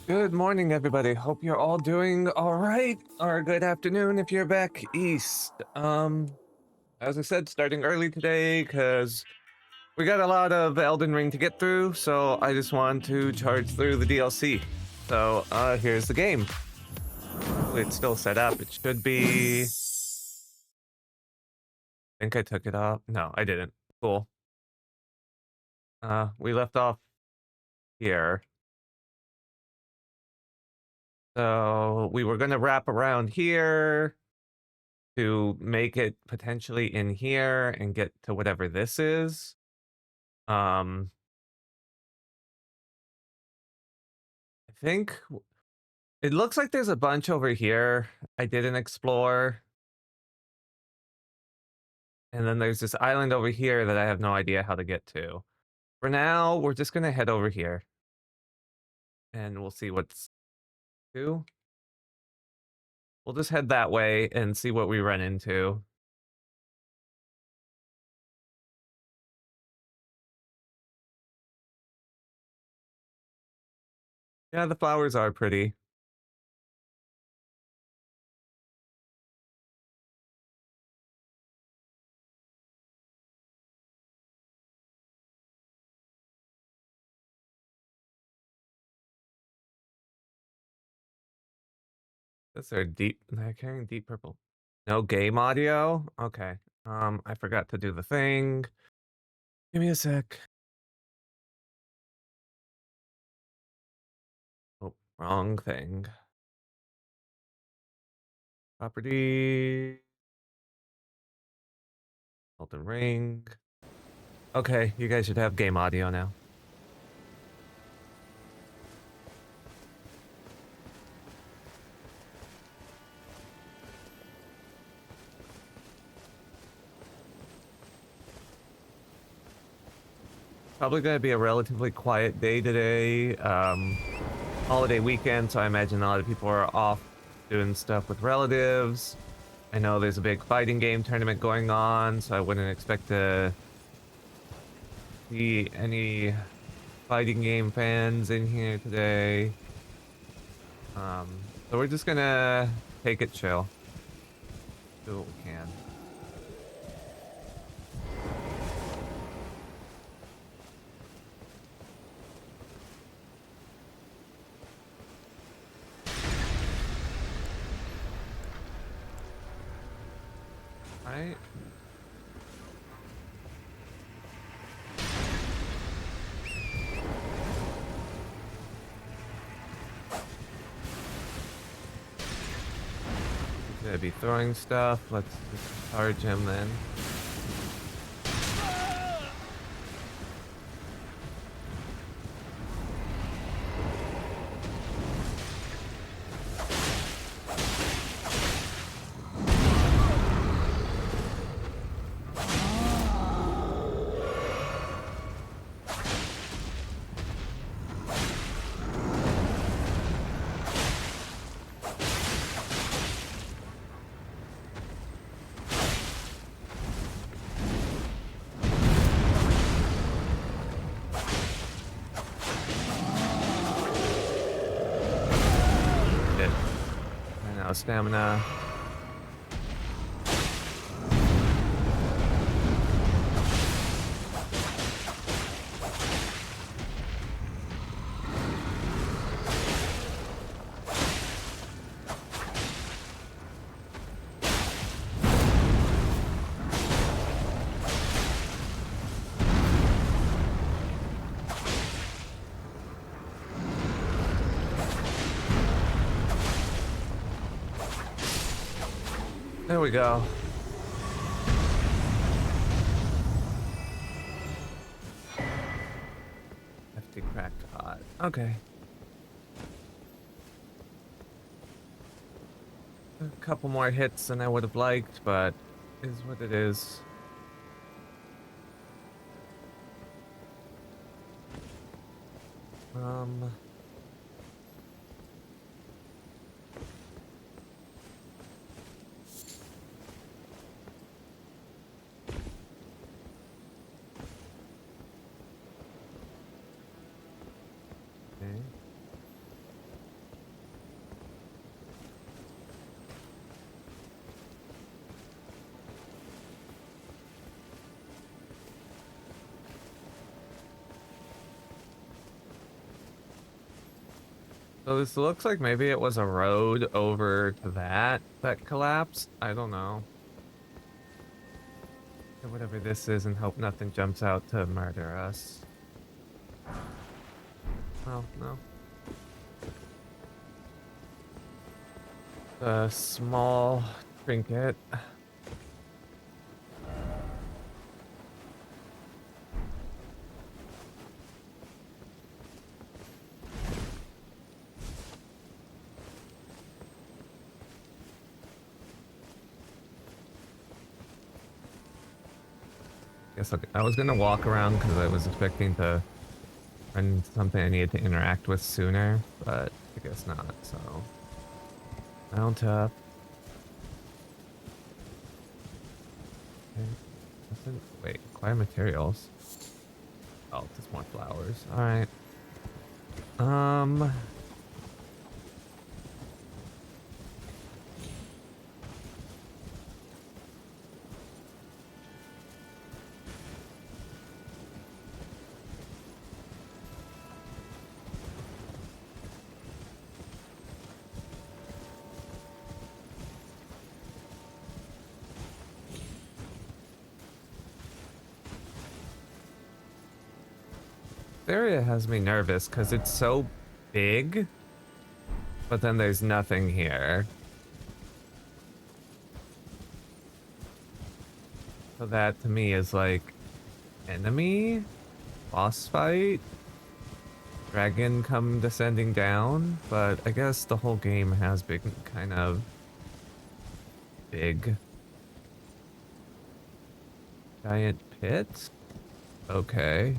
Good morning, everybody. Hope you're all doing all right, or good afternoon if you're back east. As I said, starting early today because we got a lot of Elden Ring to get through, so I just want to charge through the DLC. So, here's the game. Hopefully it's still set up. It should be. I think I took it off. No, I didn't. Cool. We left off here. So we were gonna wrap around here to make it potentially in here and get to whatever this is. Um, think it looks like there's a bunch over here I didn't explore. And then there's this island over here that I have no idea how to get to. For now, we're just gonna head over here and we'll see what's to. We'll just head that way and see what we run into. Yeah, the flowers are pretty. That's their deep. They're carrying deep purple. No game audio? Okay. I forgot to do the thing. Give me a sec. Oh, wrong thing. Property. Elden Ring. Okay, you guys should have game audio now. Probably gonna be a relatively quiet day today. Holiday weekend, so I imagine a lot of people are off doing stuff with relatives. I know there's a big fighting game tournament going on, so I wouldn't expect to see any fighting game fans in here today. So we're just gonna take it chill. Do what we can. Alright. He's gonna be throwing stuff. Let's just charge him then. Stamina. There we go. Hefty cracked hot. Okay. A couple more hits than I would have liked, but is what it is. Okay. So this looks like maybe it was a road over to that collapsed. I don't know. Or whatever this is, and hope nothing jumps out to murder us. Oh, no. A small trinket. Guess I was gonna walk around because I was expecting to find something I needed to interact with sooner, but I guess not, so. Mount up. Okay. Wait, acquire materials. Oh, just more flowers. Alright. Um... This area has me nervous because it's so big, but then there's nothing here. So that to me is like enemy, boss fight, dragon come descending down, but I guess the whole game has been kind of big. Giant pit? Okay.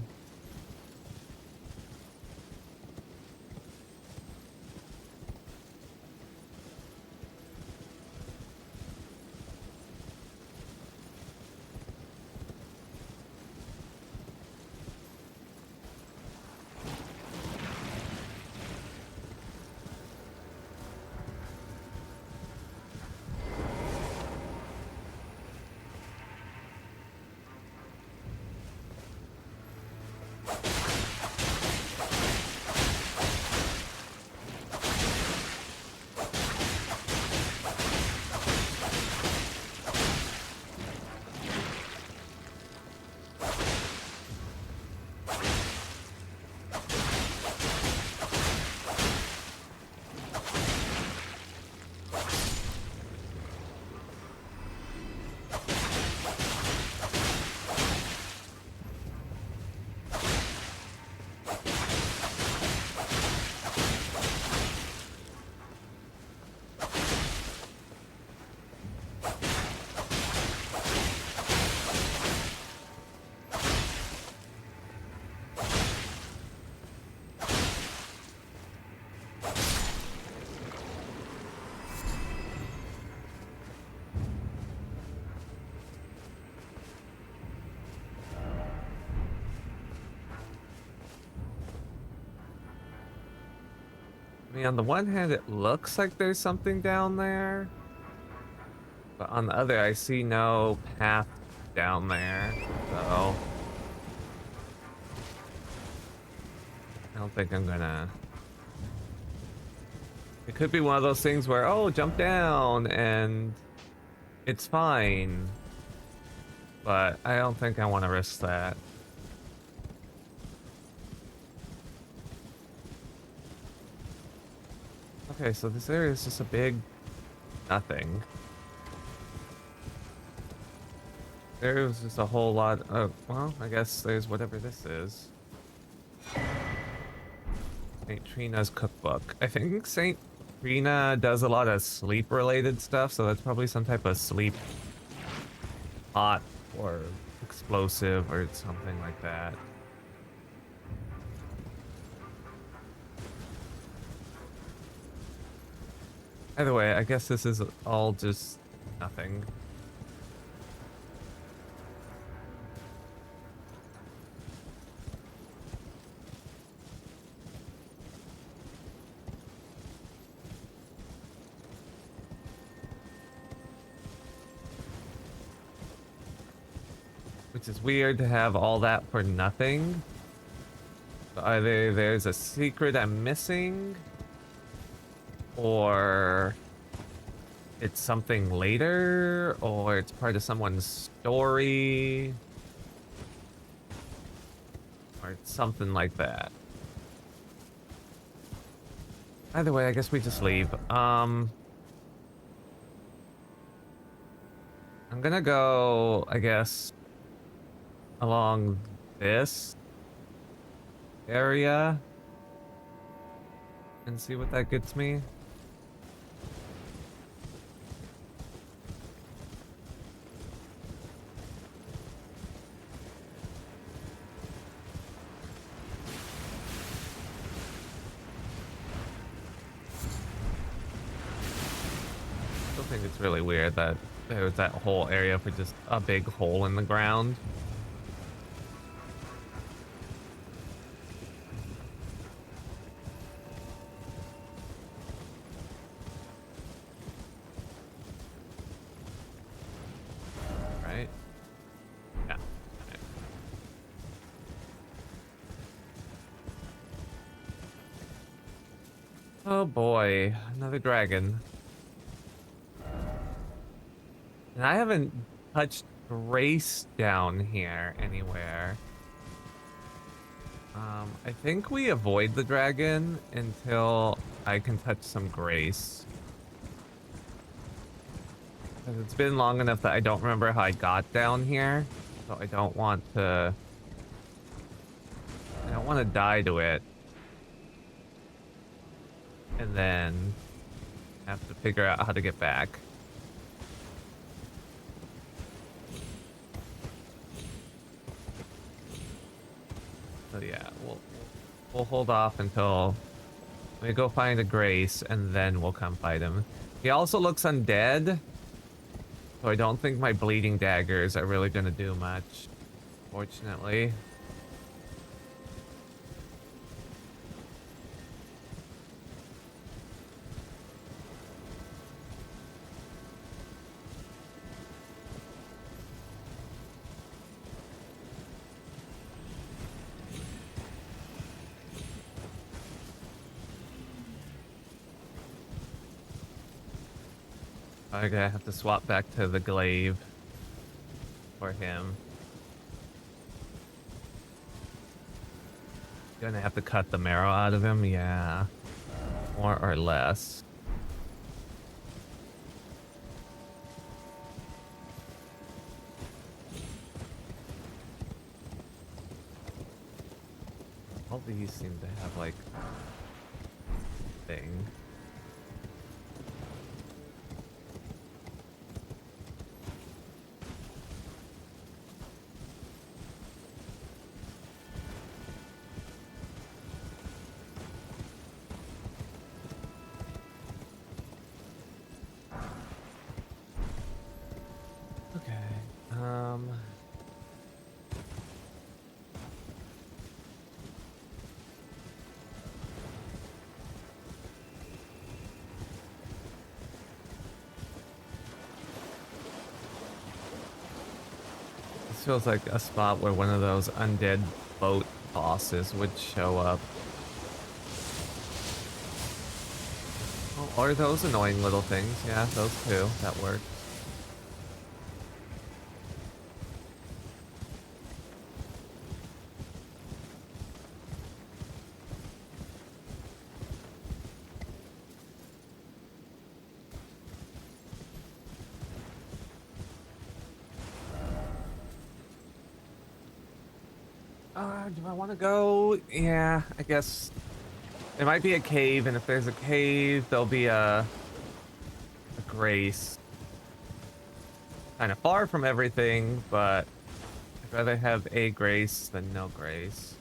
I mean, on the one hand, it looks like there's something down there, but on the other, I see no path down there, so I don't think I'm gonna. It could be one of those things where, oh, jump down and it's fine, but I don't think I want to risk that. Okay, so this area is just a big nothing. There's just a whole lot of, well, I guess there's whatever this is. St. Trina's cookbook. I think St. Trina does a lot of sleep related stuff, so that's probably some type of sleep pot or explosive or something like that. Either way, I guess this is all just nothing. Which is weird to have all that for nothing. So either there's a secret I'm missing, or it's something later, or it's part of someone's story, or it's something like that. Either way, I guess we just leave. I'm gonna go, I guess, along this area and see what that gets me. think it's really weird that there was that whole area for just a big hole in the ground. Right? Yeah. Okay. Oh boy, another dragon. And I haven't touched Grace down here anywhere. I think we avoid the dragon until I can touch some Grace. Because it's been long enough that I don't remember how I got down here. So I don't want to... I don't want to die to it. And then have to figure out how to get back. So yeah, we'll hold off until we go find a Grace, and then we'll come fight him. He also looks undead, so I don't think my bleeding daggers are really gonna do much, fortunately. I'm gonna have to swap back to the glaive for him. Gonna have to cut the marrow out of him, yeah. More or less. All these seem to have like thing. This feels like a spot where one of those undead boat bosses would show up. Oh, or those annoying little things. Yeah, those too. That works. Do I want to go? Yeah, I guess there might be a cave, and if there's a cave, there'll be a Grace. Kind of far from everything, but I'd rather have a Grace than no Grace.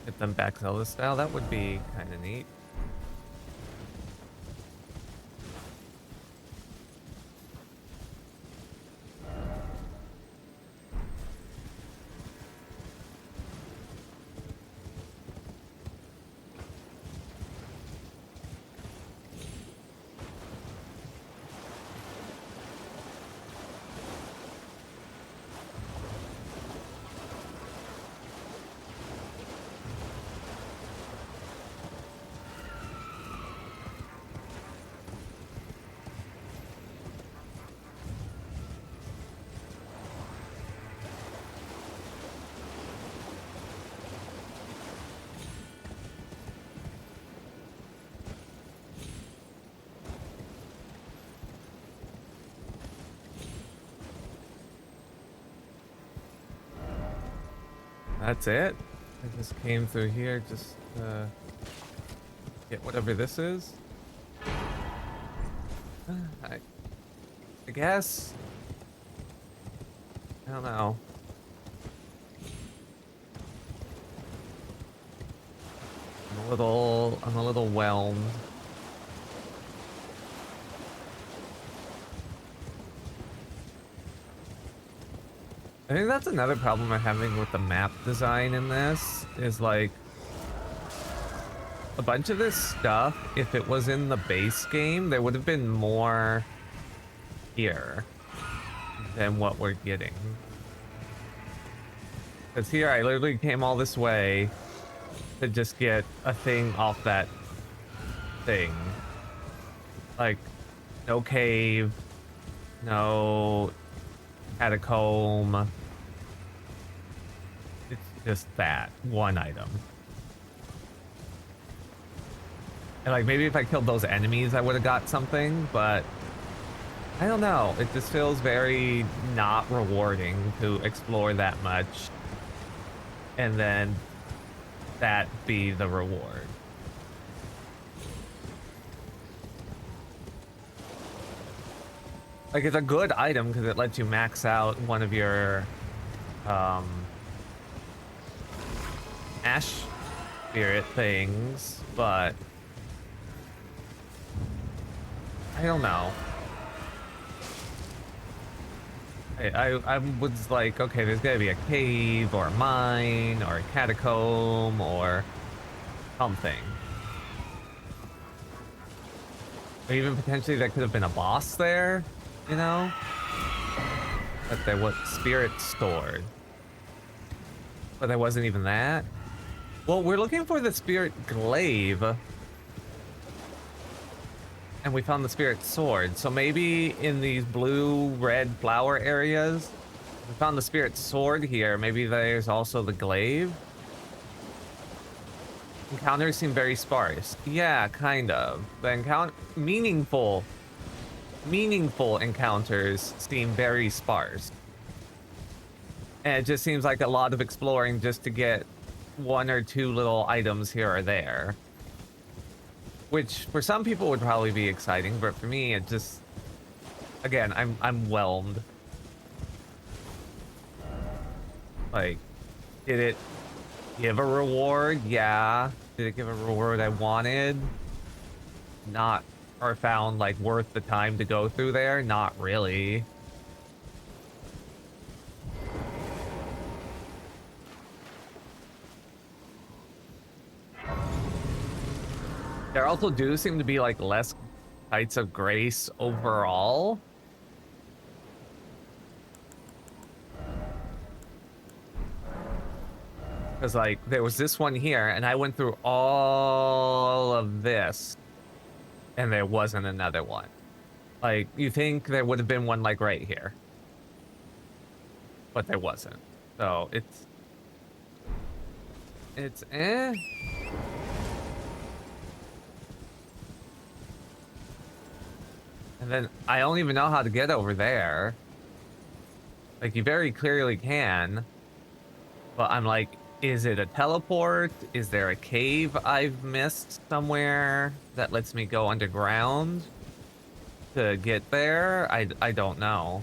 Get them back Zelda style, that would be kind of neat. That's it? I just came through here just get whatever this is. I, I guess. I don't know. I'm a little whelmed. I think that's another problem I'm having with the map design in this, is like a bunch of this stuff, if it was in the base game, there would have been more here than what we're getting. Because here I literally came all this way to just get a thing off that thing. Like, no cave, no catacomb. It's just that one item. And like maybe if I killed those enemies I would have got something, but I don't know. It just feels very not rewarding to explore that much and then that be the reward. Like, it's a good item because it lets you max out one of your ash spirit things, but I don't know. I was like, okay, there's gotta be a cave or a mine or a catacomb or something. Or even potentially there could have been a boss there, you know? But there was spirit stored. But there wasn't even that. Well, we're looking for the spirit glaive. And we found the spirit sword. So maybe in these blue-red flower areas, we found the spirit sword here. Maybe there's also the glaive. Encounters seem very sparse. Yeah, kind of. The meaningful encounters seem very sparse. And it just seems like a lot of exploring just to get one or two little items here or there. Which for some people would probably be exciting, but for me it just, again, I'm whelmed. Like, did it give a reward? Yeah. Did it give a reward I wanted? Not, or found like worth the time to go through there? Not really. There also do seem to be like less Heights of Grace overall. Because like there was this one here and I went through all of this and there wasn't another one. Like, you think there would have been one like right here, but there wasn't. So it's eh. And then I don't even know how to get over there. Like, you very clearly can, but I'm like, is it a teleport? Is there a cave I've missed somewhere that lets me go underground to get there? I don't know.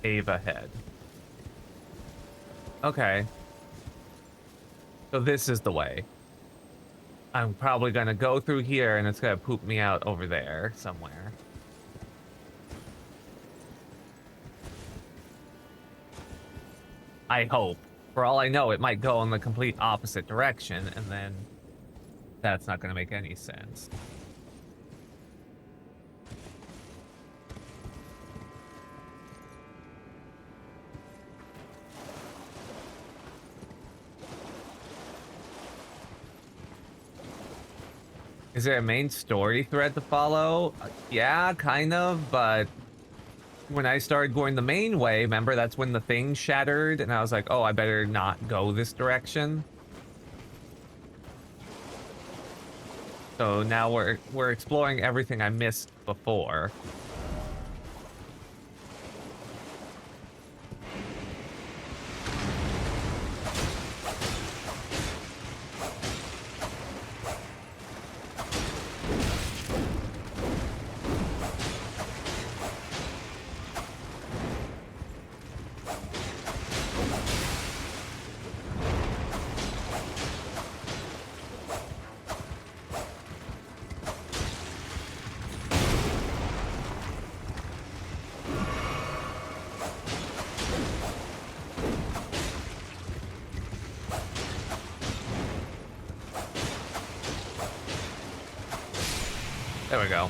Cave ahead. Okay. So this is the way. I'm probably gonna go through here and it's gonna poop me out over there somewhere. I hope. For all I know, it might go in the complete opposite direction, and then that's not gonna make any sense. Is there a main story thread to follow? Yeah, kind of, but when I started going the main way, remember that's when the thing shattered, and I was like, oh, I better not go this direction. So now we're exploring everything I missed before. There we go.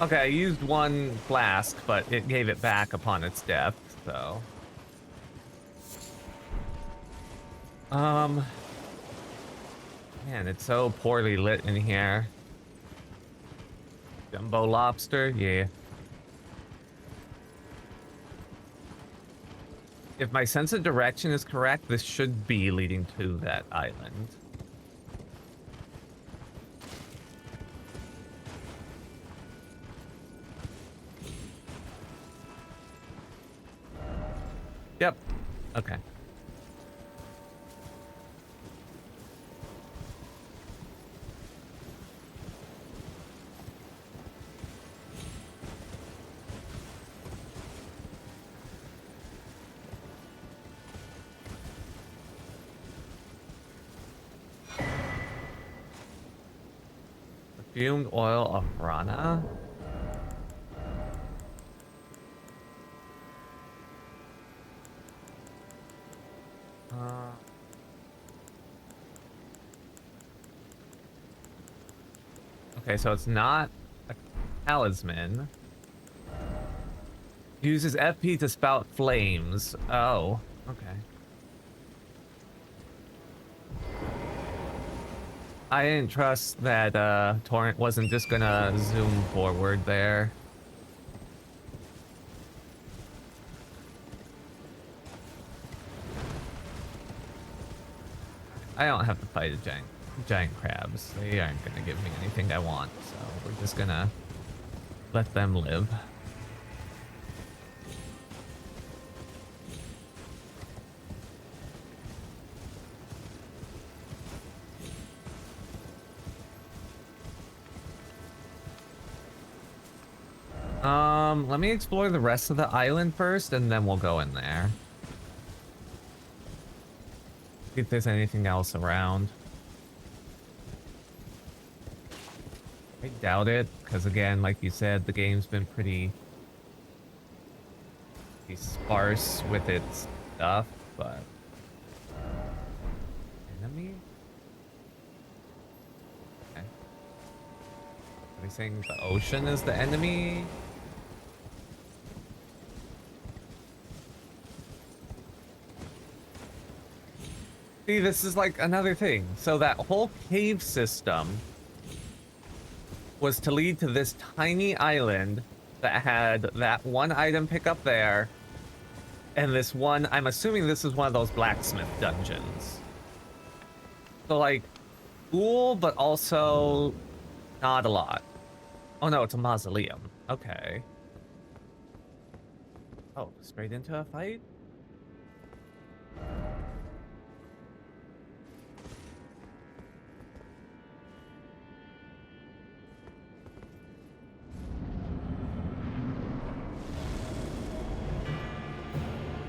Okay, I used one flask, but it gave it back upon its death, so... Man, it's so poorly lit in here. Jumbo lobster, yeah. If my sense of direction is correct, this should be leading to that island. Yep. Okay. Fumed oil of Rana. Okay, so it's not a talisman. Uses FP to spout flames. Oh, okay. I didn't trust that Torrent wasn't just gonna zoom forward there. I don't have to fight a giant crabs. They aren't gonna give me anything I want, so we're just gonna let them live. Let me explore the rest of the island first, and then we'll go in there. See if there's anything else around. I doubt it, because again, like you said, the game's been pretty sparse with its stuff, but... Enemy? Okay. Are they saying the ocean is the enemy? See, this is like another thing. So that whole cave system was to lead to this tiny island that had that one item pickup there, and this one, I'm assuming this is one of those blacksmith dungeons. So like, cool, but also not a lot. Oh no, it's a mausoleum. Okay. Oh, straight into a fight?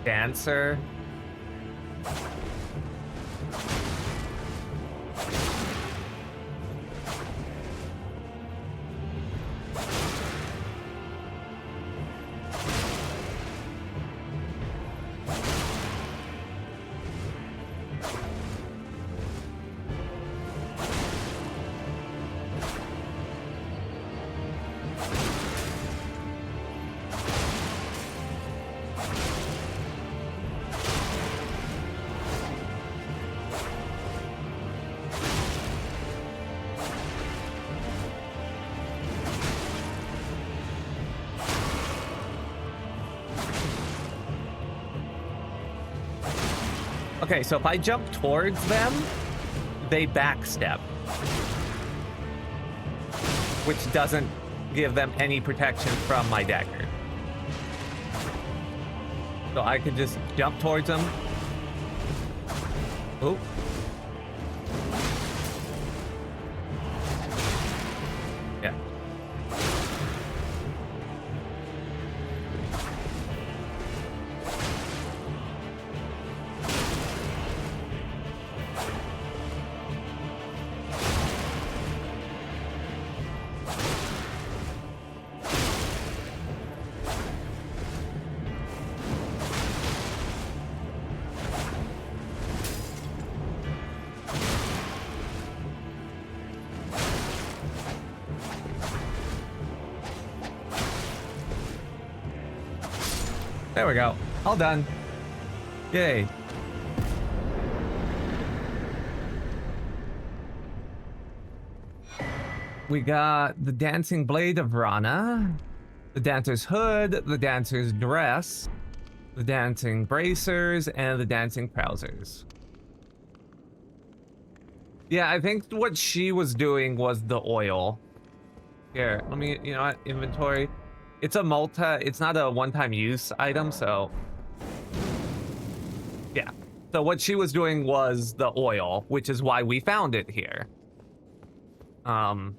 Dancer. Okay, so if I jump towards them, they backstep, which doesn't give them any protection from my dagger. So I could just jump towards them. Oh. Yeah. There we go. All done. Yay. We got the dancing blade of Rana, the dancer's hood, the dancer's dress, the dancing bracers, and the dancing trousers. Yeah, I think what she was doing was the oil. Here, let me, you know what, inventory. It's not a one-time use item, so. Yeah. So what she was doing was the oil, which is why we found it here. So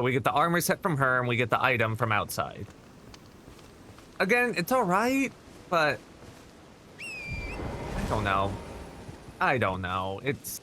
we get the armor set from her and we get the item from outside. Again, it's all right, but I don't know. I don't know. It's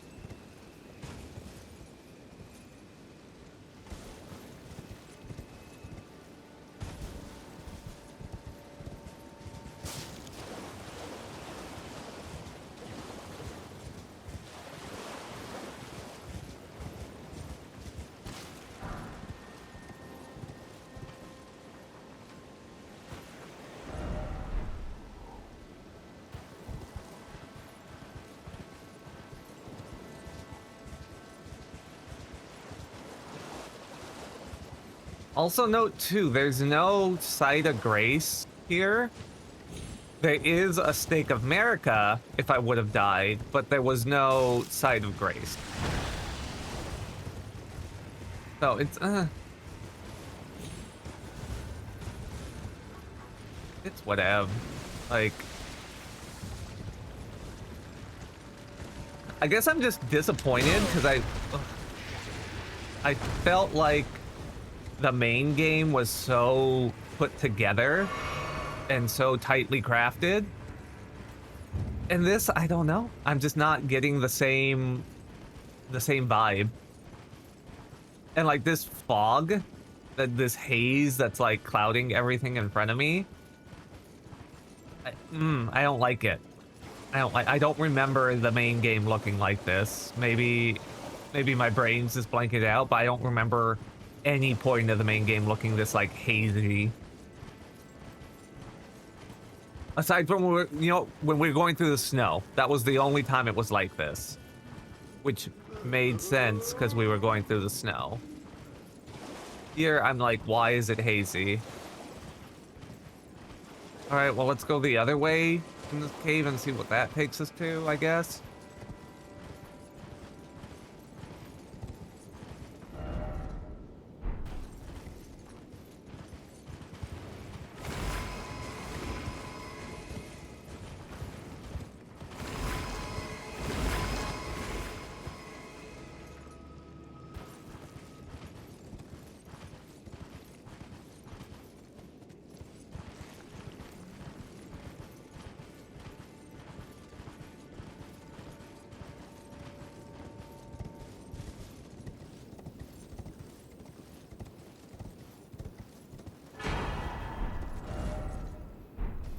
also note too, there's no site of grace here. There is a stake of America if I would have died, but there was no site of grace. So it's whatever. Like, I guess I'm just disappointed because I felt like the main game was so put together and so tightly crafted. And this, I don't know. I'm just not getting the same vibe. And like this fog, this haze that's like clouding everything in front of me. I don't like it. I don't remember the main game looking like this. Maybe my brain's just blanking out, but I don't remember any point of the main game looking this like hazy. Aside from when we were going through the snow, that was the only time it was like this, which made sense because we were going through the snow. Here I'm like, why is it hazy? All right, well, let's go the other way in this cave and see what that takes us to, I guess.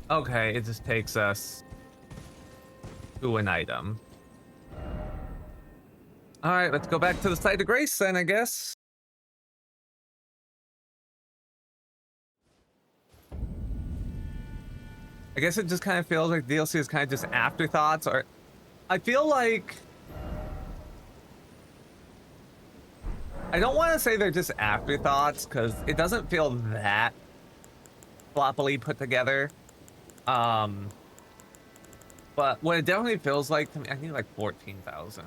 Okay, it just takes us to an item. All right, let's go back to the site of grace then, I guess. I guess it just kind of feels like DLC is kind of just afterthoughts, or I feel like I don't want to say they're just afterthoughts because it doesn't feel that floppily put together. But what it definitely feels like to me, I need like 14,000.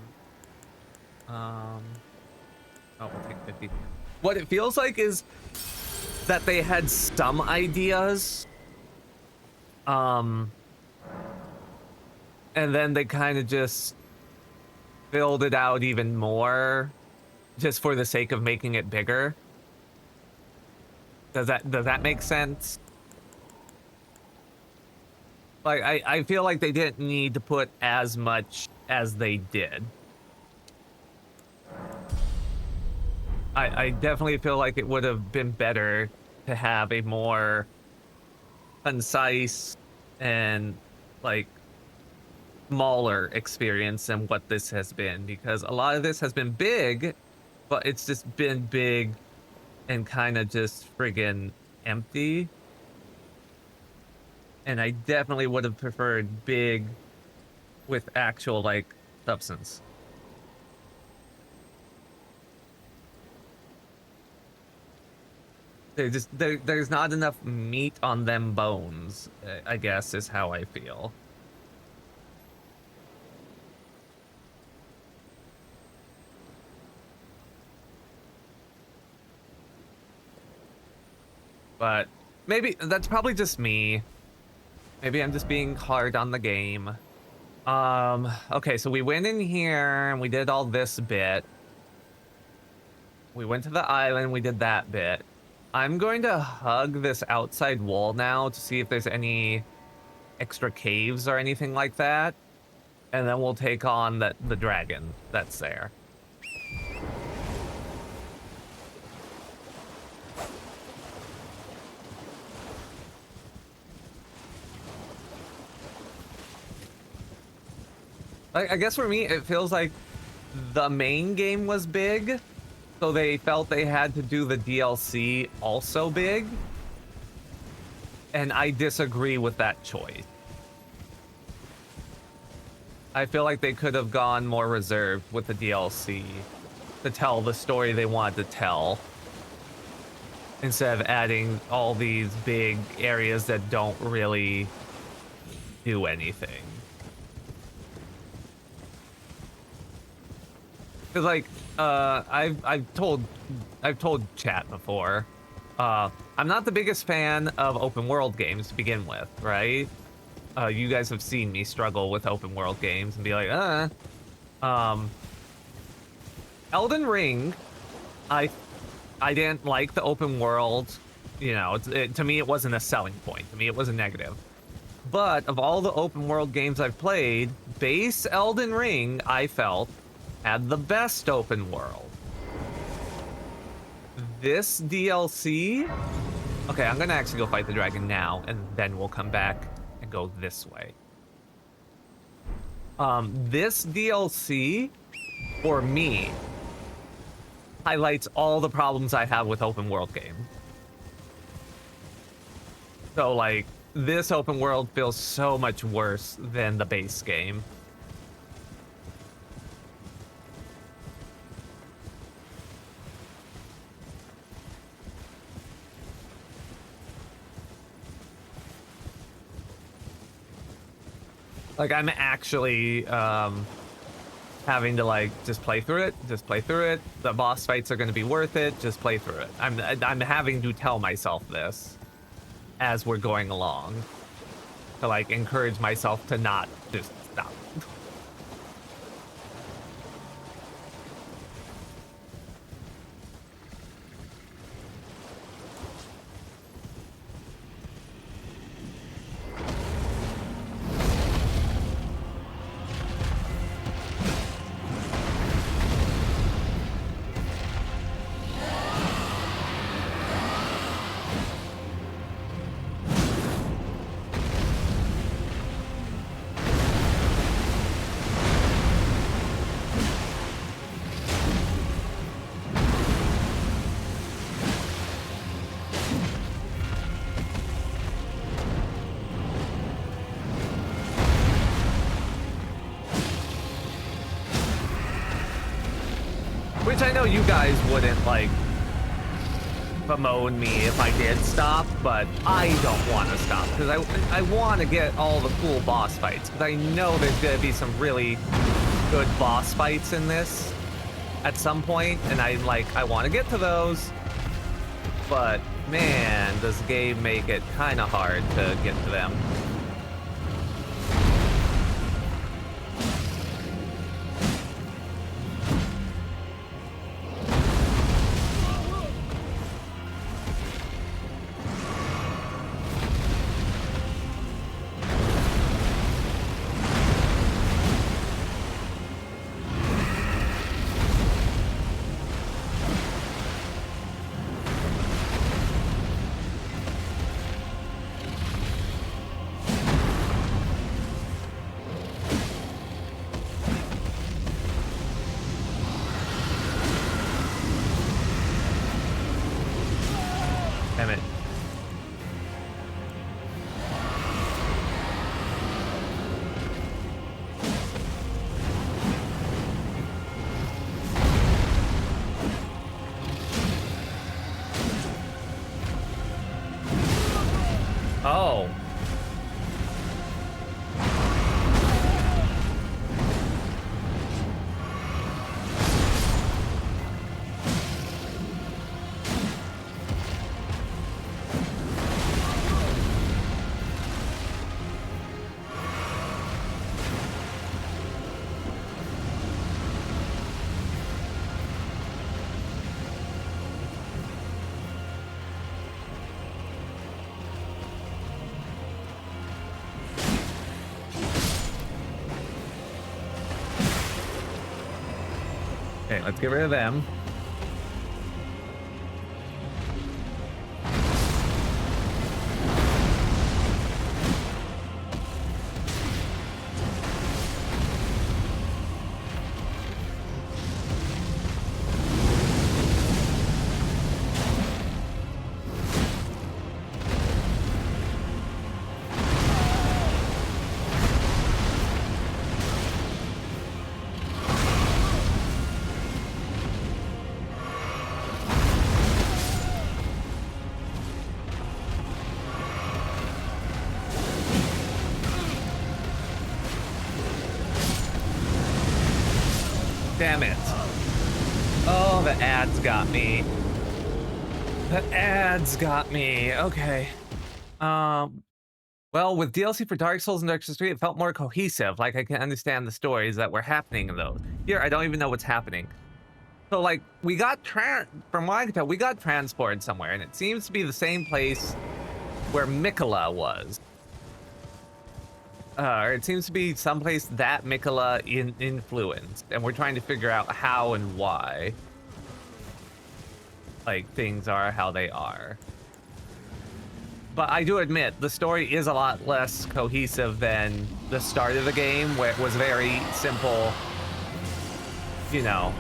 Oh, we'll take 50. What it feels like is that they had some ideas, and then they kind of just filled it out even more, just for the sake of making it bigger. Does that make sense? Like, I feel like they didn't need to put as much as they did. I definitely feel like it would have been better to have a more concise and like smaller experience than what this has been, because a lot of this has been big, but it's just been big and kind of just friggin' empty. And I definitely would have preferred big with actual like substance. There's not enough meat on them bones, I guess is how I feel. But maybe that's probably just me. Maybe I'm just being hard on the game. Okay, so we went in here and we did all this bit. We went to the island, we did that bit. I'm going to hug this outside wall now to see if there's any extra caves or anything like that. And then we'll take on the dragon that's there. I guess for me, it feels like the main game was big, so they felt they had to do the DLC also big. And I disagree with that choice. I feel like they could have gone more reserved with the DLC to tell the story they wanted to tell, instead of adding all these big areas that don't really do anything. Cause like, I've told chat before, I'm not the biggest fan of open world games to begin with, right? You guys have seen me struggle with open world games and be like, Elden Ring, I didn't like the open world. You know, to me, it wasn't a selling point. To me, it was a negative. But of all the open world games I've played, base Elden Ring, I felt, had the best open world. This DLC... Okay, I'm gonna actually go fight the dragon now, and then we'll come back and go this way. This DLC, for me, highlights all the problems I have with open world games. So, like, this open world feels so much worse than the base game. Like, I'm actually having to like just play through it. The boss fights are going to be worth it. Just play through it. I'm having to tell myself this as we're going along to like encourage myself to not just stop. Which I know you guys wouldn't like. bemoan me if I did stop, but I don't want to stop because I want to get all the cool boss fights because I know there's going to be some really good boss fights in this at some point, and I want to get to those, but man, does the game make it kind of hard to get to them. Damn it. Oh. Okay, let's get rid of them. Damn it. Oh, the ads got me. The ads got me. Okay. Well, with DLC for Dark Souls and Dark Souls 3, it felt more cohesive. Like, I can understand the stories that were happening in those. Here, I don't even know what's happening. So, like, we got, from what I can tell, we got transported somewhere, and it seems to be the same place where Mikola was. Or it seems to be someplace that Mikola influenced, and we're trying to figure out how and why, like, things are how they are. But I do admit, the story is a lot less cohesive than the start of the game, where it was very simple, you know.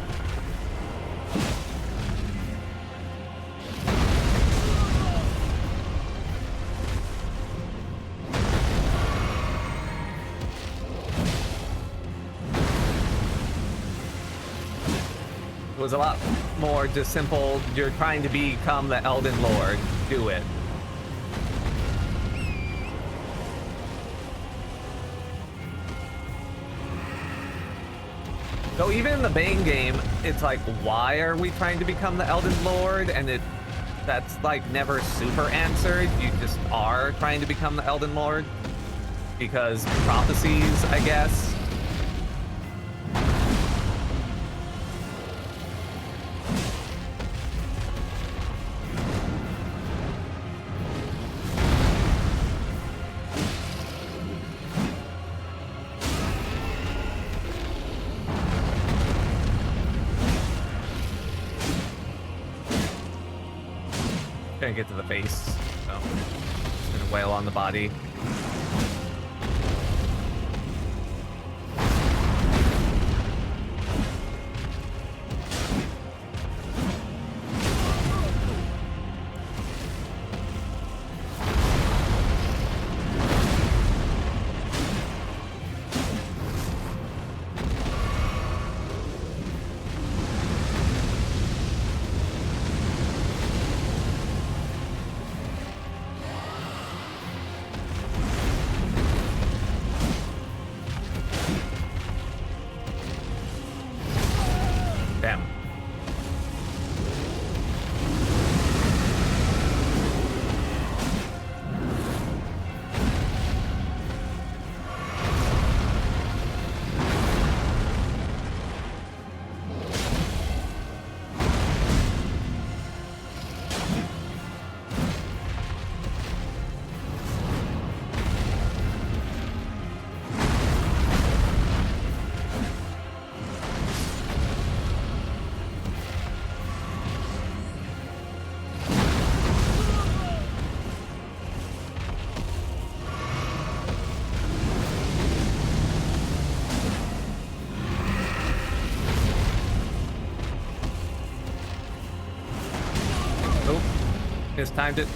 It was a lot more just simple, you're trying to become the Elden Lord, do it. So even in the Bane game, it's like, why are we trying to become the Elden Lord? And that's like never super answered, you just are trying to become the Elden Lord. Because prophecies, I guess. Gonna get to the face, so just gonna wail on the body. Damn. Mistimed it.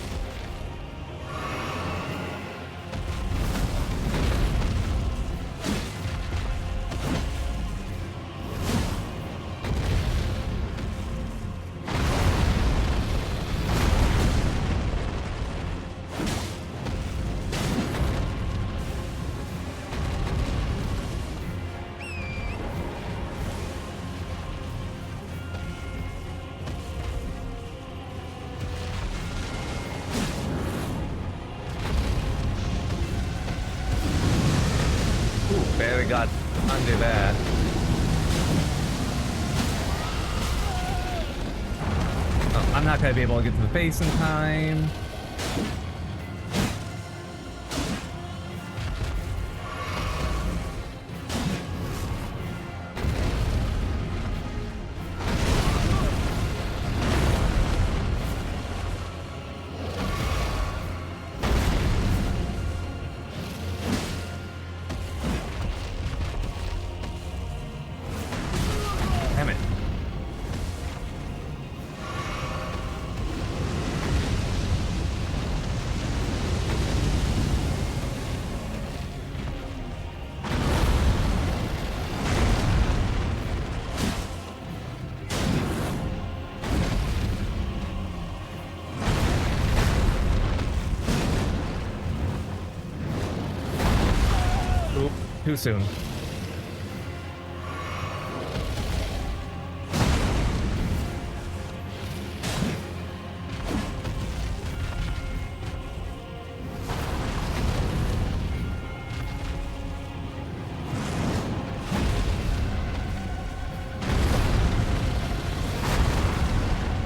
Barely got under that. Oh, I'm not gonna be able to get to the base in time. Damn it. Oop, too soon.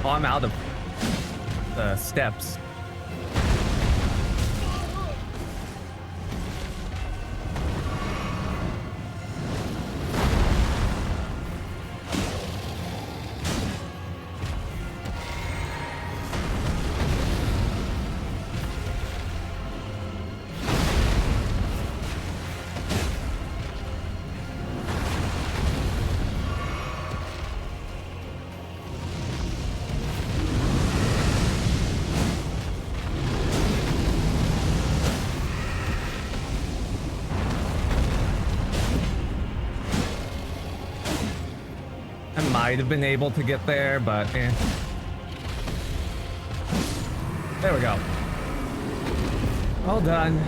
Oh, I'm out of the steps. I might have been able to get there, but eh. There we go. All done.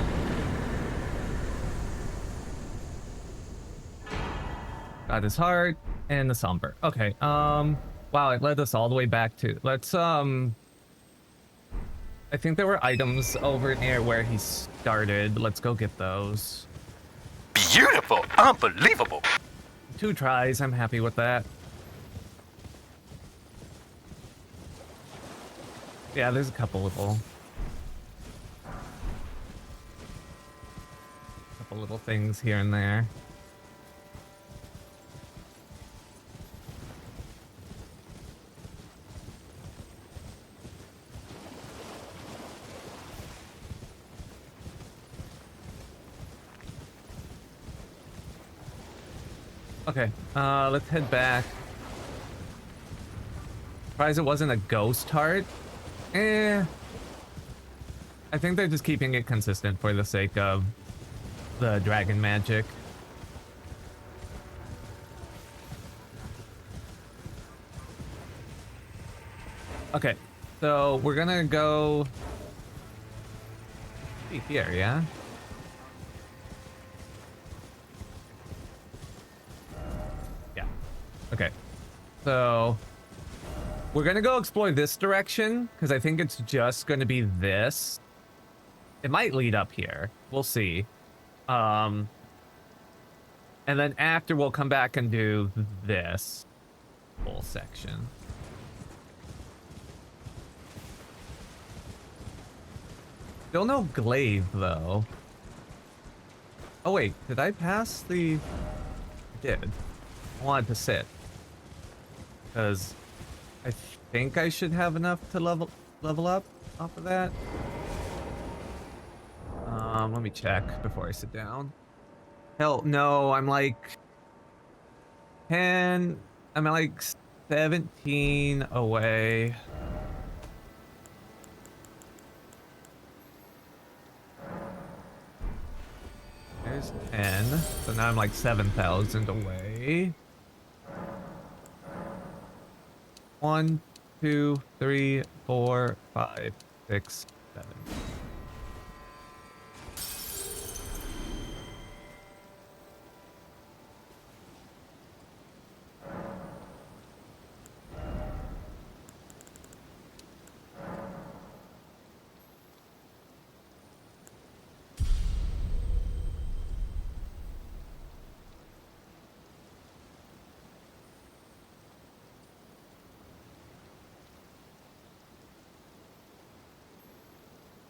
Got his heart and the somber. Okay, wow, it led us all the way back to, let's, I think there were items over near where he started. Let's go get those. Beautiful, unbelievable. 2 tries, I'm happy with that. Yeah, there's a couple little things here and there. Okay, let's head back. Surprised it wasn't a ghost heart. I think they're just keeping it consistent for the sake of the dragon magic. Okay, so we're gonna go here, yeah? Yeah. Okay. So we're gonna go explore this direction because I think it's just gonna be this. It might lead up here. We'll see. And then after we'll come back and do this whole section. Still no glaive though. Oh wait, did I pass the... I did. I wanted to sit. Because I think I should have enough to level up off of that. Let me check before I sit down. Hell, no, I'm like 10, I'm like 17 away. There's 10, so now I'm like 7,000 away. 1, 2, 3, 4, 5, 6, 7.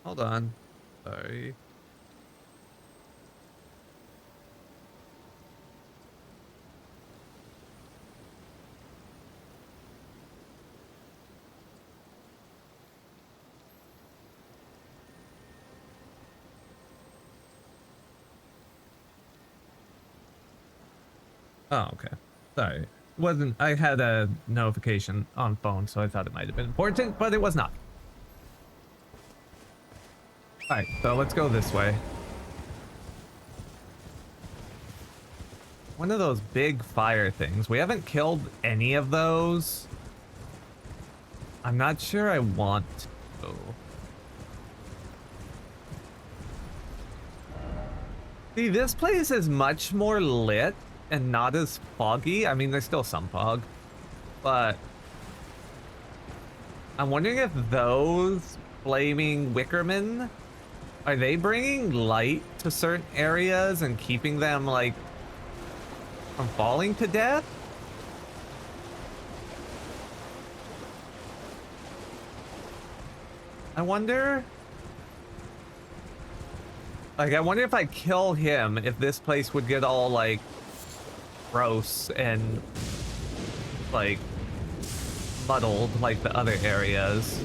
Hold on. Sorry. Oh, okay. Sorry. Wasn't... I had a notification on phone, so I thought it might have been important, but it was not. Alright, so let's go this way. One of those big fire things. We haven't killed any of those. I'm not sure I want to. See, this place is much more lit and not as foggy. I mean, there's still some fog, but I'm wondering if those flaming wickermen, are they bringing light to certain areas and keeping them, like, from falling to death? I wonder... Like, I wonder if I kill him, if this place would get all, like, gross and, like, muddled like the other areas.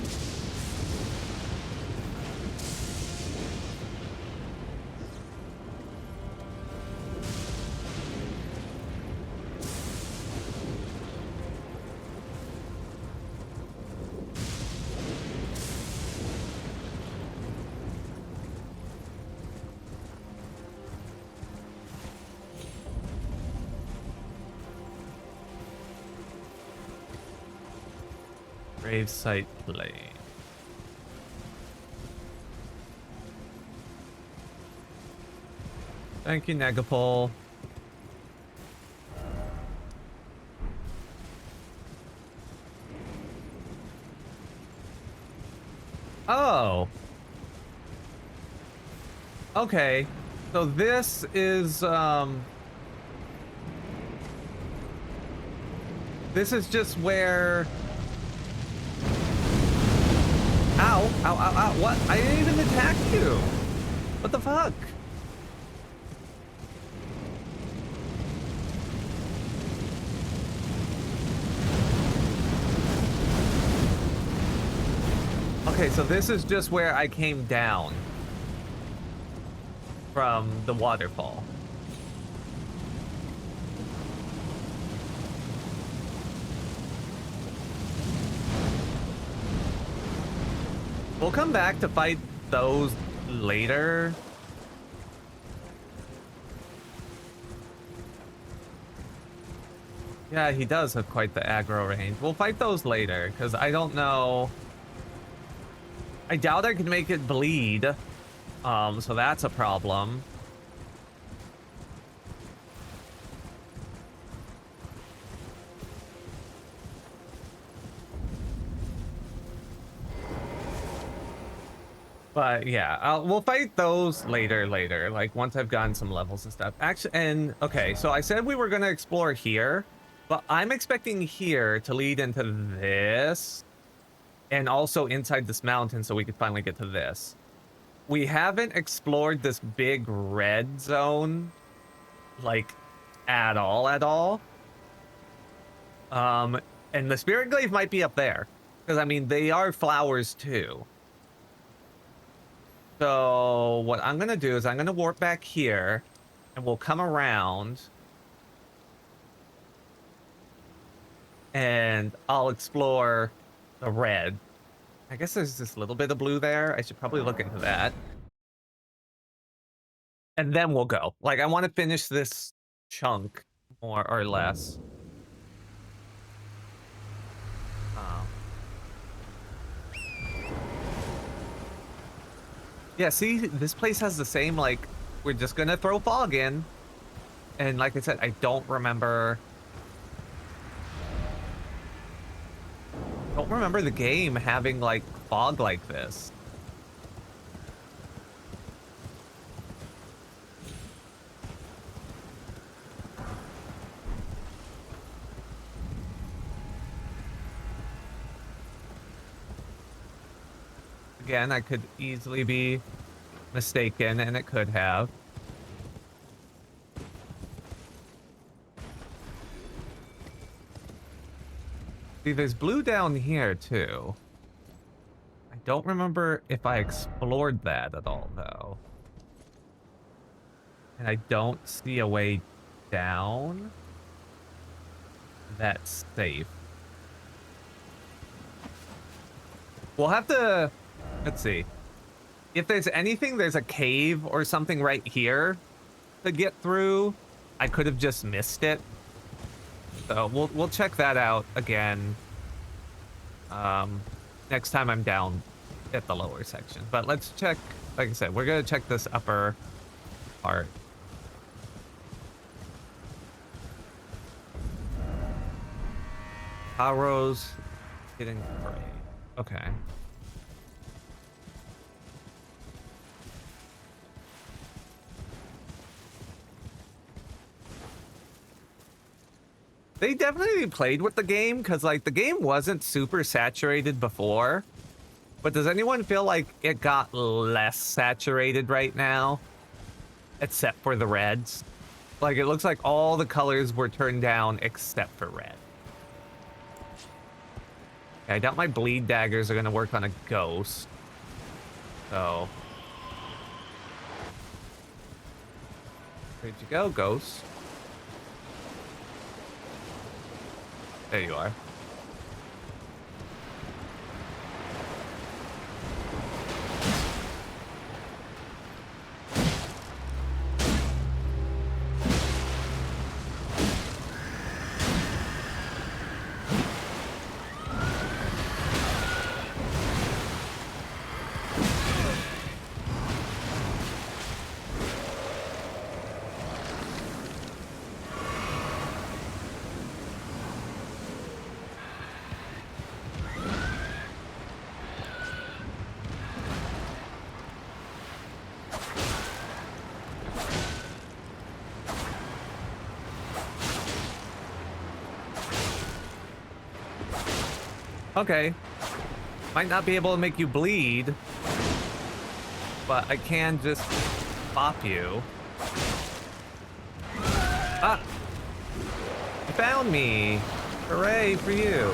Gravesite Plain. Thank you, Negapol. Oh. Okay. So this is this is just where... Ow, ow, ow, ow, what? I didn't even attack you. What the fuck? Okay, so this is just where I came down from the waterfall. We'll come back to fight those later. Yeah, he does have quite the aggro range. We'll fight those later, because I don't know. I doubt I can make it bleed. So that's a problem. But yeah, we'll fight those later, like once I've gotten some levels and stuff. Actually, and okay, so I said we were gonna explore here, but I'm expecting here to lead into this and also inside this mountain so we could finally get to this. We haven't explored this big red zone, like, at all. Um, and the spirit glaive might be up there. Because, I mean, they are flowers, too. So, what I'm gonna do is I'm gonna warp back here, and we'll come around, and I'll explore the red. I guess there's this little bit of blue there. I should probably look into that. And then we'll go. Like, I want to finish this chunk, more or less. Um, yeah, see, this place has the same, like, we're just gonna throw fog in. And like I said, I don't remember the game having, like, fog like this. Again, I could easily be mistaken, and it could have. See, there's blue down here, too. I don't remember if I explored that at all, though. And I don't see a way down that's safe. We'll have to... Let's see. If there's anything, there's a cave or something right here to get through. I could have just missed it. So we'll check that out again. Next time I'm down at the lower section. But let's check, like I said, we're gonna check this upper part. Arrows getting gray. Okay. They definitely played with the game because, like, the game wasn't super saturated before. But does anyone feel like it got less saturated right now? Except for the reds. Like, it looks like all the colors were turned down except for red. Okay, I doubt my bleed daggers are going to work on a ghost. So. Where'd you go, ghost? There you are. Okay. Might not be able to make you bleed, but I can just pop you. Ah! You found me! Hooray for you!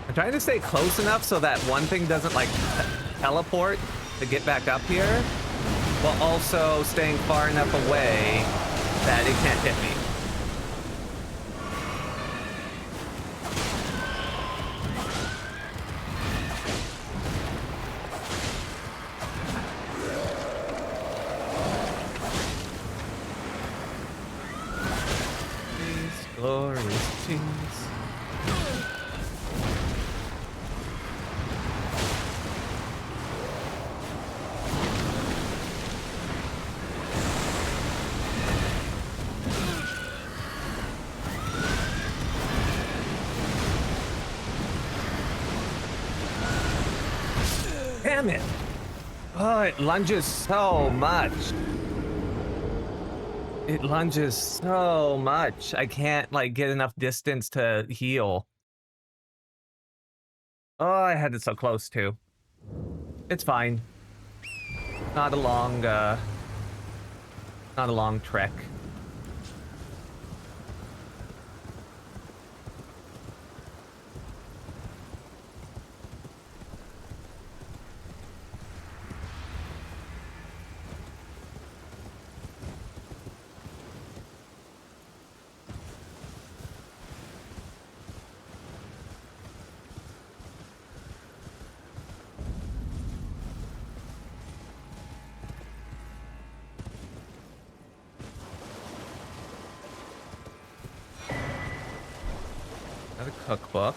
I'm trying to stay close enough so that one thing doesn't, like, teleport to get back up here, while also staying far enough away that it can't hit me. These glorious cheese. Damn it! Oh, it lunges so much. It lunges so much. I can't, like, get enough distance to heal. Oh, I had it so close, too. It's fine. Not a long trek. Got a cookbook.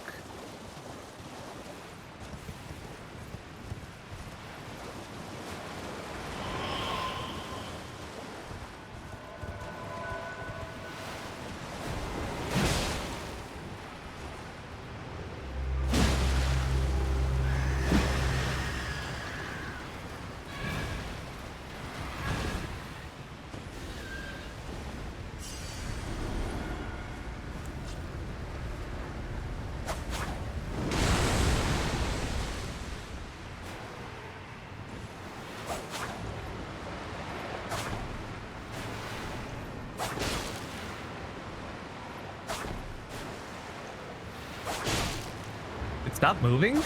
It stopped moving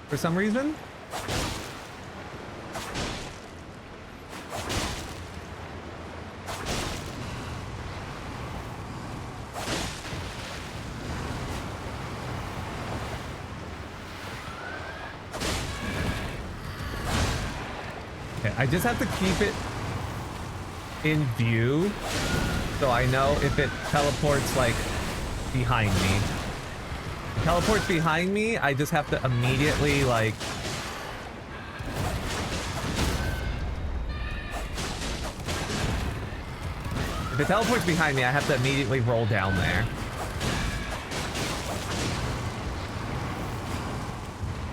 for some reason. Okay, I just have to keep it in view so I know if it teleports like behind me. If it teleports behind me, I just have to immediately like if it teleports behind me, I have to immediately roll down there.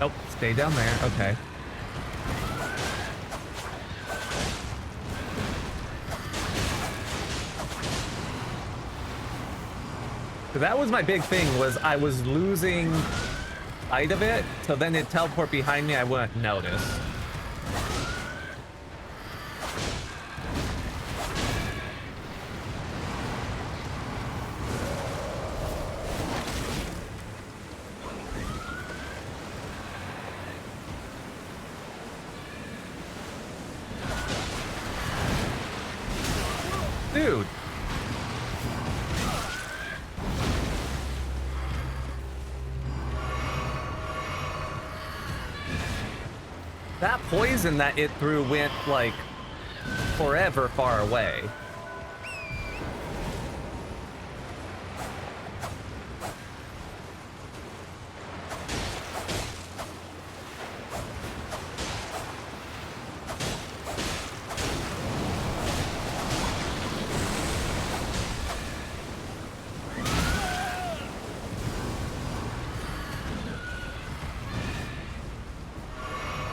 Nope, stay down there. Okay. So that was my big thing, was I was losing sight of it, so then it teleport behind me, I wouldn't notice. Dude. That poison that it threw went, like, forever far away.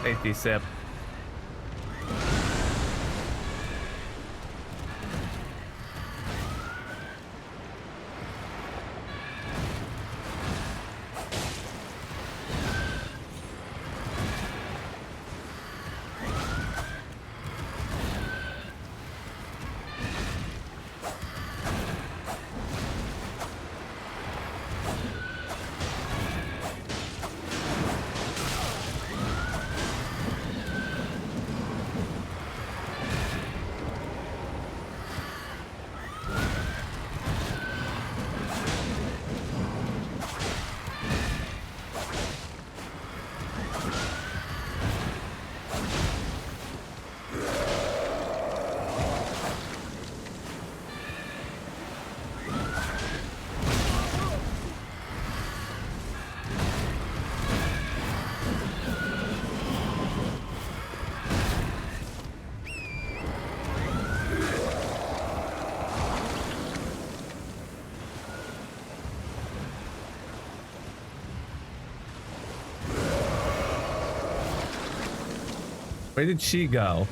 Safety sip. Where did she go?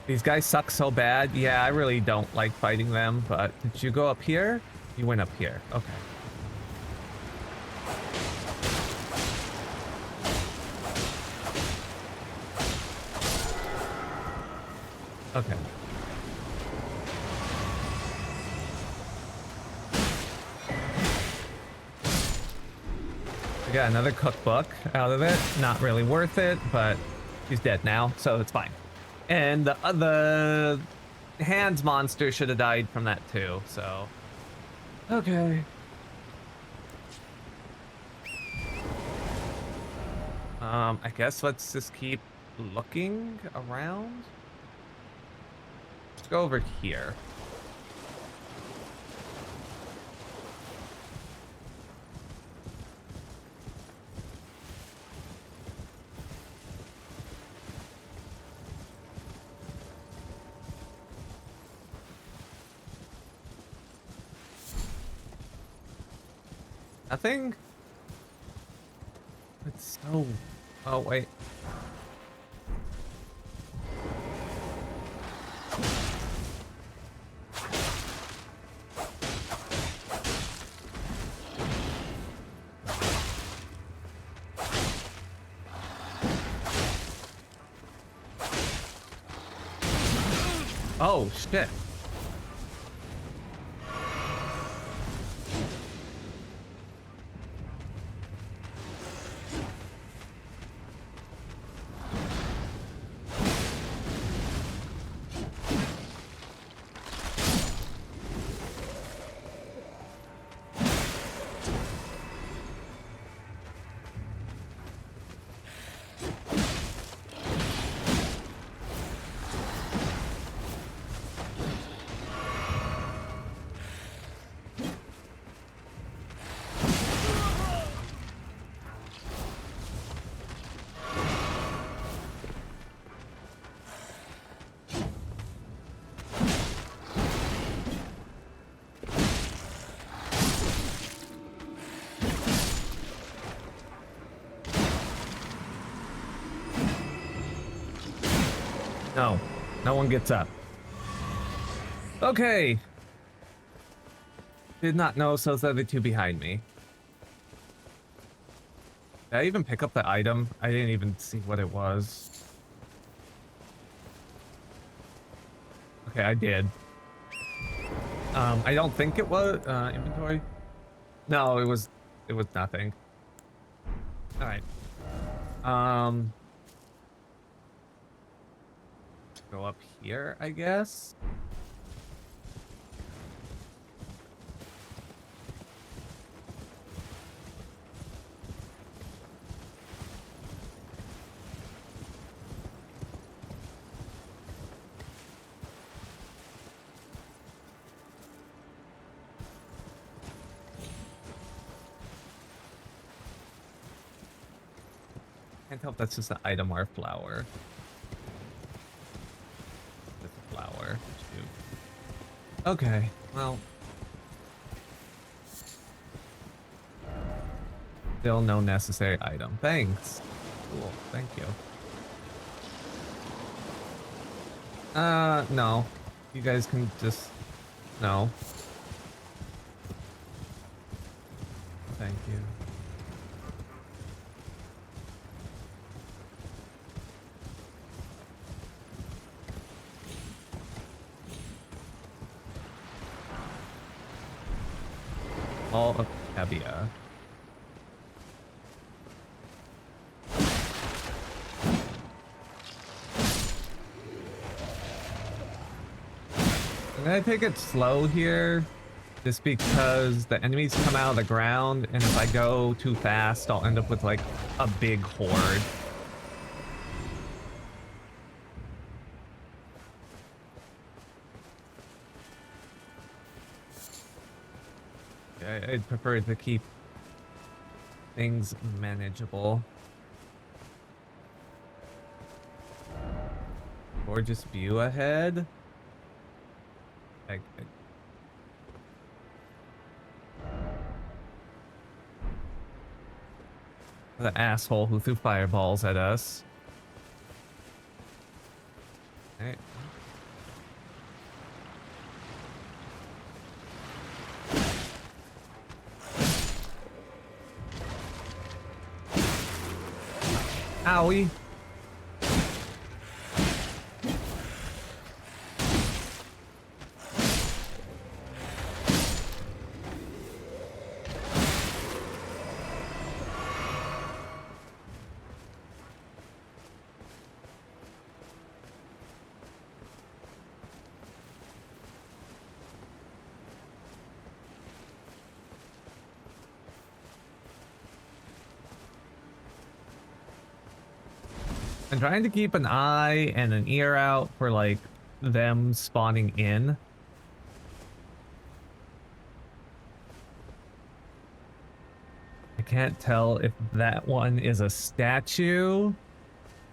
These guys suck so bad. Yeah, I really don't like fighting them, but did you go up here? You went up here. Okay. Okay. I got another cookbook out of it. Not really worth it, but she's dead now, so it's fine. And the hands monster should have died from that too, so. Okay. I guess let's just keep looking around. Let's go over here. Nothing? It's so... Oh, wait. Oh, shit. No, no one gets up. Okay. Did not know, so it's the other two behind me. Did I even pick up the item? I didn't even see what it was. Okay, I did. I don't think it was inventory. No, it was nothing. All right. Go up here, I guess. Can't tell if that's just an item or a flower. It's a flower. Shoot. Okay, well. Still no necessary item. Thanks. Cool, thank you. No. You guys can just... No. Thank you. All of Cabia. I'm gonna take it slow here, just because the enemies come out of the ground, and if I go too fast, I'll end up with like a big horde. I'd prefer to keep things manageable. Gorgeous view ahead. The asshole who threw fireballs at us. Okay. Owie. I'm trying to keep an eye and an ear out for, like, them spawning in. I can't tell if that one is a statue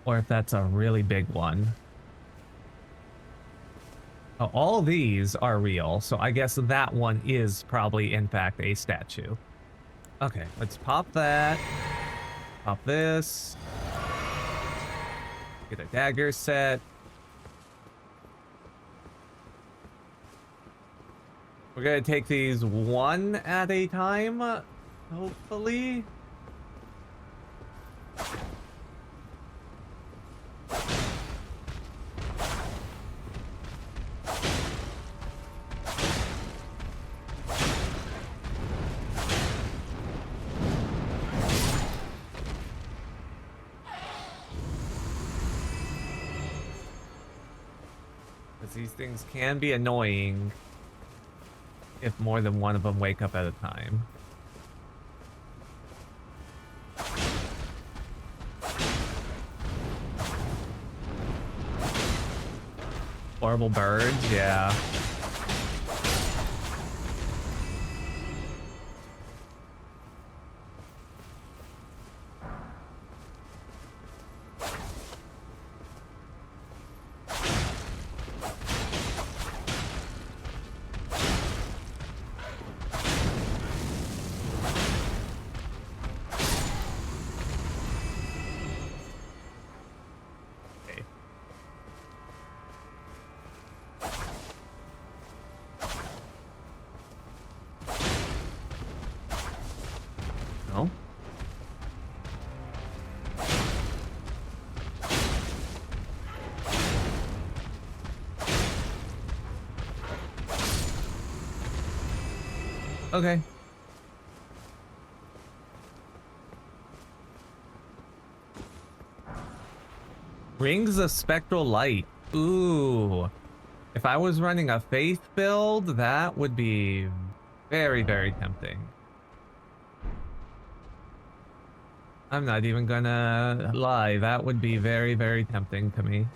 or if that's a really big one. Oh, all these are real, so I guess that one is probably, in fact, a statue. Okay, let's pop that. Pop this. Get a dagger set. We're gonna take these one at a time, hopefully. Because these things can be annoying if more than one of them wake up at a time. Horrible birds, yeah. No? Okay. Rings of Spectral Light. Ooh. If I was running a Faith build, that would be very, very tempting. I'm not even gonna lie. That would be very, very tempting to me.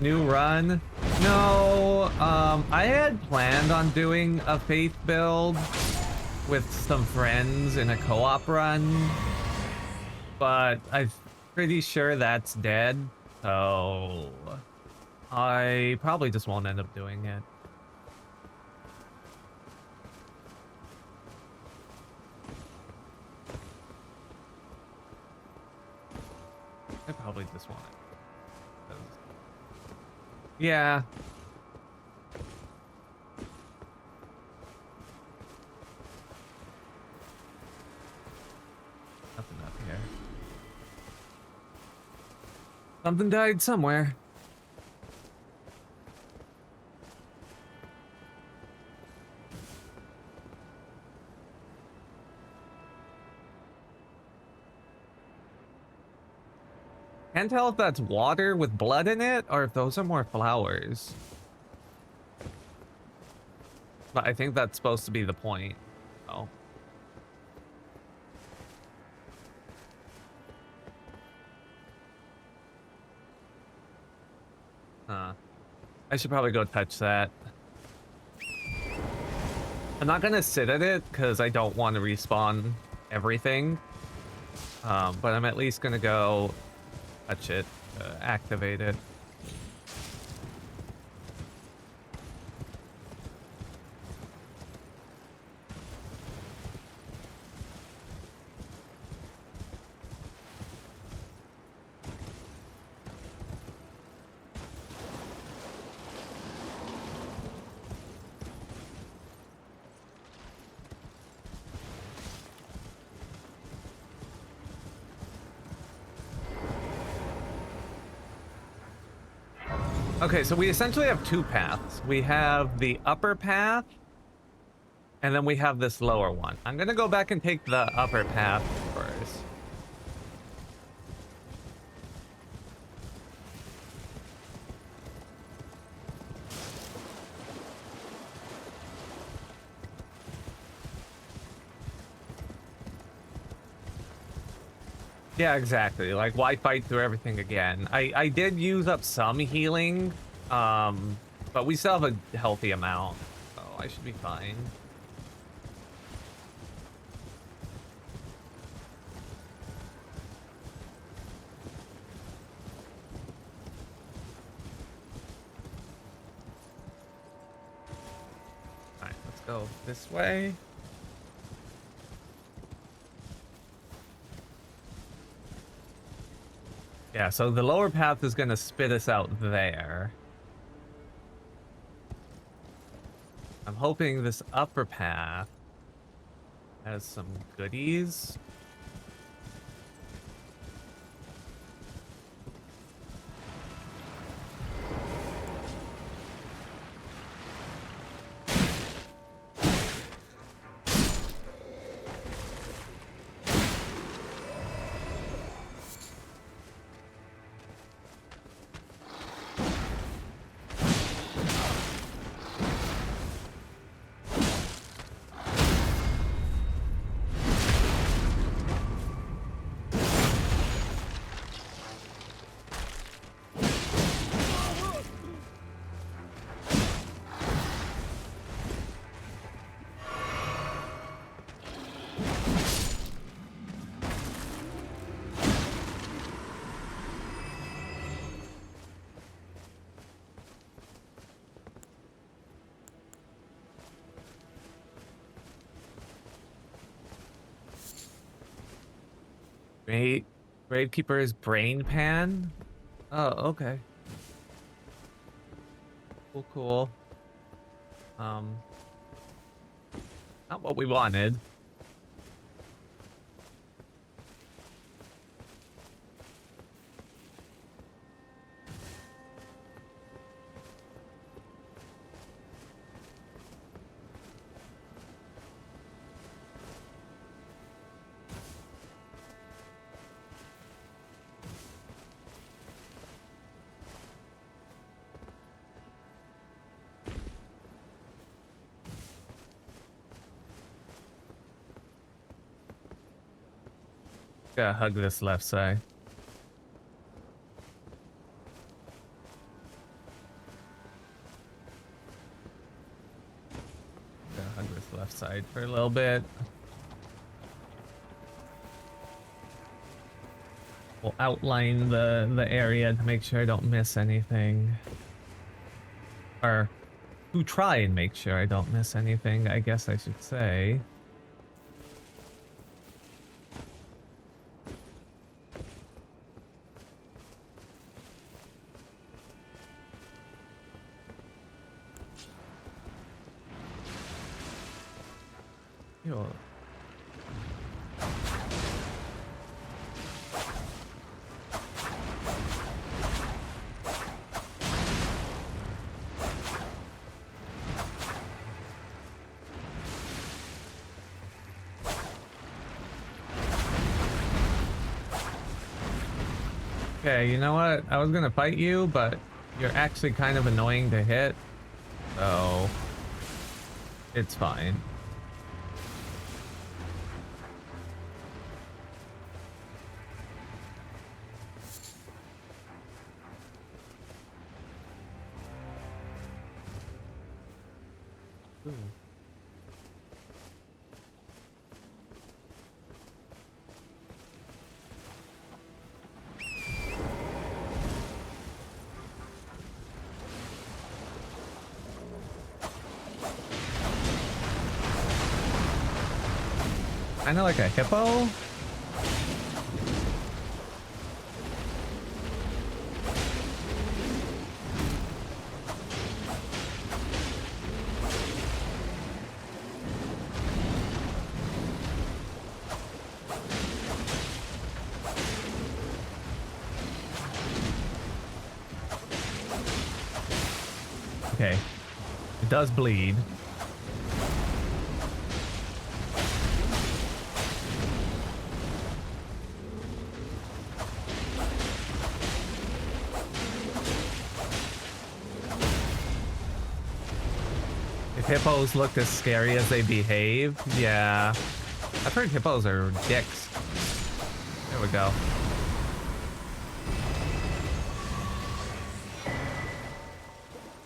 New run? No, I had planned on doing a Faith build with some friends in a co-op run, but I'm pretty sure that's dead, so I probably just won't end up doing it. I probably just won't. Yeah. Nothing up here. Something died somewhere. Can't tell if that's water with blood in it or if those are more flowers. But I think that's supposed to be the point. Oh. Huh. I should probably go touch that. I'm not gonna sit at it because I don't want to respawn everything. But I'm at least gonna go touch it, activate it. Okay, so we essentially have two paths. We have the upper path, and then we have this lower one. I'm gonna go back and take the upper path first. Yeah, exactly. Like, why fight through everything again? I did use up some healing, but we still have a healthy amount, so I should be fine. All right, let's go this way. Yeah, so the lower path is gonna spit us out there. I'm hoping this upper path has some goodies. Great. Gravekeeper's brain pan? Oh, okay. Cool, cool. Um, Not what we wanted. Gotta hug this left side. Gotta hug this left side for a little bit. We'll outline the area to make sure I don't miss anything. Or to try and make sure I don't miss anything, I guess I should say. Yo. Okay, you know what? I was gonna fight you, but you're actually kind of annoying to hit, so it's fine. Ooh. Kind of like a hippo. Okay. It does bleed. If hippos looked as scary as they behave, yeah. I've heard hippos are dicks. There we go.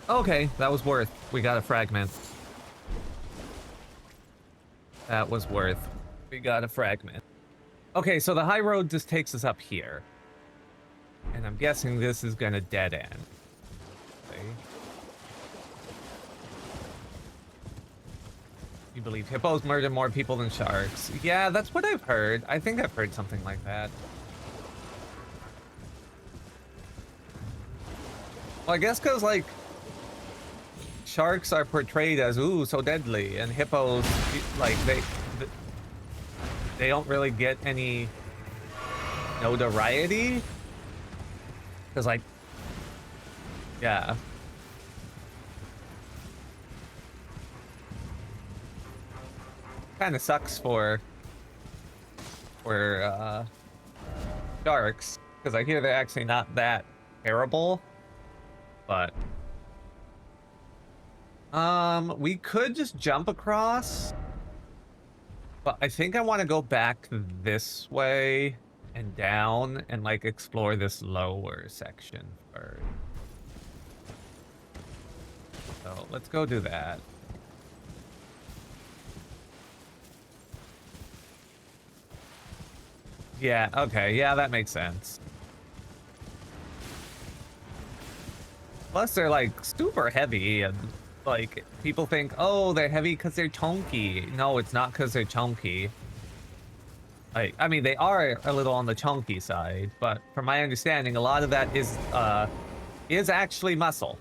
Okay, that was worth. We got a fragment. That was worth. We got a fragment. Okay, so the high road just takes us up here. And I'm guessing this is gonna dead end. See? You believe hippos murder more people than sharks? Yeah, that's what I've heard. I think I've heard something like that. Well, I guess because, like, sharks are portrayed as, ooh, so deadly, and hippos, like, they don't really get any notoriety. Because, like, yeah. Kind of sucks for sharks, because I hear they're actually not that terrible. But we could just jump across, but I think I want to go back this way and down and like explore this lower section first. So let's go do that. Yeah, okay, yeah, that makes sense. Plus, they're like super heavy, and like people think, oh, they're heavy because they're chunky. No, it's not because they're chunky. Like, I mean, they are a little on the chunky side, but from my understanding, a lot of that is actually muscle.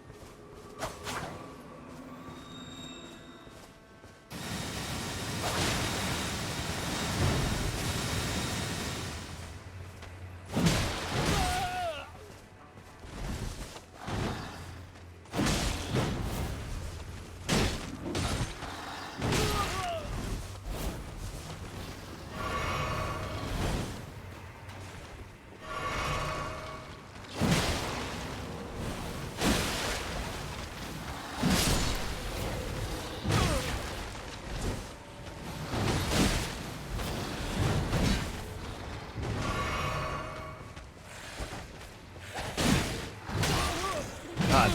God,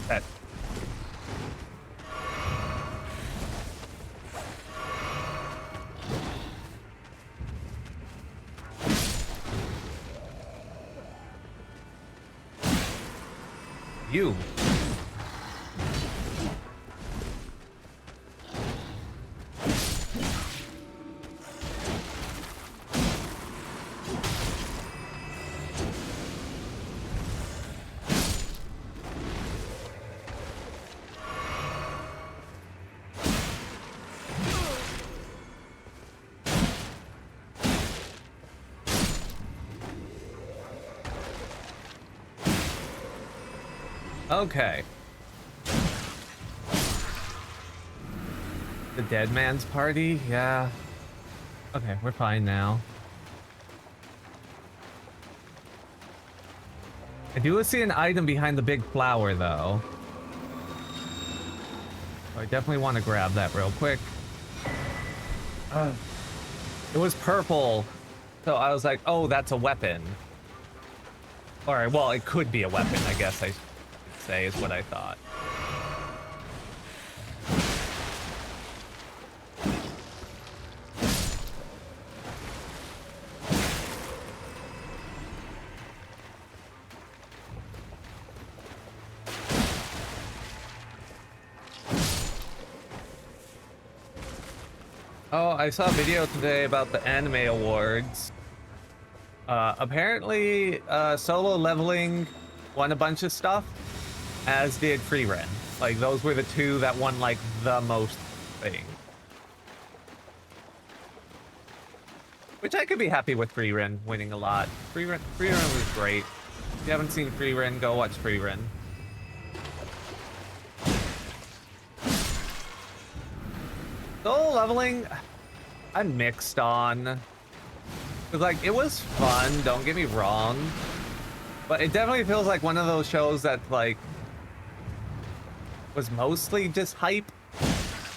that. You. Okay. The dead man's party? Yeah. Okay, we're fine now. I do see an item behind the big flower, though. So I definitely want to grab that real quick. It was purple. So I was like, oh, that's a weapon. Alright, well, it could be a weapon, I guess I should say, is what I thought. Oh, I saw a video today about the anime awards. Apparently, solo leveling won a bunch of stuff, as did free rent. Like, those were the two that won, like, the most thing. Which I could be happy with free rent winning a lot. Free rent was great. If you haven't seen free rent, go watch free rent. Solo leveling, I'm mixed on. Cause like, it was fun, don't get me wrong. But it definitely feels like one of those shows that like was mostly just hype.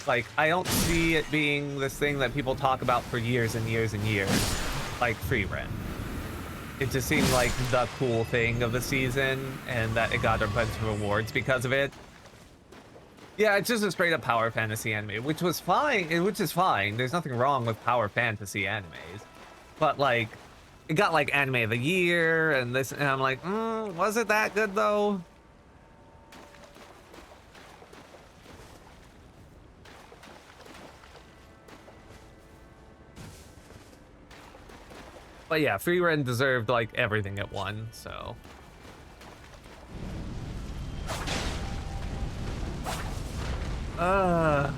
Like, I don't see it being this thing that people talk about for years and years and years, like free rent. It just seemed like the cool thing of the season, and that it got a bunch of awards because of it. Yeah, it's just a straight up power fantasy anime, which was fine, which is fine. There's nothing wrong with power fantasy animes. But like, it got like anime of the year and this, and I'm like, was it that good though? But yeah, Free Rent deserved like everything it won, so. Uh.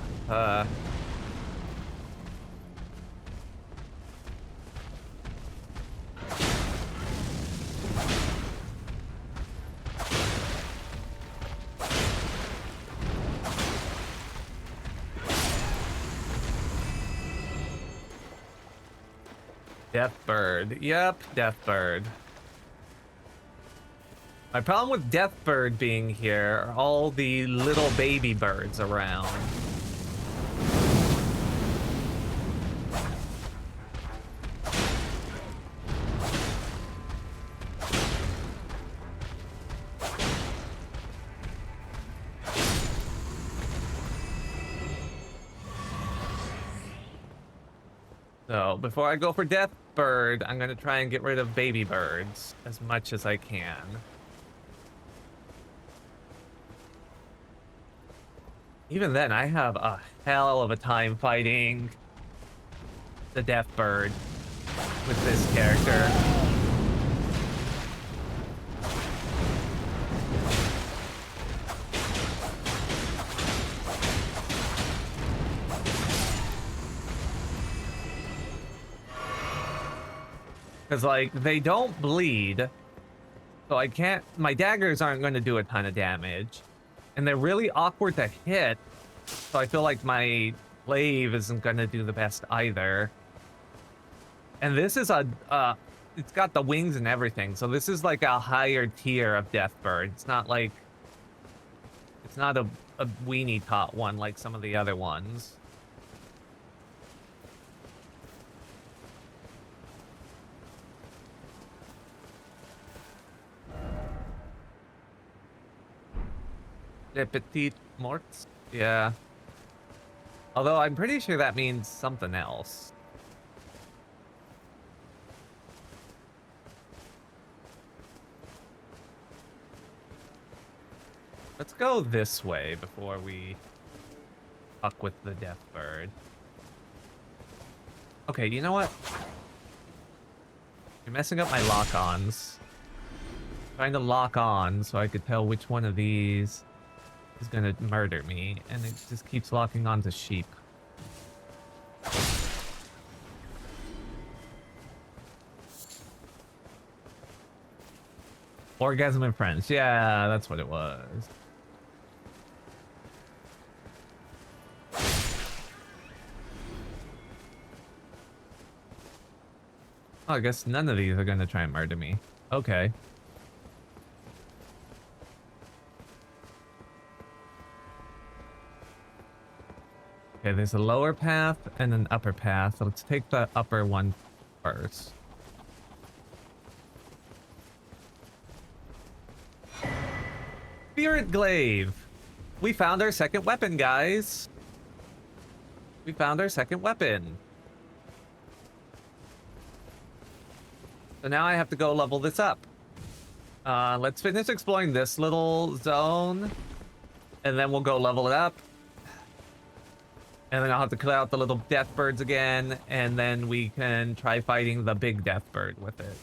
Deathbird. Yep, Deathbird. My problem with Deathbird being here are all the little baby birds around. So before I go for Deathbird, I'm gonna try and get rid of baby birds as much as I can. Even then, I have a hell of a time fighting the Deathbird with this character. Because, like, they don't bleed, so I can't... My daggers aren't going to do a ton of damage. And they're really awkward to hit, so I feel like my glaive isn't going to do the best either. And this is a... it's got the wings and everything, so this is like a higher tier of Deathbird. It's not like... It's not a weenie tot one like some of the other ones. Les petites morts? Yeah. Although I'm pretty sure that means something else. Let's go this way before we fuck with the Deathbird. Okay, you know what? You're messing up my lock-ons. Trying to lock on so I could tell which one of these is gonna murder me, and it just keeps locking onto sheep. Orgasm and Friends. Yeah, that's what it was. Oh, I guess none of these are gonna try and murder me. Okay. Okay, there's a lower path and an upper path. So let's take the upper one first. Spirit Glaive. We found our second weapon, guys. We found our second weapon. So now I have to go level this up. Let's finish exploring this little zone, and then we'll go level it up. And then I'll have to clear out the little death birds again, and then we can try fighting the big death bird with it.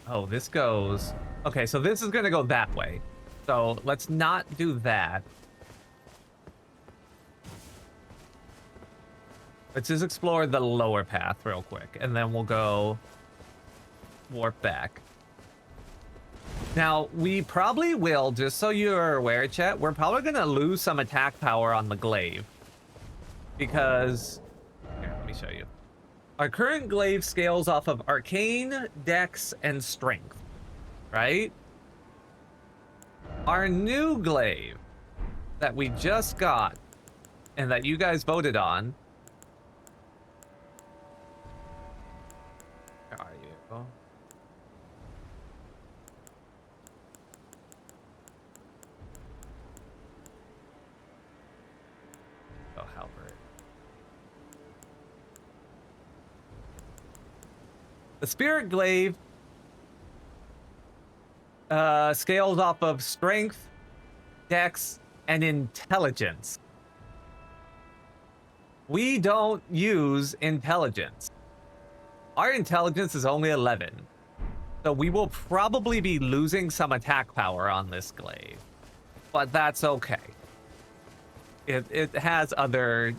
Oh, this goes... Okay, so this is gonna go that way. So let's not do that. Let's just explore the lower path real quick, and then we'll go warp back. Now, we probably will, just so you're aware, chat, we're probably gonna lose some attack power on the glaive. Because... Here, let me show you. Our current glaive scales off of arcane, dex, and strength. Right? Our new glaive that we just got, and that you guys voted on... Where are you? Oh, Halbert. The Spirit Glaive scales off of strength, dex, and intelligence. We don't use intelligence. Our intelligence is only 11. So we will probably be losing some attack power on this glaive. But that's okay. It has other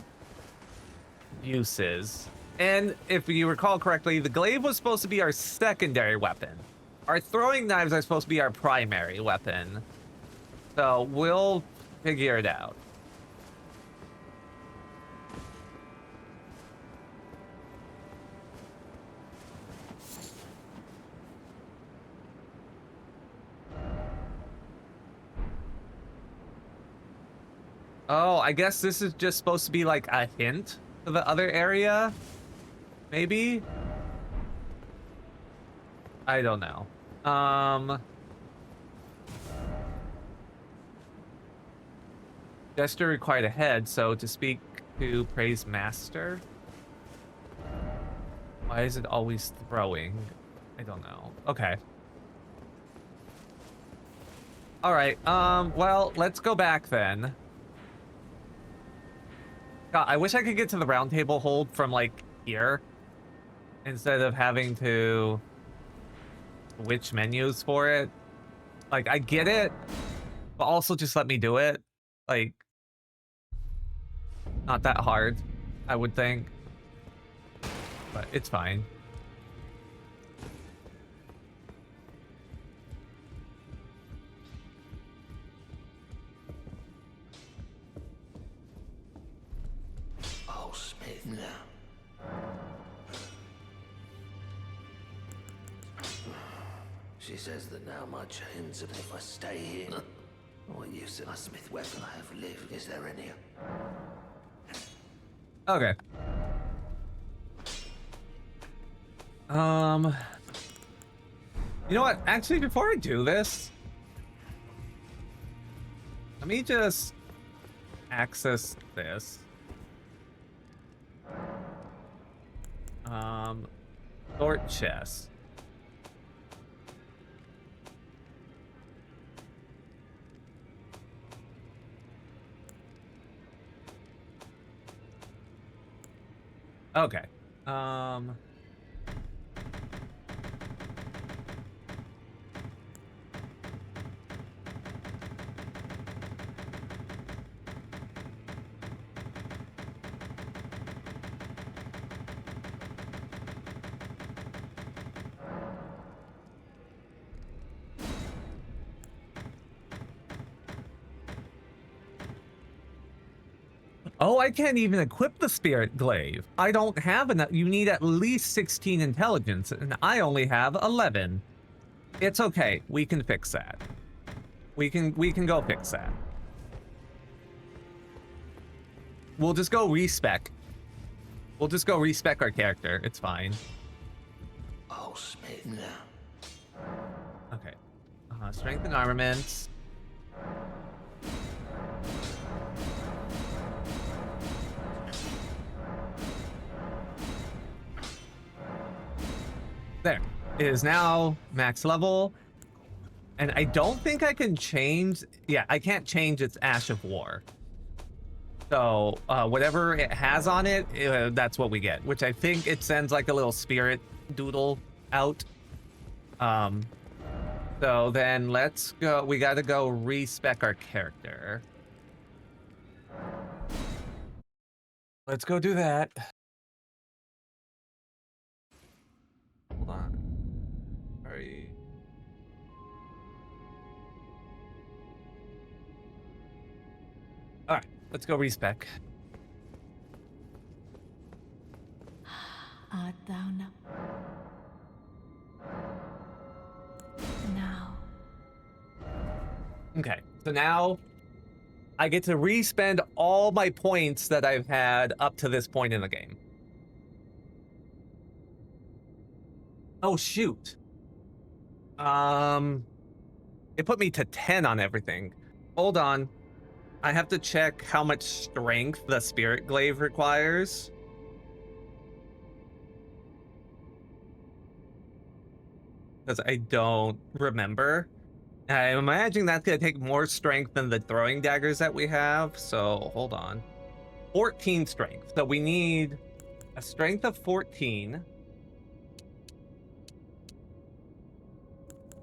uses. And if you recall correctly, the glaive was supposed to be our secondary weapon. Our throwing knives are supposed to be our primary weapon. So we'll figure it out. Oh, I guess this is just supposed to be like a hint to the other area? Maybe? I don't know. Gesture required a head, so to speak to praise master? Why is it always throwing? I don't know. Okay. Alright, well, let's go back then. God, I wish I could get to the round table hold from, like, here. Instead of having to switch menus for it. Like, I get it, but also just let me do it. Like, not that hard, I would think. But it's fine. Oh, Smith, now. She says that now my chains, and if I stay here, what use in a Smith weapon I have lived? Is there any? Okay. You know what? Actually, before I do this, let me just access this. Sort chest. Okay. Oh, I can't even equip the Spirit Glaive. I don't have enough. You need at least 16 intelligence, and I only have 11. It's okay. We can fix that. We can go fix that. We'll just go respec. We'll just go respec our character. It's fine. Oh, Smith, now. Okay. Strength and armaments. There. It is now max level. And I don't think I can change... Yeah, I can't change its Ash of War. So, whatever it has on it, that's what we get. Which I think it sends like a little spirit doodle out. So then let's go... We gotta go respec our character. Let's go do that. Hold on. Sorry. All right, let's go respec. Art thou now? Now. Okay, so now I get to respend all my points that I've had up to this point in the game. Oh, shoot. It put me to 10 on everything. Hold on. I have to check how much strength the Spirit Glaive requires. Because I don't remember. I'm imagining that's going to take more strength than the throwing daggers that we have. So, hold on. 14 strength. So we need a strength of 14.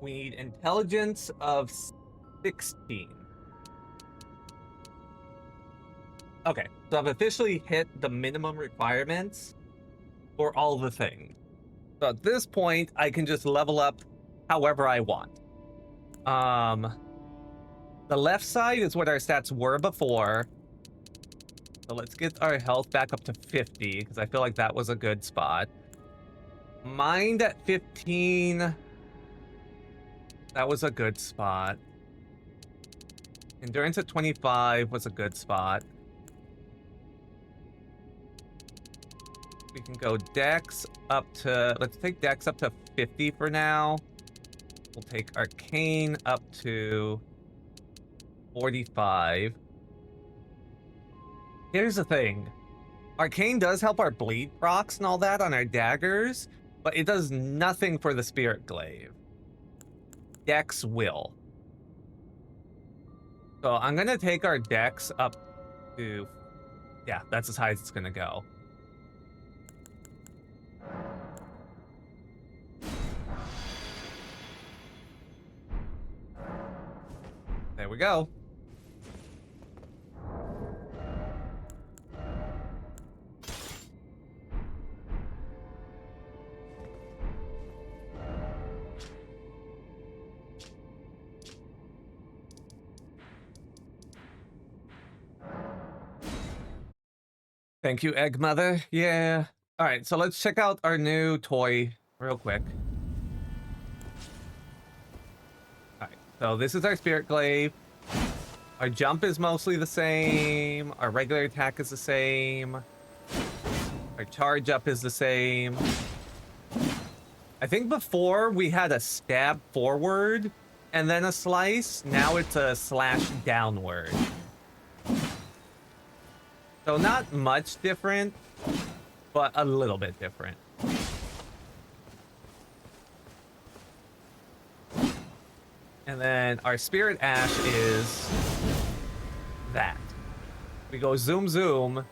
We need intelligence of 16. Okay, so I've officially hit the minimum requirements for all the things. So at this point, I can just level up however I want. The left side is what our stats were before. So let's get our health back up to 50, because I feel like that was a good spot. Mind at 15. That was a good spot. Endurance at 25 was a good spot. We can go Dex up to... Let's take Dex up to 50 for now. We'll take Arcane up to 45. Here's the thing. Arcane does help our bleed procs and all that on our daggers, but it does nothing for the Spirit Glaive. Dex will. So I'm going to take our Dex up to... Yeah, that's as high as it's going to go. There we go. Thank you, Egg Mother. Yeah. All right, so let's check out our new toy real quick. All right, so this is our Spirit Glaive. Our jump is mostly the same. Our regular attack is the same. Our charge up is the same. I think before we had a stab forward and then a slice. Now it's a slash downward. So not much different, but a little bit different. And then our Spirit Ash is that. We go zoom zoom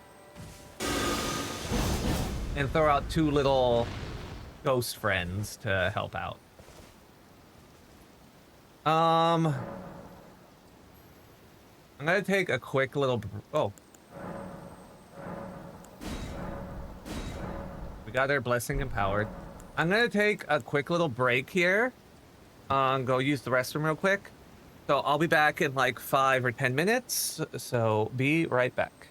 and throw out two little ghost friends to help out. I'm gonna take a quick little... Oh. We got our Blessing Empowered. I'm gonna take a quick little break here. Go use the restroom real quick. So I'll be back in like 5 or 10 minutes. So be right back.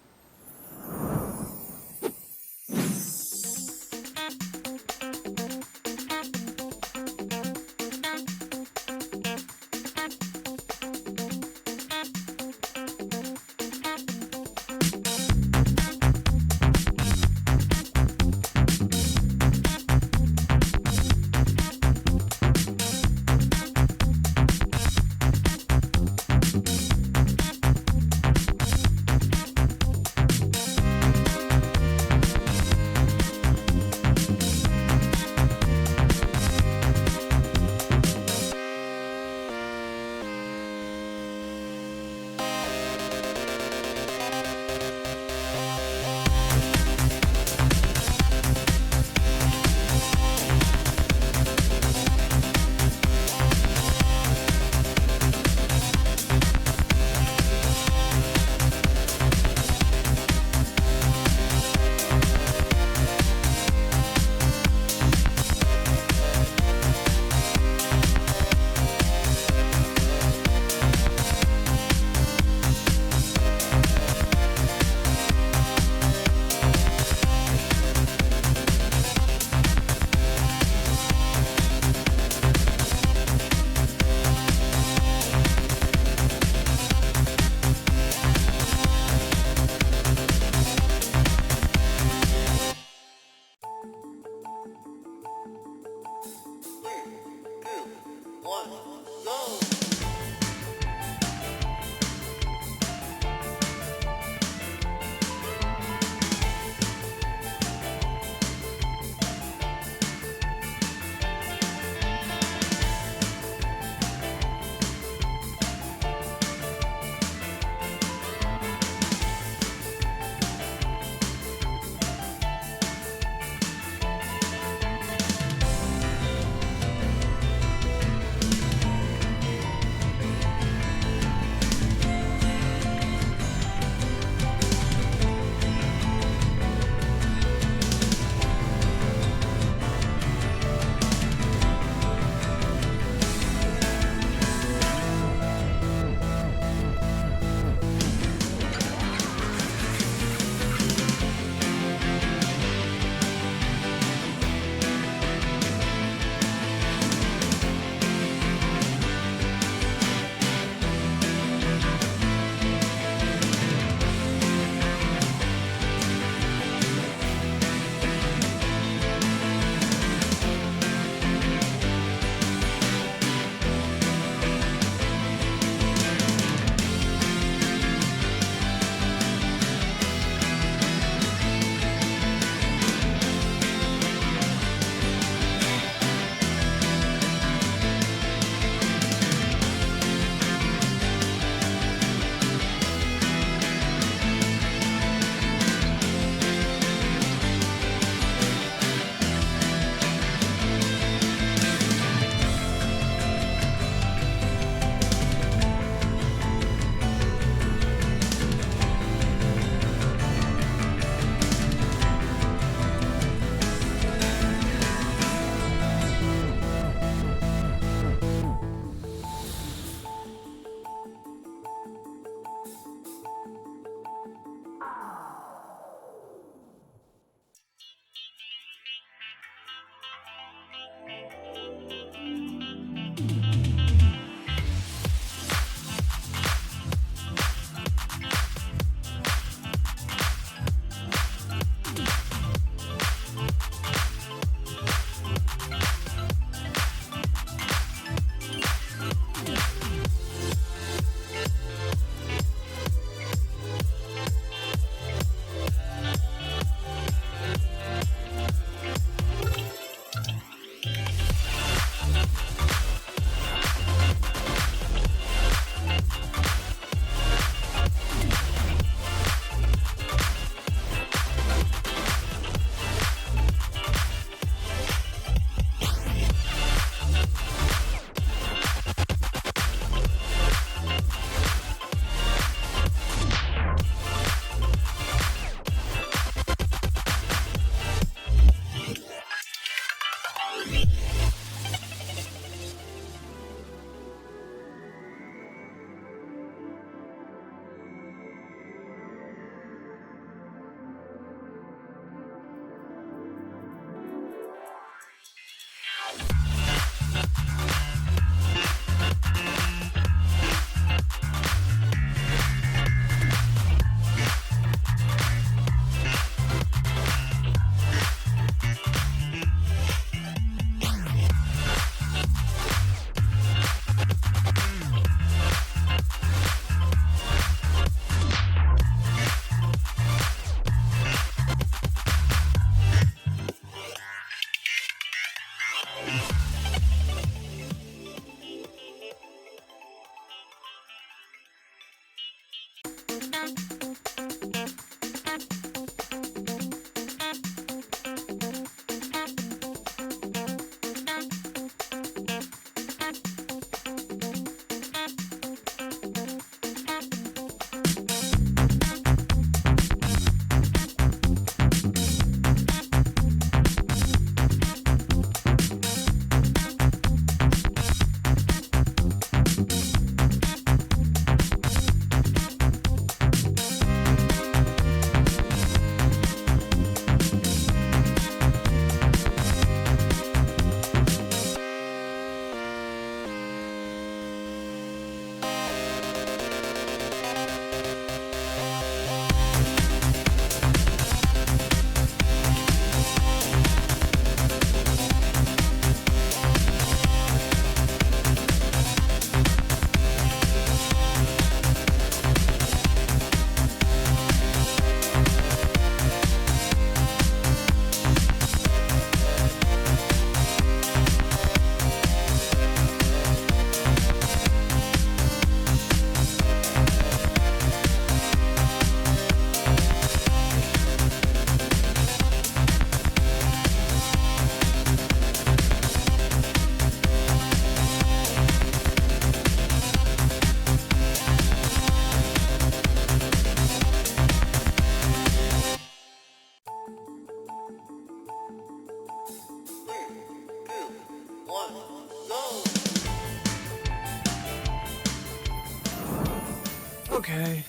Okay.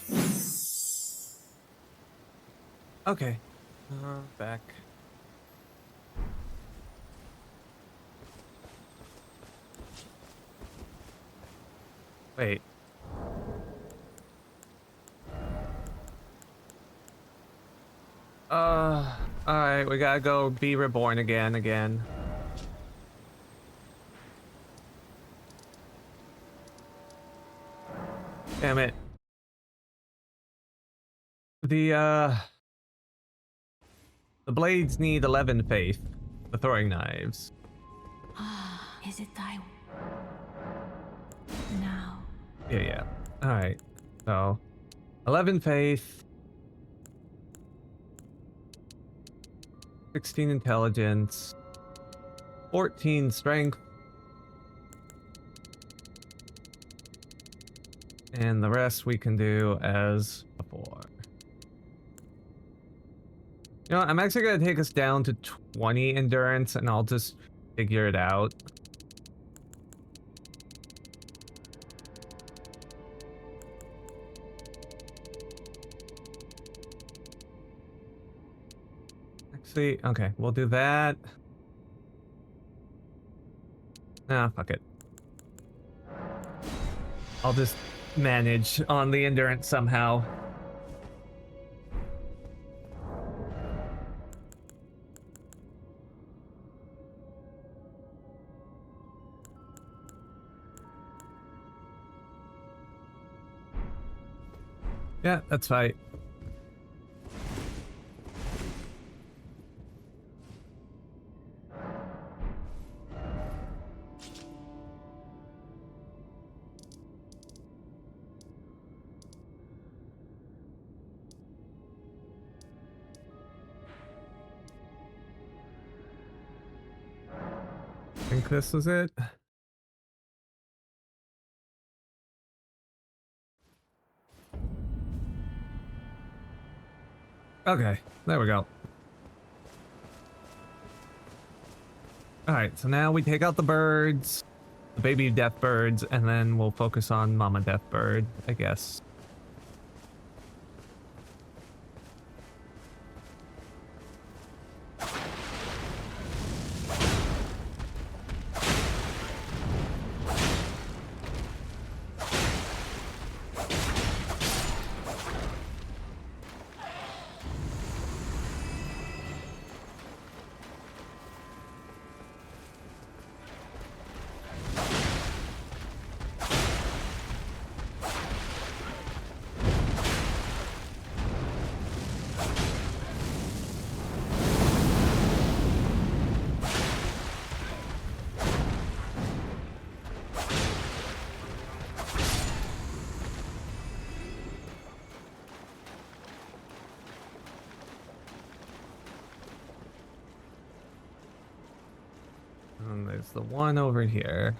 Okay. Back. Wait. Alright, we gotta go be reborn again. Damn it. The blades need 11 faith. The throwing knives. Ah, is it time? Now. Yeah. Alright. So, 11 faith. 16 intelligence. 14 strength. And the rest we can do as before. You know, I'm actually going to take us down to 20 endurance and I'll just figure it out. Actually, okay, we'll do that. Ah, fuck it. I'll just manage on the endurance somehow. Yeah, that's right. I think this was it. Okay, there we go. Alright, so now we take out the birds, the baby death birds, and then we'll focus on Mama Death Bird, I guess. And there's the one over here.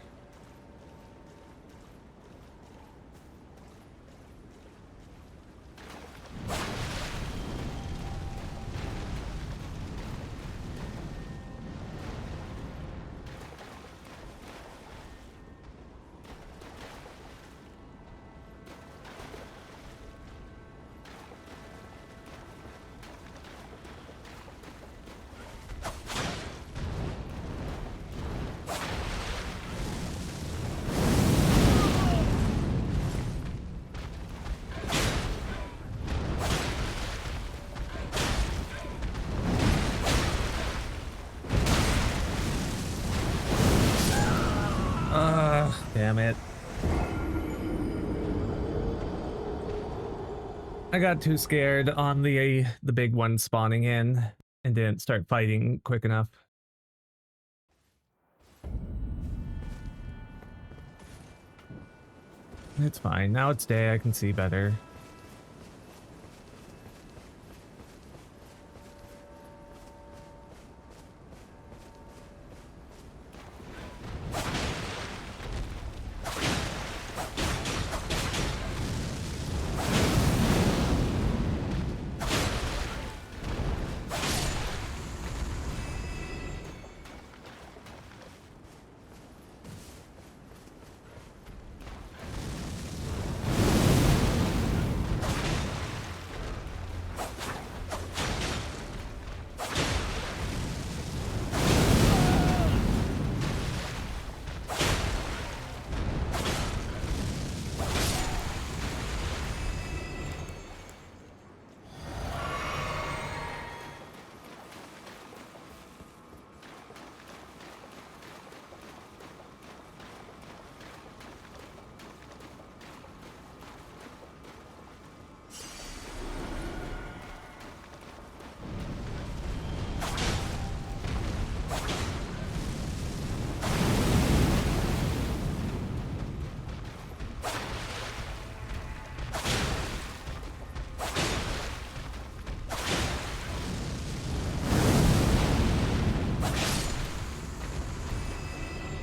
Damn it. I got too scared on the big one spawning in and didn't start fighting quick enough. It's fine. Now it's day. I can see better.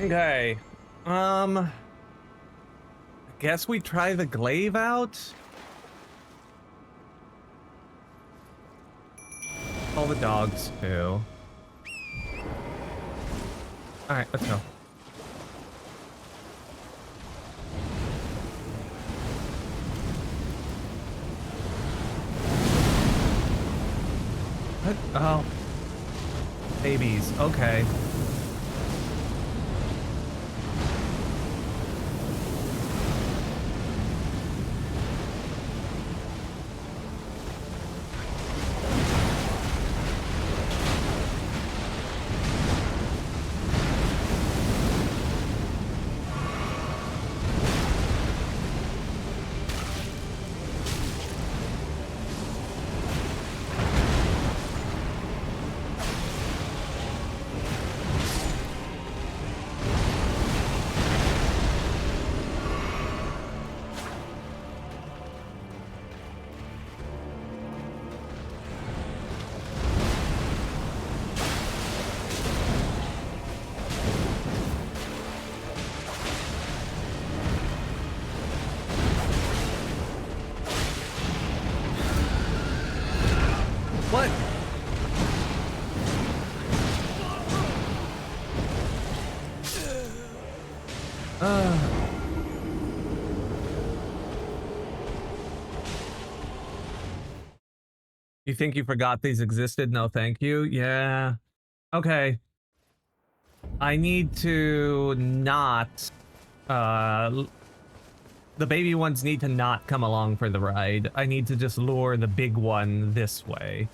Okay. I guess we try the glaive out. All the dogs too. All right, let's go. What? Oh. Babies. Okay. What? You think you forgot these existed? No, thank you. Yeah. Okay. I need to not... the baby ones need to not come along for the ride. I need to just lure the big one this way.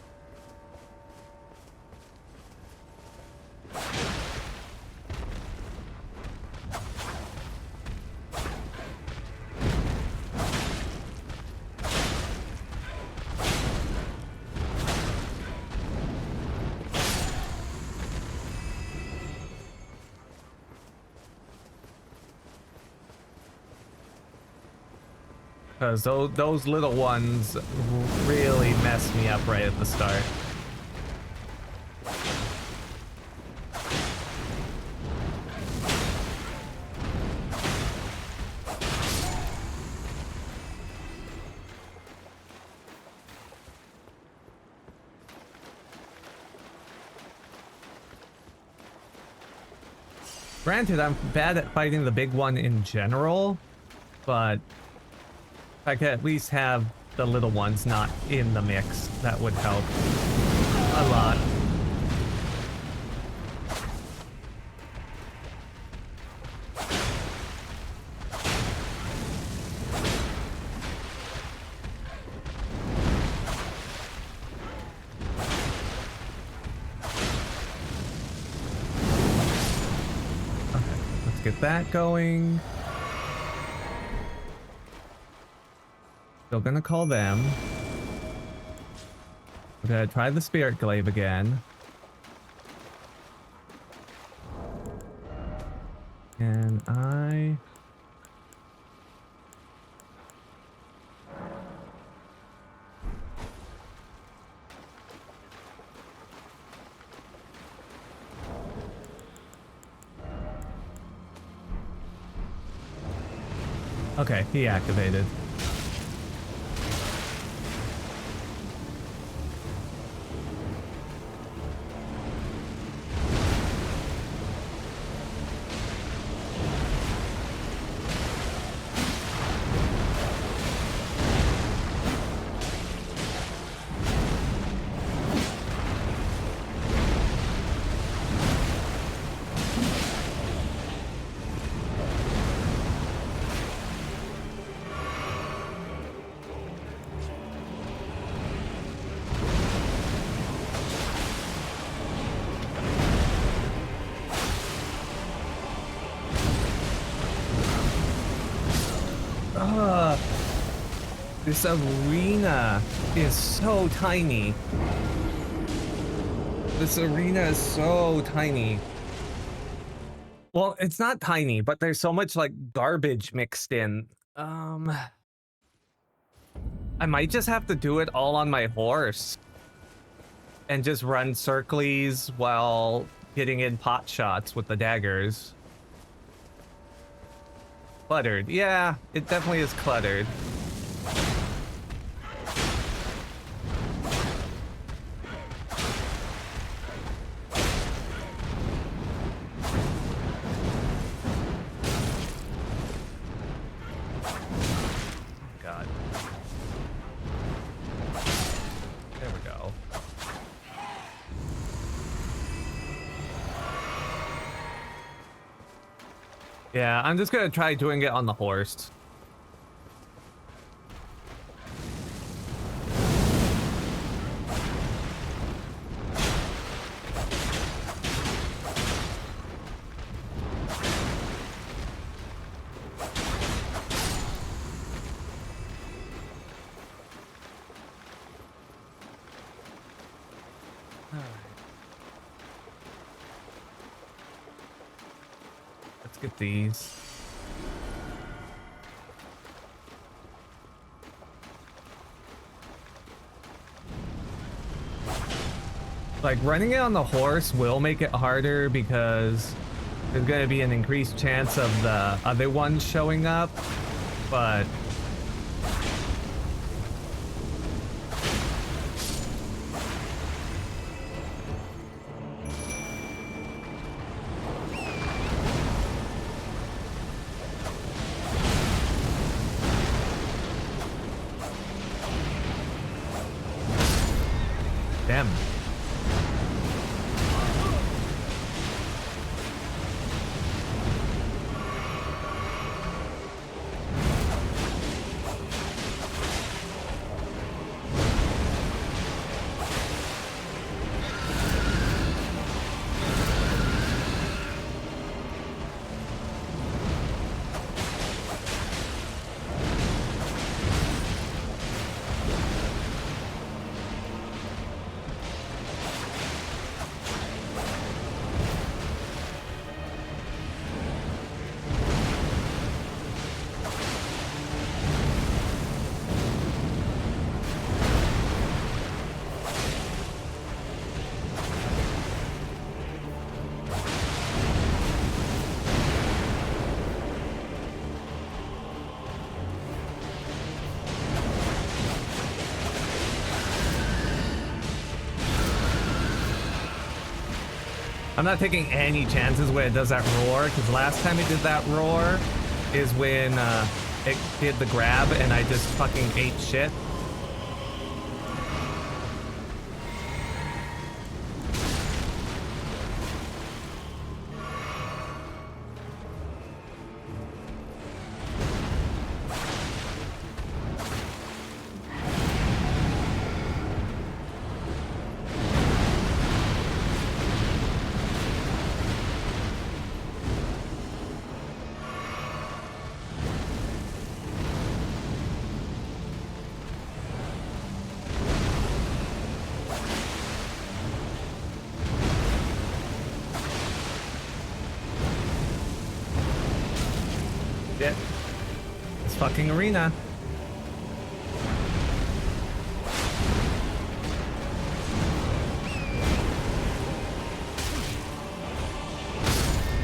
Because those little ones really messed me up right at the start. Granted, I'm bad at fighting the big one in general, but if I could at least have the little ones not in the mix, that would help a lot. Okay, let's get that going. Still gonna call them. We're gonna try the spirit glaive again. And I... Okay, he activated. This arena is so tiny. This arena is so tiny. Well, it's not tiny, but there's so much like garbage mixed in. I might just have to do it all on my horse and just run circles while getting in pot shots with the daggers. Cluttered. Yeah, it definitely is cluttered. God. There we go. Yeah, I'm just gonna try doing it on the horse. Let's get these. Like, running it on the horse will make it harder because there's going to be an increased chance of the other ones showing up, but... Damn. I'm not taking any chances when it does that roar, because last time it did that roar is when it did the grab and I just fucking ate shit. Shit. This fucking arena.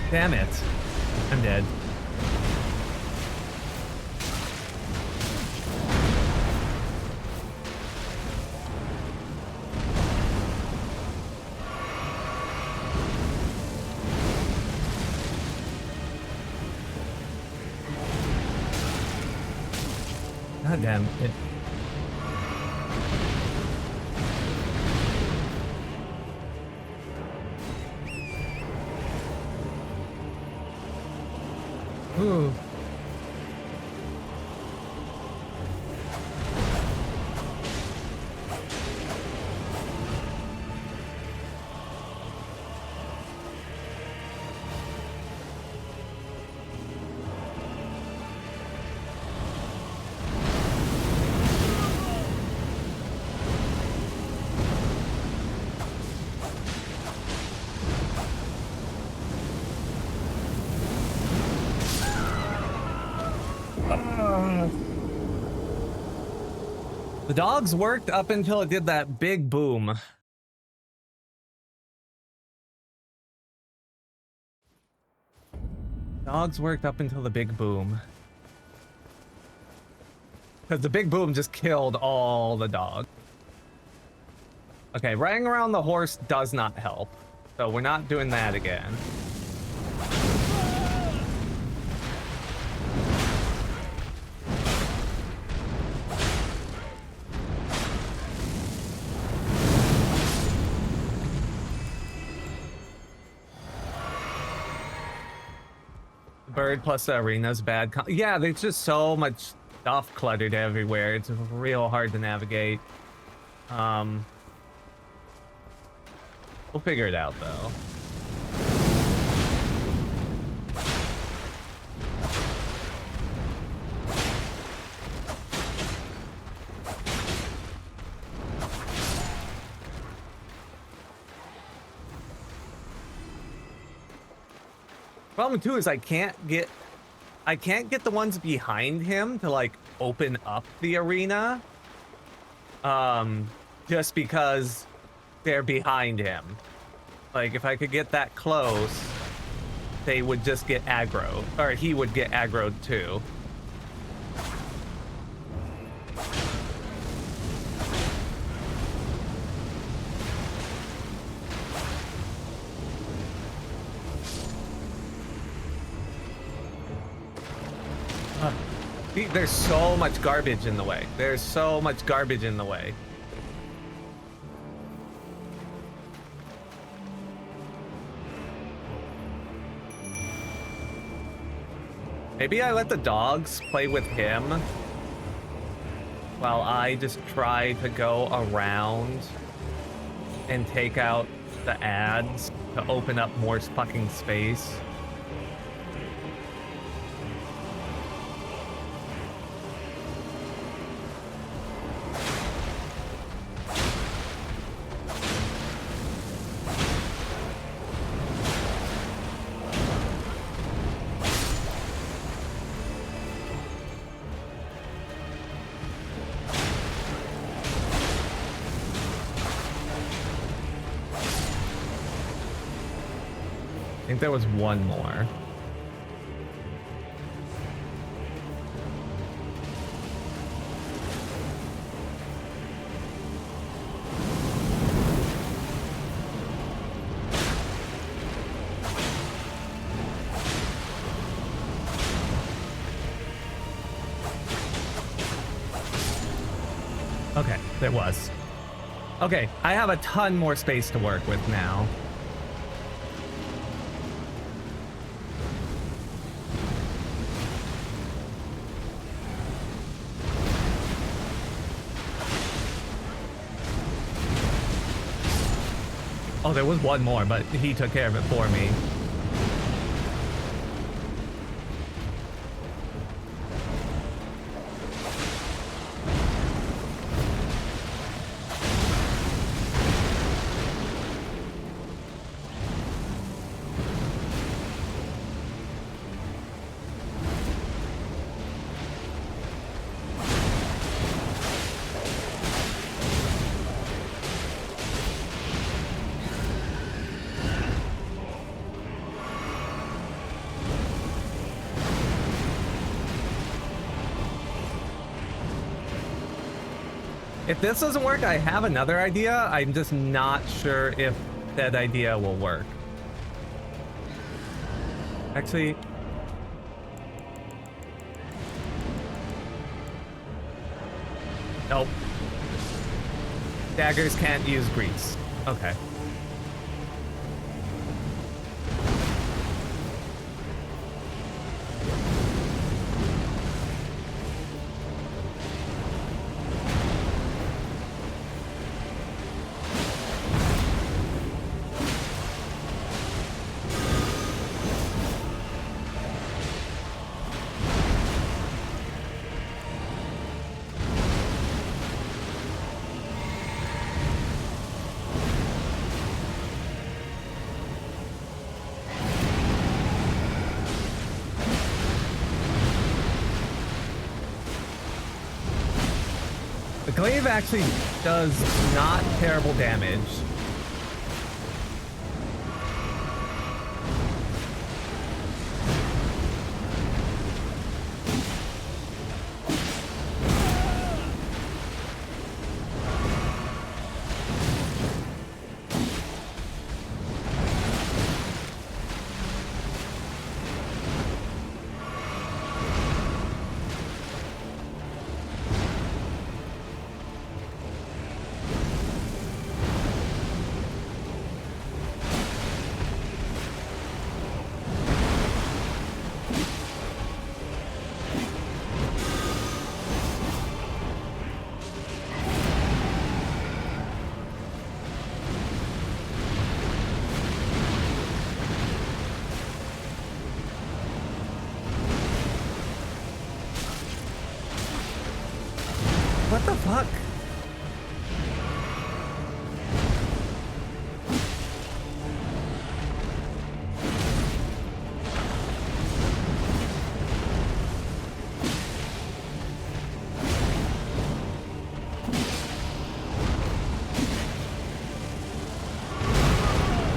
Damn it. I'm dead. God damn it. Ooh. The dogs worked up until it did that big boom. Dogs worked up until the big boom. Because the big boom just killed all the dogs. Okay, riding around the horse does not help. So we're not doing that again. Bird plus the arena's bad. Yeah, there's just so much stuff cluttered everywhere. It's real hard to navigate. We'll figure it out though. Problem too is I can't get the ones behind him to like open up the arena. Just because they're behind him. Like if I could get that close, they would just get aggro, or he would get aggroed too. See, there's so much garbage in the way. There's so much garbage in the way. Maybe I let the dogs play with him while I just try to go around and take out the ads to open up more fucking space. I think there was one more. Okay, there was. Okay, I have a ton more space to work with now. Oh, there was one more, but he took care of it for me. If this doesn't work, I have another idea. I'm just not sure if that idea will work. Actually, nope. Daggers can't use grease. Okay. The glaive actually does not terrible damage. What the fuck?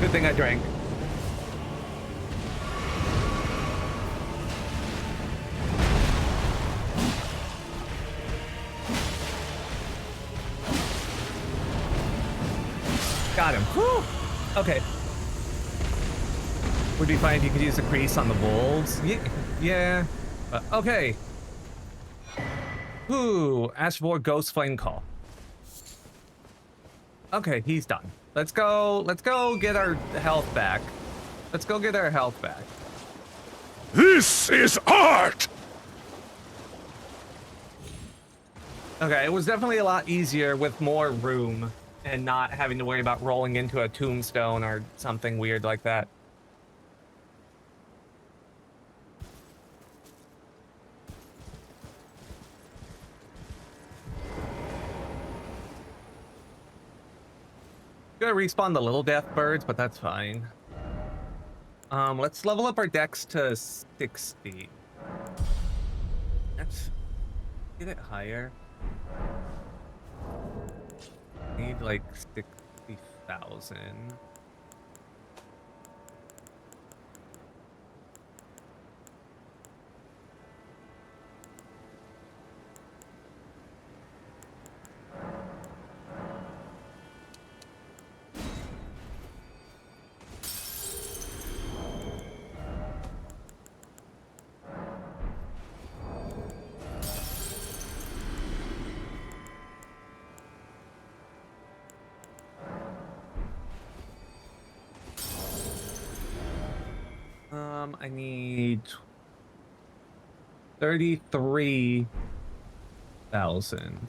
Good thing I drank. Got him. Whew. Okay. Would be fine if you could use a crease on the wolves. Yeah. Okay. Ooh, ask for Ghost Flame Call. Okay, he's done. Let's go get our health back. Let's go get our health back. This is art! Okay, it was definitely a lot easier with more room and not having to worry about rolling into a tombstone or something weird like that. Gonna respawn the little death birds, but that's fine. Let's level up our dex to 60. Let's get it higher. Need like 60,000. I need 33,000.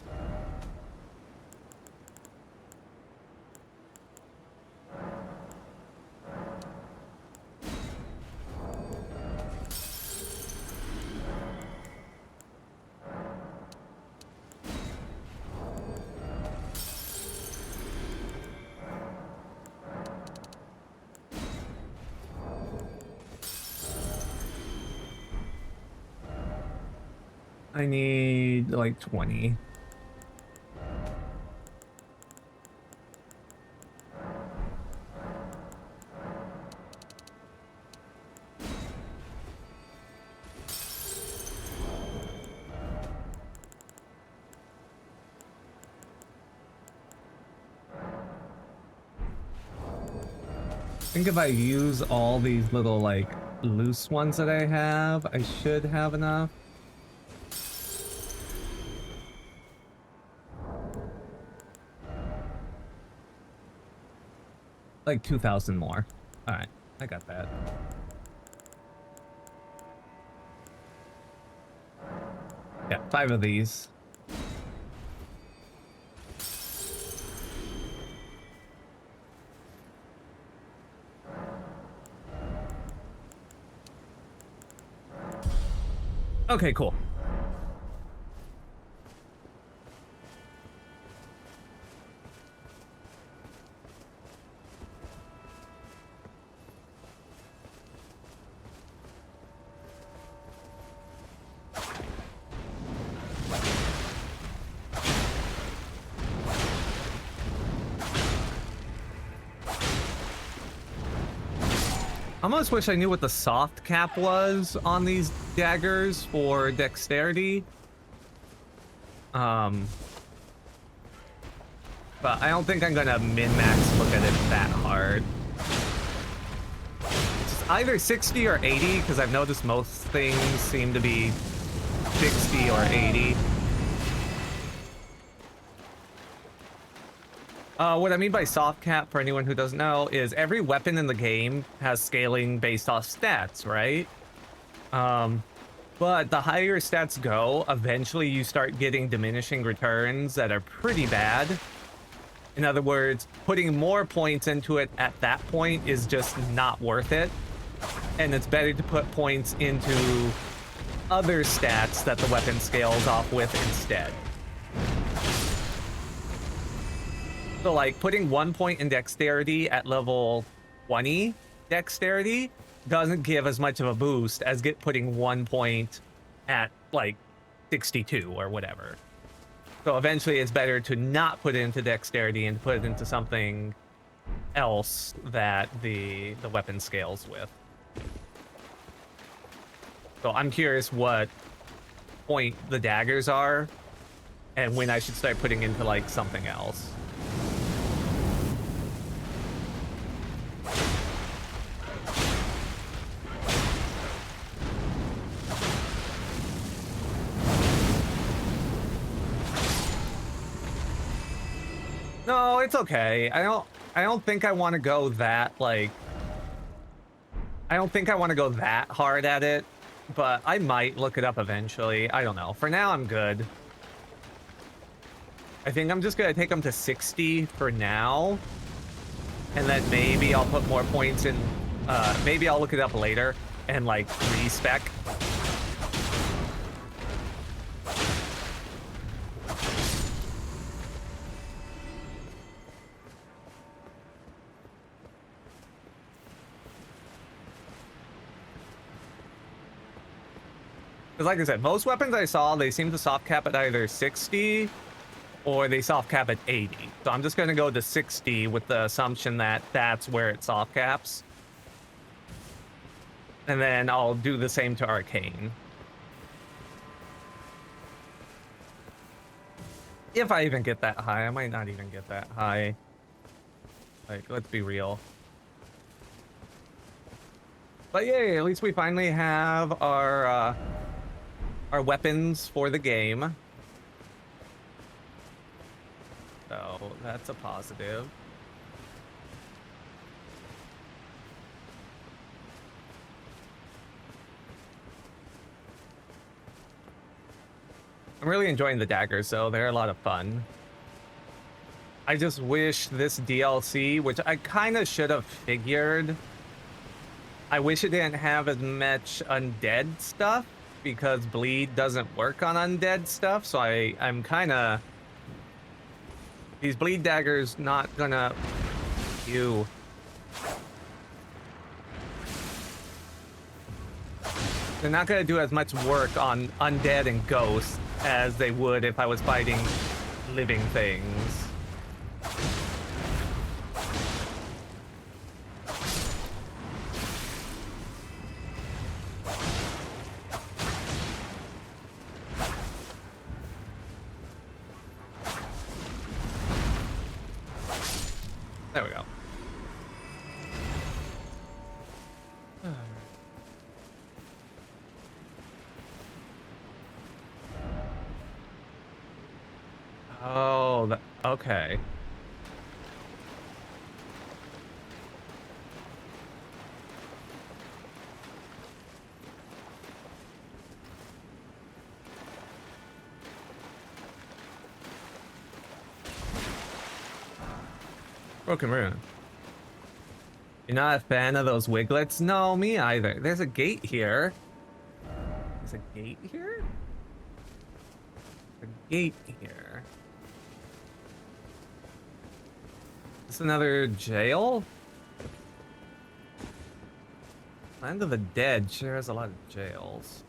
I need like 20. I think if I use all these little like loose ones that I have, I should have enough. Like 2,000 more. All right, I got that. Yeah, 5 of these. Okay, cool. I almost wish I knew what the soft cap was on these daggers for dexterity. But I don't think I'm gonna min-max look at it that hard. It's either 60 or 80, because I've noticed most things seem to be 60 or 80. What I mean by soft cap, for anyone who doesn't know, is every weapon in the game has scaling based off stats, right? But the higher your stats go, eventually you start getting diminishing returns that are pretty bad. In other words, putting more points into it at that point is just not worth it. And it's better to put points into other stats that the weapon scales off with instead. So like putting 1 point in dexterity at level 20 dexterity doesn't give as much of a boost as putting 1 point at like 62 or whatever. So eventually it's better to not put it into dexterity and put it into something else that the weapon scales with. So I'm curious what point the daggers are and when I should start putting into like something else. No, it's okay. I don't think I want to go that like I don't think I want to go that hard at it, but I might look it up eventually. I don't know. For now, I'm good. I think I'm just gonna take them to 60 for now, and then maybe I'll put more points in. Maybe I'll look it up later and like respec. Because like I said, most weapons I saw, they seem to soft cap at either 60 or they soft cap at 80. So I'm just going to go to 60 with the assumption that that's where it soft caps. And then I'll do the same to Arcane. If I even get that high, I might not even get that high. Like, let's be real. But yay, at least we finally have our weapons for the game. So that's a positive. I'm really enjoying the daggers, though. They're a lot of fun. I just wish this DLC, which I kind of should have figured, I wish it didn't have as much undead stuff, because bleed doesn't work on undead stuff, so I'm kind of... These bleed daggers not gonna... Ew. They're not gonna do as much work on undead and ghosts as they would if I was fighting living things. There we go. Oh, okay. Broken Rune. You're not a fan of those wiglets? No, me either. There's a gate here. There's a gate here? A gate here. Is this another jail? Land of the Dead sure has a lot of jails.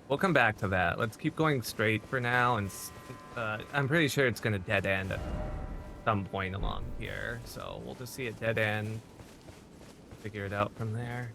We'll come back to that. Let's keep going straight for now, and I'm pretty sure it's gonna dead end at some point along here. So we'll just see a dead end, figure it out from there.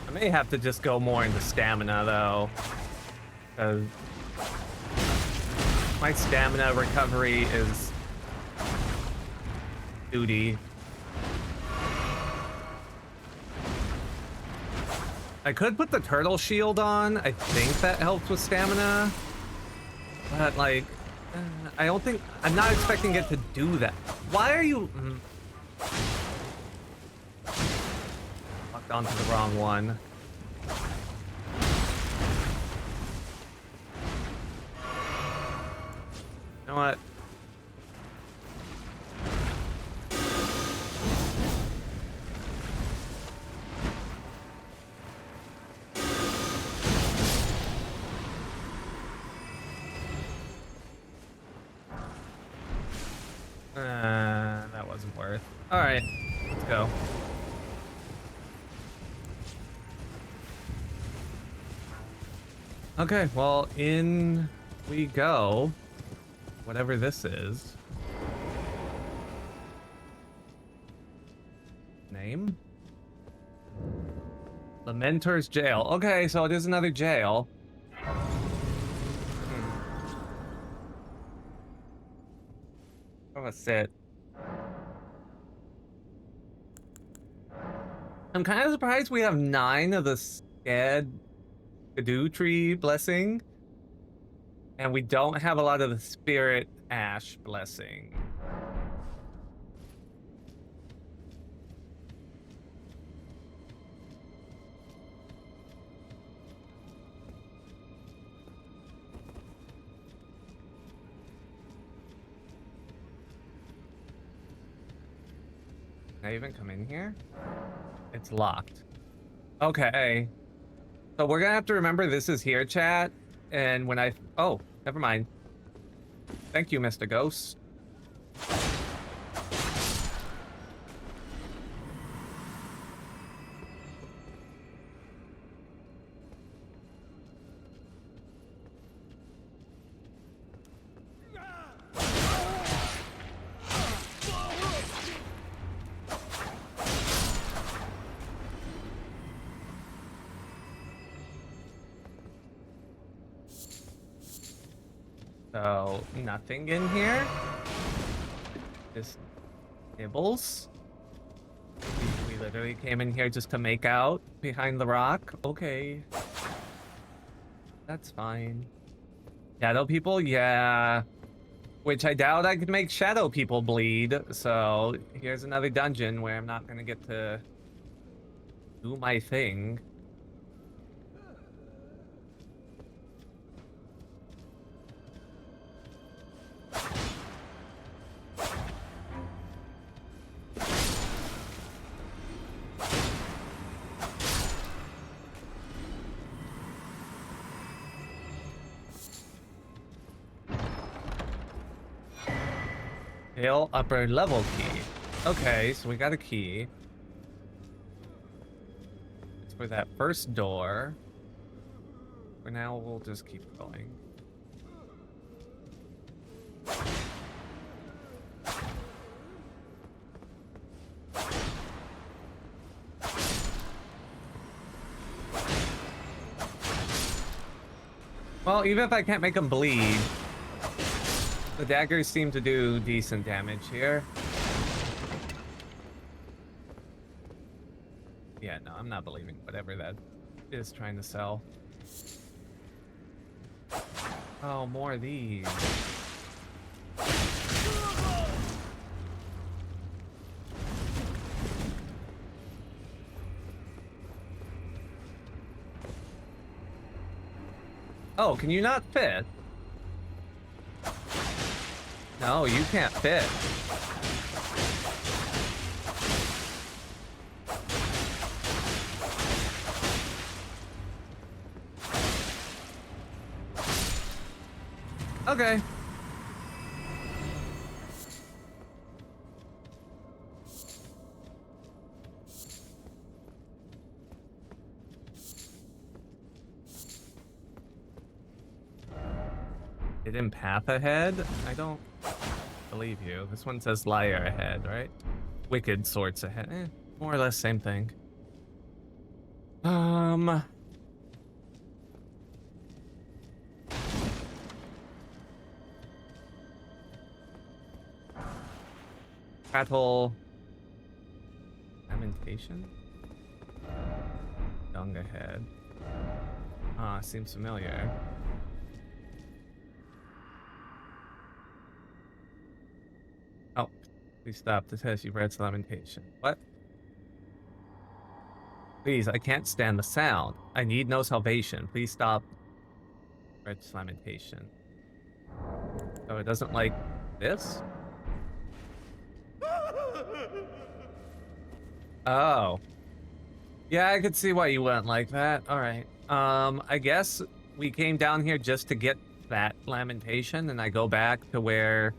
I may have to just go more into stamina though, because my stamina recovery is duty. I could put the turtle shield on. I think that helps with stamina. But, like, I don't think... I'm not expecting it to do that. Why are you... Locked onto the wrong one. You know what? That wasn't worth. All right, let's go. Okay, well, in we go. Whatever this is. Name? Lamentor's Jail. Okay, so it is another jail. I'm gonna sit. I'm kind of surprised we have 9 of the Erdtree blessing. And we don't have a lot of the Spirit Ash blessing. Can I even come in here? It's locked. Okay. So we're gonna have to remember this is here, chat. And when I... Oh, never mind. Thank you, Mr. Ghost. So, nothing in here. Just nibbles. We literally came in here just to make out behind the rock. Okay. That's fine. Shadow people? Yeah. Which I doubt I could make shadow people bleed. So, here's another dungeon where I'm not gonna get to do my thing. Hail upper level key. Okay, so we got a key. It's for that first door. For now, we'll just keep going. Well, even if I can't make them bleed, the daggers seem to do decent damage here. Yeah, no, I'm not believing whatever that is trying to sell. Oh, more of these. Oh, can you not fit? No, you can't fit. Okay. Hidden path ahead? I don't believe you. This one says liar ahead, right? Wicked sorts ahead. More or less same thing. Prattle. Lamentation? No. song ahead. Ah, seems familiar. Oh, please stop. This has you read Lamentation. What? Please, I can't stand the sound. I need no salvation. Please stop. Red's Lamentation. Oh, it doesn't like this? Oh. Yeah, I could see why you wouldn't like that. All right. I guess we came down here just to get that lamentation, and I go back to where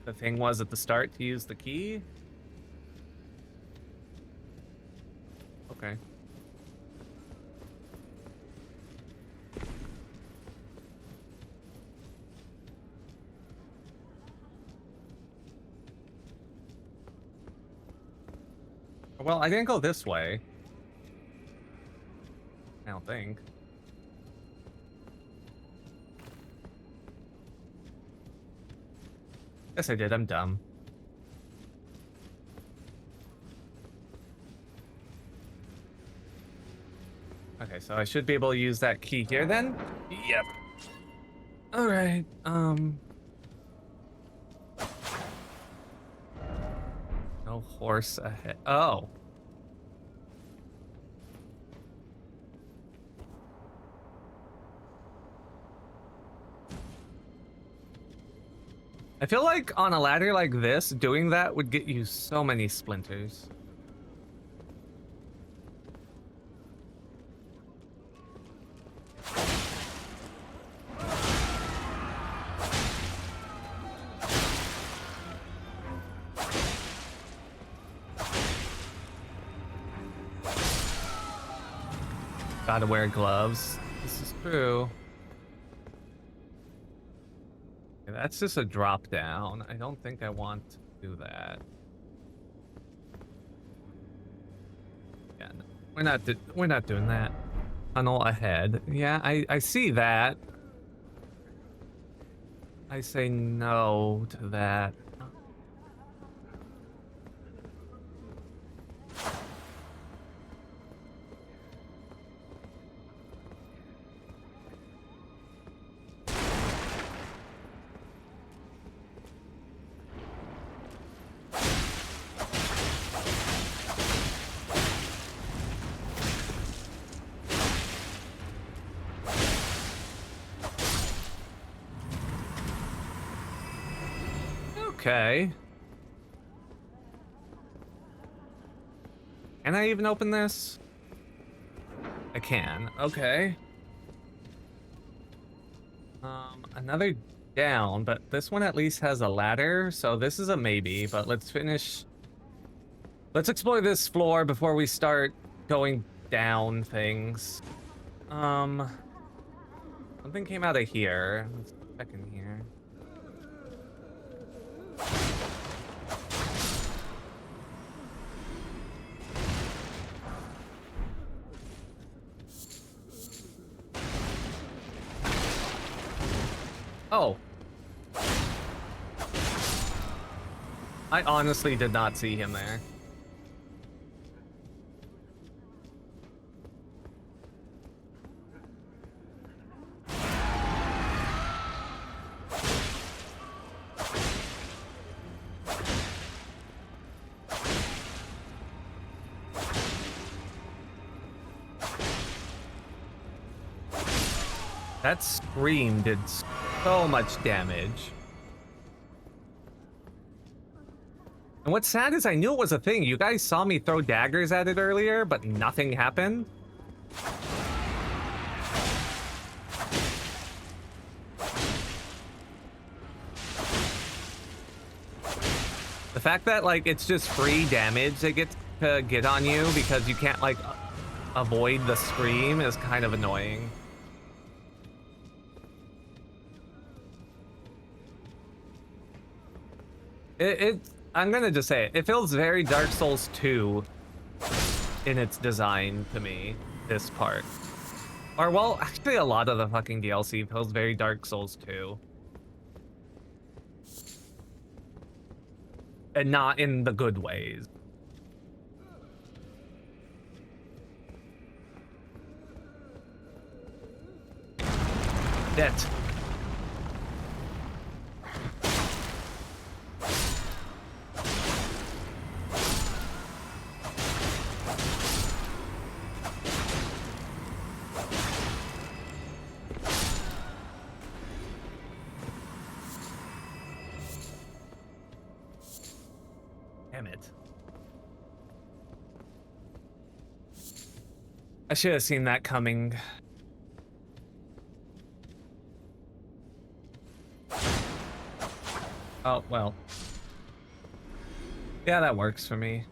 the thing was at the start to use the key. Okay. Well, I didn't go this way. I don't think. Yes, I did. I'm dumb. Okay, so I should be able to use that key here then? Yep. All right. No horse ahead. Oh. I feel like on a ladder like this, doing that would get you so many splinters. Gotta wear gloves. This is true. Okay, that's just a drop down. I don't think I want to do that. Yeah, no, we're not doing that. Tunnel ahead. Yeah, I see that. I say no to that. Okay. Can I even open this? I can. Okay. Another down, but this one at least has a ladder, so this is a maybe, but let's finish. Let's explore this floor before we start going down things. Something came out of here. Let's check in here. Oh. I honestly did not see him there. That scream did so much damage. And what's sad is I knew it was a thing. You guys saw me throw daggers at it earlier, but nothing happened. The fact that, like, it's just free damage that gets to get on you because you can't, like, avoid the scream is kind of annoying. I'm gonna just say it feels very Dark Souls 2 in its design to me, this part. Or, well, actually a lot of the fucking DLC feels very Dark Souls 2. And not in the good ways. Shit. Damn it. I should have seen that coming. Oh, well. Yeah, that works for me.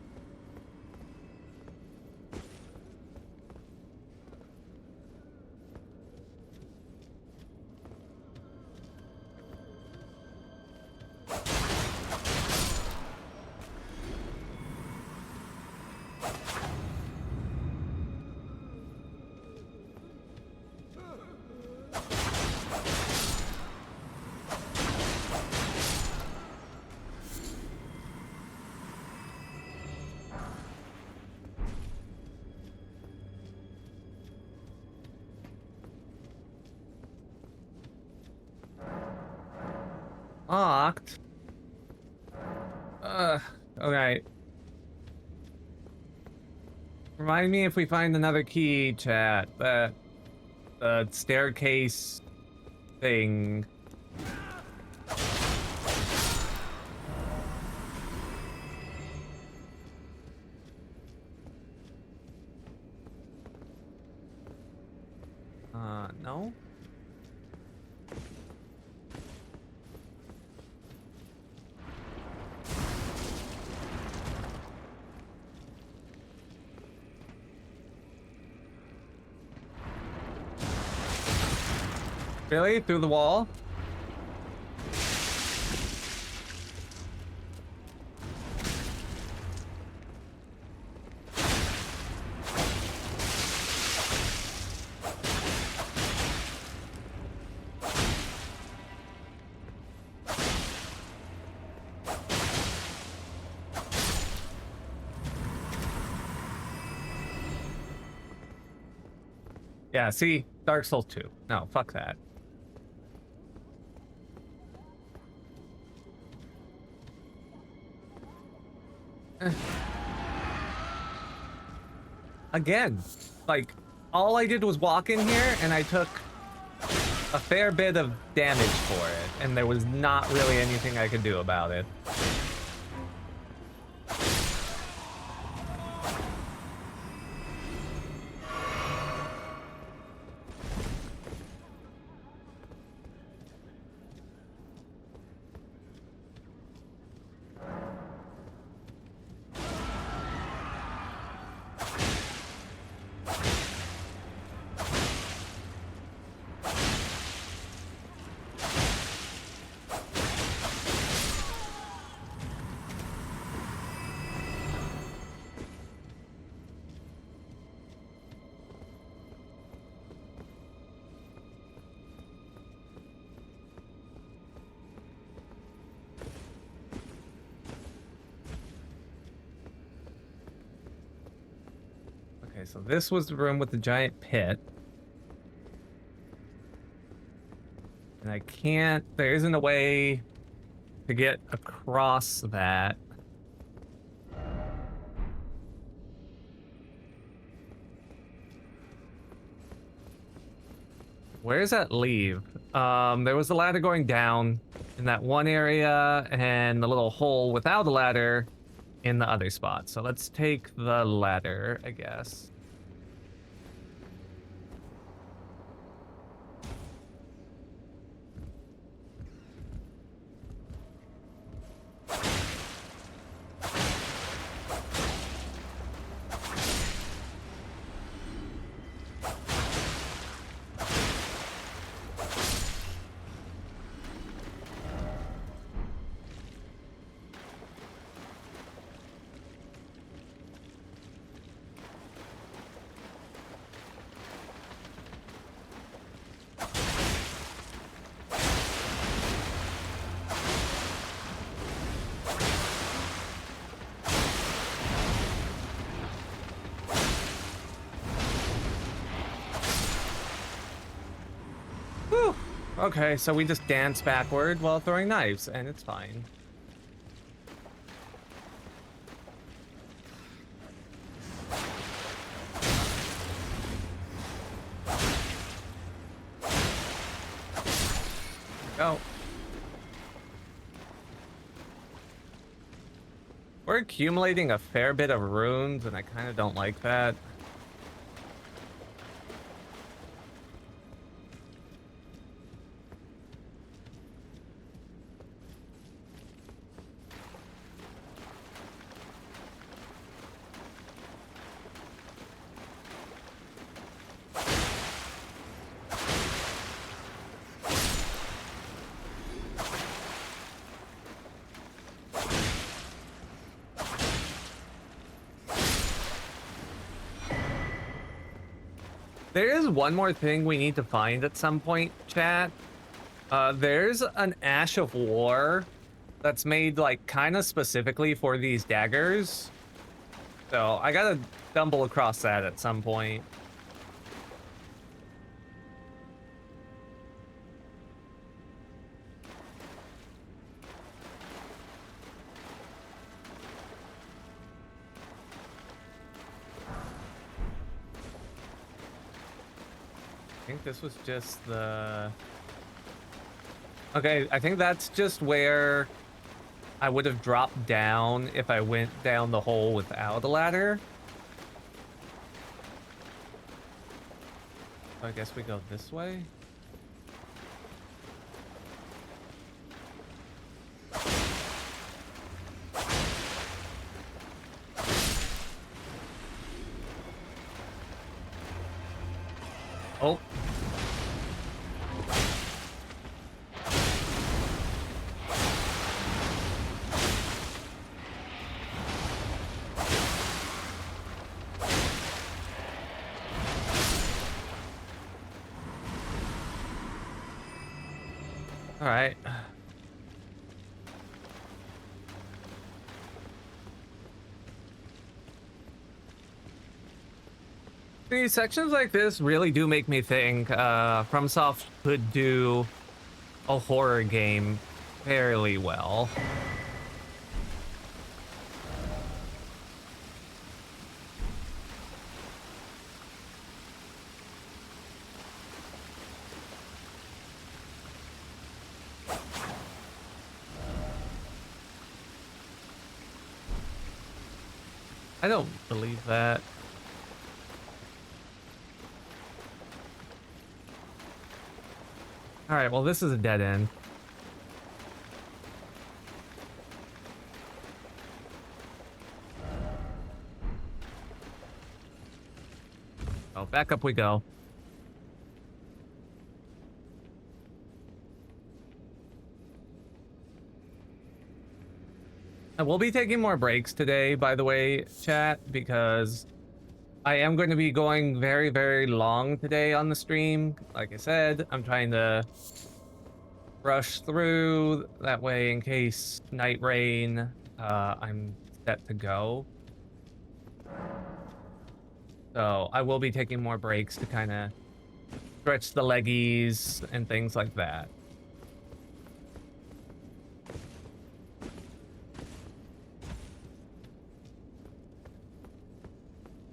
Locked. Okay. Remind me if we find another key, chat. The staircase thing. No? Really? Through the wall? Yeah, see? Dark Souls 2. No, fuck that. Again, like, all I did was walk in here and I took a fair bit of damage for it, and there was not really anything I could do about it. Okay, so this was the room with the giant pit. And I can't, there isn't a way to get across that. Where does that leave? There was a ladder going down in that one area and the little hole without a ladder in the other spot. So let's take the ladder, I guess. Okay, so we just dance backward while throwing knives, and it's fine. Go. We're accumulating a fair bit of runes, and I kind of don't like that. There is one more thing we need to find at some point, chat. There's an Ash of War that's made, like, kind of specifically for these daggers. So I gotta stumble across that at some point. I think this was just the... Okay, I think that's just where I would have dropped down if I went down the hole without a ladder. So I guess we go this way. Oh. All right. See, sections like this really do make me think FromSoft could do a horror game fairly well. I don't believe that. All right, well, this is a dead end. Oh, back up we go. I will be taking more breaks today, by the way, chat, because I am going to be going very, very long today on the stream. Like I said, I'm trying to rush through that way in case night rain, I'm set to go. So I will be taking more breaks to kind of stretch the leggies and things like that.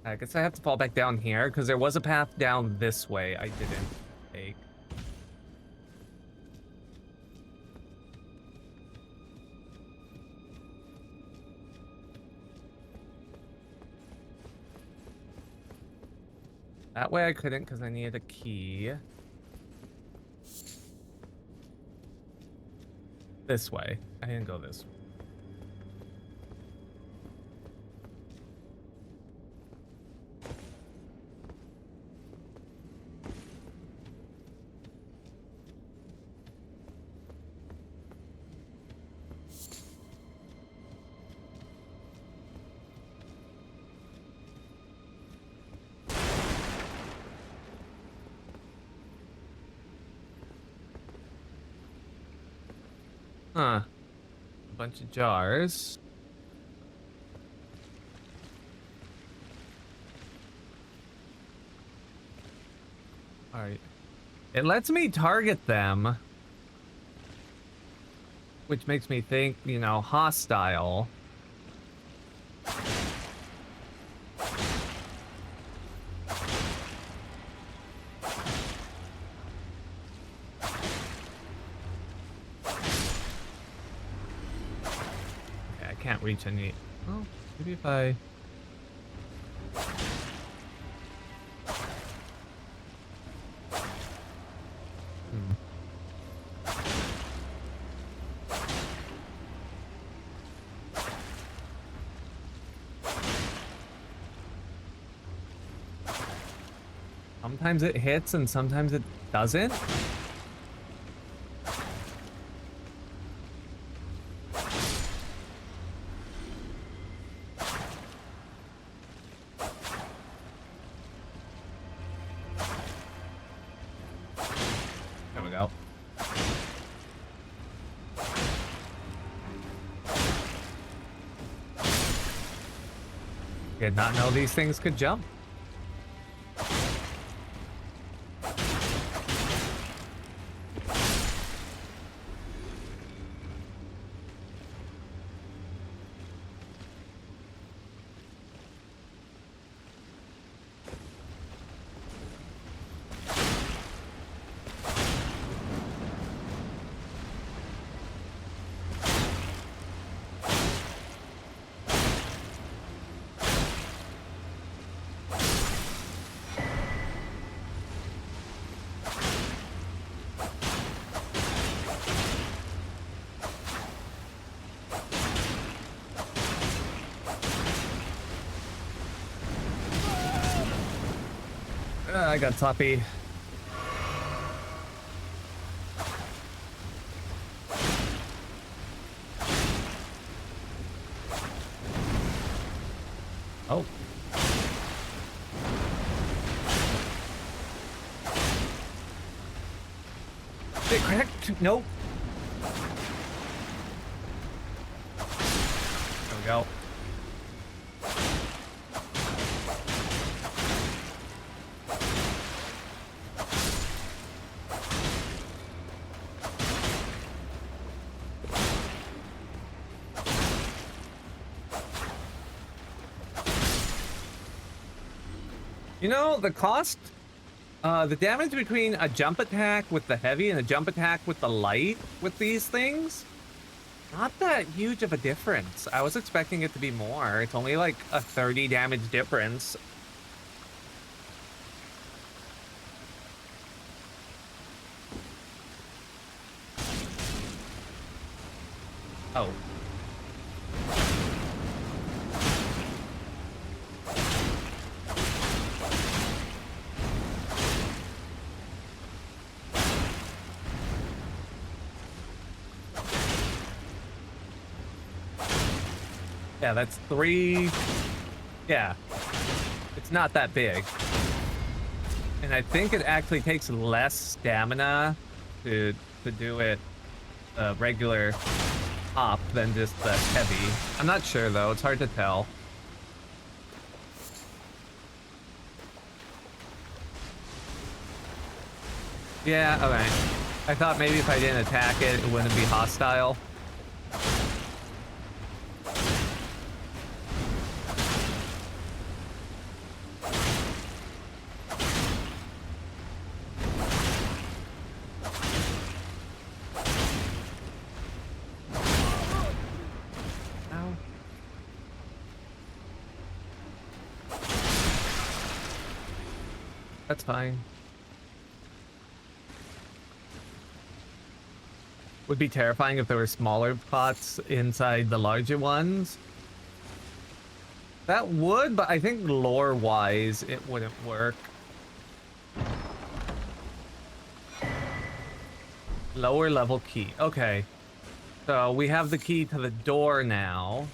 I guess I have to fall back down here because there was a path down this way I didn't take. That way I couldn't because I needed a key. This way. I didn't go this way. Huh. A bunch of jars. Alright. It lets me target them, which makes me think, you know, hostile. Okay, I can't reach any. Oh, maybe if I. Sometimes it hits and sometimes it doesn't. There we go. Did not know these things could jump. I got toppy. Oh. Is it cracked? Nope. There we go. You know, the cost, the damage between a jump attack with the heavy and a jump attack with the light with these things, not that huge of a difference. I was expecting it to be more. It's only like a 30 damage difference. Oh. Yeah, that's 3. Yeah. It's not that big. And I think it actually takes less stamina to do it regular hop than just the heavy. I'm not sure though, it's hard to tell. Yeah, okay. I thought maybe if I didn't attack it, it wouldn't be hostile. That's fine. Would be terrifying if there were smaller pots inside the larger ones. That would, but I think lore-wise, it wouldn't work. Lower level key. Okay. So we have the key to the door now.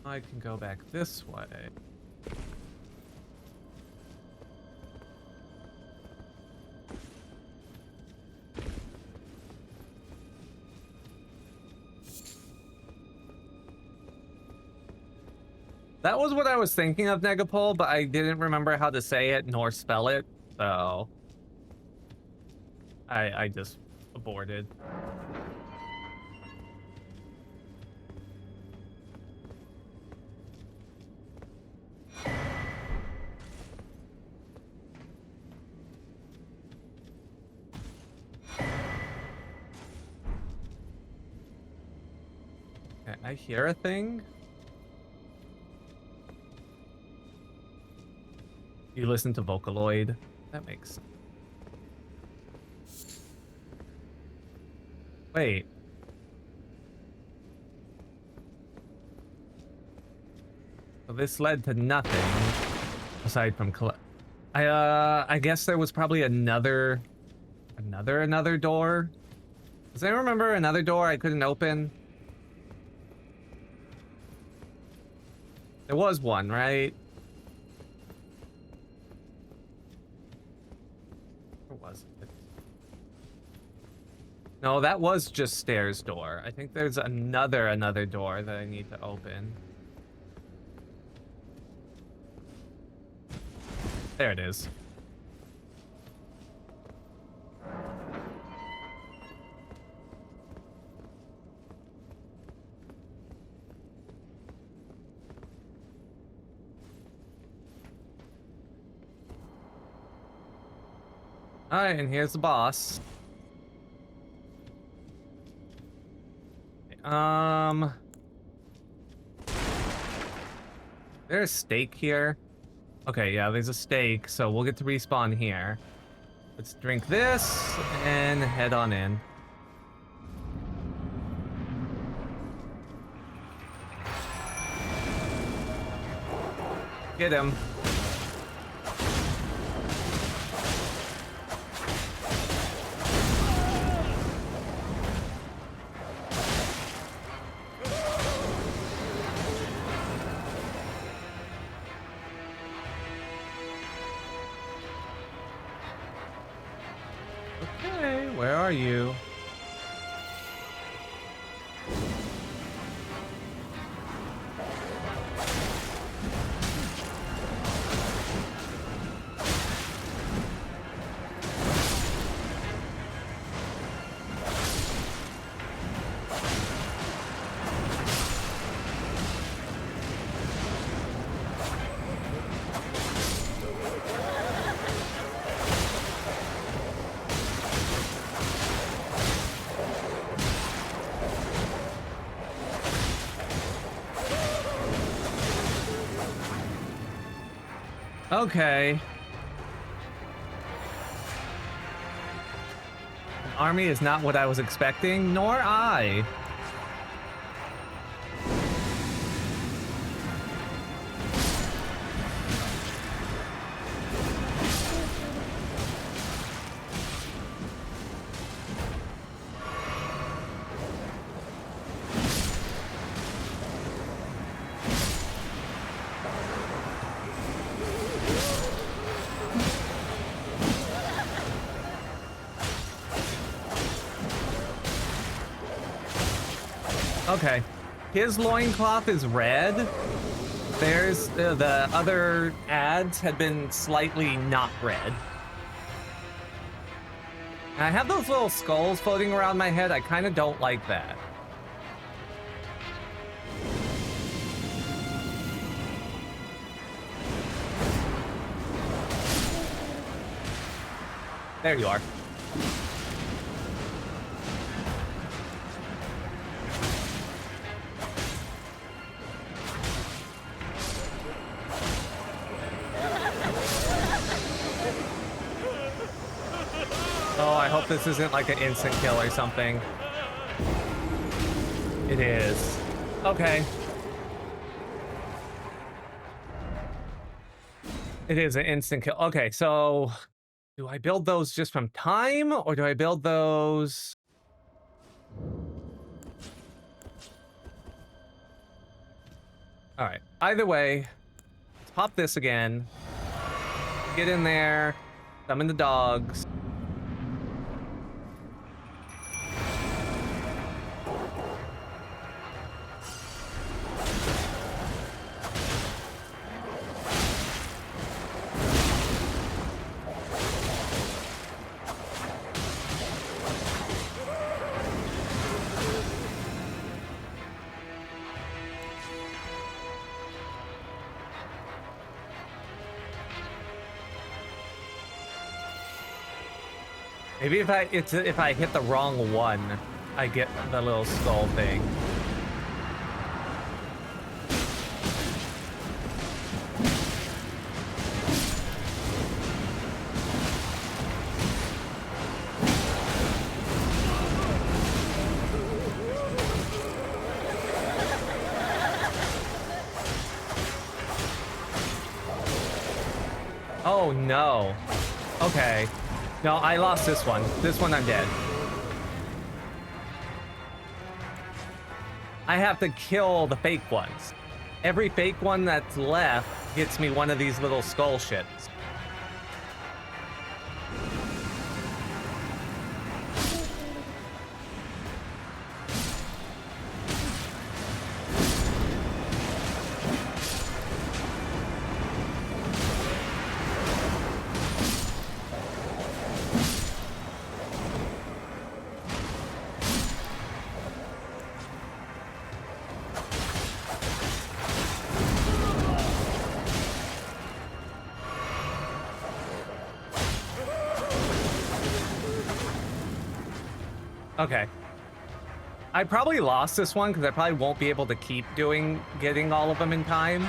I can go back this way. That was what I was thinking of, Negapole, but I didn't remember how to say it nor spell it, so I just aborted. Okay, I hear a thing. You listen to Vocaloid. That makes sense. Wait. So this led to nothing aside from I guess there was probably another door. Does anyone remember another door I couldn't open? There was one, right? Where was it? No, that was just stairs door. I think there's another door that I need to open. There it is. Alright, and here's the boss. There's a stake here. Okay, yeah, there's a stake, so we'll get to respawn here. Let's drink this and head on in. Get him. Okay, where are you? Okay. An army is not what I was expecting, nor I. Okay. His loincloth is red. There's the other ads had been slightly not red. And I have those little skulls floating around my head. I kind of don't like that. There you are. Oh, I hope this isn't like an instant kill or something. It is. Okay. It is an instant kill. Okay, so do I build those just from time or do I build those? All right. Either way, let's pop this again. Get in there. Summon the dogs. Maybe if I hit the wrong one, I get the little skull thing. Oh no. Okay. No, I lost this one. This one I'm dead. I have to kill the fake ones. Every fake one that's left gets me one of these little skull shits. Okay. I probably lost this one because I probably won't be able to keep getting all of them in time.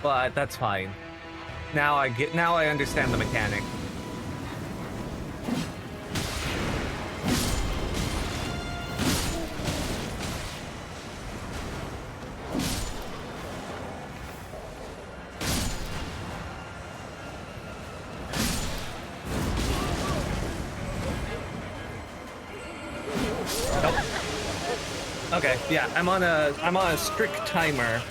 But that's fine. Now I understand the mechanic. Okay, yeah, I'm on a strict timer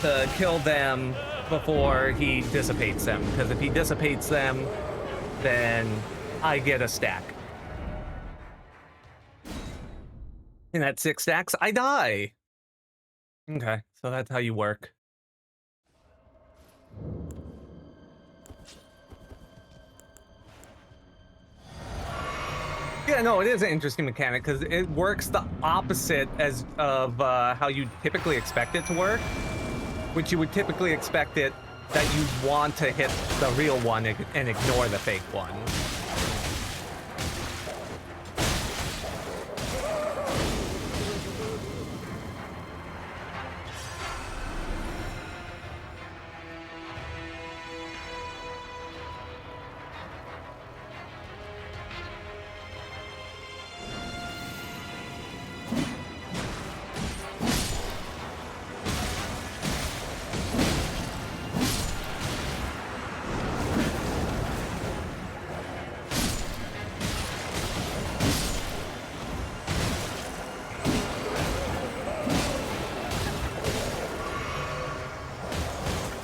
to kill them before he dissipates them, because if he dissipates them, then I get a stack. And at 6 stacks, I die. Okay, so that's how you work. Yeah, no, it is an interesting mechanic because it works the opposite of how you typically expect it to work, which you would typically expect it that you want to hit the real one and ignore the fake one.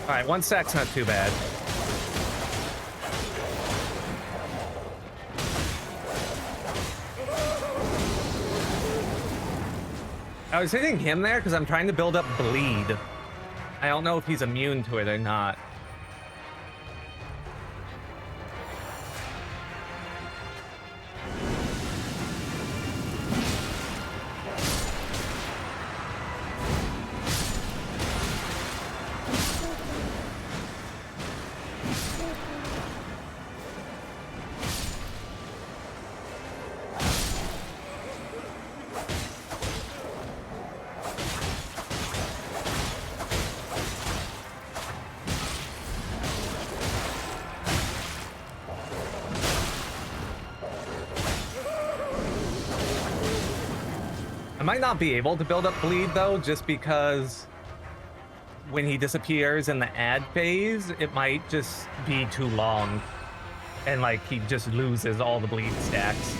All right, 1 stack's not too bad. I was hitting him there because I'm trying to build up bleed. I don't know if he's immune to it or not. I might not be able to build up bleed though, just because when he disappears in the ad phase, it might just be too long. And like he just loses all the bleed stacks.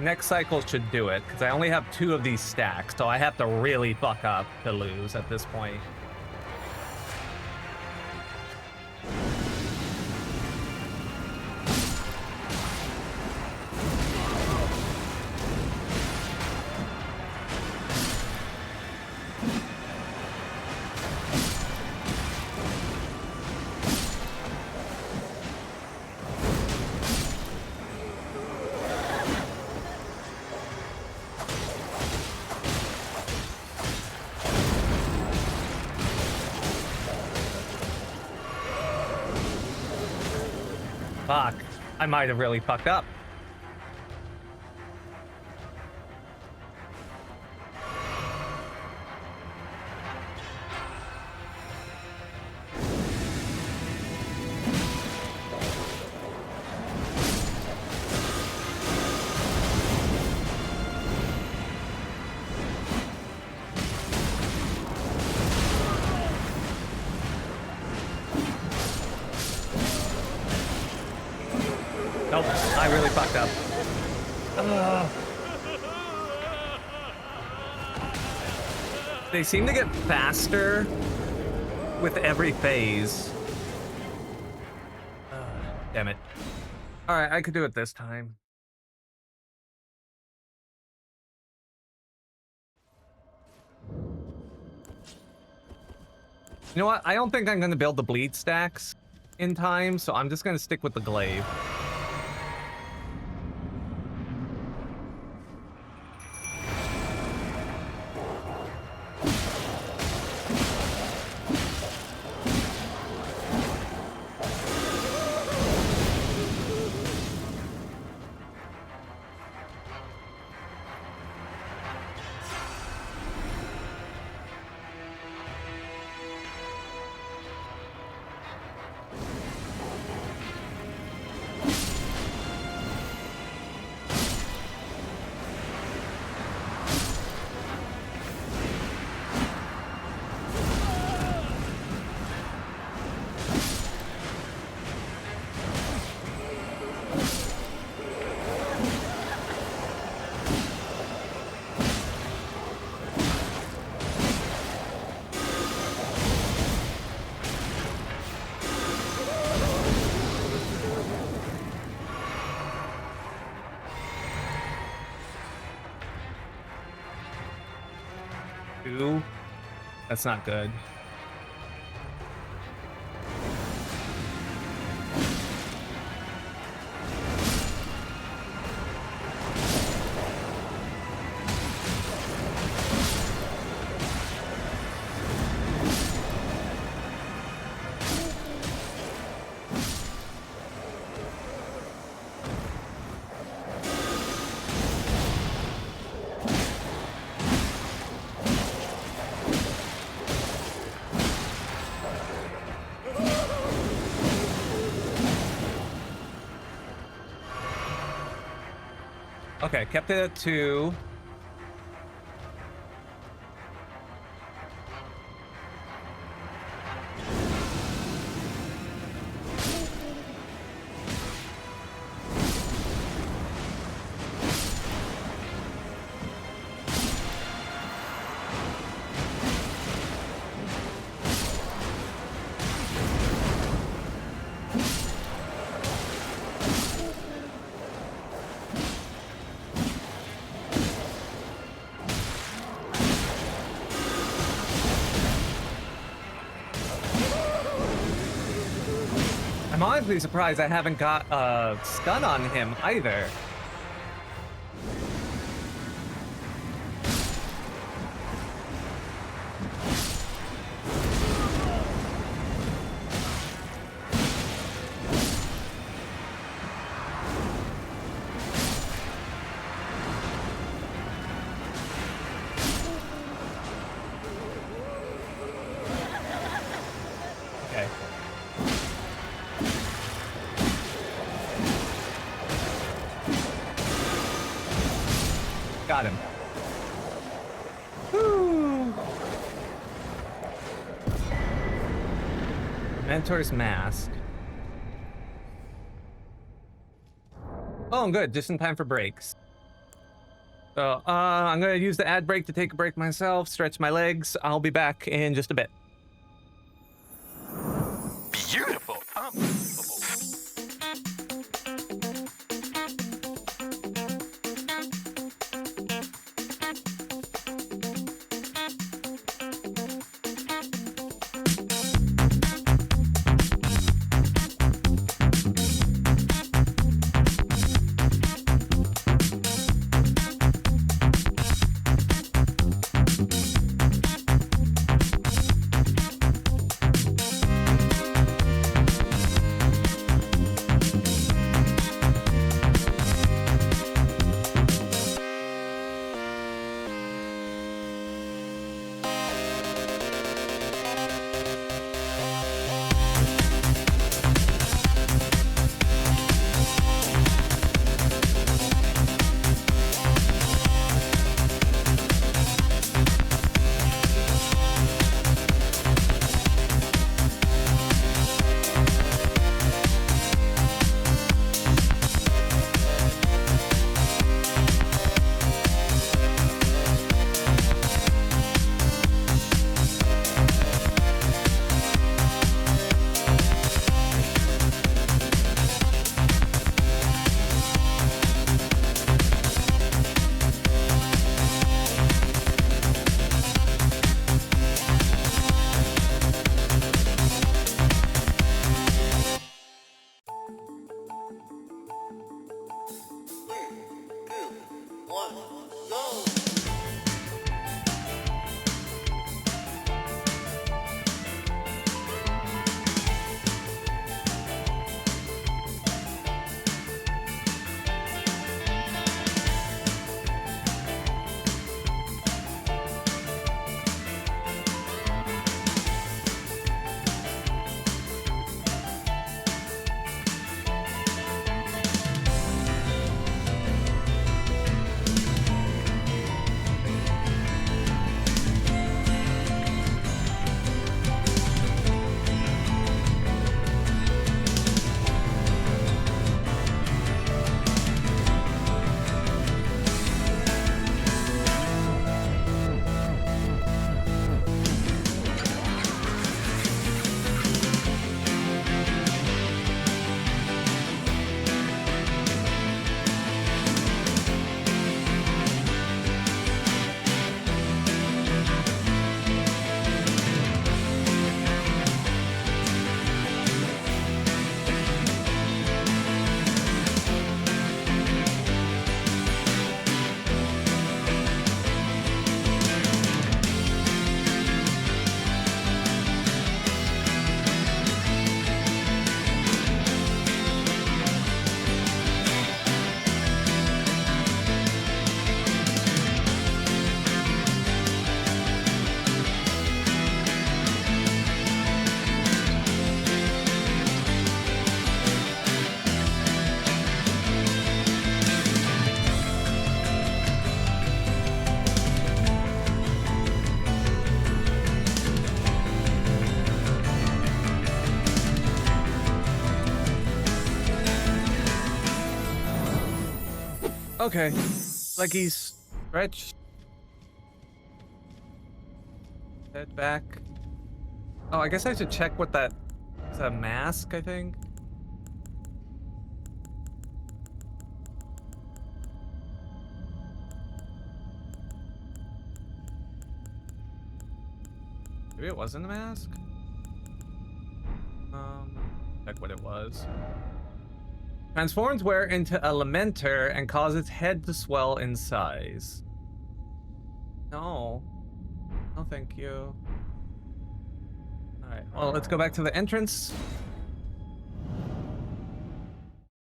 Next cycle should do it, because I only have 2 of these stacks, so I have to really fuck up to lose at this point. Fuck. I might have really fucked up. Nope, I really fucked up. They seem to get faster with every phase. Damn it. Alright, I could do it this time. You know what? I don't think I'm going to build the bleed stacks in time, so I'm just going to stick with the glaive. That's not good. Okay, kept it at 2. I'm honestly surprised I haven't got a stun on him either. Okay. Got him. Woo! Mentor's Mask. Oh, good. Just in time for breaks. So, I'm gonna use the ad break to take a break myself, stretch my legs. I'll be back in just a bit. Beautiful. Okay. Like he's stretched. Head back. Oh, I guess I should check what that is. A mask, I think. Maybe it wasn't a mask? Check what it was. Transforms wear into a Lamenter and causes head to swell in size. No. No, thank you. Alright, well, let's go back to the entrance.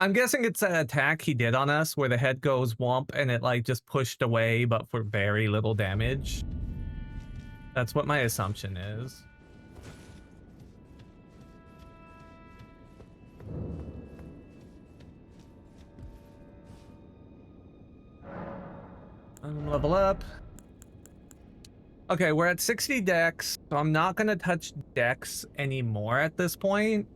I'm guessing it's an attack he did on us where the head goes womp and it like just pushed away but for very little damage. That's what my assumption is. Level up. Okay, we're at 60 dex, so I'm not gonna touch dex anymore at this point.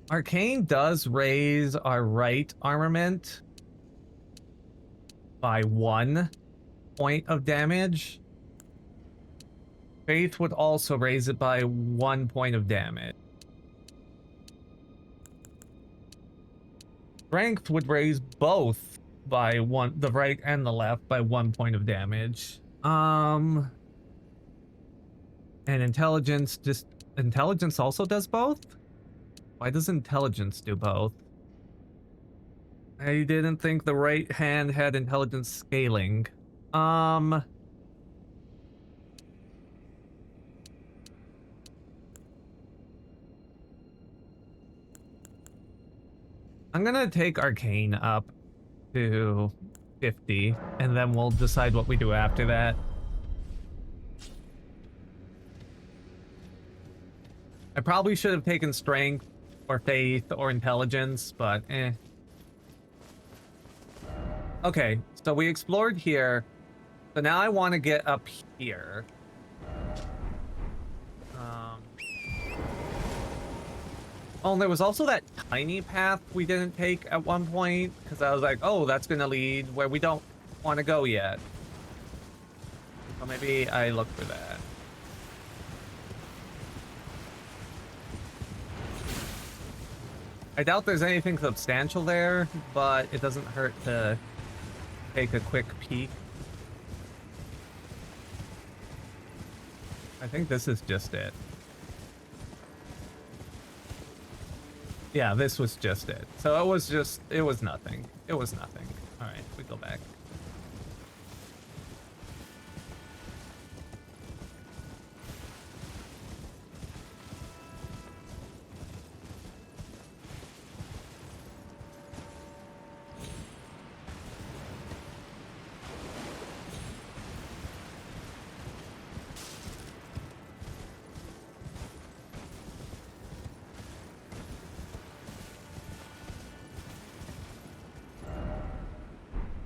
Arcane does raise our right armament by 1 point of damage. Faith would also raise it by 1 point of damage. Strength would raise both by 1, the right and the left by 1 point of damage. And intelligence intelligence also does both? Why does intelligence do both? I didn't think the right hand had intelligence scaling. I'm gonna take Arcane up to 50, and then we'll decide what we do after that. I probably should have taken Strength or Faith or Intelligence, but eh. Okay, so we explored here. So now I want to get up here. Oh, and there was also that tiny path we didn't take at one point, because I was like, oh, that's going to lead where we don't want to go yet. So maybe I look for that. I doubt there's anything substantial there, but it doesn't hurt to take a quick peek. I think this is just it. Yeah, this was just it. So it was nothing. It was nothing. All right, we go back.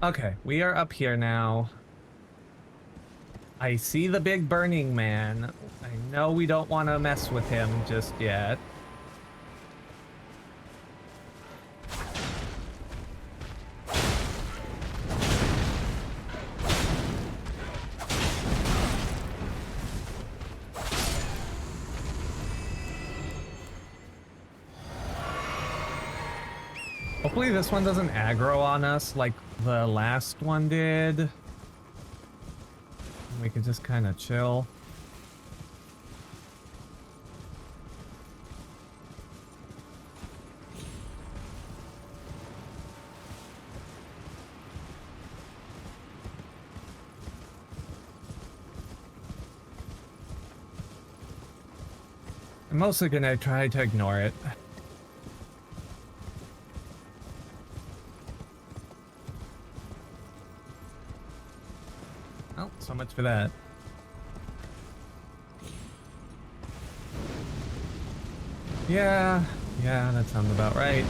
Okay, we are up here now. I see the big burning man. I know we don't want to mess with him just yet. Hopefully this one doesn't aggro on us like the last one did. We can just kind of chill. I'm mostly gonna try to ignore it. Oh, so much for that. Yeah, that sounds about right.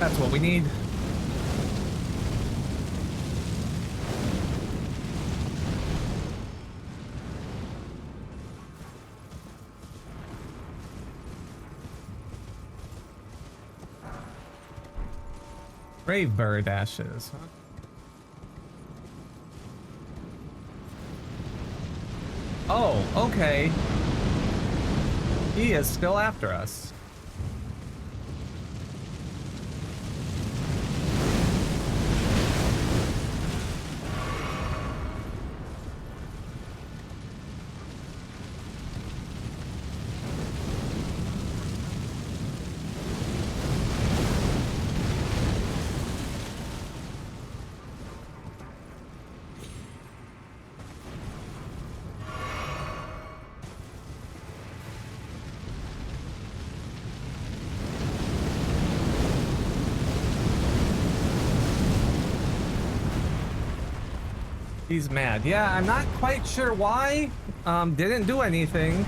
That's what we need. Brave bird ashes, huh? Oh, okay. He is still after us. He's mad. Yeah, I'm not quite sure why. Didn't do anything.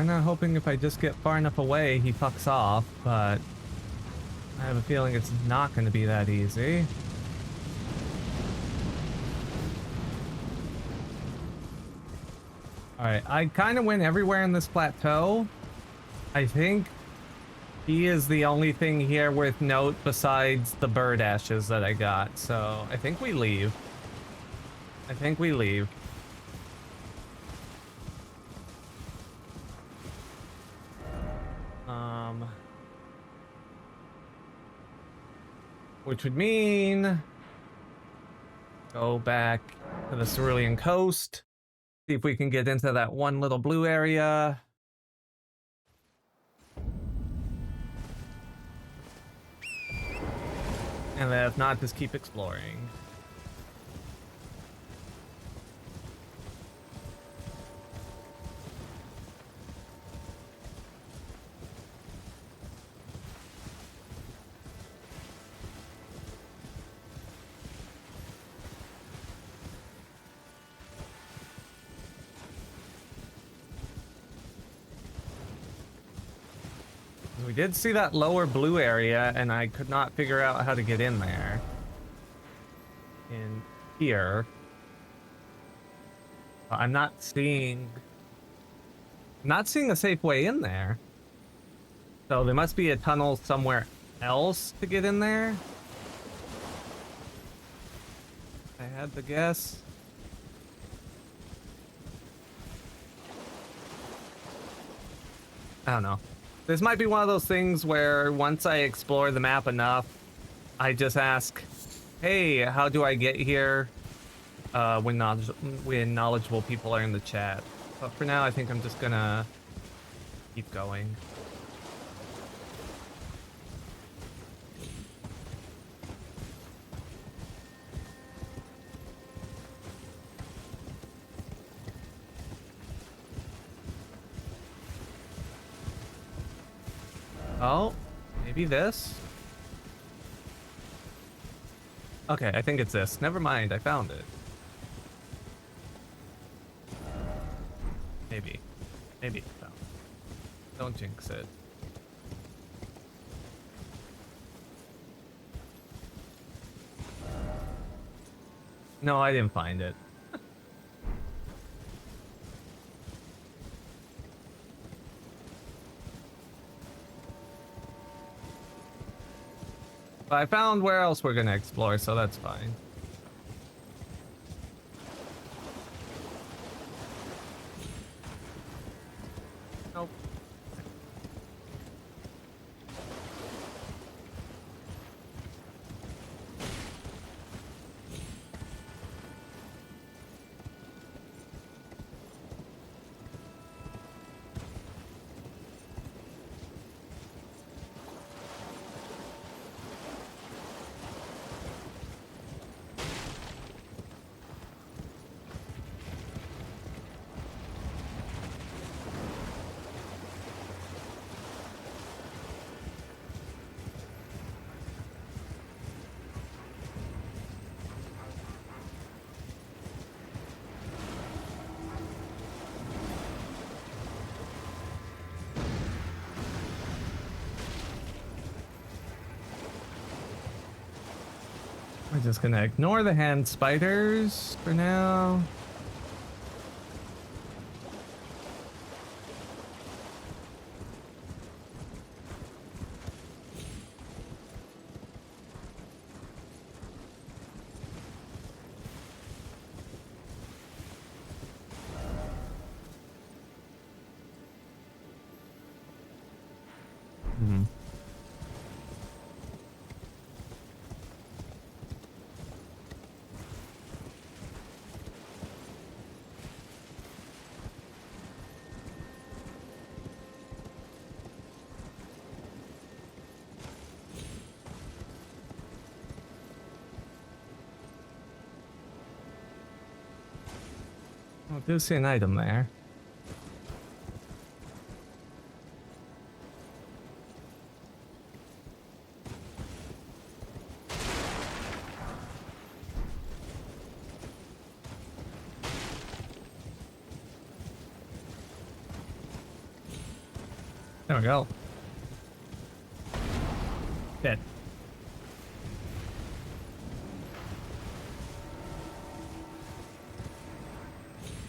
kind of hoping if I just get far enough away, he fucks off, but I have a feeling it's not going to be that easy. Alright, I kind of went everywhere in this plateau. I think he is the only thing here with note besides the bird ashes that I got, so I think we leave. I think we leave. Which would mean go back to the Cerulean Coast, see if we can get into that one little blue area. And then if not, just keep exploring. We did see that lower blue area, and I could not figure out how to get in there. In here. I'm not seeing a safe way in there. So there must be a tunnel somewhere else to get in there. I had to guess. I don't know. This might be one of those things where once I explore the map enough, I just ask, hey, how do I get here? When knowledgeable people are in the chat. But for now, I think I'm just gonna keep going. Oh, maybe this? Okay, I think it's this. Never mind, I found it. Maybe. Maybe I found it. Don't jinx it. No, I didn't find it. But I found where else we're gonna explore, so that's fine. Nope. We're just gonna ignore the hand spiders for now. I do see an item there. we go. Shit.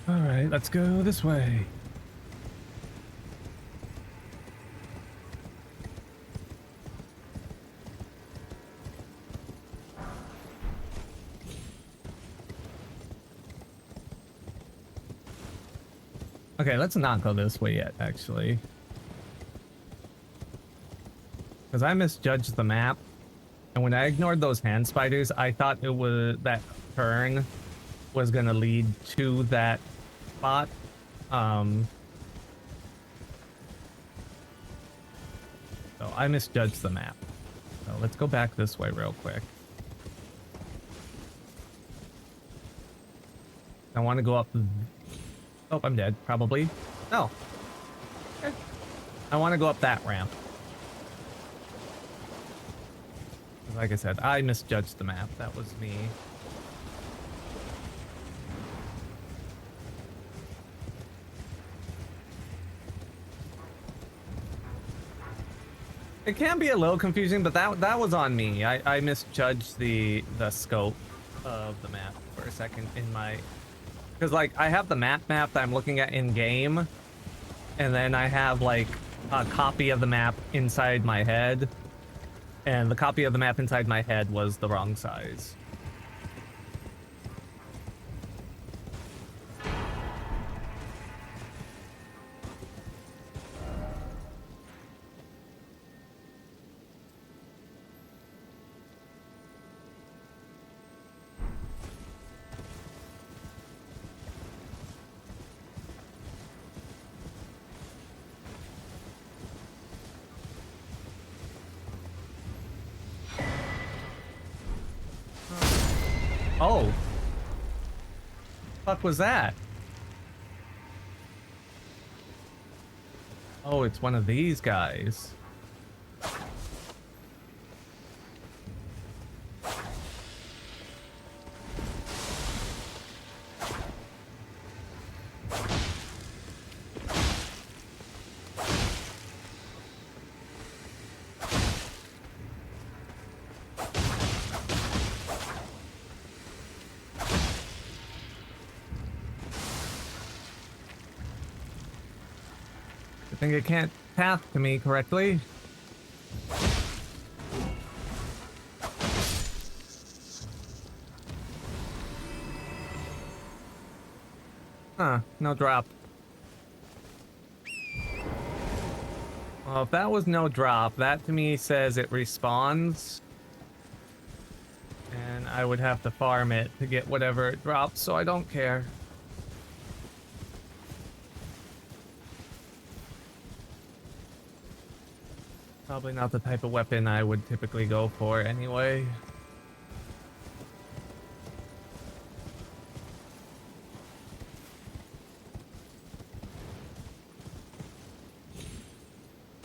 All right, let's go this way. Okay, let's not go this way yet, actually. Because I misjudged the map. And when I ignored those hand spiders, I thought it was that turn was gonna lead to that spot. So I misjudged the map. So let's go back this way real quick. I want to go up. Oh, I'm dead, probably. No. Okay. I want to go up that ramp. Like I said, I misjudged the map. That was me. It can be a little confusing, but that was on me. I misjudged the scope of the map for a second in my... Because, like, I have the map that I'm looking at in-game, and then I have, like, a copy of the map inside my head, and the copy of the map inside my head was the wrong size. Oh. Fuck was that? Oh, it's one of these guys. I think it can't path to me correctly. Huh, no drop. Well, if that was no drop, that to me says it respawns. And I would have to farm it to get whatever it drops, so I don't care. Probably not the type of weapon I would typically go for anyway.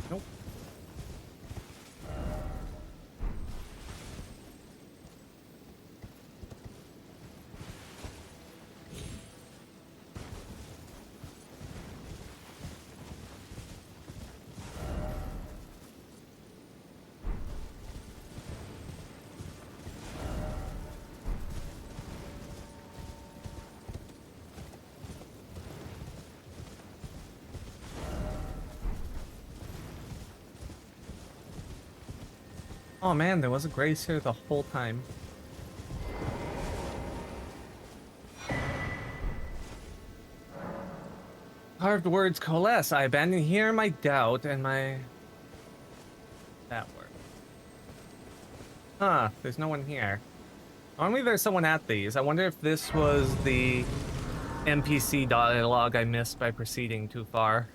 Nope. Oh man, there was a grace here the whole time. Carved words coalesce. I abandon here my doubt and my... That word. Huh, there's no one here. Normally there's someone at these. I wonder if this was the NPC dialogue I missed by proceeding too far.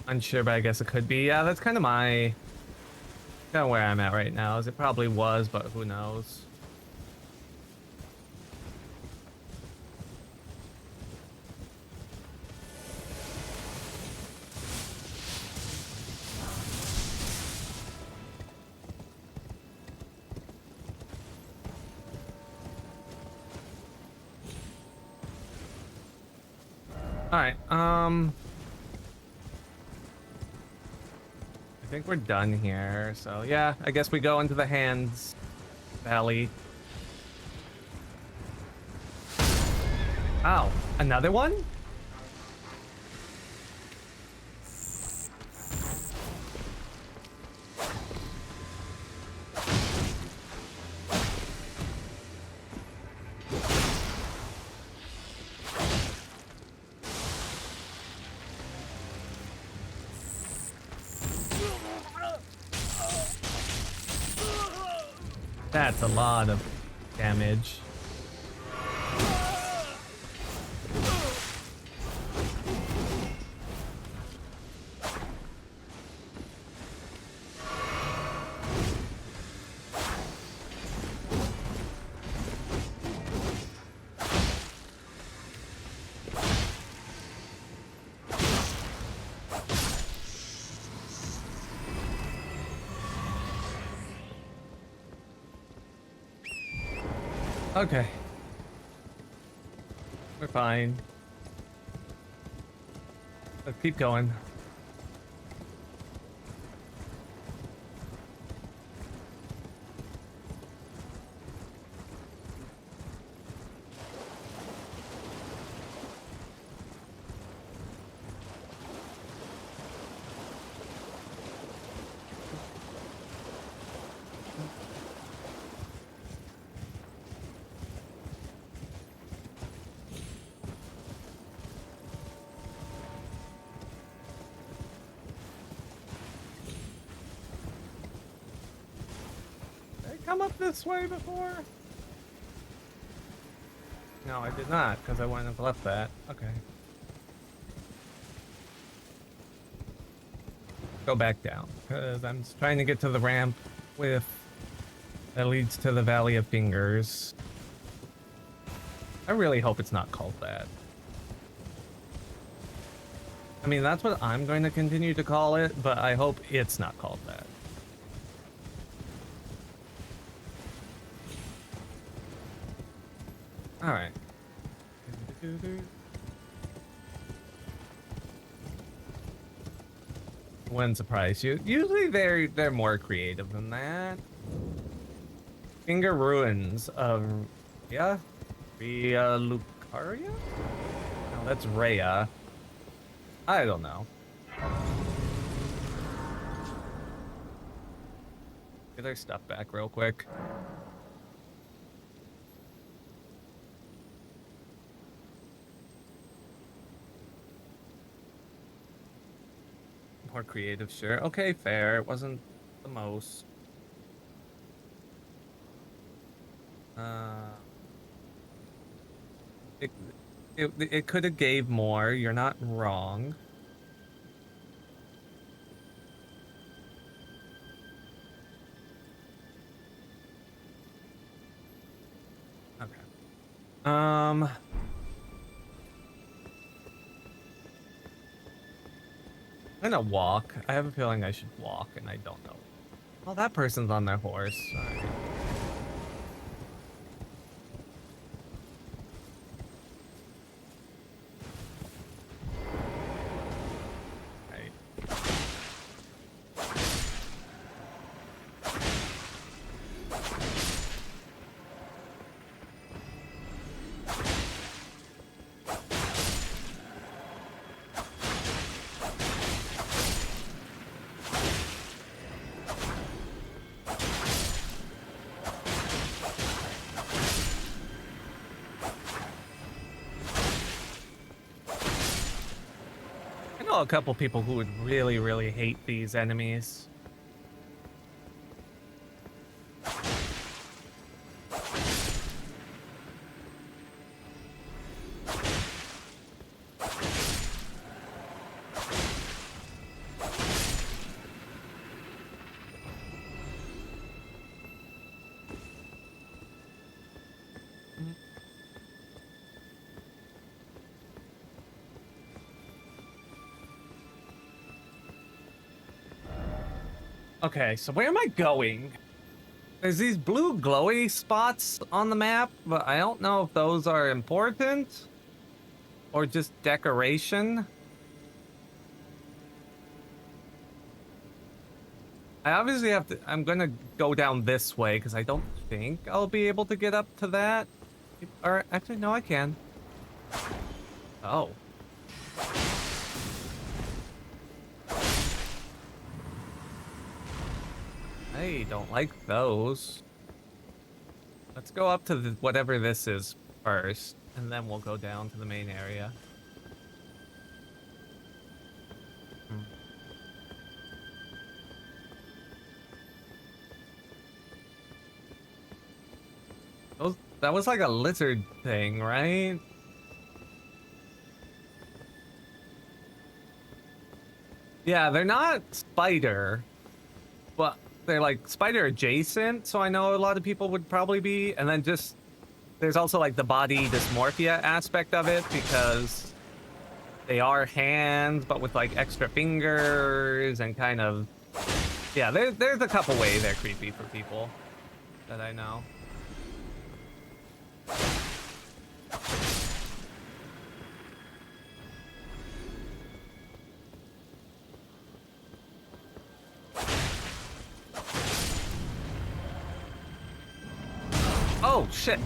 Unsure, but I guess it could be. Yeah, that's kind of where I'm at right now. Is it probably was, but who knows? All right. I think we're done here. So yeah, I guess we go into the Hands Valley. Oh, another one? That's a lot of damage. Okay. We're fine. Let's keep going. Come up this way before? No, I did not, because I wouldn't have left that. Okay. Go back down, because I'm just trying to get to the ramp with that leads to the Valley of Fingers. I really hope it's not called that. I mean, that's what I'm going to continue to call it, but I hope it's not called that. All right. Wouldn't surprise you. Usually they're more creative than that. Finger Ruins of Rhea Lucaria? No, that's Rhea. I don't know. Get our stuff back real quick. More creative, sure. Okay, fair. It wasn't the most. It it could have gave more. You're not wrong. Okay. I'm gonna walk. I have a feeling I should walk, and I don't know. Well, that person's on their horse. All right. A couple people who would really, really hate these enemies. Okay, so where am I going? There's these blue glowy spots on the map, but I don't know if those are important. Or just decoration. I obviously have to, I'm gonna go down this way because I don't think I'll be able to get up to that. Or actually, no, I can. Oh. I don't like those. Let's go up to whatever this is first, and then we'll go down to the main area. That was like a lizard thing, right? Yeah, they're not spider, but they're like spider adjacent, so I know a lot of people would probably be. And then just, there's also like the body dysmorphia aspect of it because they are hands, but with like extra fingers and kind of, yeah, there's a couple ways they're creepy for people that I know. Oh, shit.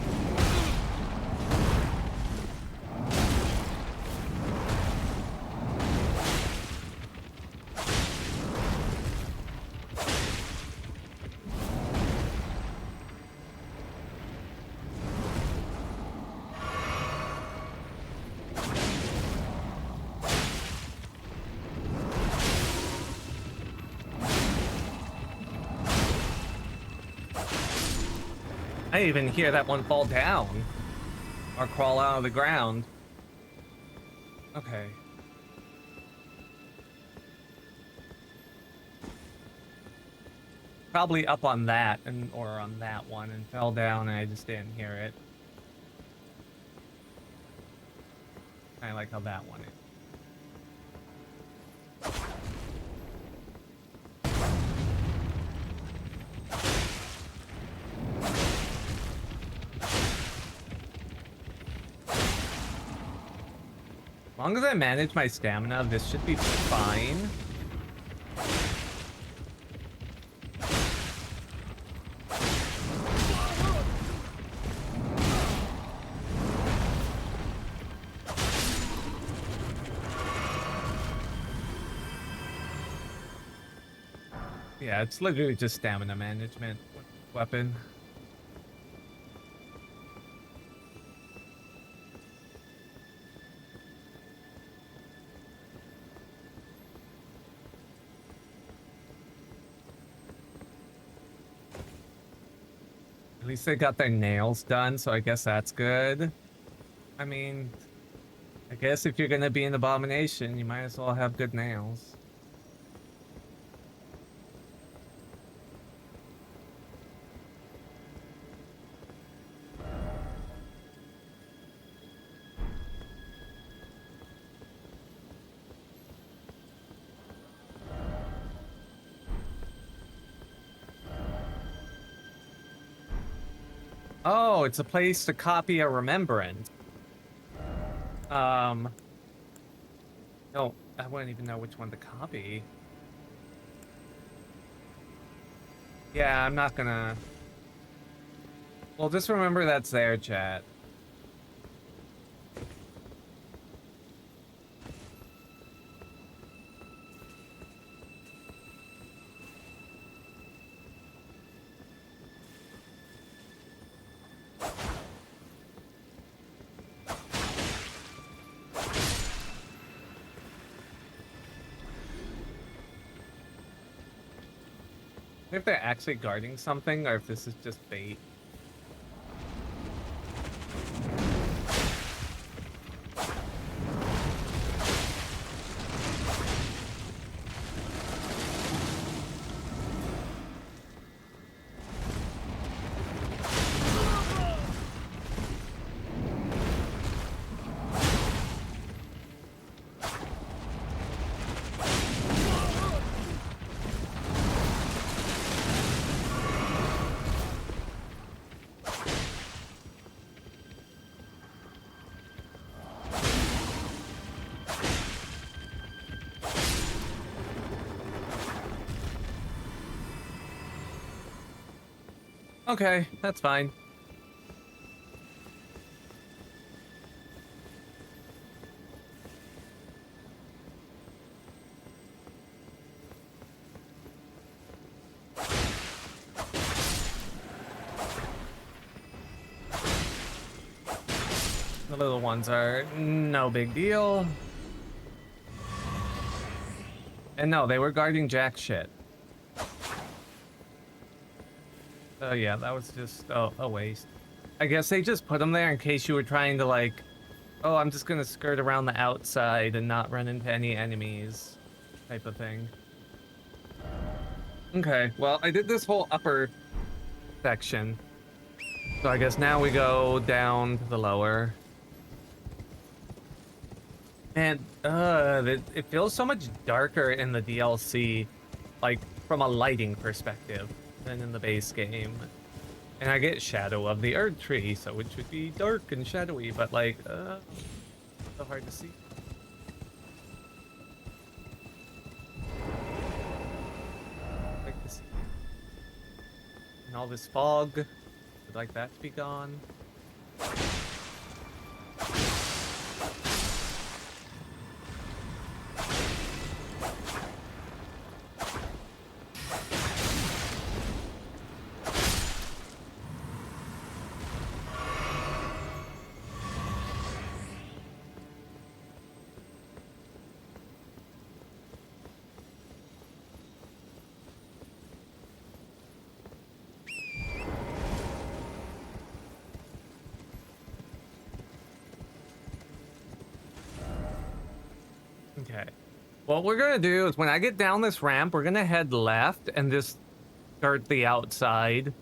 I didn't even hear that one fall down or crawl out of the ground. Okay. Probably up on that or on that one and fell down and I just didn't hear it. Kind of like how that one is. As long as I manage my stamina, this should be fine. Yeah, it's literally just stamina management with weapon. At least they got their nails done, so I guess that's good. I mean, I guess if you're gonna be an abomination, you might as well have good nails. Oh, it's a place to copy a remembrance. No, I wouldn't even know which one to copy. Yeah, I'm not gonna... Well, just remember that's there, chat. If they're actually guarding something, or if this is just bait. Okay, that's fine. The little ones are no big deal. And no, they were guarding jack shit. Oh yeah, that was just a waste. I guess they just put them there in case you were trying to like, oh, I'm just gonna skirt around the outside and not run into any enemies type of thing. Okay, well, I did this whole upper section. So I guess now we go down to the lower. And it feels so much darker in the DLC, like from a lighting perspective, than in the base game. And I get Shadow of the Erdtree, so it should be dark and shadowy, but like, so hard to see. Like to see. And all this fog, would like that to be gone. Okay. What we're gonna do is when I get down this ramp, we're gonna head left and just start the outside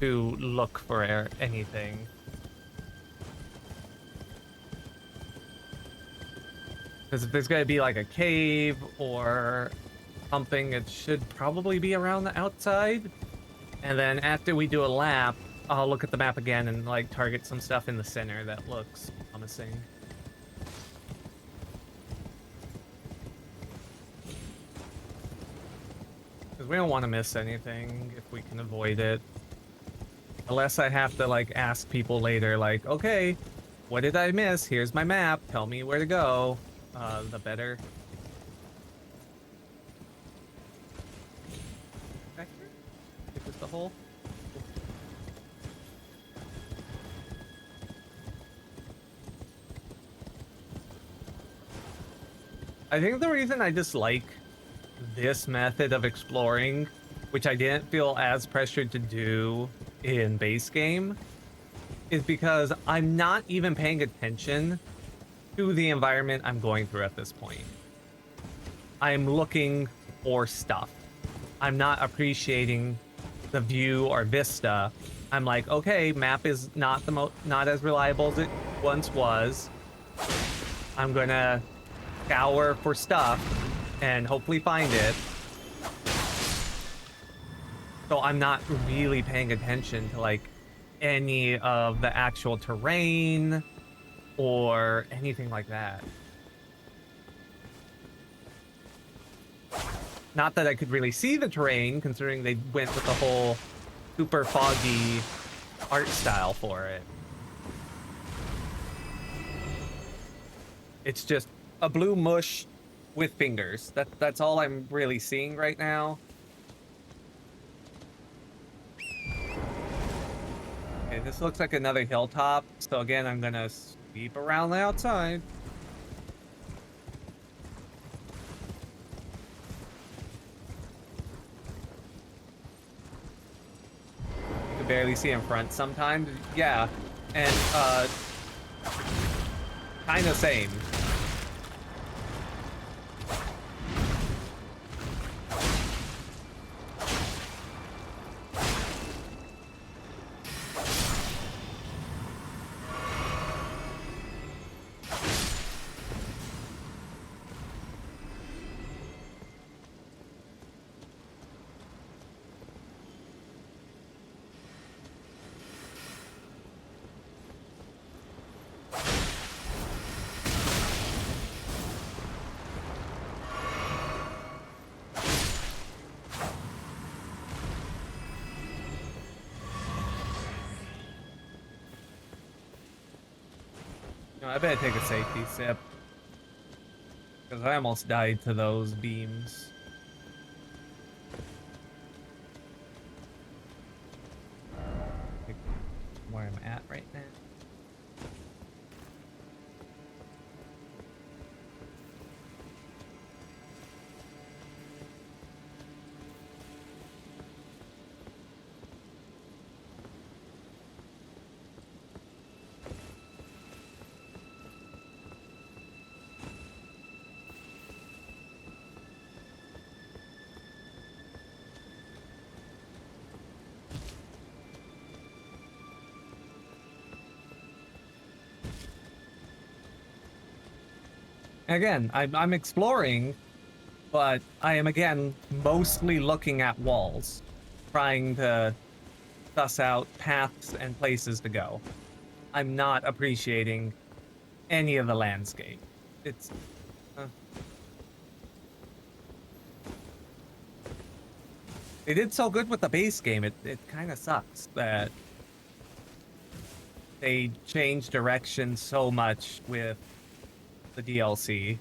to look for anything. Because if there's gonna be like a cave or something, it should probably be around the outside. And then after we do a lap, I'll look at the map again and like target some stuff in the center that looks promising. Because we don't want to miss anything if we can avoid it. Unless I have to like ask people later, like, okay, what did I miss? Here's my map. Tell me where to go. The better. Back here? Is this the hole? I think the reason I dislike this method of exploring, which I didn't feel as pressured to do in base game, is because I'm not even paying attention to the environment I'm going through at this point. I'm looking for stuff. I'm not appreciating the view or vista. I'm like, okay, map is not not as reliable as it once was. I'm gonna scour for stuff and hopefully find it. So I'm not really paying attention to like any of the actual terrain or anything like that. Not that I could really see the terrain, considering they went with the whole super foggy art style for it. It's just a blue mush with fingers. That's all I'm really seeing right now. Okay, this looks like another hilltop. So again, I'm gonna sweep around the outside. You can barely see in front sometimes. Yeah, and kind of same. I better take a safety sip. Because I almost died to those beams. Like where I'm at right now. Again, I'm exploring, but I am again mostly looking at walls, trying to suss out paths and places to go. I'm not appreciating any of the landscape. It's uh, they did so good with the base game. It kind of sucks that they changed direction so much with the DLC.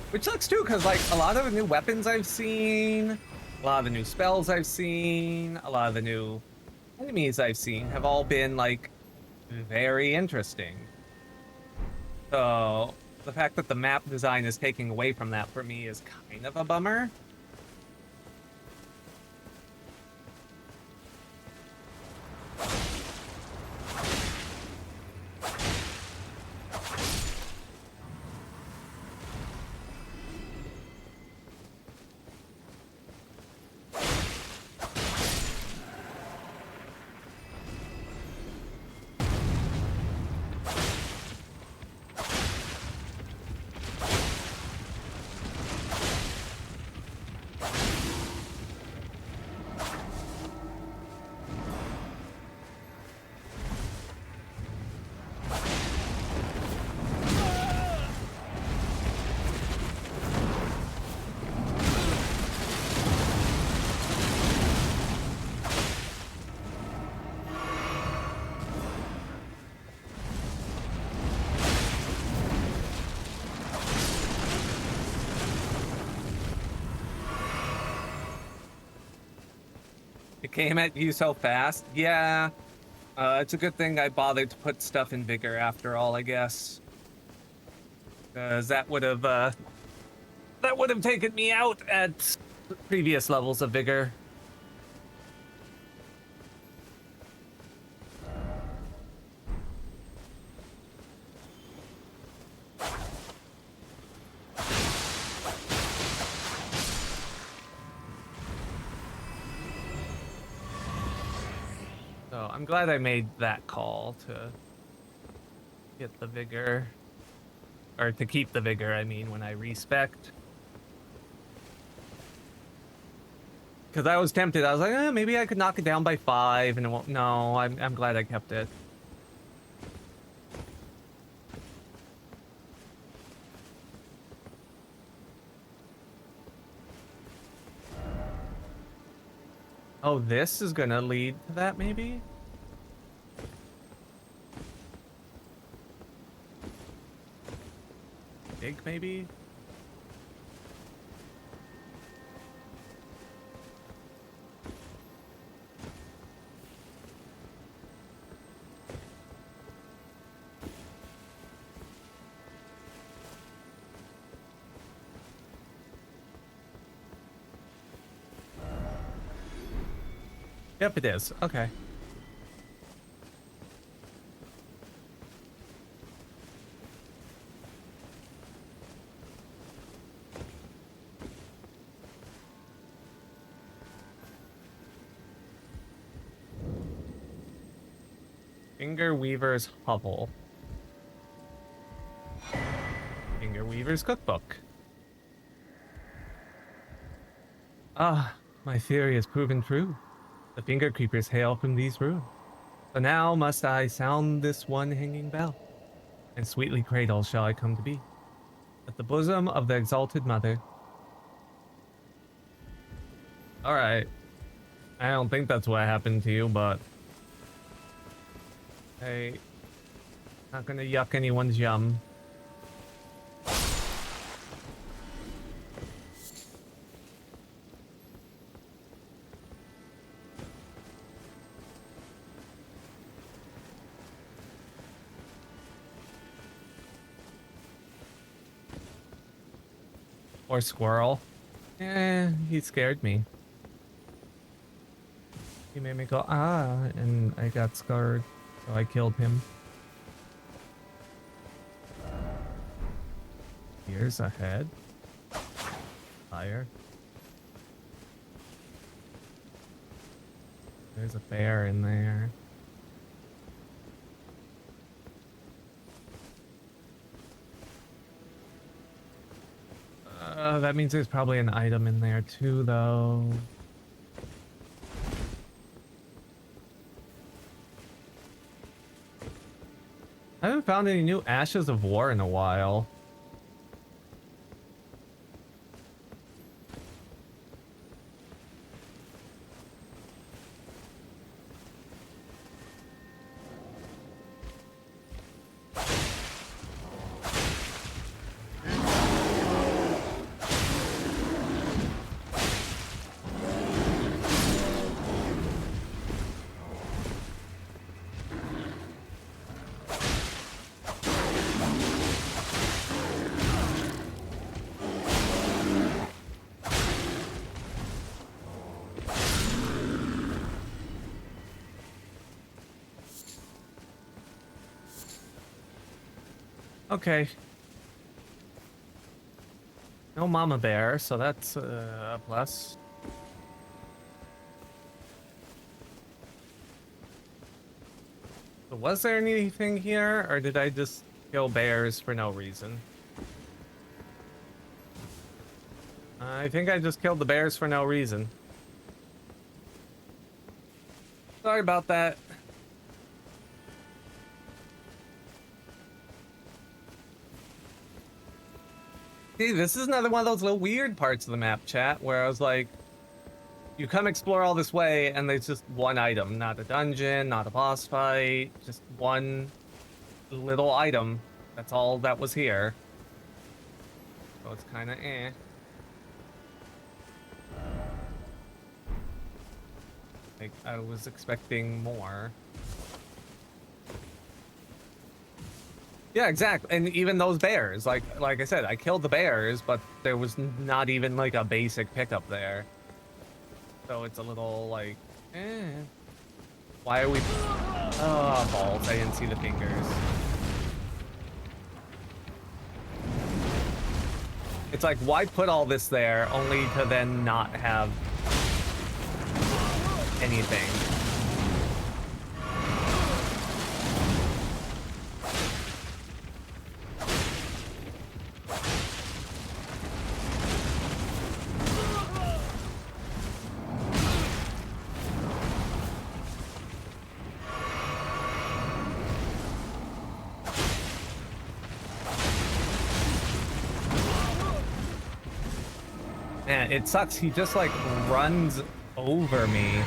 Which sucks too, because like a lot of the new weapons I've seen, a lot of the new spells I've seen, a lot of the new enemies I've seen have all been like very interesting. So the fact that the map design is taking away from that for me is kind of a bummer. It came at you so fast. Yeah. It's a good thing I bothered to put stuff in vigor after all, I guess. Because that would have taken me out at previous levels of vigor. So I'm glad I made that call to get the vigor. Or to keep the vigor, I mean, when I respect. Because I was tempted. I was like, maybe I could knock it down by 5 and it won't. No, I'm glad I kept it. Oh, this is gonna lead to that, maybe? Dig, maybe? Yep, it is. Okay. Finger Weaver's Hovel. Finger Weaver's Cookbook. Ah, my theory has proven true. The finger creepers hail from these ruins. So now must I sound this one hanging bell, and sweetly cradle shall I come to be, at the bosom of the exalted mother. Alright. I don't think that's what happened to you, but hey, not gonna yuck anyone's yum. Or squirrel. He scared me. He made me go, ah, and I got scared, so I killed him. Here's ahead. Fire. There's a bear in there. That means there's probably an item in there too, though. I haven't found any new Ashes of War in a while. Okay. No mama bear, so that's a plus. So was there anything here, or did I just kill bears for no reason? I think I just killed the bears for no reason. Sorry about that. See, this is another one of those little weird parts of the map, chat, where I was like, you come explore all this way, and there's just one item. Not a dungeon, not a boss fight, just one little item. That's all that was here. So it's kind of eh. Like, I was expecting more. Yeah, exactly. And even those bears, like I said, I killed the bears, but there was not even like a basic pickup there. So it's a little like, eh. Why are we? Oh, balls! I didn't see the fingers. It's like, why put all this there only to then not have anything? Man, it sucks. He just like runs over me.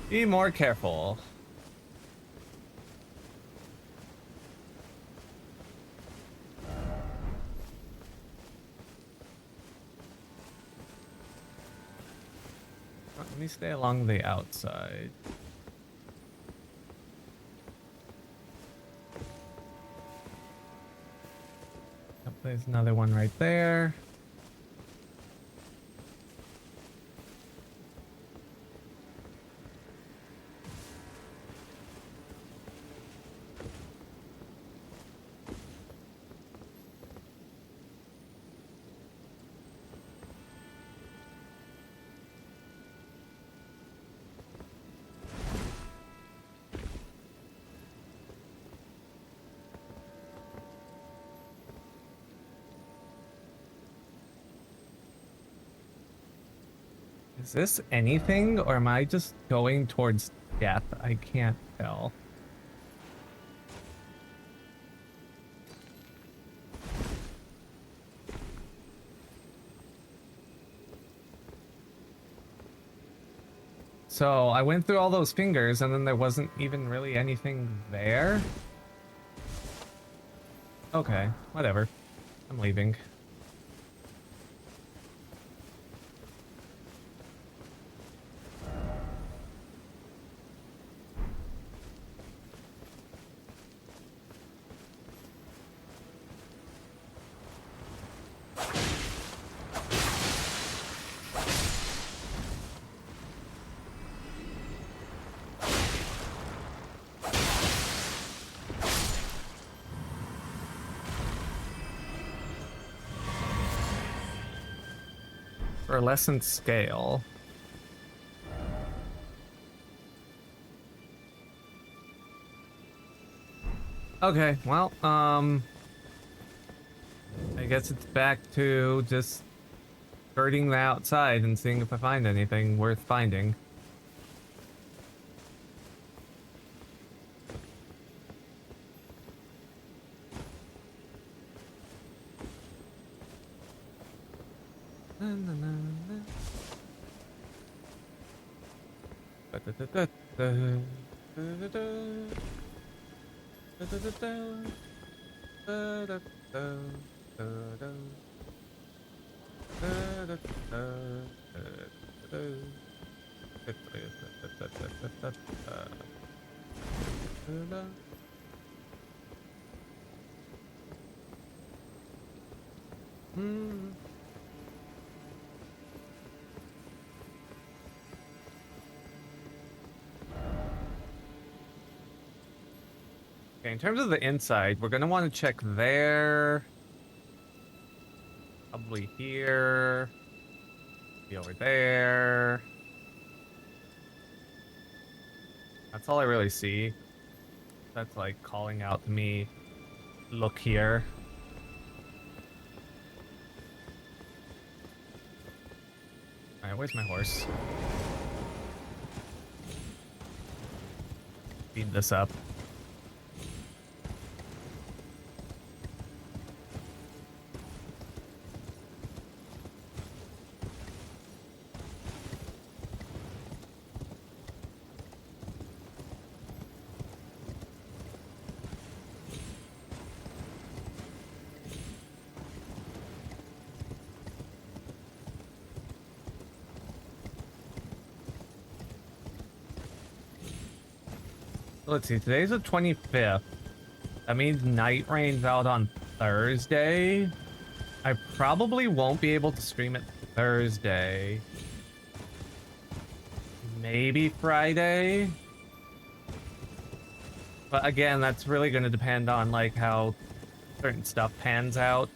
Be more careful. Let me stay along the outside. Yep, there's another one right there. Is this anything, or am I just going towards death? I can't tell. So I went through all those fingers and then there wasn't even really anything there? Okay, whatever. I'm leaving. For a lesson scale. Okay, well, I guess it's back to just birding the outside and seeing if I find anything worth finding. Okay, in terms of the inside, we're gonna want to check there. Probably here. Be over there. That's all I really see. That's like calling out to me. Look here. Alright, where's my horse? Speed this up. Let's see, today's the 25th. That means night rain's out on Thursday. I probably won't be able to stream it Thursday. Maybe Friday. But again, that's really going to depend on like how certain stuff pans out.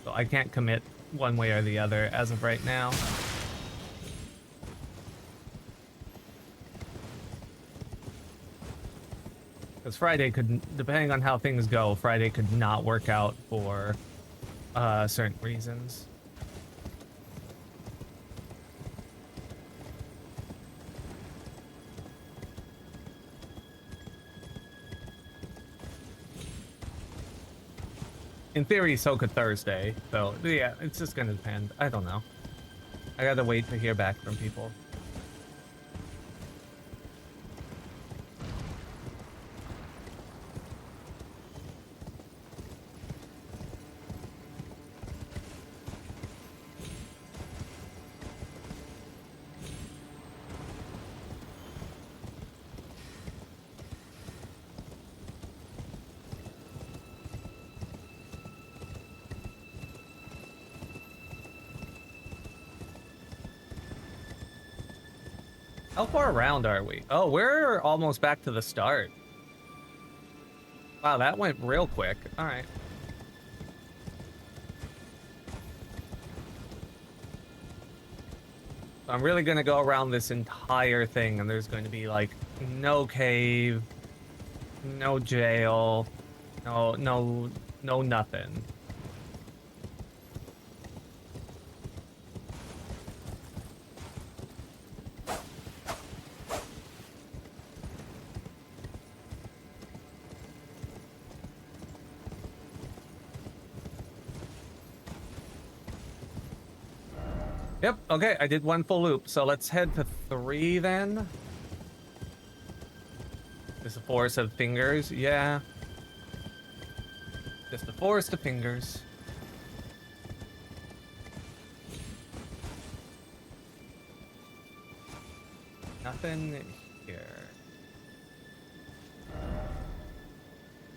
So I can't commit one way or the other as of right now. Because Friday could, depending on how things go, Friday could not work out for certain reasons. In theory, so could Thursday. So, yeah, it's just gonna depend. I don't know. I gotta wait to hear back from people. How far around are we? Oh, we're almost back to the start. Wow, that went real quick. All right. I'm really gonna go around this entire thing, and there's going to be like no cave, no jail, no nothing. Yep, okay, I did one full loop, so let's head to 3 then. Just a forest of fingers, yeah. Just a forest of fingers. Nothing here.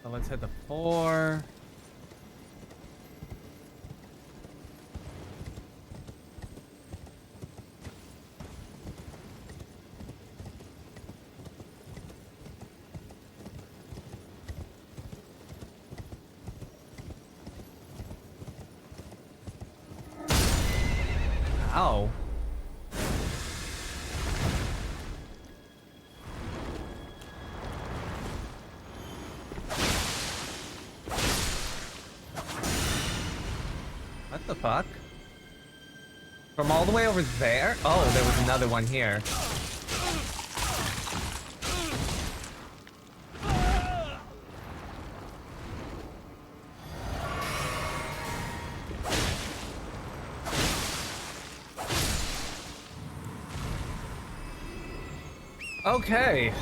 So let's head to 4. Ow. What the fuck? From all the way over there? Oh, there was another one here. Okay.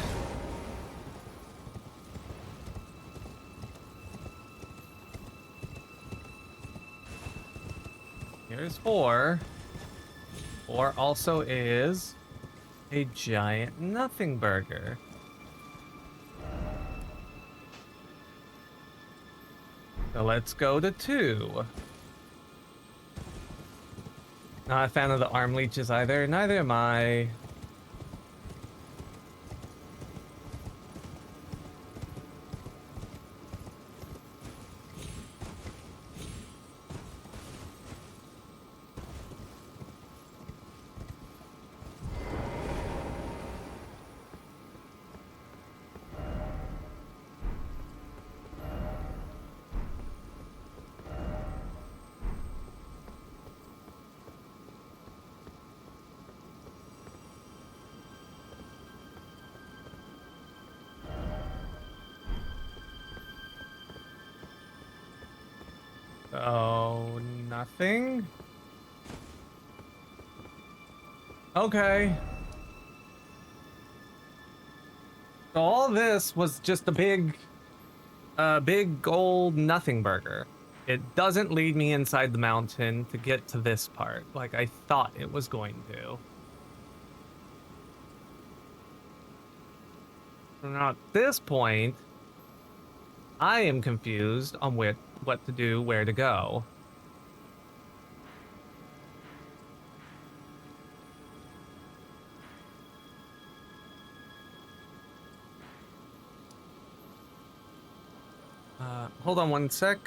Here's 4. 4 also is a giant nothing burger. So let's go to 2. Not a fan of the arm leeches either. Neither am I. Oh, nothing? Okay. So all this was just a big gold nothing burger. It doesn't lead me inside the mountain to get to this part, like I thought it was going to. So now at this point, I am confused on what to do, where to go. Hold on one sec.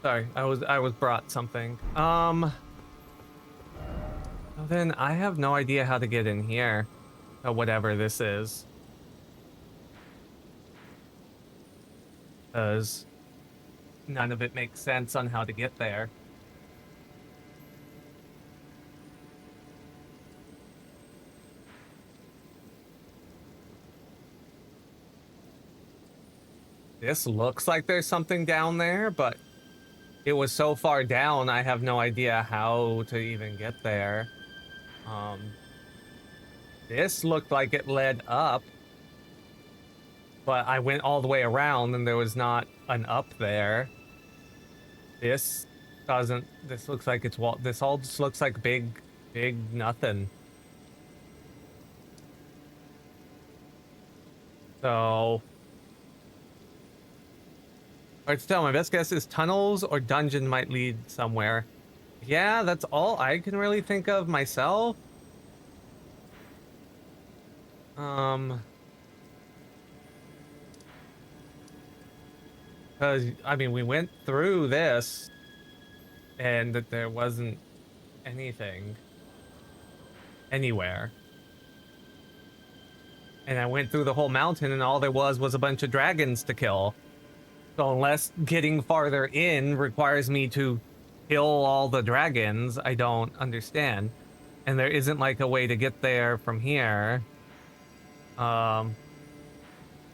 Sorry, I was brought something. Well then I have no idea how to get in here. Whatever this is. 'Cause none of it makes sense on how to get there. This looks like there's something down there, but it was so far down, I have no idea how to even get there. This looked like it led up, but I went all the way around and there was not an up there. This doesn't, this looks like it's wall, this all just looks like big nothing. So Hard to tell. My best guess is tunnels or dungeon might lead somewhere. Yeah, that's all I can really think of myself. Because, I mean, we went through this and that there wasn't anything anywhere. And I went through the whole mountain and all there was a bunch of dragons to kill. So unless getting farther in requires me to kill all the dragons, I don't understand. And there isn't like a way to get there from here.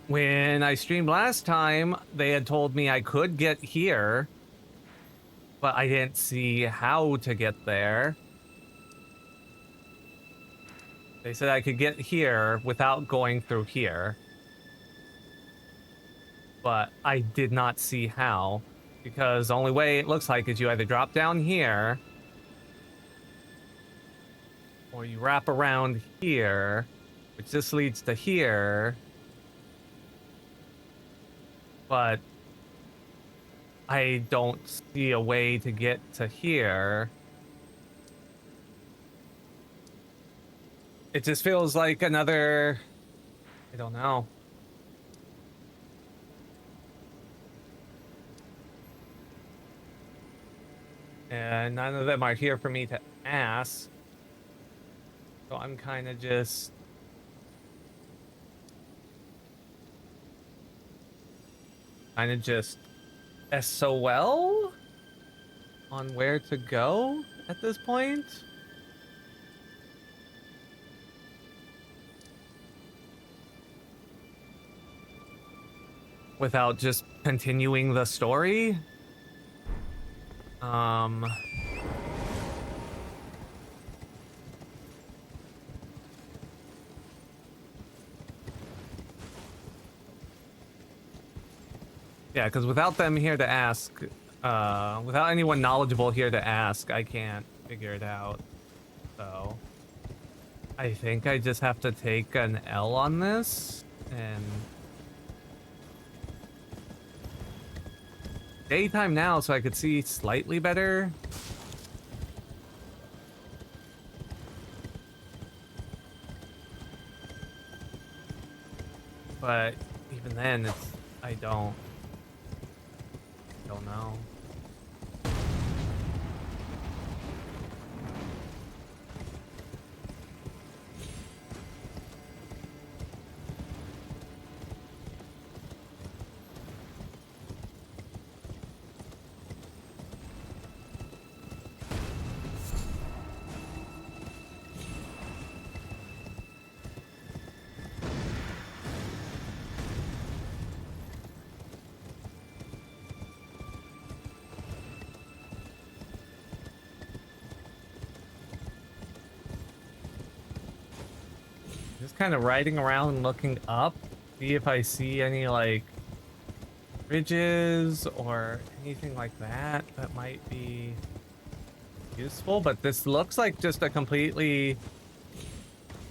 When I streamed last time, they had told me I could get here, but I didn't see how to get there. They said I could get here without going through here. But I did not see how, because the only way it looks like is you either drop down here or you wrap around here, which just leads to here. But I don't see a way to get to here. It just feels like another, I don't know. And none of them are here for me to ask. So I'm kind of just... SOL on where to go at this point. Without just continuing the story. Yeah, because without them here to ask, without anyone knowledgeable here to ask, I can't figure it out. So, I think I just have to take an L on this, and... Daytime now, so I could see slightly better. But even then, it's... I don't know. Just kind of riding around looking up, see if I see any like bridges or anything like that that might be useful, but this looks like just a completely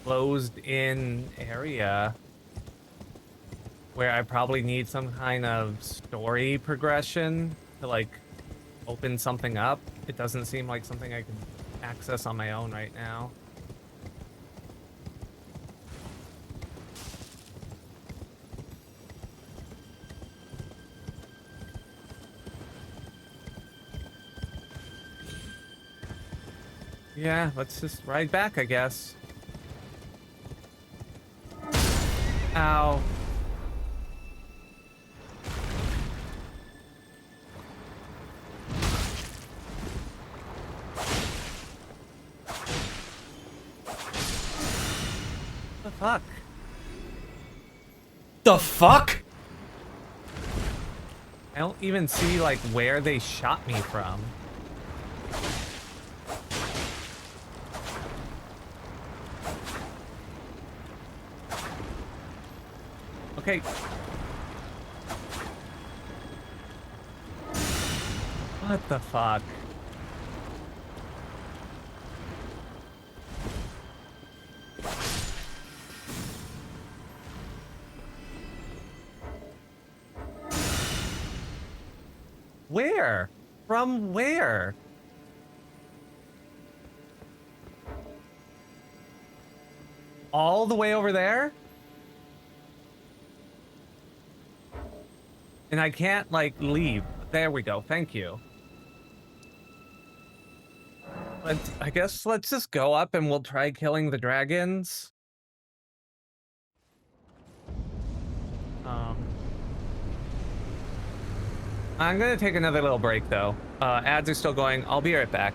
closed in area where I probably need some kind of story progression to like open something up. It doesn't seem like something I can access on my own right now. Yeah, let's just ride back, I guess. Ow. The fuck? The fuck? I don't even see like where they shot me from. Okay. What the fuck? From where? All the way over there? And I can't, like, leave. There we go. Thank you. I guess let's just go up and we'll try killing the dragons. I'm gonna take another little break, though. Ads are still going. I'll be right back.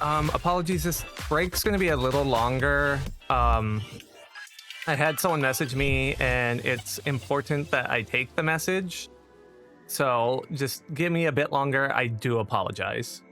Apologies, this break's gonna be a little longer. I had someone message me, and it's important that I take the message. So just give me a bit longer. I do apologize.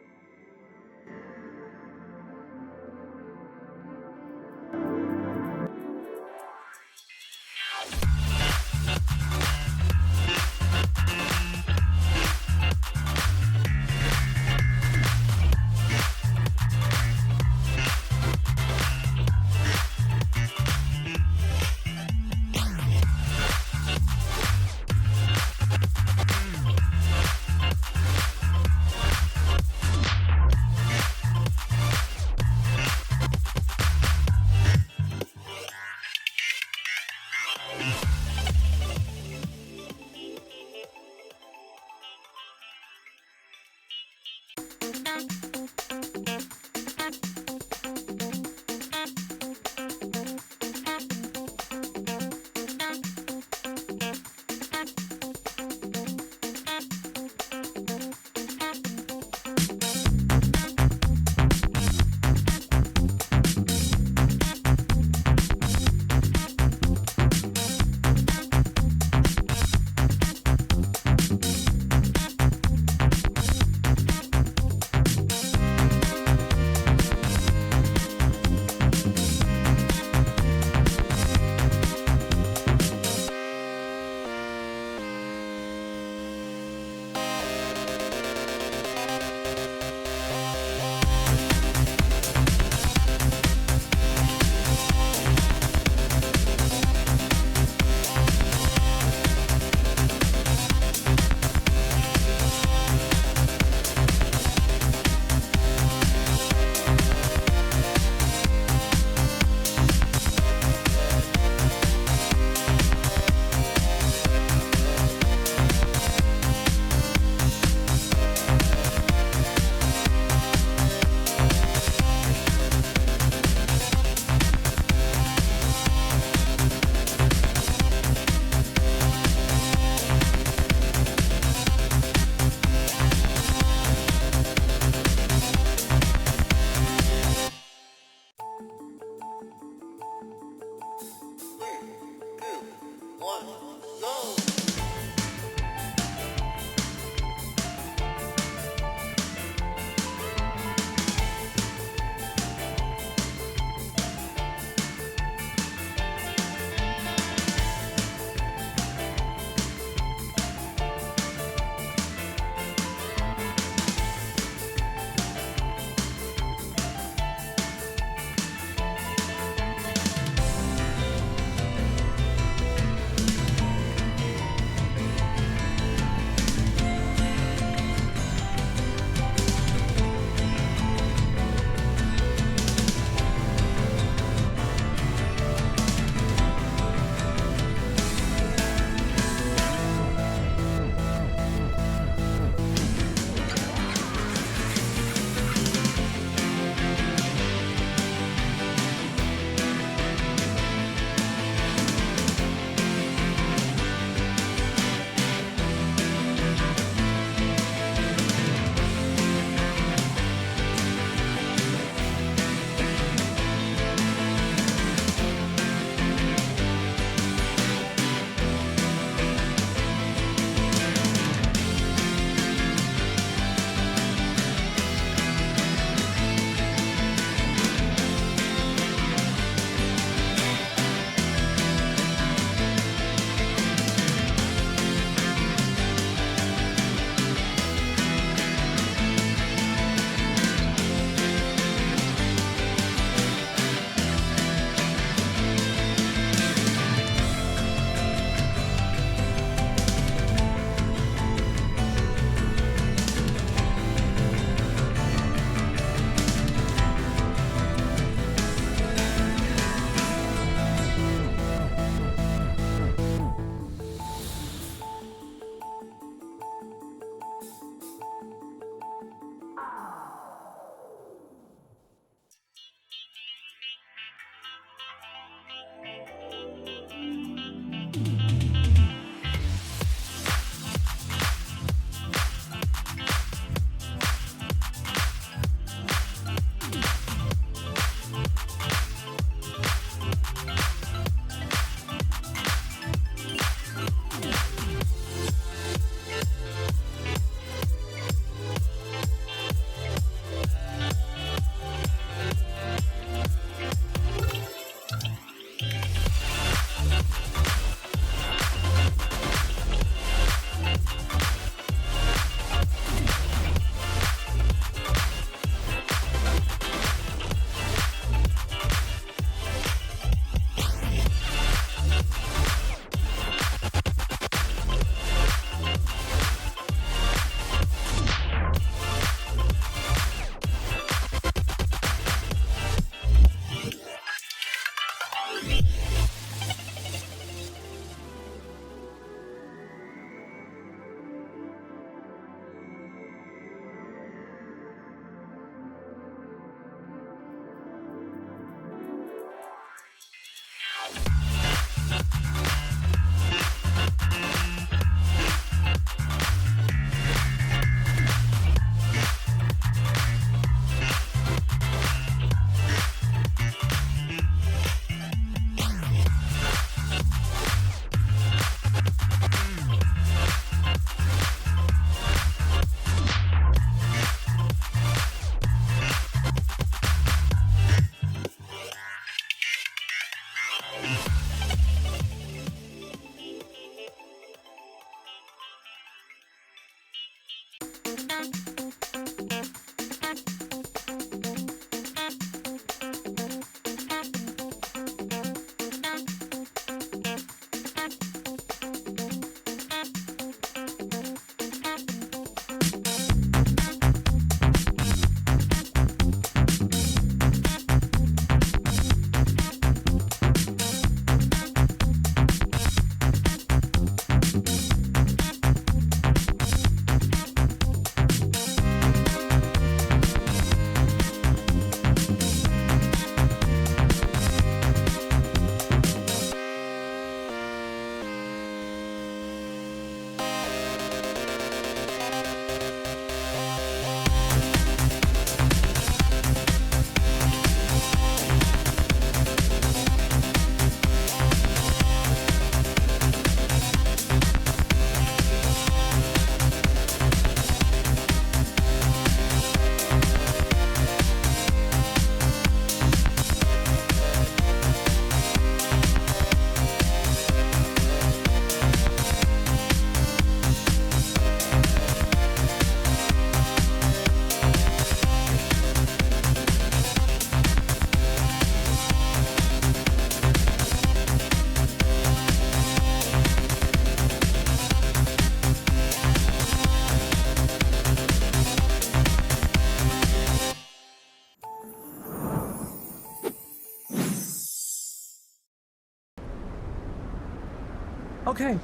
Okay.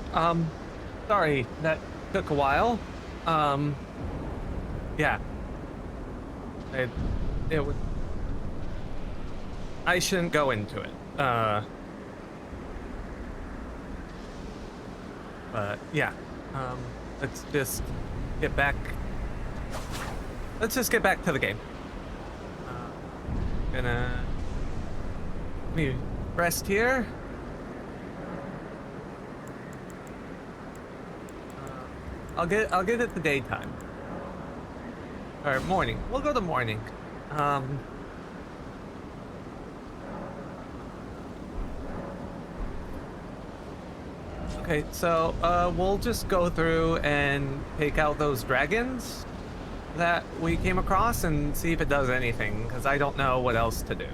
Sorry that took a while. Yeah. It, it would. I shouldn't go into it. But yeah. Let's just get back. Let's just get back to the game. Gonna let me rest here. I'll get it the daytime or morning. We'll go to morning. Okay, so we'll just go through and take out those dragons that we came across and see if it does anything, because I don't know what else to do.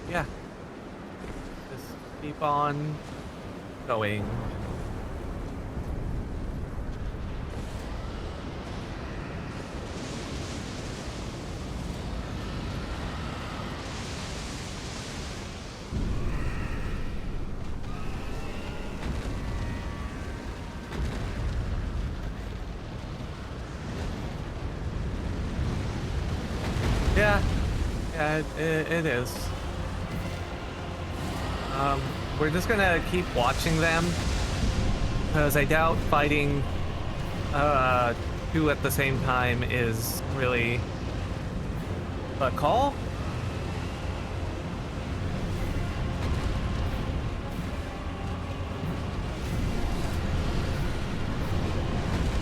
Yeah. Just keep on going. Yeah, it is. We're just gonna keep watching them, because I doubt fighting two at the same time is really a call.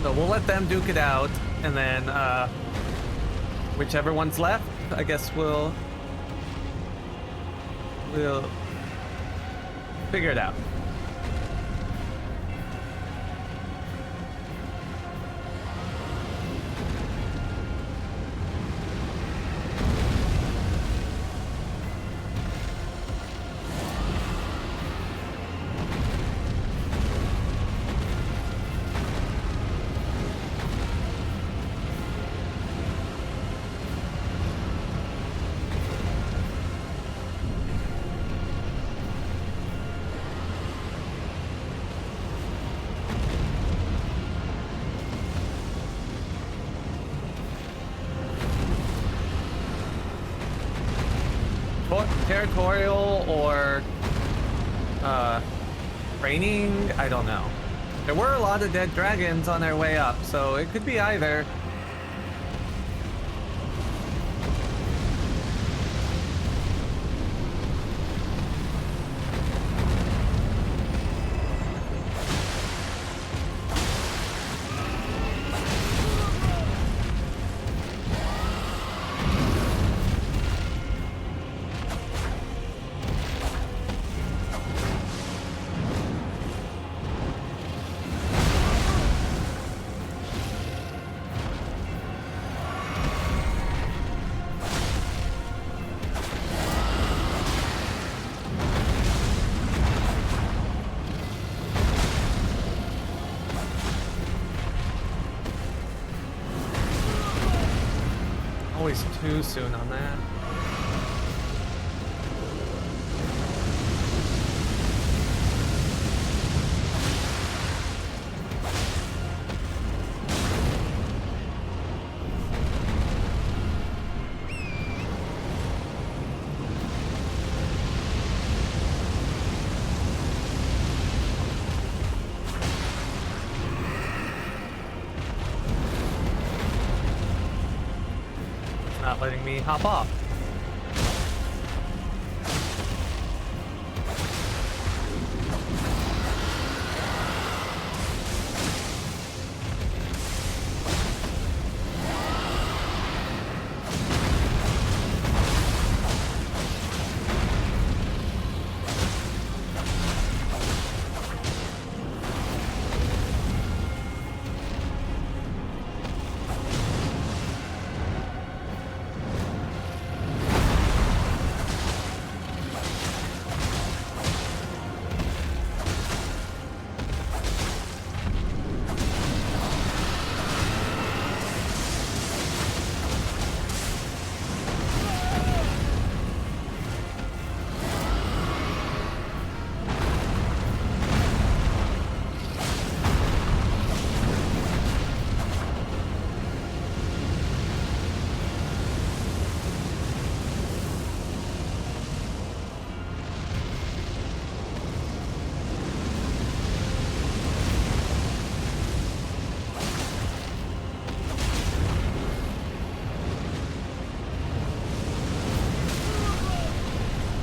So we'll let them duke it out, and then whichever one's left, I guess we'll figure it out. Territorial or training, I don't know. There were a lot of dead dragons on their way up, so it could be either. Always too soon on that. Not letting me hop off.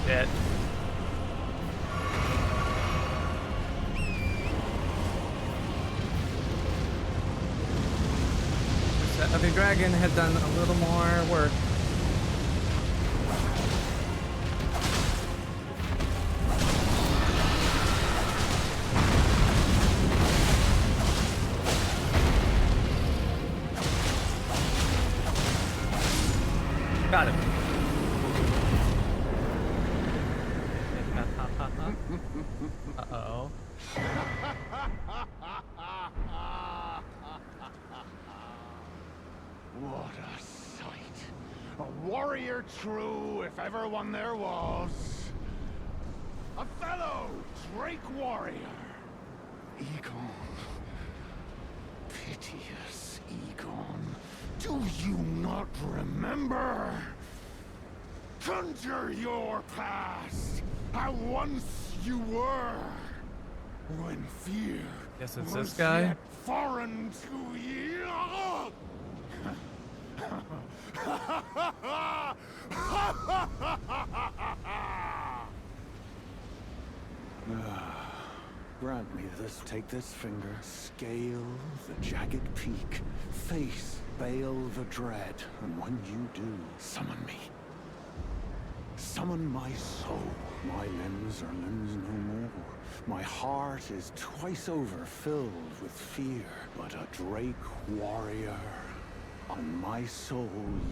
Shit. That other dragon had done a little more work. Got him. Uh-oh. What a sight. A warrior true, if ever one there was. A fellow Drake warrior. Egon. Piteous Egon. Do you not remember? Conjure your past. How once you were. When fear Guess it's was this guy. yet foreign to you. Grant me this. Take this finger. Scale the jagged peak. Face Baal the Dread. And when you do, summon me. Summon my soul. My limbs are limbs no more. My heart is twice over filled with fear. But a Drake warrior. And my soul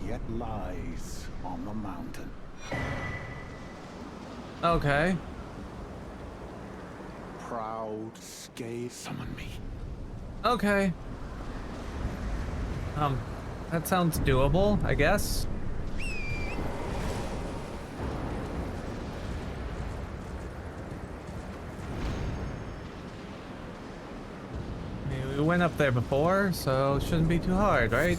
yet lies on the mountain. Okay. Proud scale. Summon me. Okay. That sounds doable, I guess. I mean, we went up there before, so it shouldn't be too hard, right?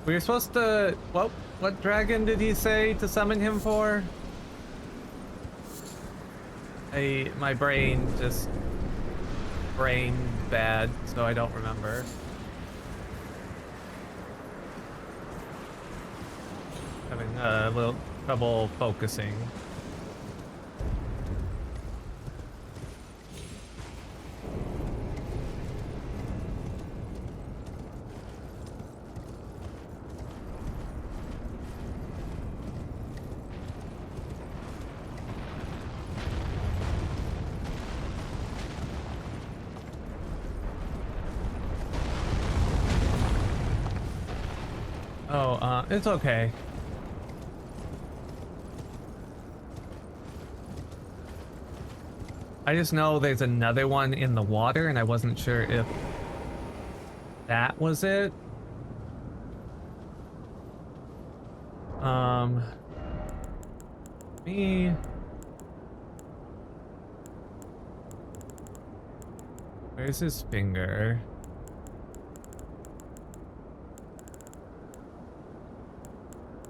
We were supposed to... What dragon did he say to summon him for? My brain just... brain bad, so I don't remember. Having a little trouble focusing. Oh, it's okay. I just know there's another one in the water, and I wasn't sure if that was it. Me. Where's his finger?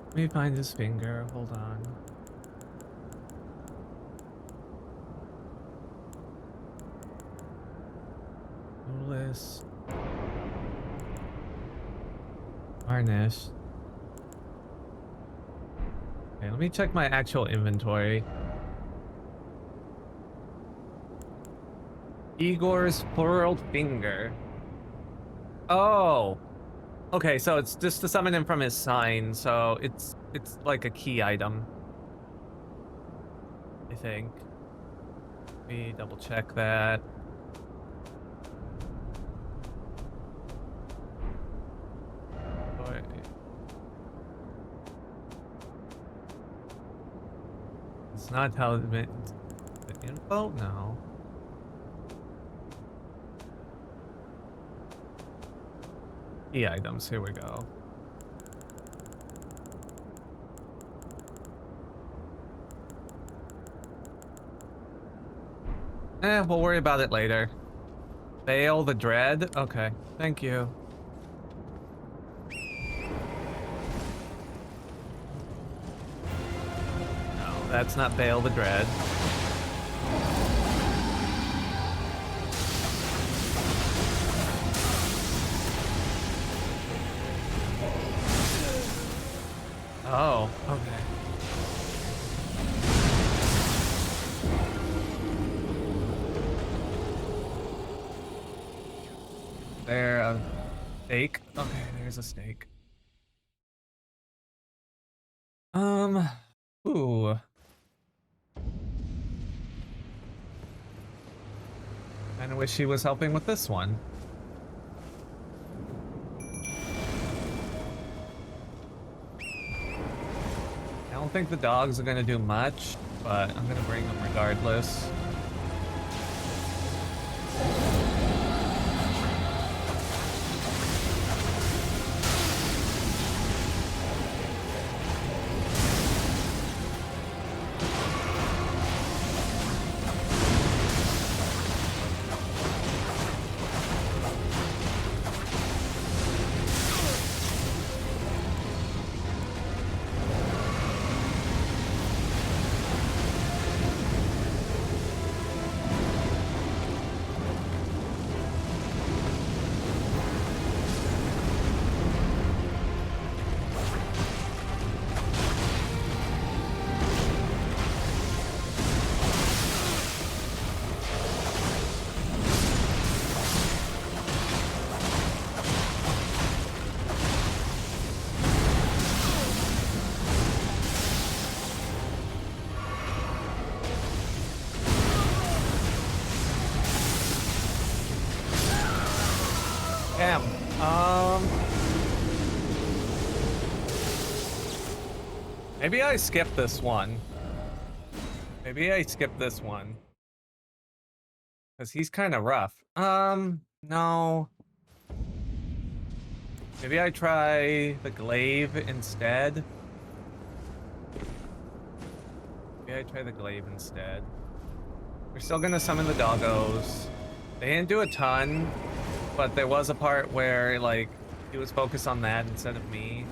Let me find his finger. Hold on. List. Varnish. Okay, let me check my actual inventory. Igor's furled finger. Oh. Okay, so it's just to summon him from his sign, so it's like a key item. I think. Let me double check that. It's not how the info? No. Key items, here we go. We'll worry about it later. Baal the Dread? Okay, thank you. No, that's not Baal the Dread. Oh, okay. There, a steak. Okay, there's a steak. Ooh. Kinda wish he was helping with this one. I don't think the dogs are gonna do much, but I'm gonna bring them regardless. Damn. Maybe I skip this one. Maybe I skip this one. Because he's kind of rough. No. Maybe I try the glaive instead. Maybe I try the glaive instead. We're still gonna summon the doggos. They didn't do a ton, but there was a part where, like, he was focused on that instead of me.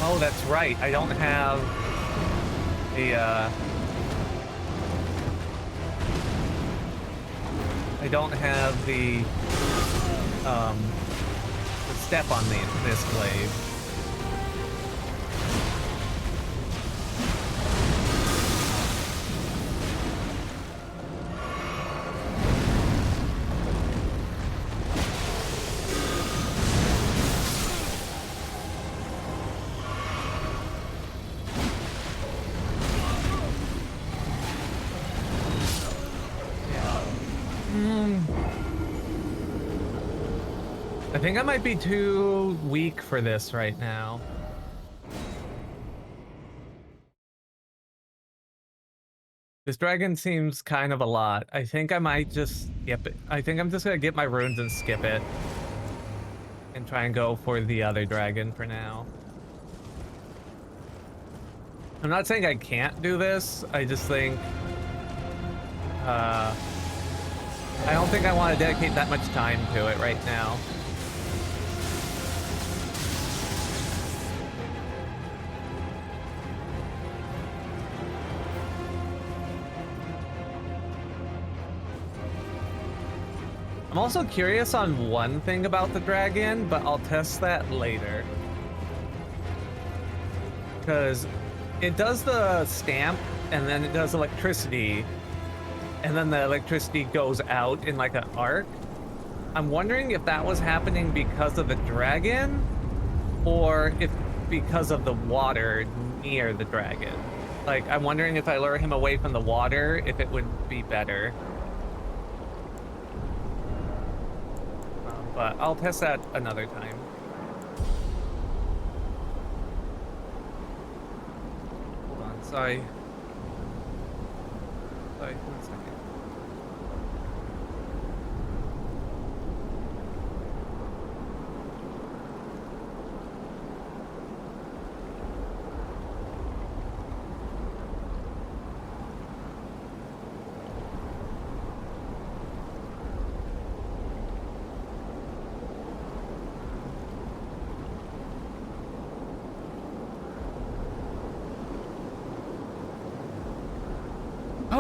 Oh, that's right. I don't have the, I don't have the step on this glaive. I think I might be too weak for this right now. This dragon seems kind of a lot. I think I might just skip it. I think I'm just gonna get my runes and skip it. And try and go for the other dragon for now. I'm not saying I can't do this. I just think... I don't think I want to dedicate that much time to it right now. I'm also curious on one thing about the dragon, but I'll test that later. Because it does the stamp, and then it does electricity, and then the electricity goes out in like an arc. I'm wondering if that was happening because of the dragon, or if because of the water near the dragon. Like, I'm wondering if I lure him away from the water, if it would be better. But I'll test that another time. Hold on, sorry. Sorry, 1 second.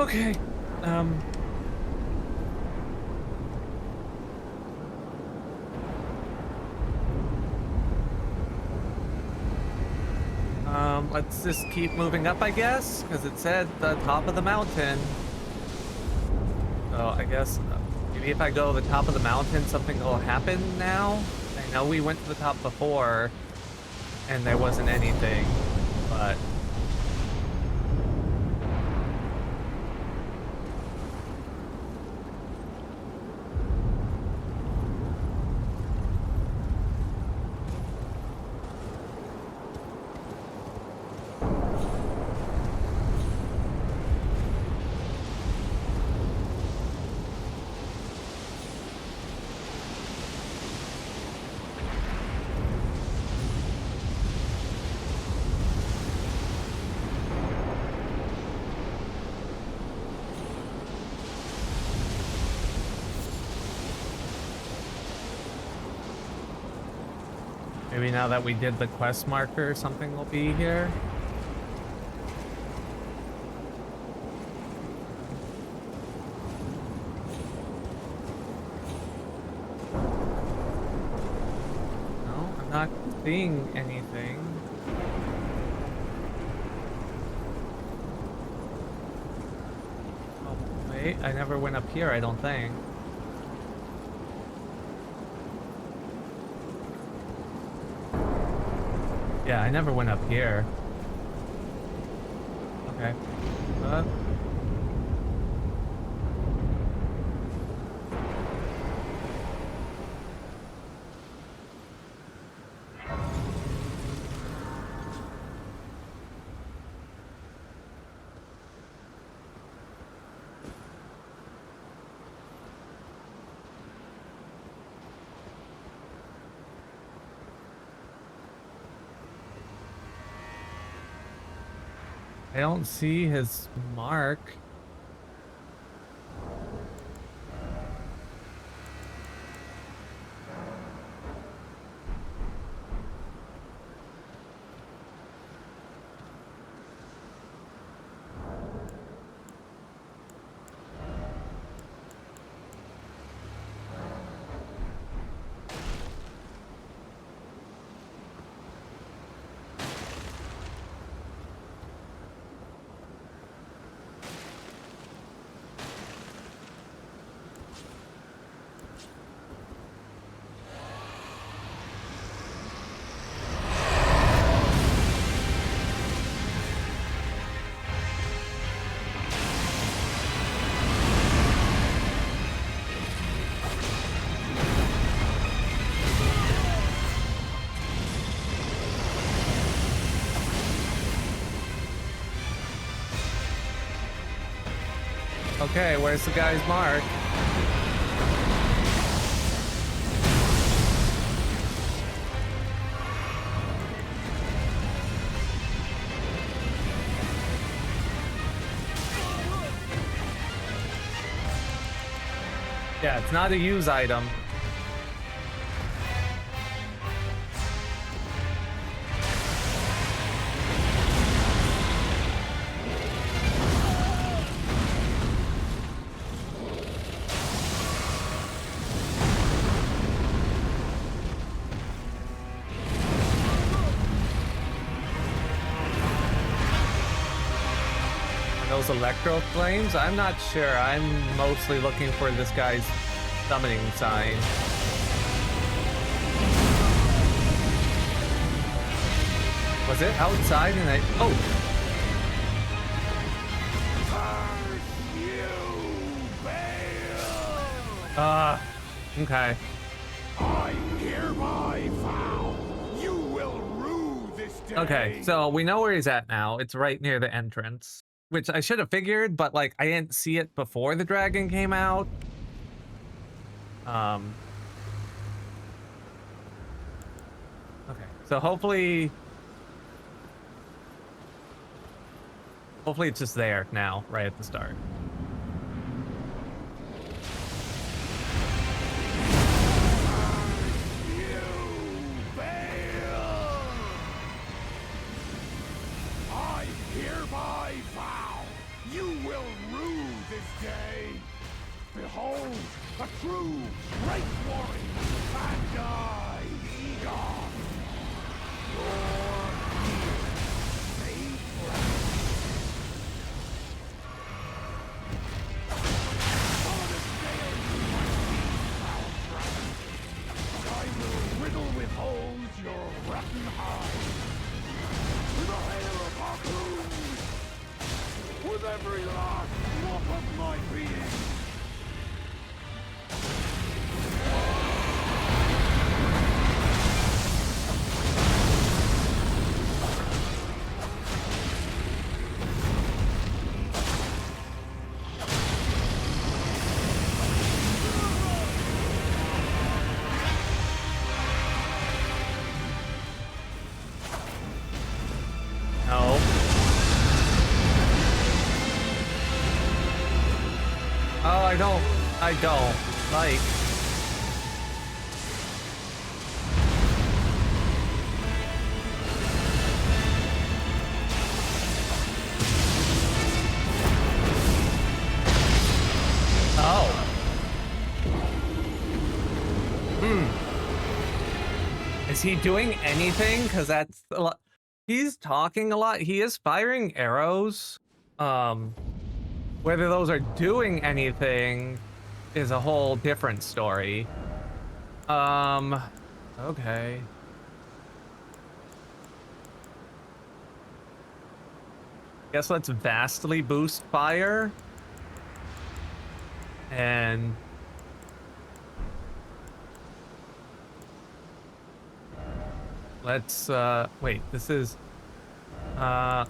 Okay. Let's just keep moving up, I guess, because it said the top of the mountain. So I guess maybe if I go to the top of the mountain, something will happen now. I know we went to the top before, and there wasn't anything, but... Maybe now that we did the quest marker, something will be here. No, I'm not seeing anything. Oh, wait, I never went up here, I don't think. Yeah, I never went up here. Okay. I don't see his mark. Okay, where's the guy's mark? Yeah, it's not a use item. Those electro flames? I'm not sure. I'm mostly looking for this guy's summoning sign. Was it outside and I... Oh! Okay. I hereby vow you will rue this day. Okay, so we know where he's at now. It's right near the entrance. Which I should have figured, but like I didn't see it before the dragon came out. Okay, so hopefully it's just there now, right at the start. I hereby vow You will rue this day. Behold, a true great warrior, and I, Egon, your hero, made flesh. On a scale you might be, foul dragon, but I will riddle with holes your rotten hide. With a hail of harpoons, with every last drop of my being. No. Oh, I don't like. Oh. Is he doing anything? Because that's a lot. He's talking a lot. He is firing arrows. Whether those are doing anything is a whole different story. Okay. Guess let's vastly boost fire. And let's wait, this is I'm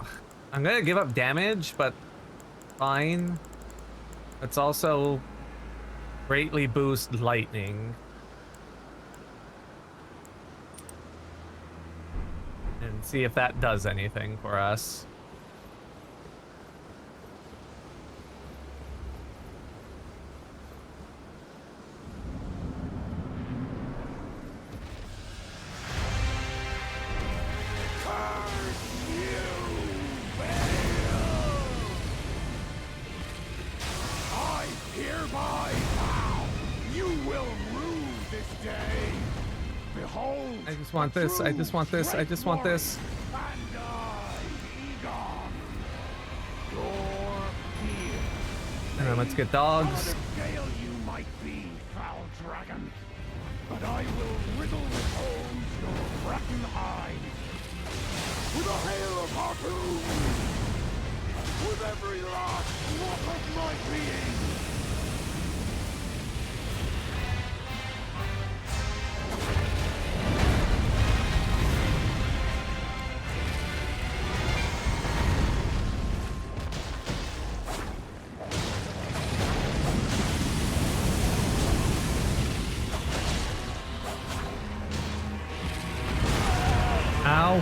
gonna give up damage, but fine. Let's also greatly boost lightning. And see if that does anything for us. I just want this, I just want this, I just want this. And I, Egon, your hero. And then let's get dogs. On a scale you might be, foul dragon, but I will riddle with holes your rotten hide. With a hail of harpoons, with every last drop of my being. Ow.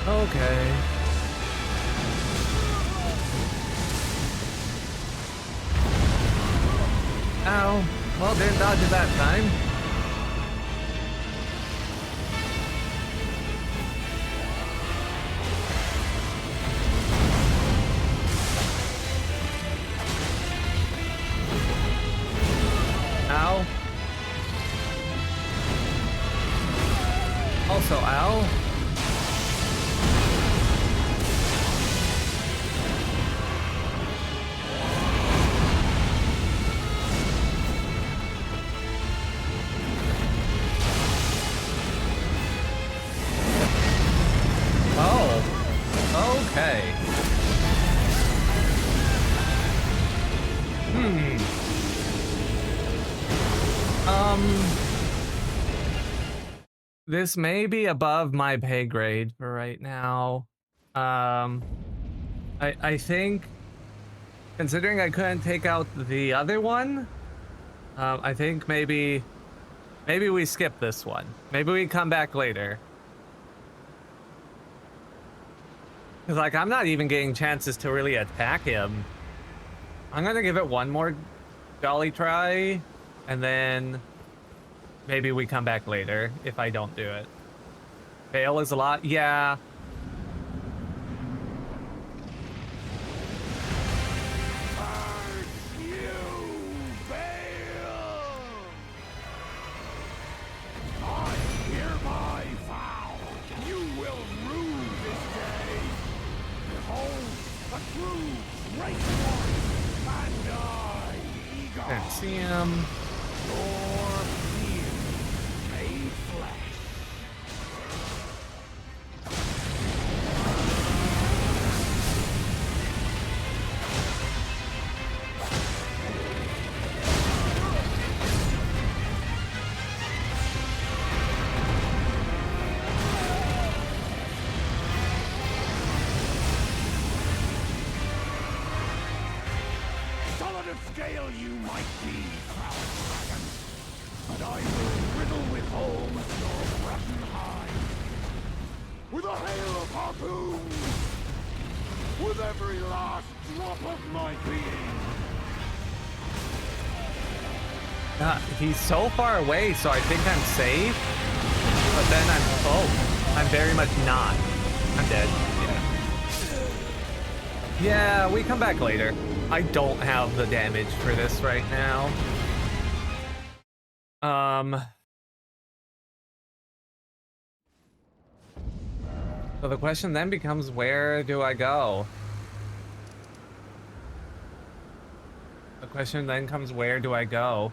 Okay. Ow. Well, didn't dodge it that time. Ow. Also, ow. This may be above my pay grade for right now. I think, considering I couldn't take out the other one, I think maybe we skip this one. Maybe we come back later. Cause like I'm not even getting chances to really attack him. I'm gonna give it one more jolly try, and then maybe we come back later if I don't do it. Fail is a lot, yeah. Can't see him. Scale you might be, foul dragon, but I will riddle with holes your rotten hide. With a hail of harpoons, with every last drop of my being. He's so far away, so I think I'm safe. But then I'm very much not. I'm dead. Yeah, we come back later. I don't have the damage for this right now. So the question then becomes, where do I go? The question then comes, where do I go?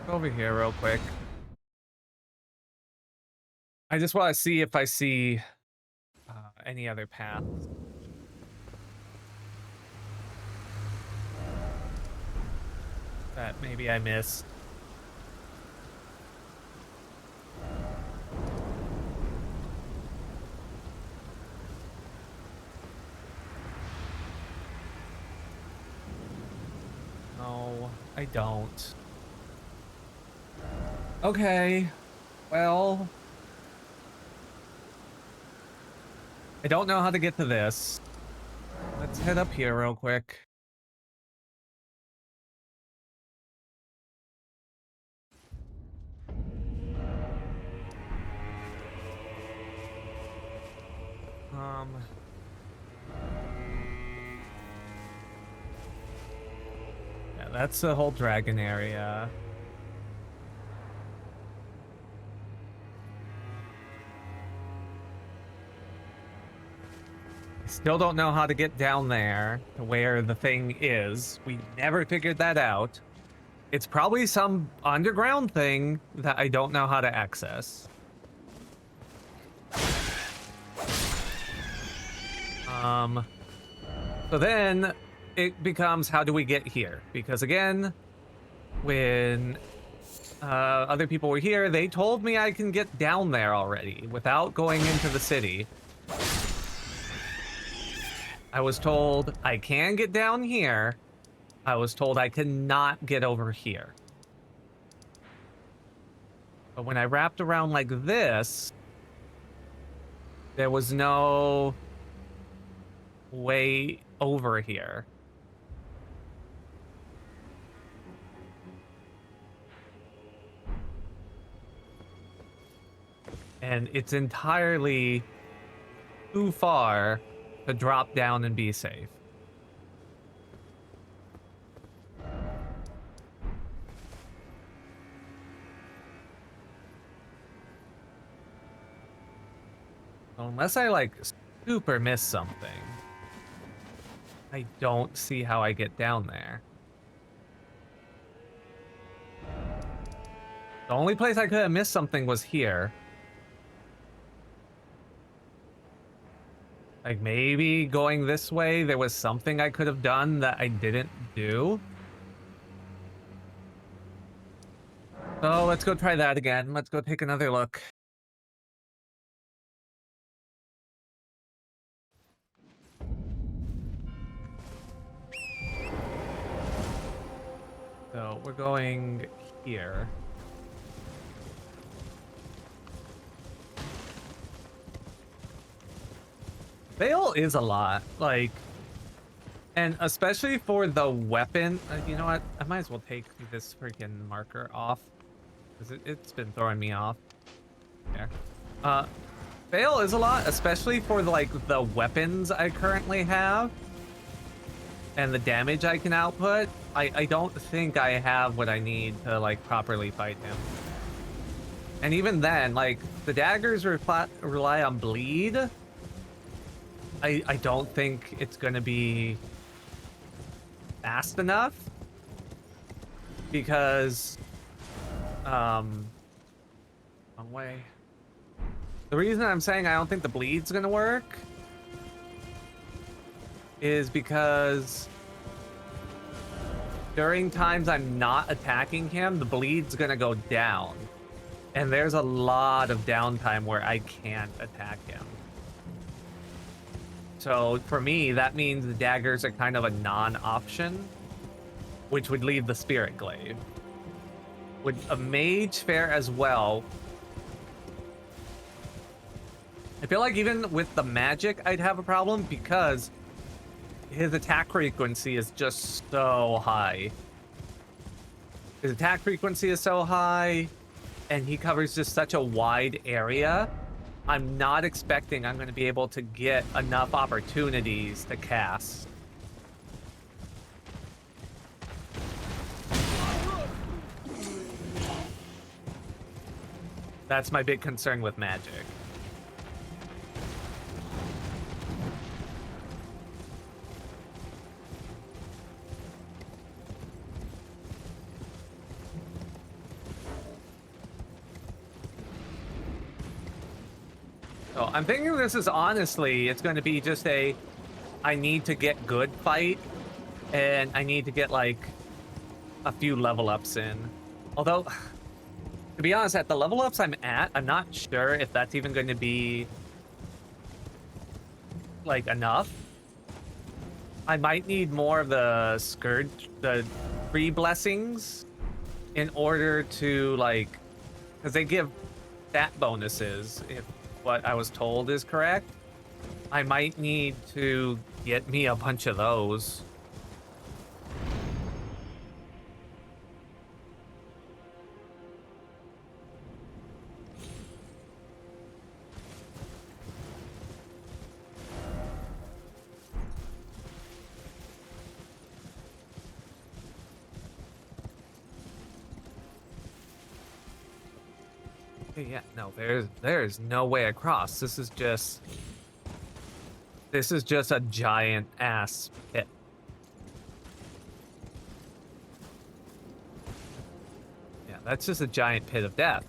Go over here real quick. I just want to see if I see any other paths. That maybe I missed. No, I don't. Okay, well, I don't know how to get to this. Let's head up here real quick. Yeah, that's the whole dragon area. Still don't know how to get down there to where the thing is. We never figured that out. It's probably some underground thing that I don't know how to access. So then it becomes, how do we get here? Because again, when other people were here, they told me I can get down there already without going into the city. I was told I can get down here. I was told I cannot get over here. But when I wrapped around like this, there was no way over here. And it's entirely too far to drop down and be safe. Unless I like super miss something, I don't see how I get down there. The only place I could have missed something was here. Like maybe going this way, there was something I could have done that I didn't do. So let's go try that again. Let's go take another look. So we're going here. Veil is a lot, like, and especially for the weapon. You know what? I might as well take this freaking marker off because it's been throwing me off. There. Veil is a lot, especially for like the weapons I currently have and the damage I can output. I don't think I have what I need to like properly fight him. And even then, like the daggers rely on bleed. I don't think it's gonna be fast enough because wrong way. The reason I'm saying I don't think the bleed's gonna work is because during times I'm not attacking him, the bleed's gonna go down. And there's a lot of downtime where I can't attack him. So for me, that means the daggers are kind of a non-option, which would leave the Spirit Glaive. Would a mage fare as well? I feel like even with the magic, I'd have a problem because his attack frequency is just so high. His attack frequency is so high, and he covers just such a wide area. I'm not expecting I'm going to be able to get enough opportunities to cast. That's my big concern with magic. So I'm thinking this is honestly, it's going to be just a, I need to get good fight, and I need to get like a few level ups in. Although, to be honest, at the level ups I'm at, I'm not sure if that's even going to be like enough. I might need more of the scourge, the free blessings, in order to like, because they give stat bonuses if what I was told is correct. I might need to get me a bunch of those. Yeah, no, there's no way across. This is just a giant ass pit. Yeah, that's just a giant pit of death.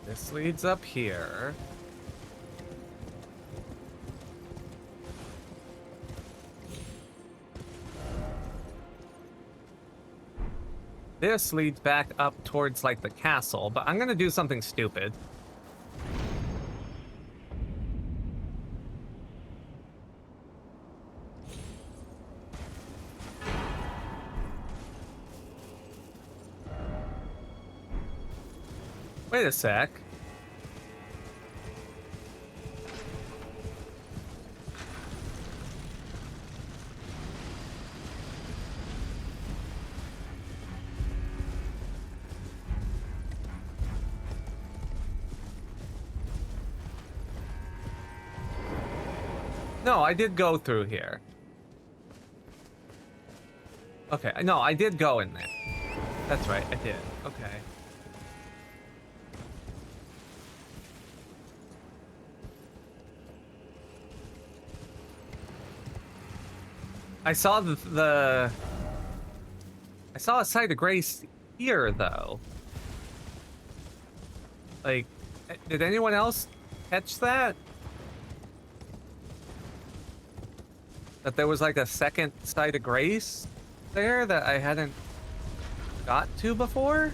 This leads up here. This leads back up towards like the castle, but I'm gonna do something stupid. Wait a sec. No, I did go through here. Okay, no, I did go in there. That's right, I did. Okay. I saw I saw a site of grace here, though. Like, did anyone else catch that? That there was like a second site of grace there that I hadn't got to before?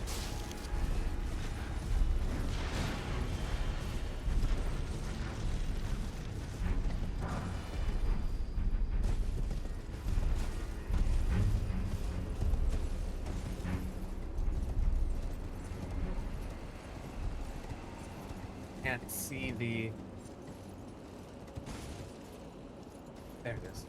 Can't see the... There it is.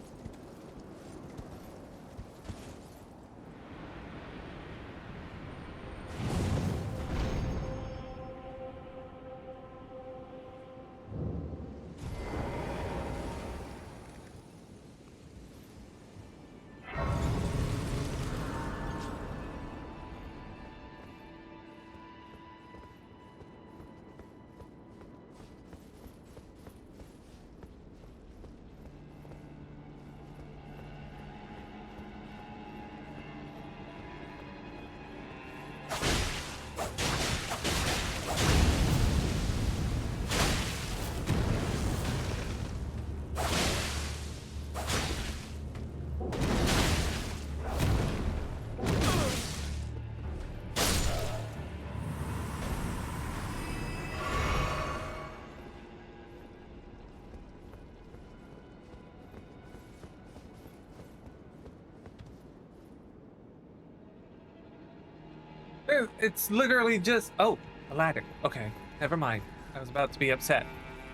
It's literally just... Oh, a ladder. Okay, never mind. I was about to be upset,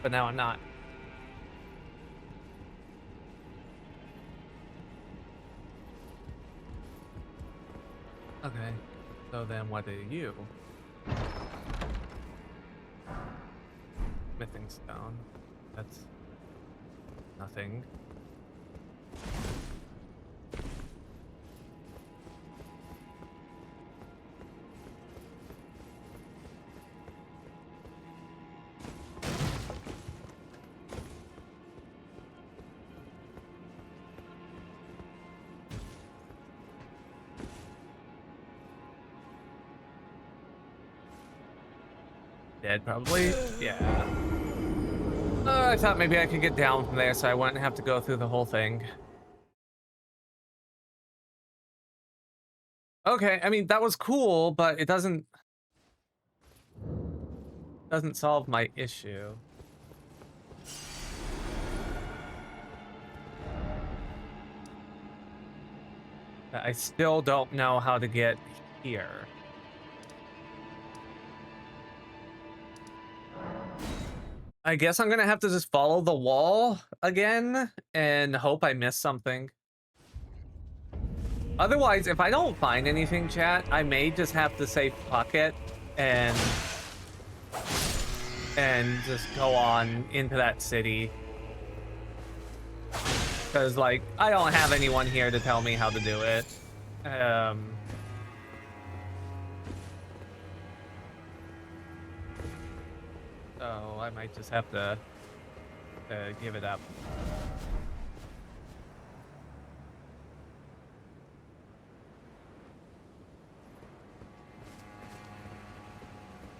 but now I'm not. Okay, so then what are you? Smithing stone. That's nothing. Dead, probably? Yeah. I thought maybe I could get down from there so I wouldn't have to go through the whole thing. Okay, I mean, that was cool, but it doesn't solve my issue. I still don't know how to get here. I guess I'm gonna have to just follow the wall again and hope I miss something. Otherwise, if I don't find anything, chat, I may just have to say fuck it and just go on into that city. Because, like, I don't have anyone here to tell me how to do it. So I might just have to give it up.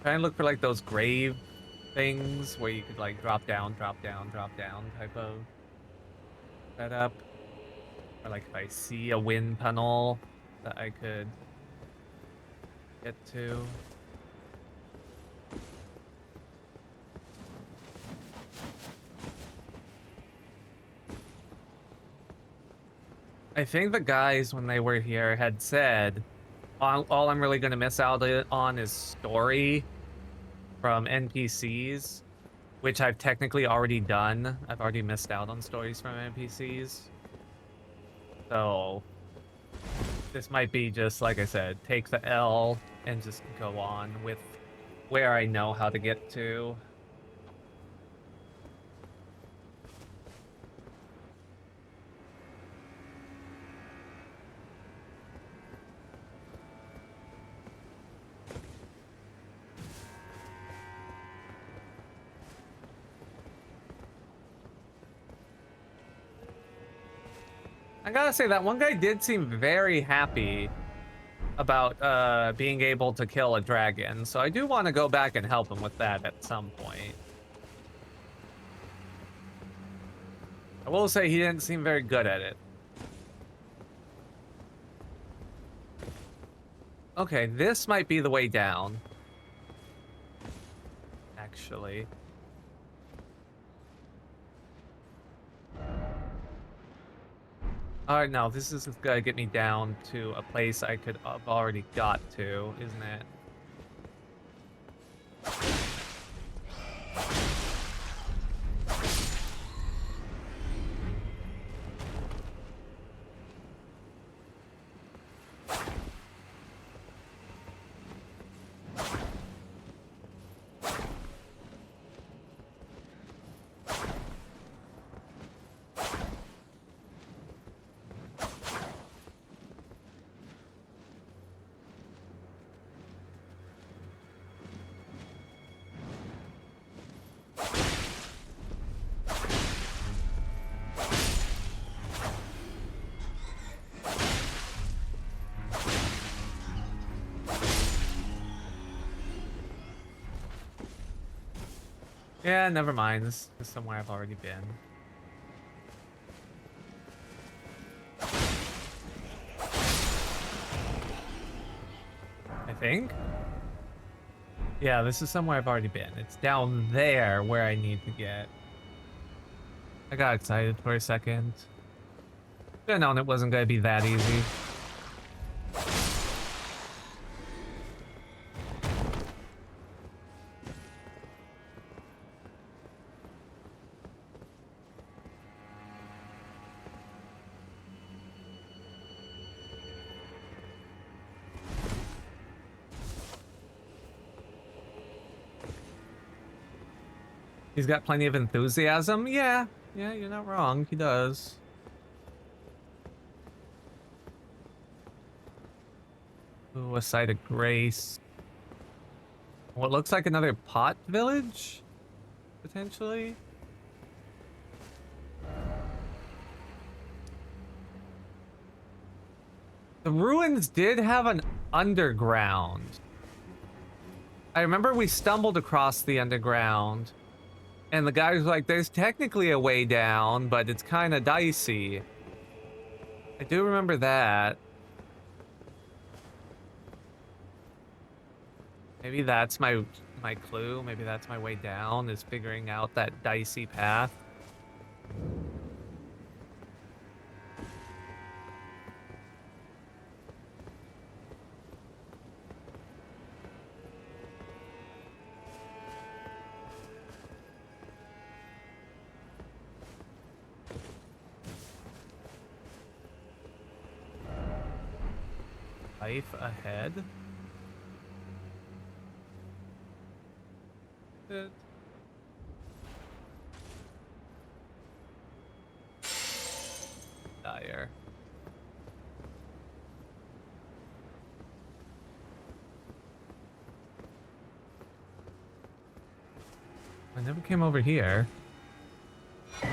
Try and look for like those grave things where you could like drop down type of setup. Or like if I see a wind tunnel that I could get to. I think the guys, when they were here, had said all I'm really going to miss out on is story from NPCs, which I've technically already done. I've already missed out on stories from NPCs. So this might be just, like I said, take the L and just go on with where I know how to get to. I gotta say, that one guy did seem very happy about being able to kill a dragon, so I do want to go back and help him with that at some point. I will say he didn't seem very good at it. Okay, this might be the way down. Actually. Alright, no, this is gonna get me down to a place I could have already got to, isn't it? Yeah, never mind. This is somewhere I've already been. I think? Yeah, this is somewhere I've already been. It's down there where I need to get. I got excited for a second. Should have known it wasn't going to be that easy. He's got plenty of enthusiasm. Yeah, you're not wrong. He does. Ooh, a site of grace. What looks like another pot village? Potentially? The ruins did have an underground. I remember we stumbled across the underground. And the guy was like, there's technically a way down, but it's kind of dicey. I do remember that. Maybe that's my clue. Maybe that's my way down, is figuring out that dicey path. Life ahead. Dire. I never came over here. Okay,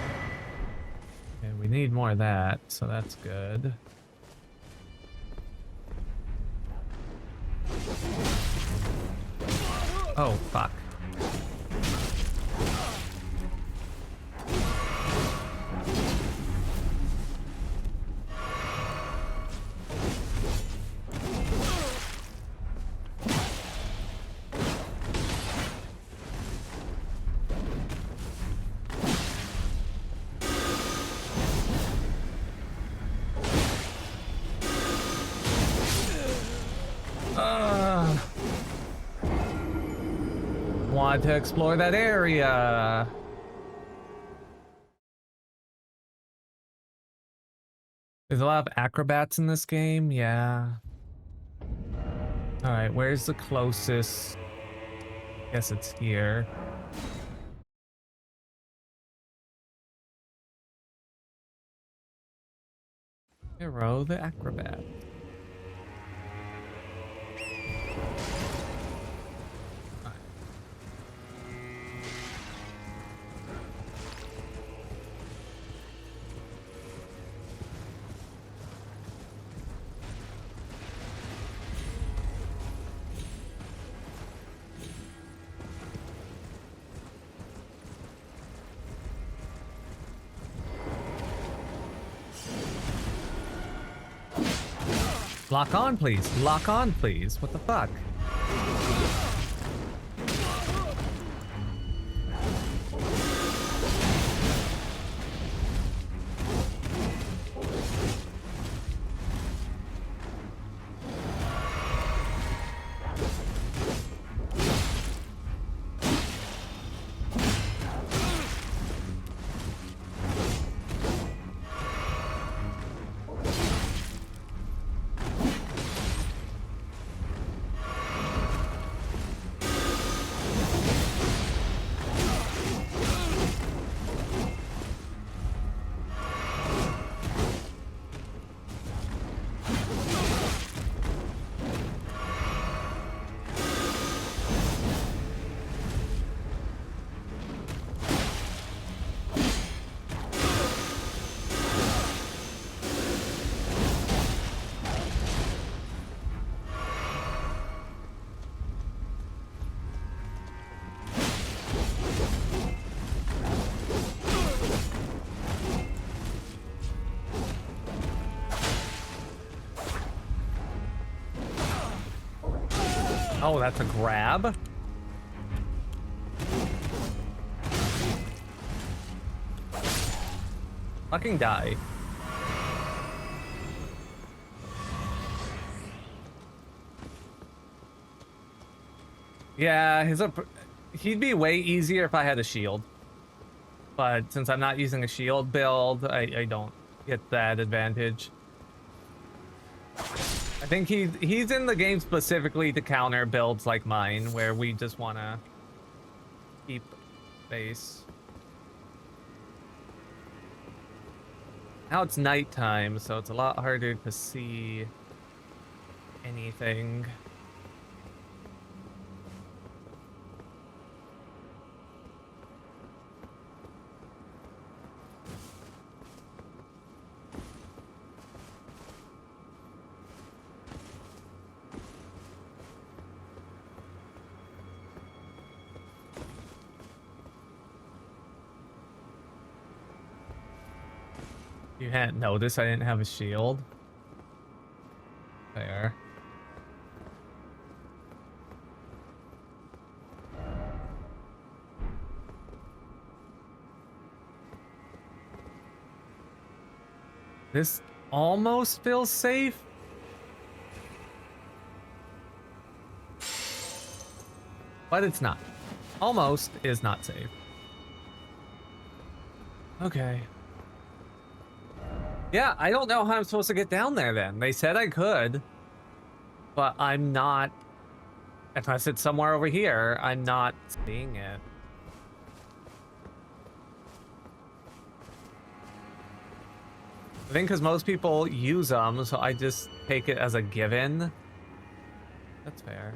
we need more of that, so that's good. Oh, fuck. Want to explore that area. There's a lot of acrobats in this game, yeah. All right, where's the closest? Guess it's here. Hero the acrobat. Lock on, please. Lock on, please. What the fuck? Oh, that's a grab. Fucking die. Yeah, he'd be way easier if I had a shield. But since I'm not using a shield build, I don't get that advantage. I think he's in the game specifically to counter builds like mine, where we just want to keep base. Now it's nighttime, so it's a lot harder to see anything. You hadn't noticed I didn't have a shield. There. This almost feels safe. But it's not. Almost is not safe. Okay. Yeah, I don't know how I'm supposed to get down there then. They said I could, but I'm not, unless it's somewhere over here, I'm not seeing it. I think because most people use them, so I just take it as a given. That's fair.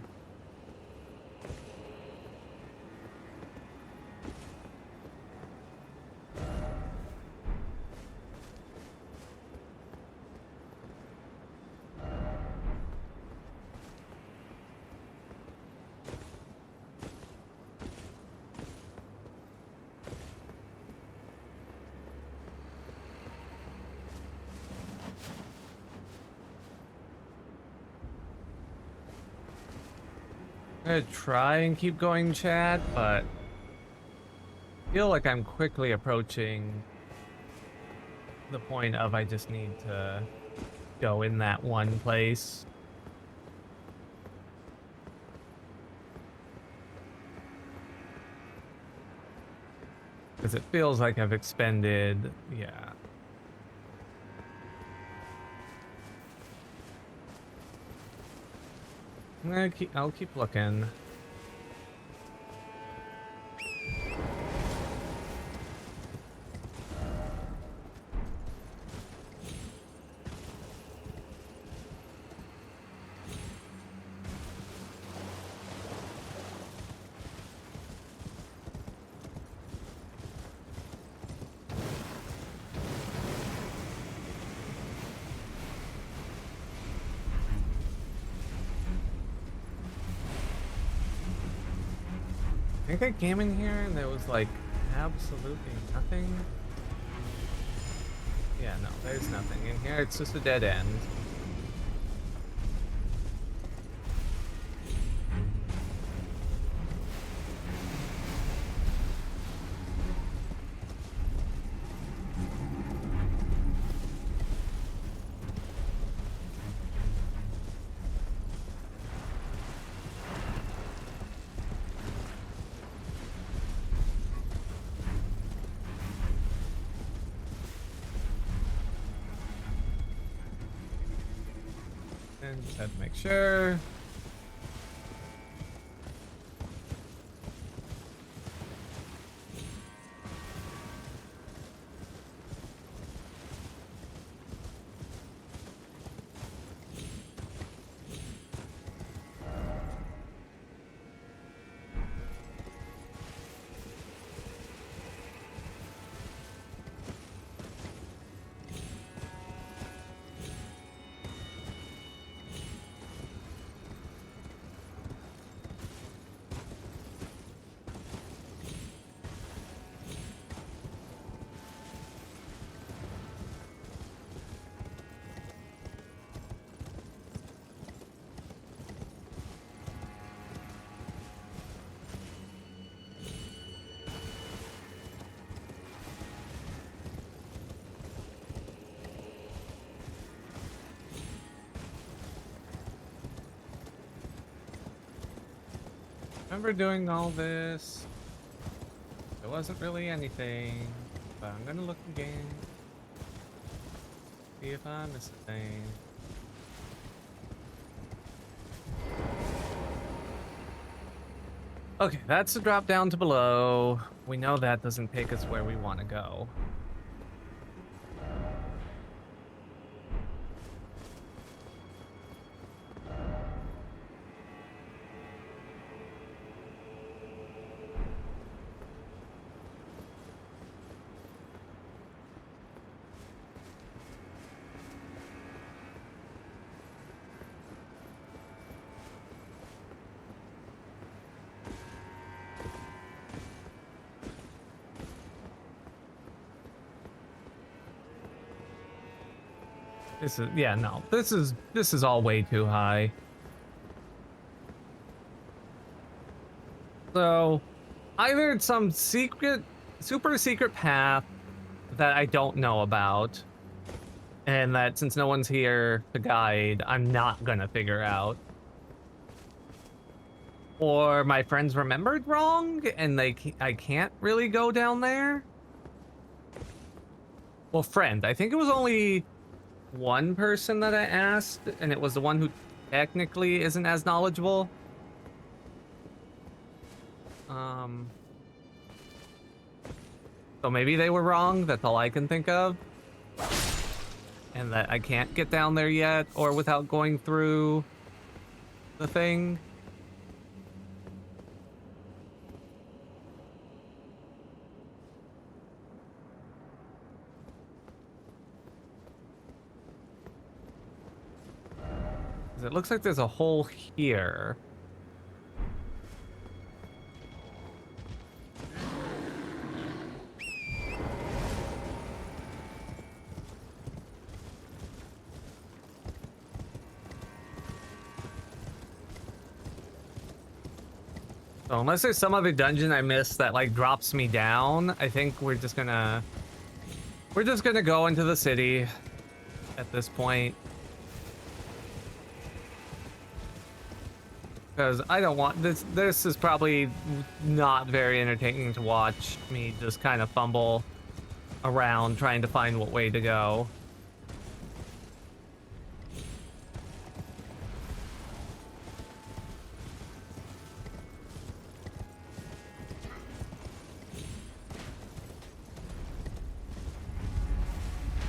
I'm gonna try and keep going, chat, but I feel like I'm quickly approaching the point of I just need to go in that one place. Because it feels like I've expended, yeah. I'll keep looking. I think I came in here and there was like absolutely nothing. Yeah, no, there's nothing in here. It's just a dead end. Just had to make sure. Remember doing all this? It wasn't really anything, but I'm gonna look again. See if I miss a thing. Okay, that's the drop down to below. We know that doesn't take us where we want to go. This is, yeah, no. This is all way too high. So, either it's some secret, super secret path that I don't know about, and that since no one's here to guide, I'm not gonna figure out. Or my friends remembered wrong, and I can't really go down there. Well, friend, I think it was only one person that I asked, and it was the one who technically isn't as knowledgeable. So maybe they were wrong, that's all I can think of. And that I can't get down there yet, or without going through the thing. It looks like there's a hole here. So unless there's some other dungeon I missed that like drops me down, I think we're just gonna go into the city at this point. Because I don't want this. This is probably not very entertaining to watch me just kind of fumble around trying to find what way to go.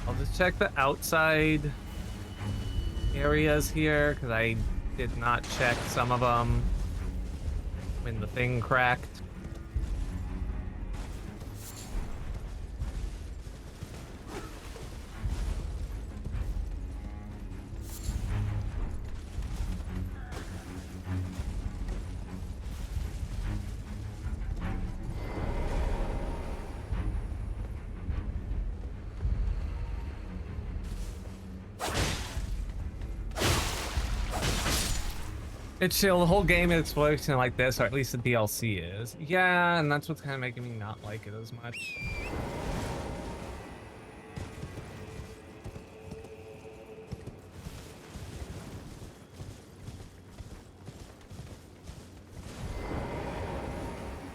I'll just check the outside areas here because I did not check some of them when the thing cracked. It's chill. The whole game is exploration like this, or at least the DLC is. Yeah, and that's what's kind of making me not like it as much.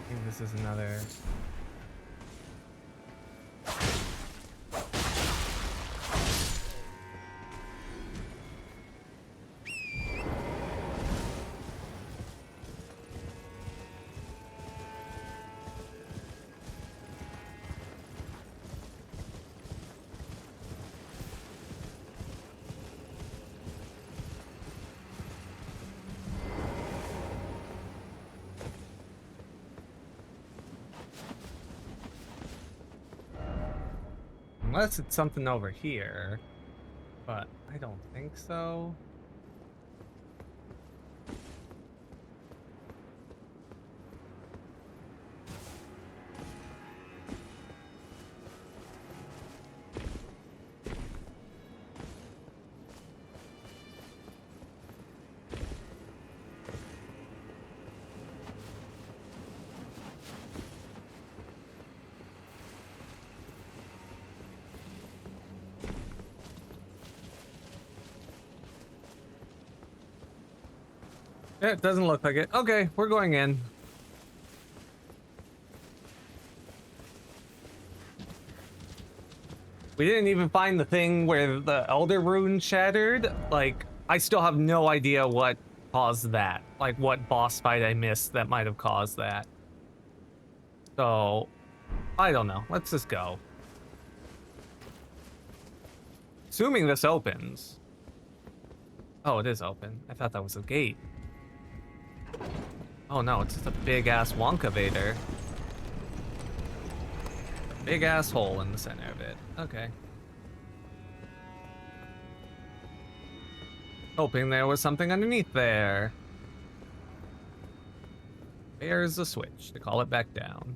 I think this is another... Unless it's something over here. But I don't think so. Yeah, it doesn't look like it. Okay, we're going in. We didn't even find the thing where the Elder Rune shattered. Like, I still have no idea what caused that. Like, what boss fight I missed that might have caused that. So, I don't know. Let's just go. Assuming this opens. Oh, it is open. I thought that was a gate. Oh no, it's just a big-ass Wonkavator. Big-ass hole in the center of it. Okay. Hoping there was something underneath there. There's the switch to call it back down.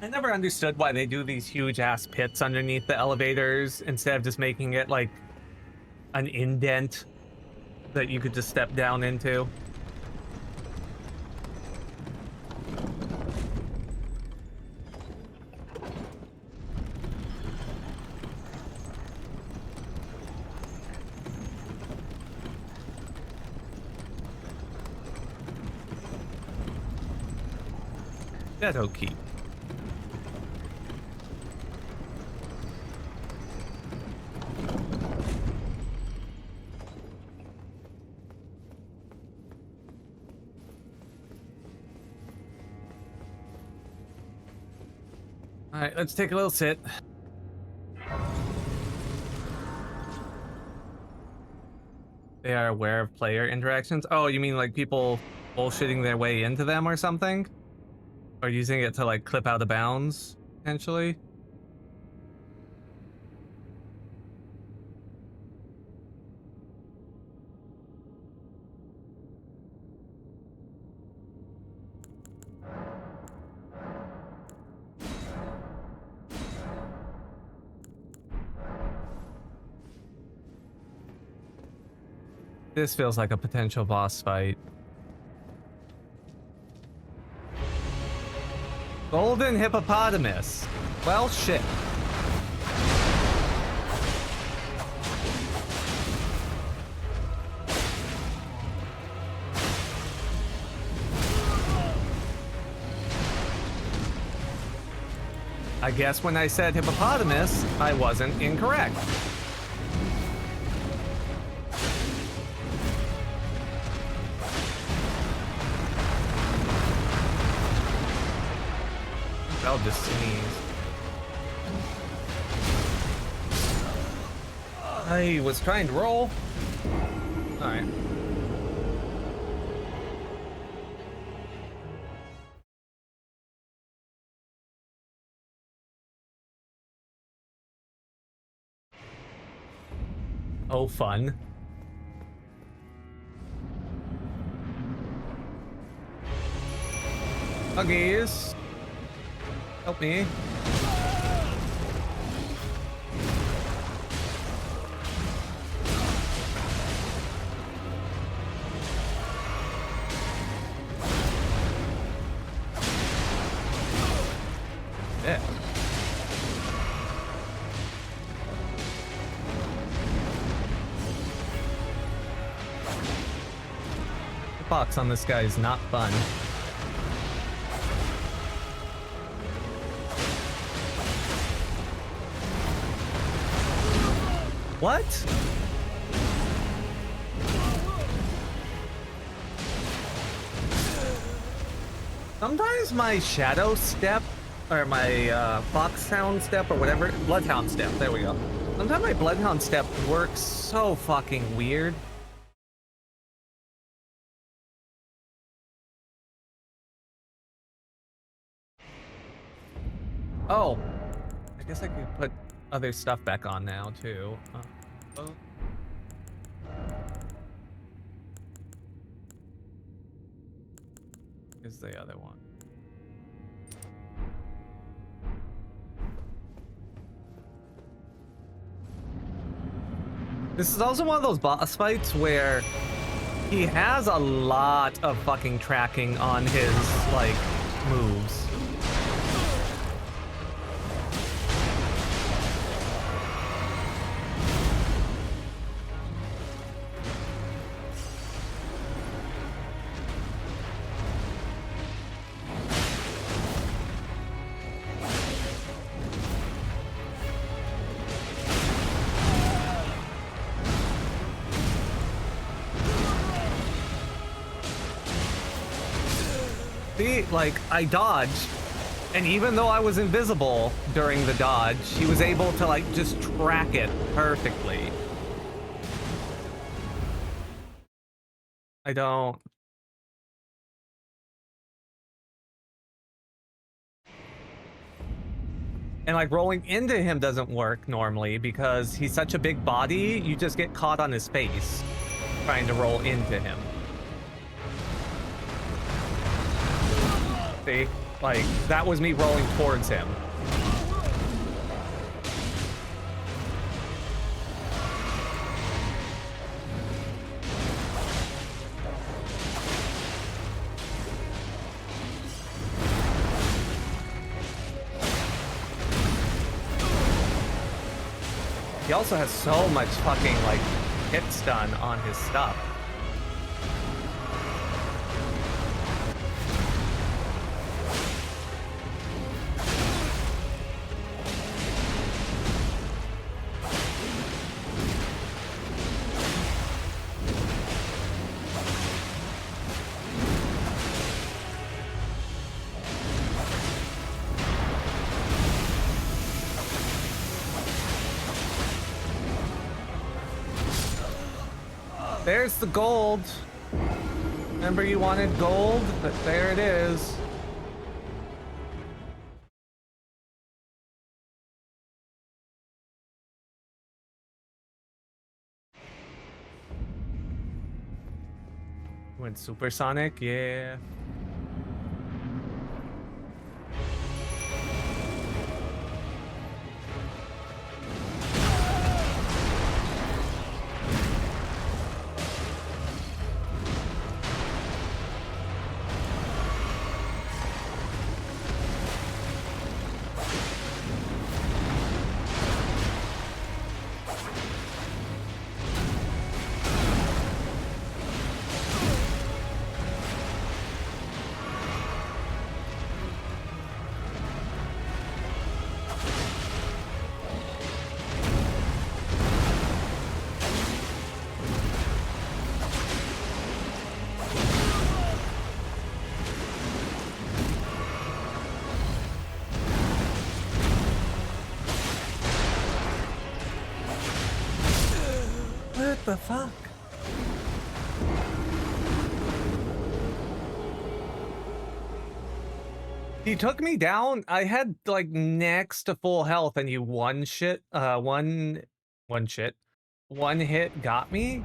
I never understood why they do these huge ass pits underneath the elevators instead of just making it like an indent that you could just step down into. Shadow Keep. All right, let's take a little sit. They are aware of player interactions. Oh, you mean like people bullshitting their way into them or something? Or using it to like clip out of bounds, potentially? This feels like a potential boss fight. Golden hippopotamus. Well, shit. I guess when I said hippopotamus, I wasn't incorrect. I'll just sneeze. I was trying to roll. Alright. Oh, fun. Huggies. Help me. Yeah. The box on this guy is not fun. What? Sometimes my shadow step, or my fox sound step, or whatever, bloodhound step, there we go. Sometimes my Bloodhound step works so fucking weird. Oh, I guess I could put other stuff back on now too. Oh. Is the other one. This is also one of those boss fights where he has a lot of fucking tracking on his, like, moves. See, like, I dodged, and even though I was invisible during the dodge, he was able to, like, just track it perfectly. I don't... And, like, rolling into him doesn't work normally because he's such a big body, you just get caught on his face trying to roll into him. See? Like, that was me rolling towards him. He also has so much fucking, like, hit stun on his stuff. There's the gold. Remember you wanted gold? But there it is. Went supersonic? Yeah. What the fuck? He took me down. I had like next to full health and you one hit got me.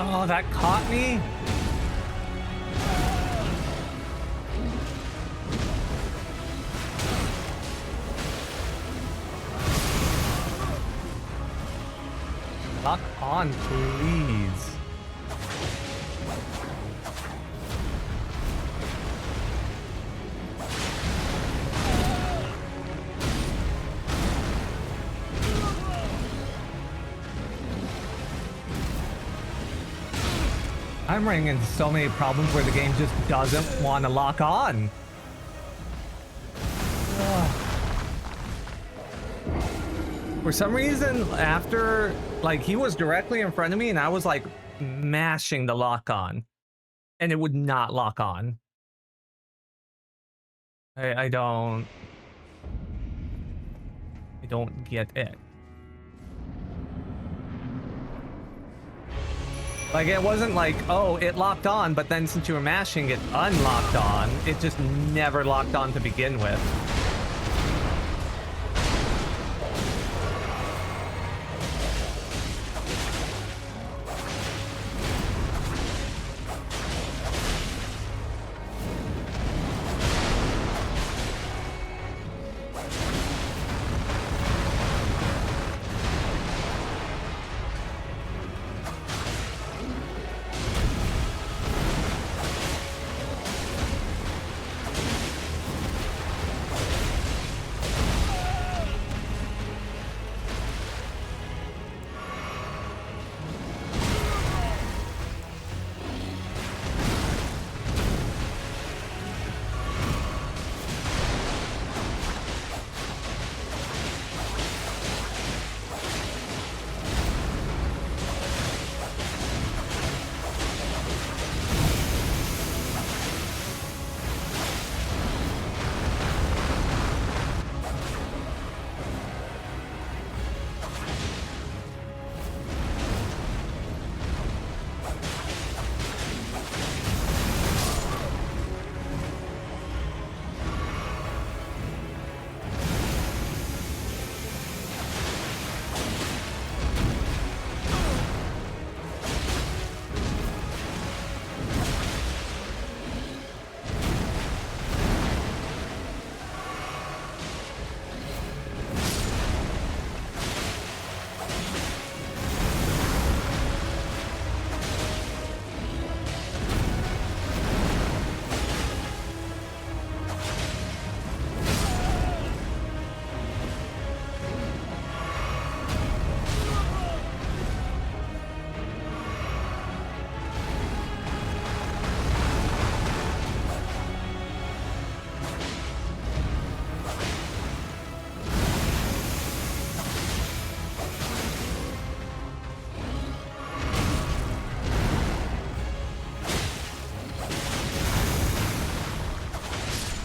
Oh, that caught me? Lock on, please. I'm running into so many problems where the game just doesn't want to lock on. Ugh. For some reason, after, like, he was directly in front of me and I was like mashing the lock on and it would not lock on. I don't get it. Like, it wasn't like, oh, it locked on, but then since you were mashing, it unlocked on. It just never locked on to begin with.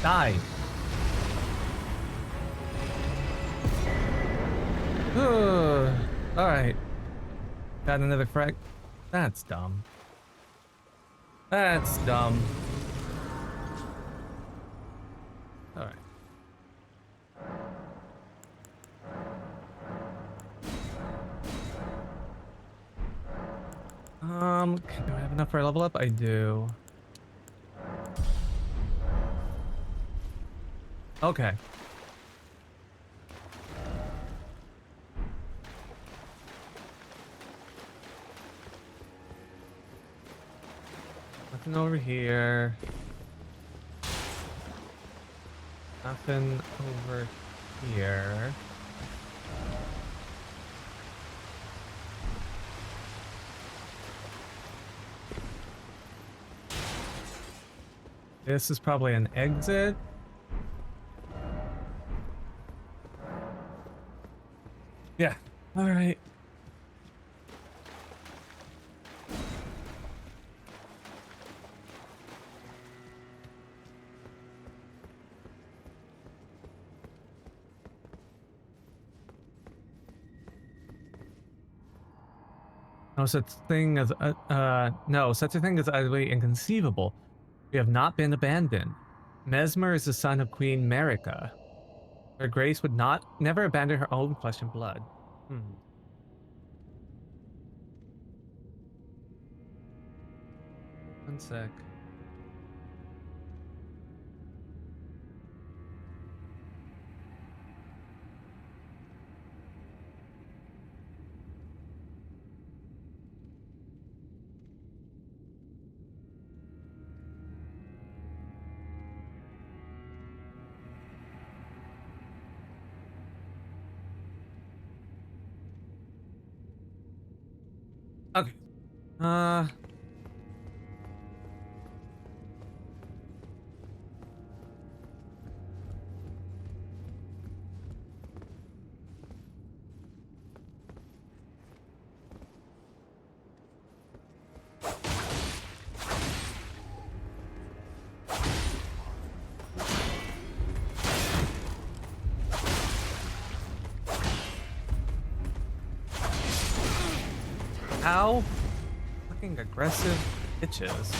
Die. Alright. Got another frag. That's dumb. That's dumb. Alright. Do I have enough for a level up? I do. Okay. Nothing over here. Nothing over here. This is probably an exit. Yeah. All right. No such thing as no such a thing as utterly inconceivable. We have not been abandoned. Mesmer is the son of Queen Marika. Her grace would never abandon her own flesh and blood. One sec. Okay. How fucking aggressive bitches.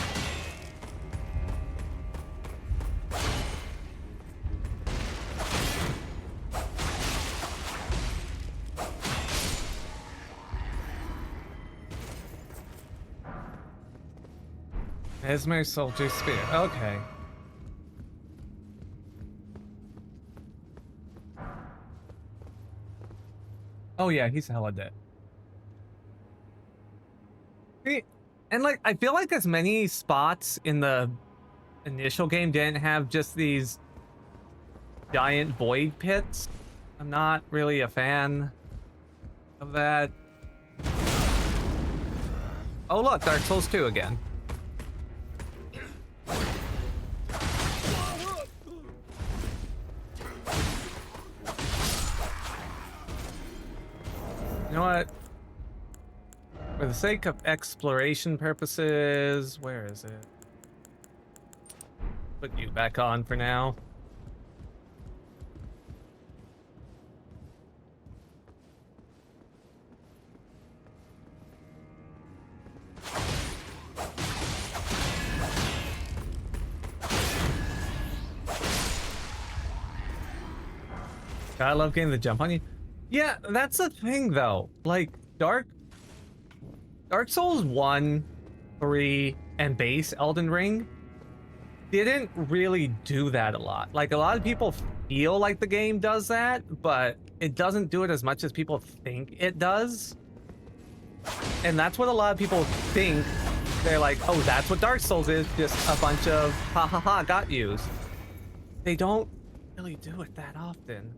Esmer Soldier Spear. Okay. Oh yeah, he's hella dead. See, and like, I feel like as many spots in the initial game didn't have just these giant void pits. I'm not really a fan of that. Oh look, Dark Souls 2 again. You know what? For the sake of exploration purposes, where is it? Put you back on for now. I love getting the jump on you. Yeah, that's the thing though. Like Dark Souls 1, 3, and base Elden Ring didn't really do that a lot. Like a lot of people feel like the game does that, but it doesn't do it as much as people think it does. And that's what a lot of people think. They're like, oh, that's what Dark Souls is, just a bunch of ha ha ha got yous. They don't really do it that often.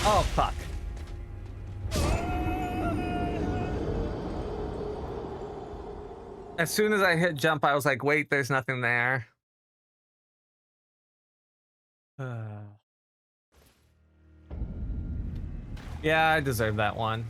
Oh, fuck. As soon as I hit jump, I was like, wait, there's nothing there. Yeah, I deserve that one.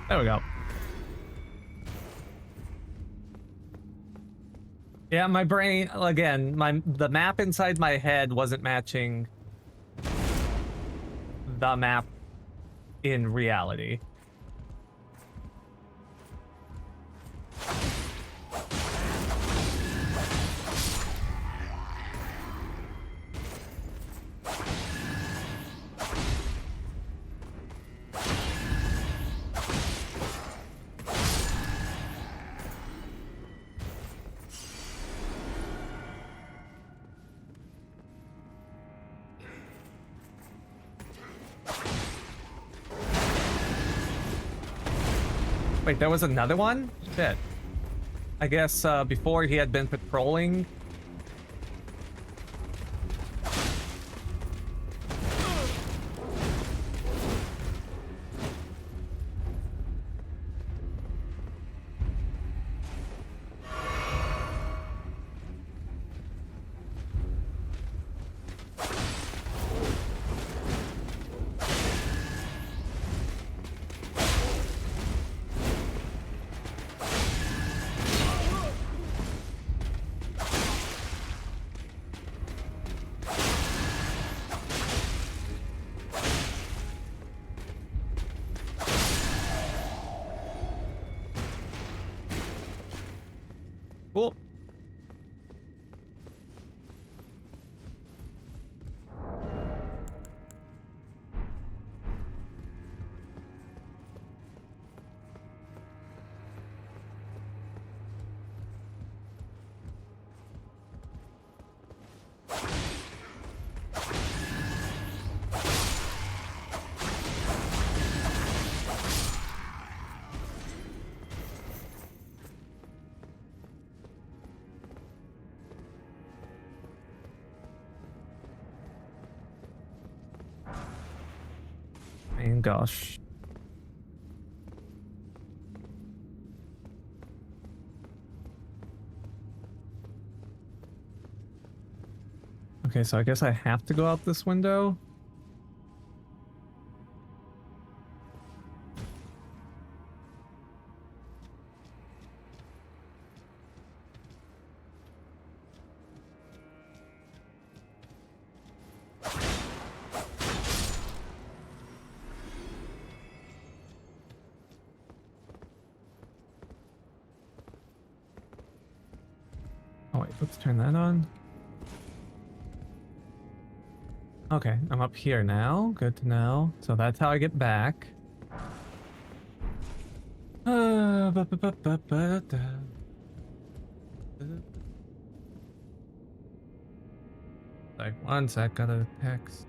There we go. Yeah, my brain, again, the map inside my head wasn't matching the map in reality. Wait, there was another one? Shit. I guess before he had been patrolling. Cool. And gosh. Okay, so I guess I have to go out this window. Oh wait, let's turn that on. Okay, I'm up here now. Good to know. So that's how I get back. Like, one sec, got a text.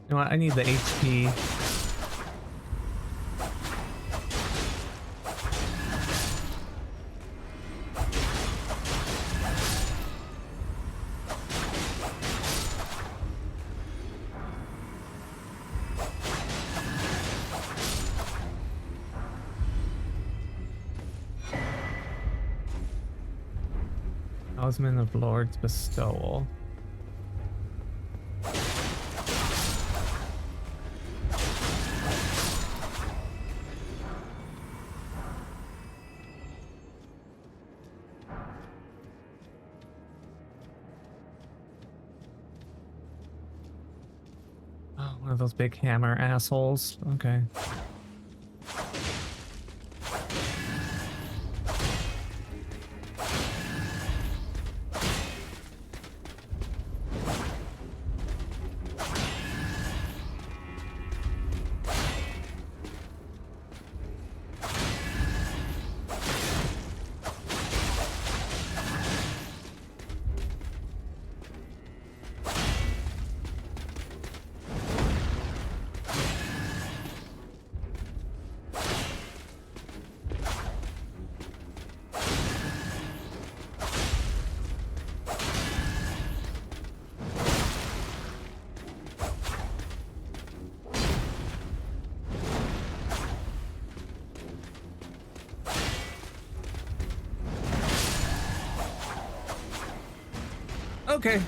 You know what? I need the HP. Talisman of Lord's Bestowal. Oh, one of those big hammer assholes. Okay. Okay.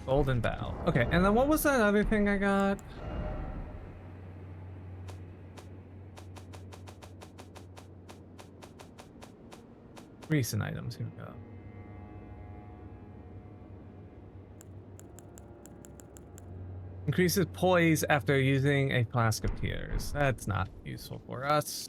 Golden Bow. Okay, and then what was that other thing I got? Recent items. Here we go. Increases poise after using a flask of tears. That's not useful for us.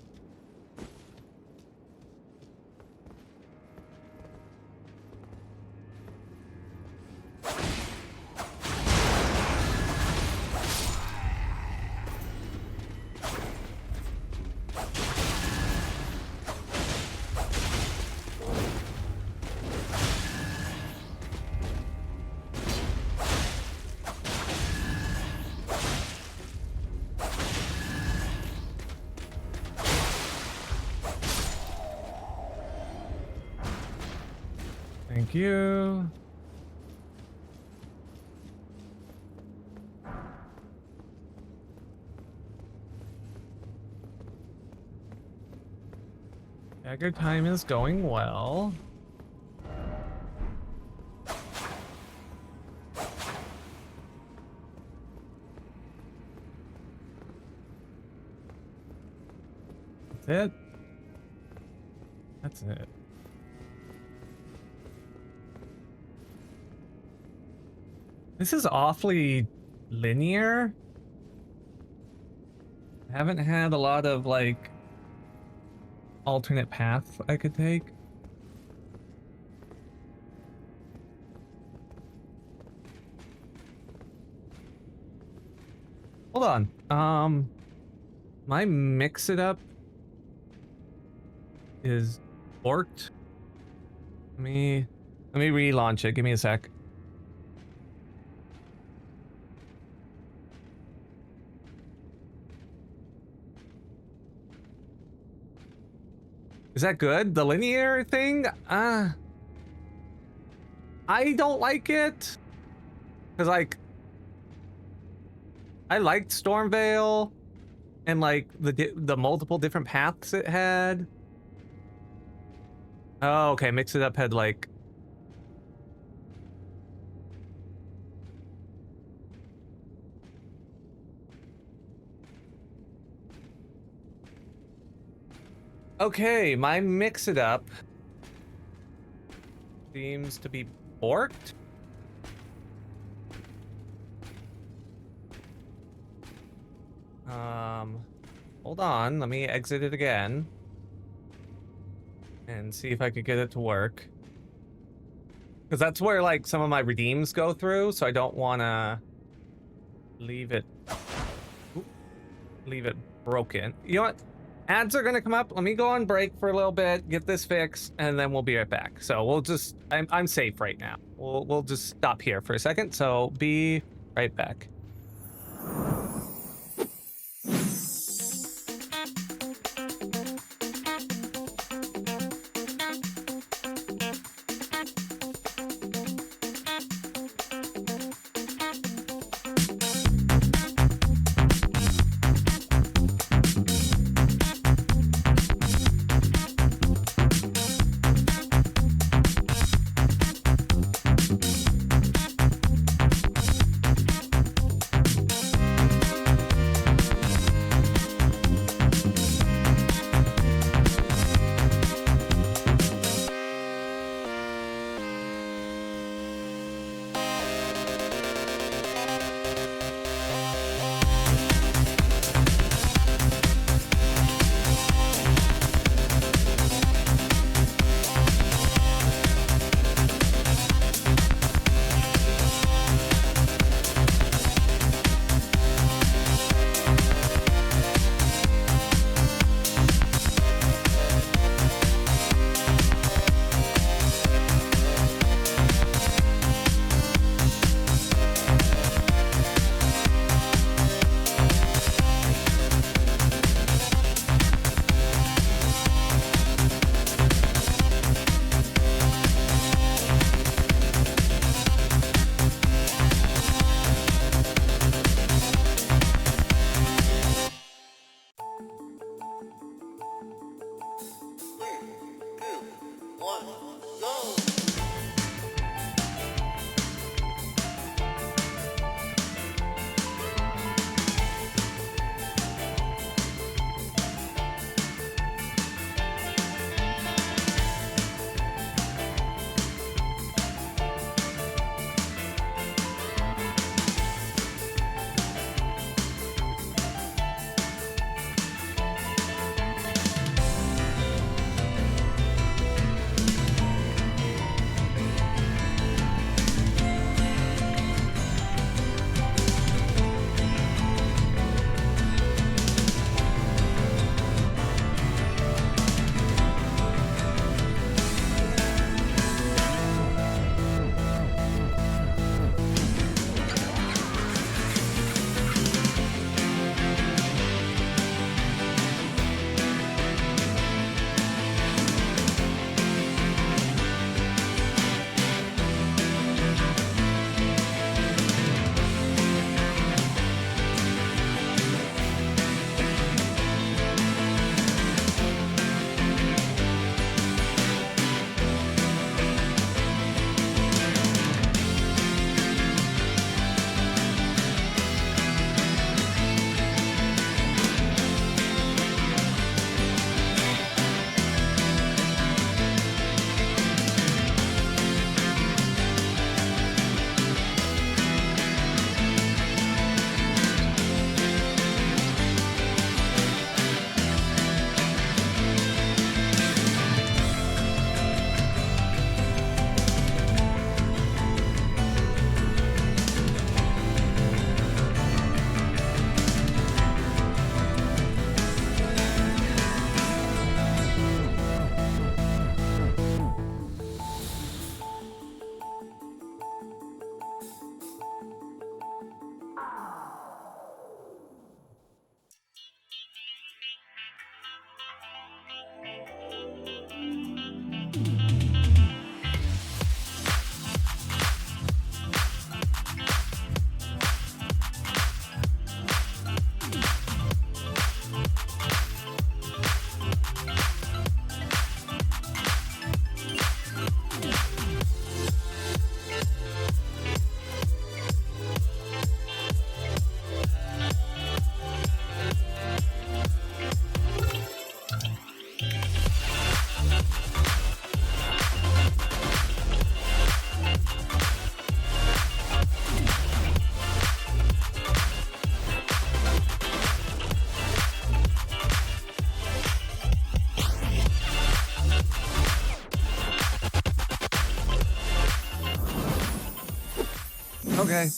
Thank you. Dagger time is going well. That's it. That's it. This is awfully linear. I haven't had a lot of like alternate paths I could take. Hold on. My mix it up is forked. Let me relaunch it. Give me a sec. Is that good? The linear thing? I don't like it. Cause like I liked Stormveil and like the multiple different paths it had. Oh, okay. Mix It Up had like okay, my Mix It Up seems to be borked. Hold on, let me exit it again and see if I could get it to work. Because that's where like some of my redeems go through, so I don't want to leave it broken. You know what? Ads are gonna come up. Let me go on break for a little bit, get this fixed, and then we'll be right back. So we'll just, I'm safe right now. We'll just stop here for a second. So be right back. Okay.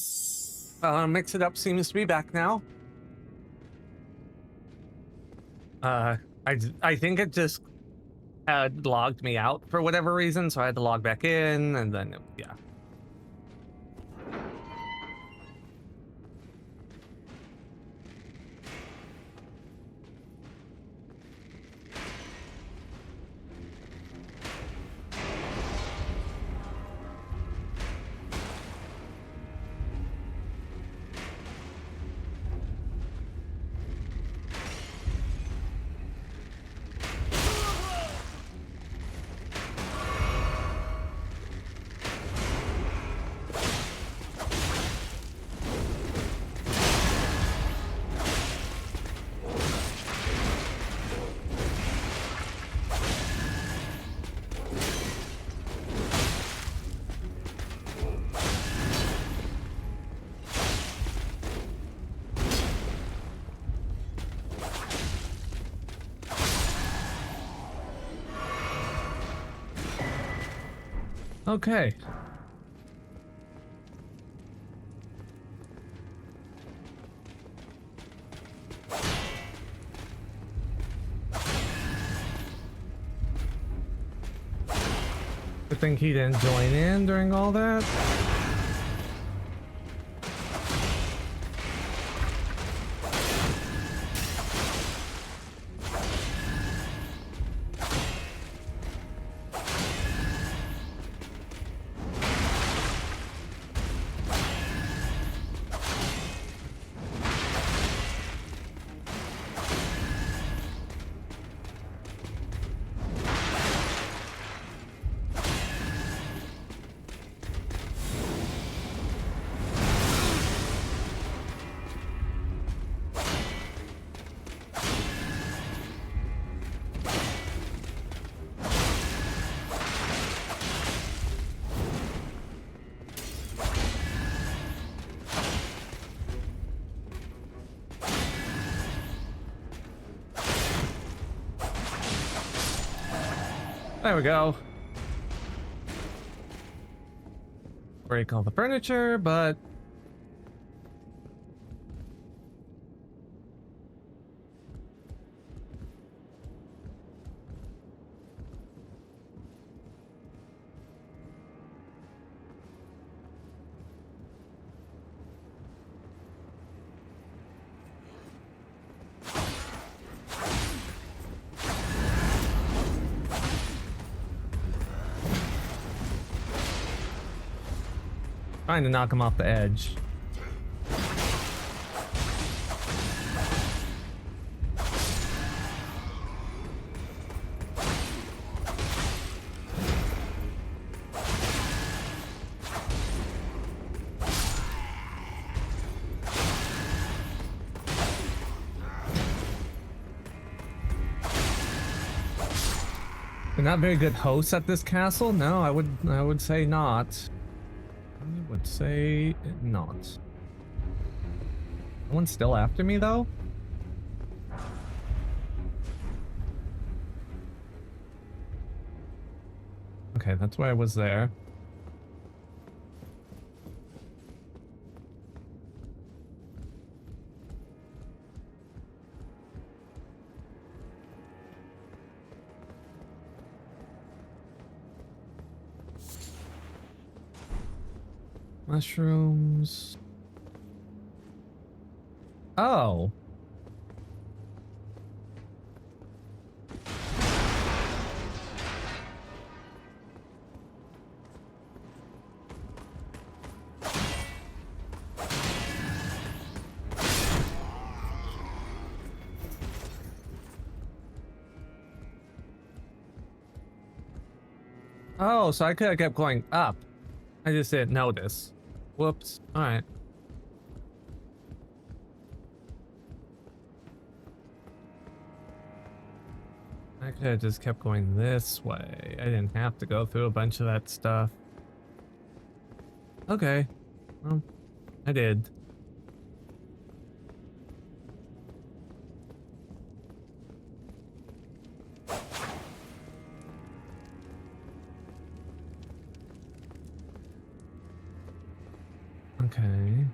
Mix It Up seems to be back now. I think it just had logged me out for whatever reason, so I had to log back in, and then yeah. Okay. I think he didn't join in during all that. There we go. Break all the furniture, but trying to knock him off the edge. They're not very good hosts at this castle. No, I would say not. I would say not. No one's still after me though? Okay, that's why I was there. Mushrooms. Oh. Oh, so I could have kept going up. I just didn't notice. Whoops. All right. I could have just kept going this way. I didn't have to go through a bunch of that stuff. Okay. Well, I did. Okay.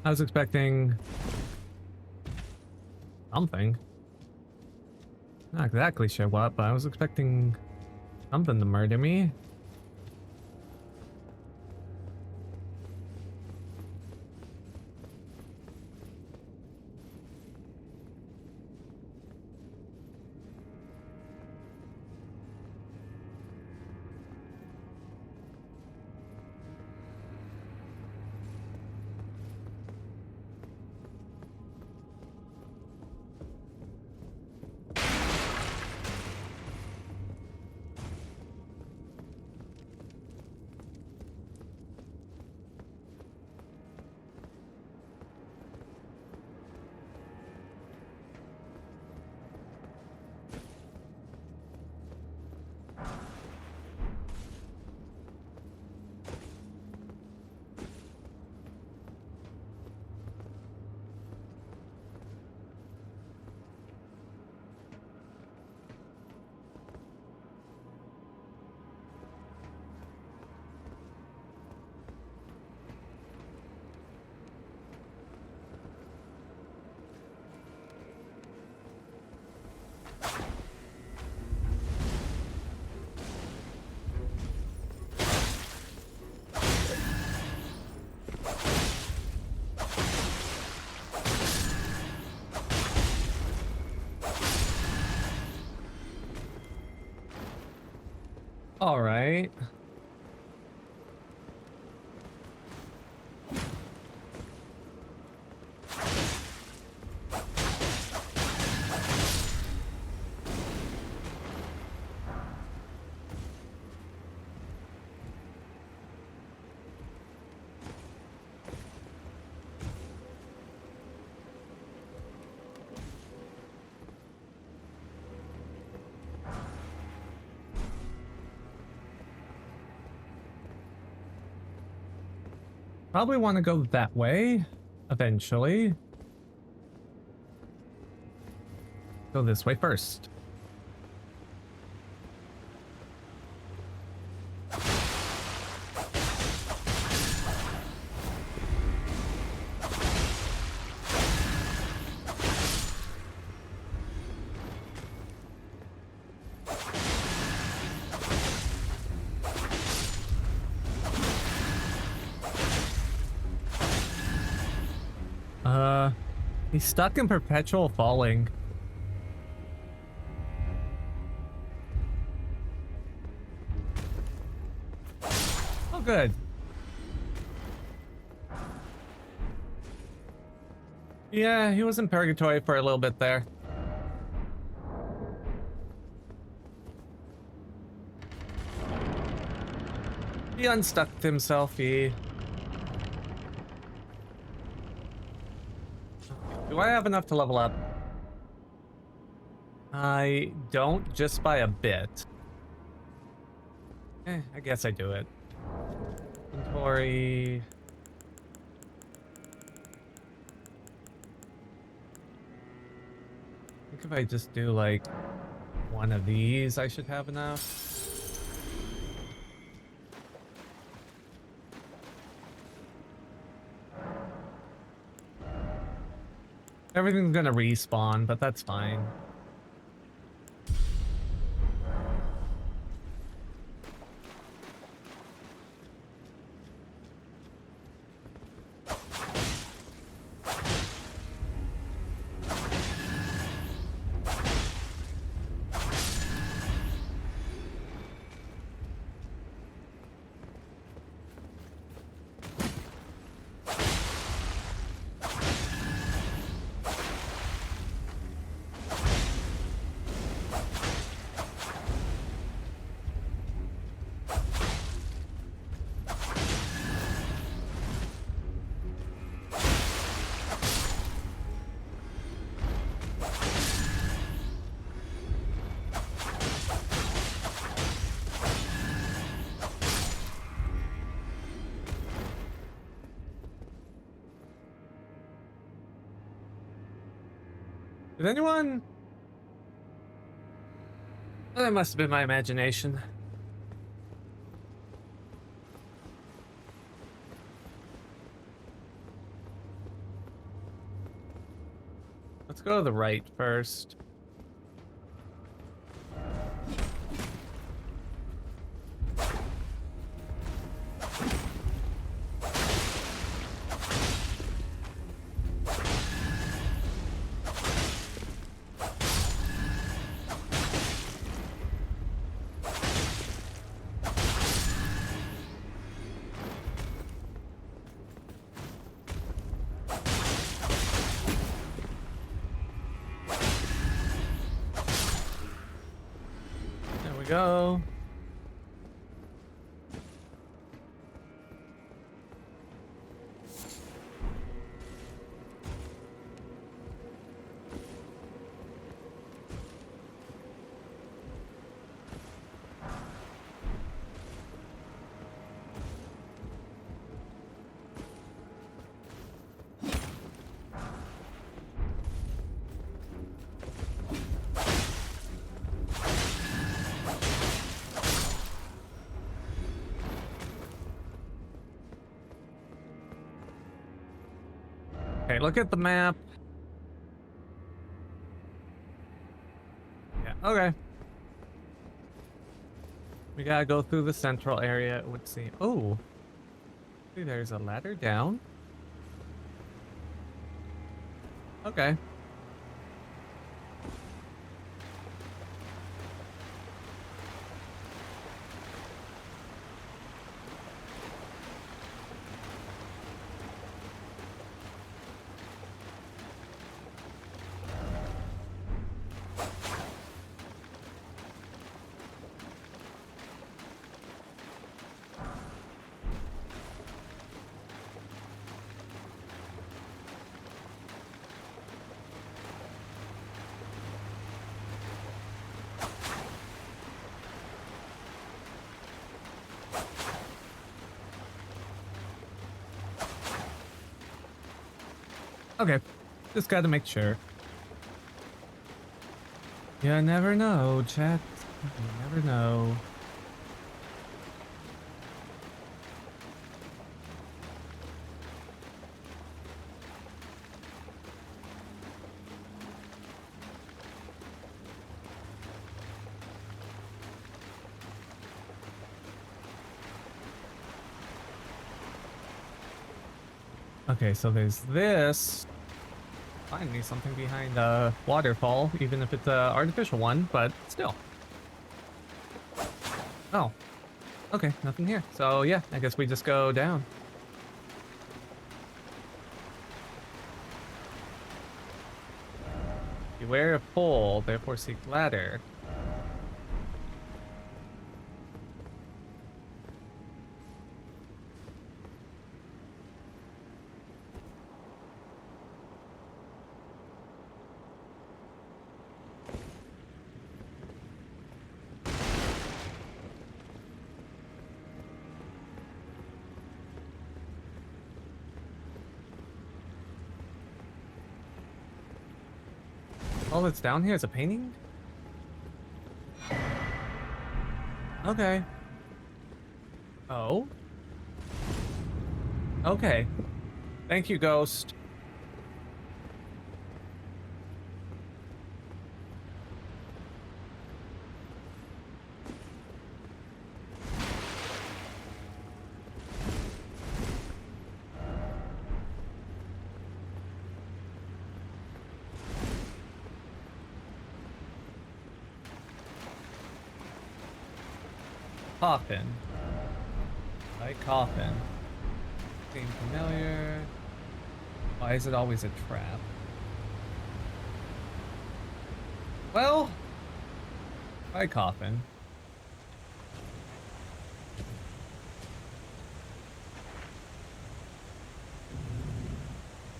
I was expecting something. Not exactly sure what, but I was expecting something to murder me. All right. Probably want to go that way eventually. Go this way first. He's stuck in perpetual falling. Oh, good. Yeah, he was in purgatory for a little bit there. He unstuck himself, Do I have enough to level up? I don't, just by a bit. I guess I do it. Inventory. I think if I just do like one of these, I should have enough. Everything's gonna respawn, but that's fine. Did anyone? Oh, that must have been my imagination. Let's go to the right first. There we go. Okay, look at the map. Yeah, okay. We gotta go through the central area, it would seem. Oh, see, there's a ladder down. Okay. Okay, just gotta make sure. You never know, chat. You never know. Okay, so there's this. Finally, something behind a waterfall, even if it's an artificial one, but still. Oh. Okay, nothing here. So yeah, I guess we just go down. Beware of pole, therefore seek ladder. All that's down here is a painting? Okay. Oh? Okay. Thank you, Ghost. Coffin. Like coffin. Seem familiar. Why is it always a trap? Well, by coffin.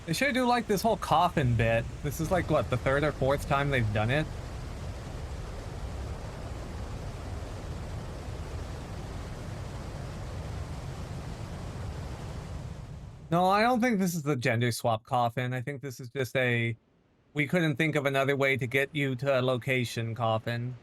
They sure do like this whole coffin bit. This is like, what, the third or fourth time they've done it? No, I don't think this is the gender swap coffin. I think this is just a we couldn't think of another way to get you to a location, Coffin.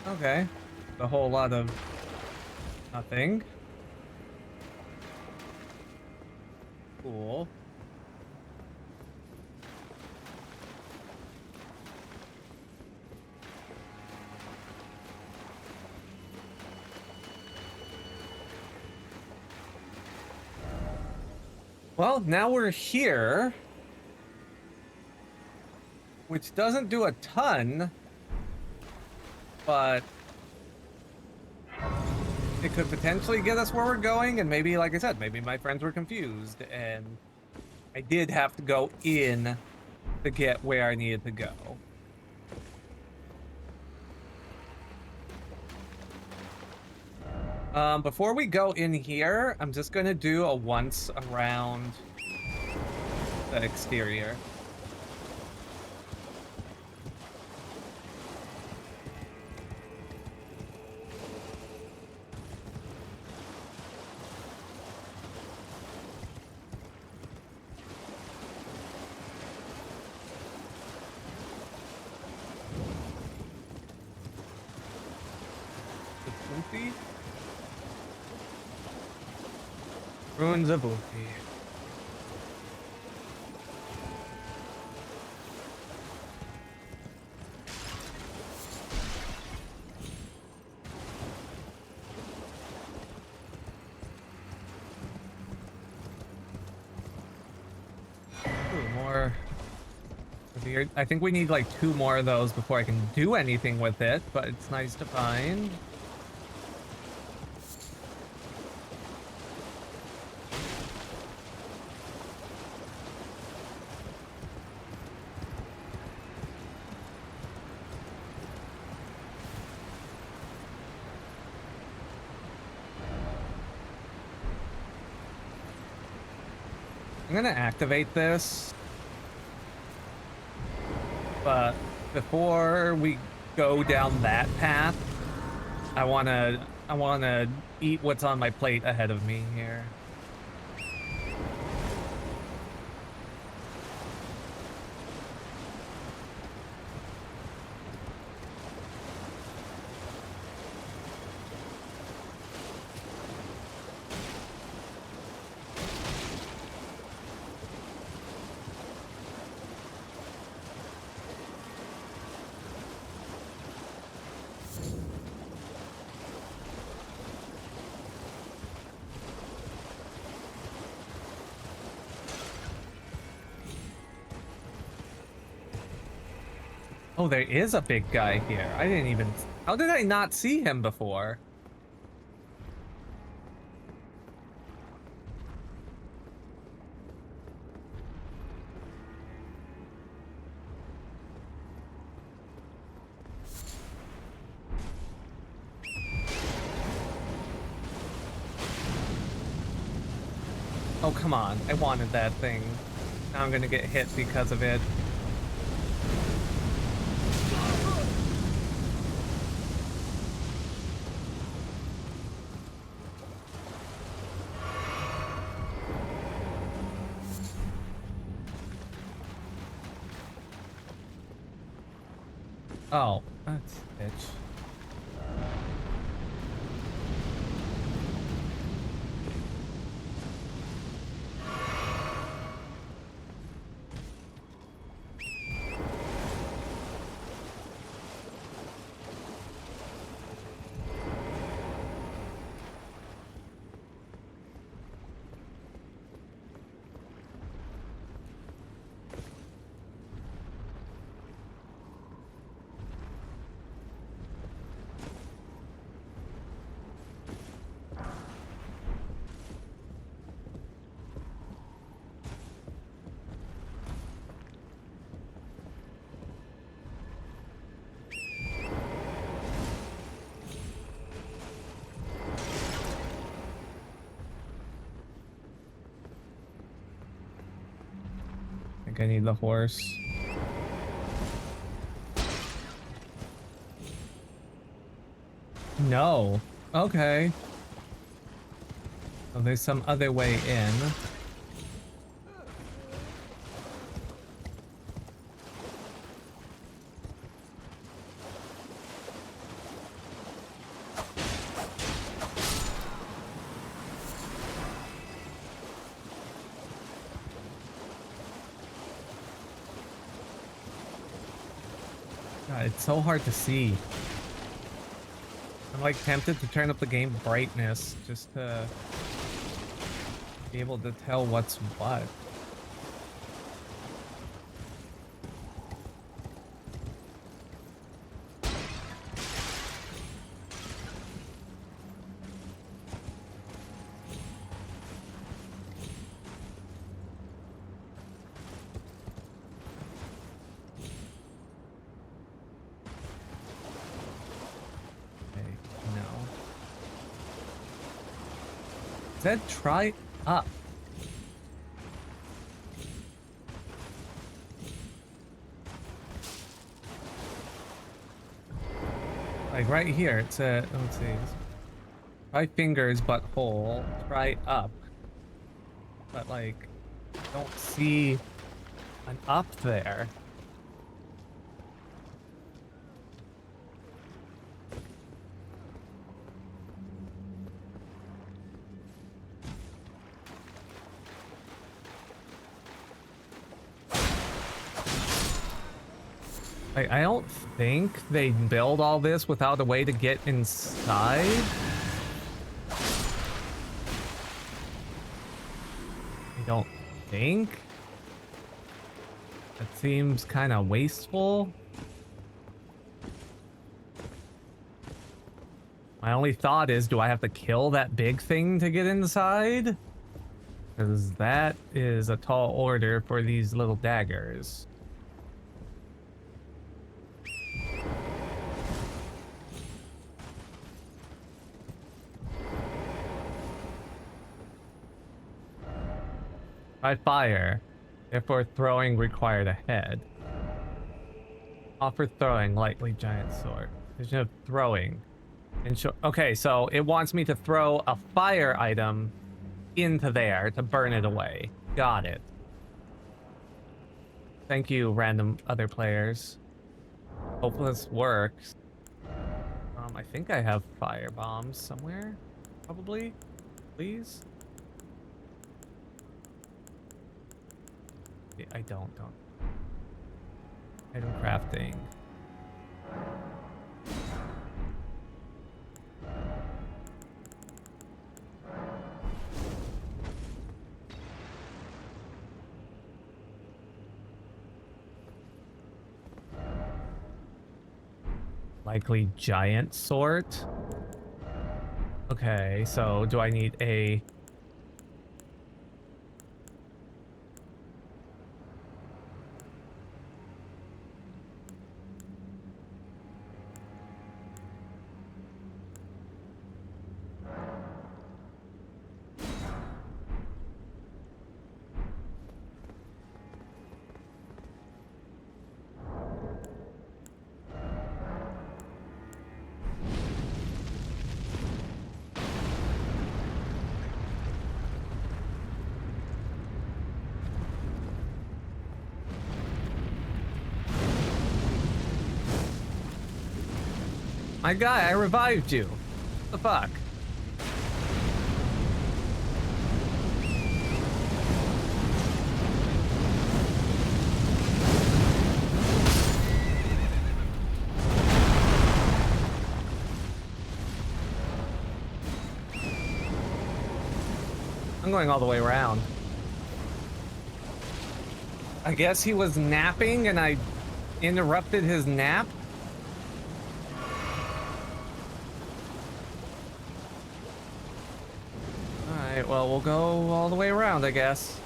Okay. A whole lot of nothing. Cool. Well, now we're here, which doesn't do a ton, but it could potentially get us where we're going, and maybe, like I said, maybe my friends were confused, and I did have to go in to get where I needed to go. Before we go in here, I'm just gonna do a once around the exterior. Ruins of Uthi. Ooh, more weird. I think we need like 2 more of those before I can do anything with it, but it's nice to find. I'm gonna activate this, but before we go down that path, I wanna eat what's on my plate ahead of me here. Oh, there is a big guy here. I didn't even... How did I not see him before? Oh, come on. I wanted that thing. Now I'm gonna get hit because of it. Oh, that's a bitch. think I need the horse. No. Okay. Oh, there's some other way in. God, it's so hard to see. I'm like tempted to turn up the game brightness just to be able to tell what's what. Said try up. Like right here, it said, let's see. Try fingers, but hole. Try up. But like, I don't see an up there. I don't think they build all this without a way to get inside. I don't think. That seems kind of wasteful. My only thought is, do I have to kill that big thing to get inside? Because that is a tall order for these little daggers. By fire, therefore throwing required a head. Offer throwing lightly giant sword. Vision of throwing. Okay, so it wants me to throw a fire item into there to burn it away. Got it. Thank you, random other players. Hope this works. I think I have fire bombs somewhere. Probably. Please. I don't. Item crafting. Likely giant sort. Okay, so do I need a... My guy, I revived you. What the fuck? I'm going all the way around. I guess he was napping and I interrupted his nap. Alright, well, we'll go all the way around, I guess.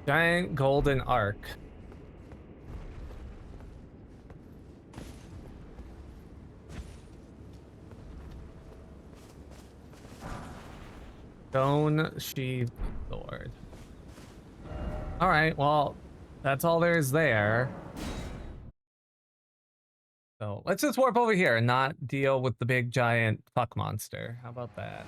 Giant golden arc. Stone sheathed sword. All right, well, that's all there is there. So let's just warp over here and not deal with the big giant fuck monster. How about that?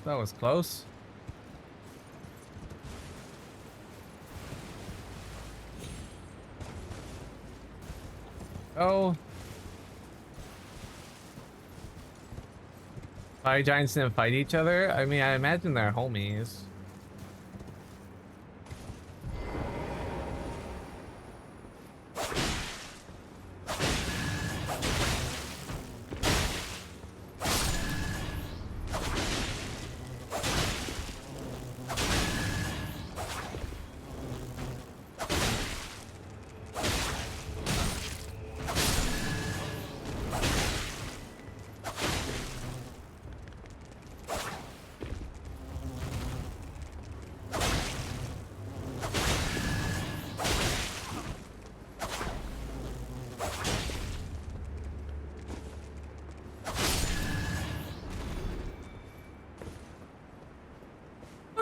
That was close. Oh. Fire giants didn't fight each other? I mean, I imagine they're homies.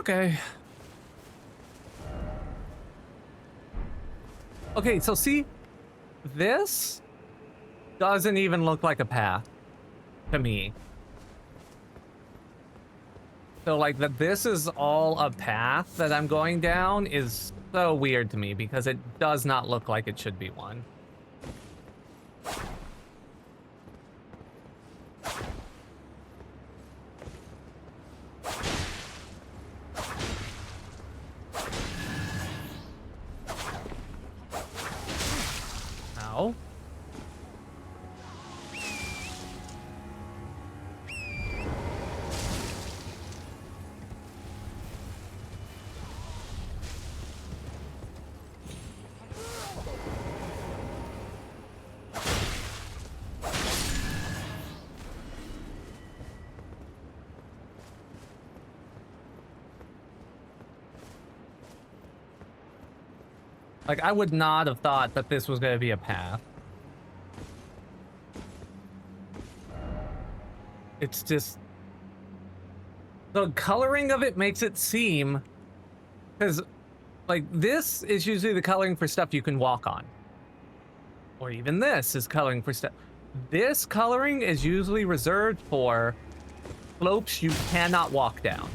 Okay. Okay, so see, this doesn't even look like a path to me. So like that this is all a path that I'm going down is so weird to me because it does not look like it should be one. Ow. Like, I would not have thought that this was going to be a path. It's just... the coloring of it makes it seem... because, like, this is usually the coloring for stuff you can walk on. Or even this is coloring for stuff... this coloring is usually reserved for slopes you cannot walk down.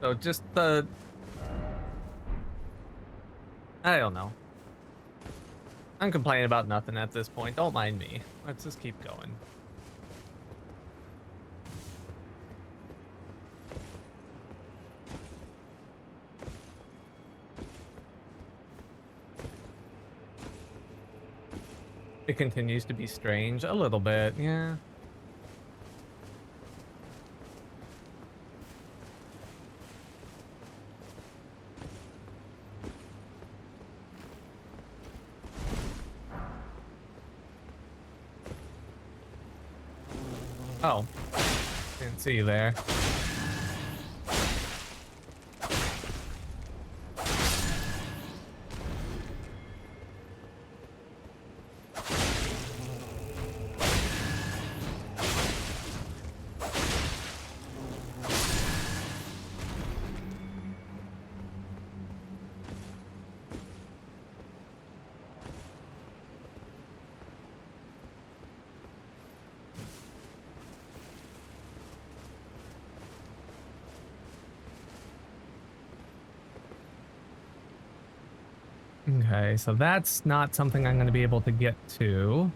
So just the... I don't know. I'm complaining about nothing at this point. Don't mind me. Let's just keep going. It continues to be strange. A little bit, yeah. Oh, didn't see you there. Okay, so that's not something I'm going to be able to get to.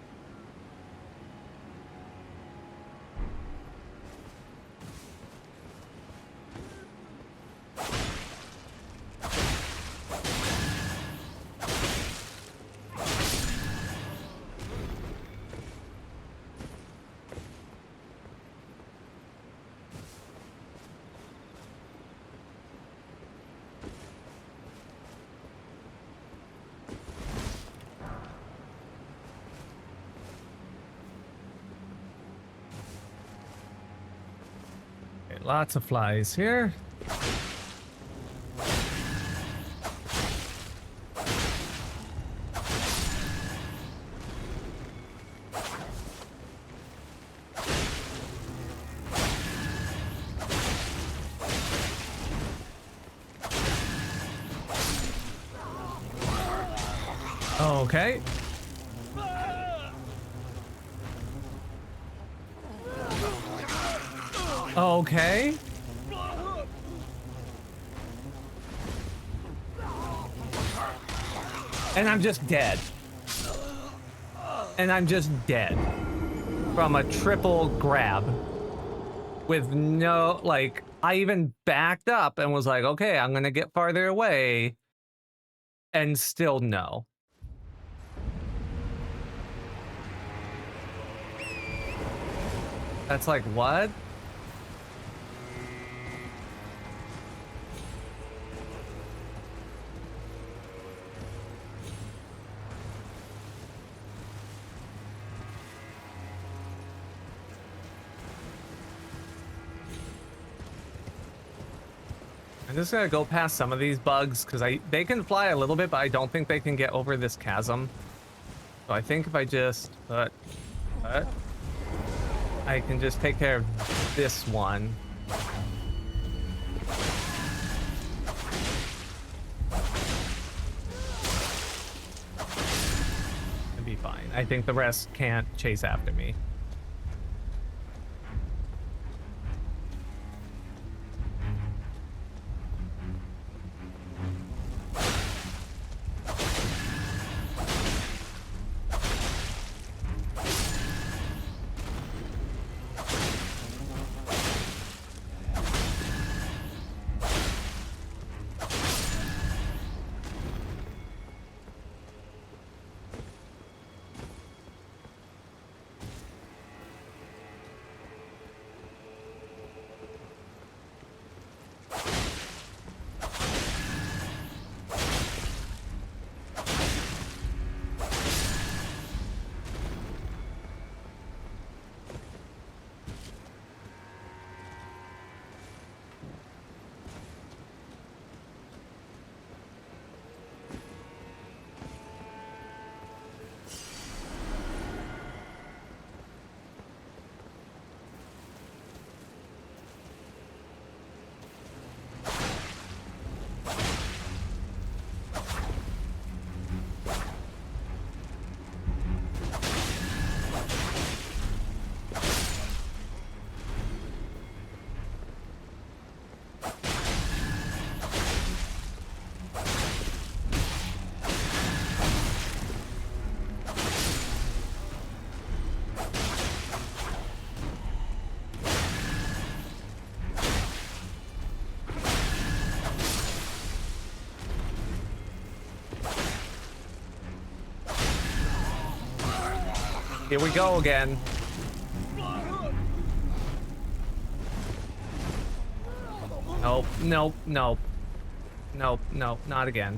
Okay, lots of flies here. Okay. Okay. And I'm just dead. And I'm just dead. From a triple grab. With no, like, I even backed up and was like, okay, I'm gonna get farther away. And still no. That's like, what? I'm just gonna go past some of these bugs because they can fly a little bit, but I don't think they can get over this chasm. So I think if I just I can just take care of this one. It'd be fine. I think the rest can't chase after me. Here we go again. Nope, nope, nope. Nope, nope, not again.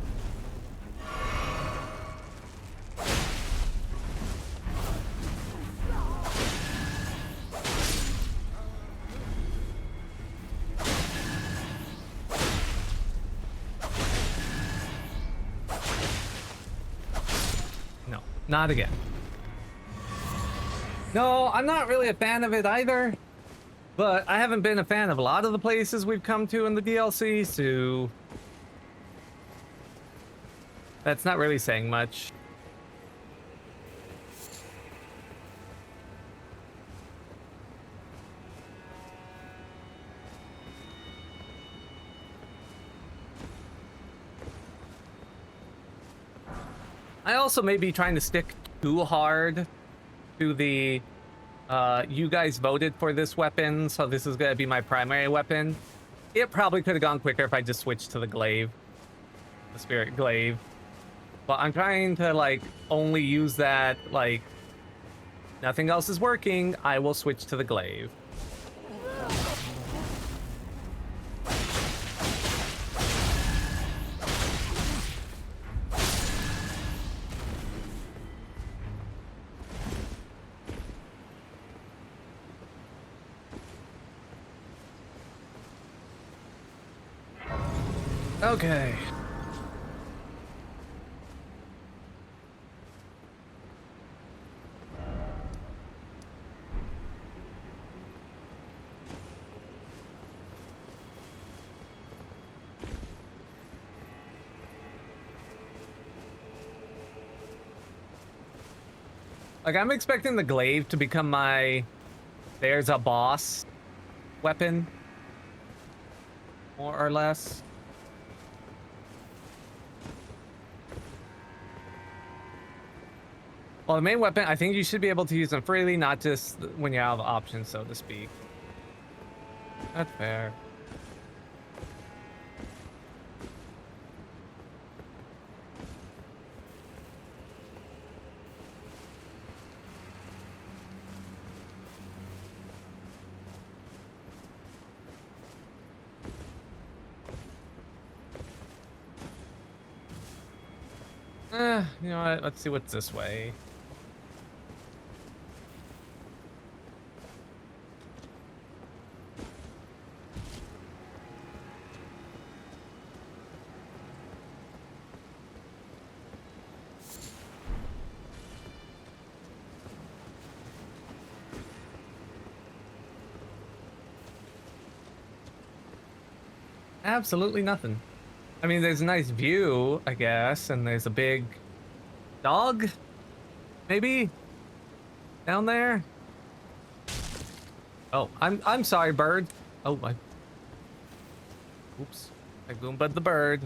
No, not again. No, I'm not really a fan of it either. But I haven't been a fan of a lot of the places we've come to in the DLC, so that's not really saying much. I also may be trying to stick too hard to the you guys voted for this weapon, so this is gonna be my primary weapon. It probably could have gone quicker if I just switched to the glaive, the spirit glaive. But I'm trying to like only use that, like nothing else is working, I will switch to the glaive. Okay. Like, I'm expecting the glaive to become my there's a boss weapon, more or less. Well, the main weapon, I think you should be able to use them freely, not just when you're out of options, so to speak. That's fair. You know what? Let's see what's this way. Absolutely nothing. I mean, there's a nice view, I guess, and there's a big dog, maybe, down there. Oh, I'm sorry, bird. Oh, oops, I goomba'd the bird.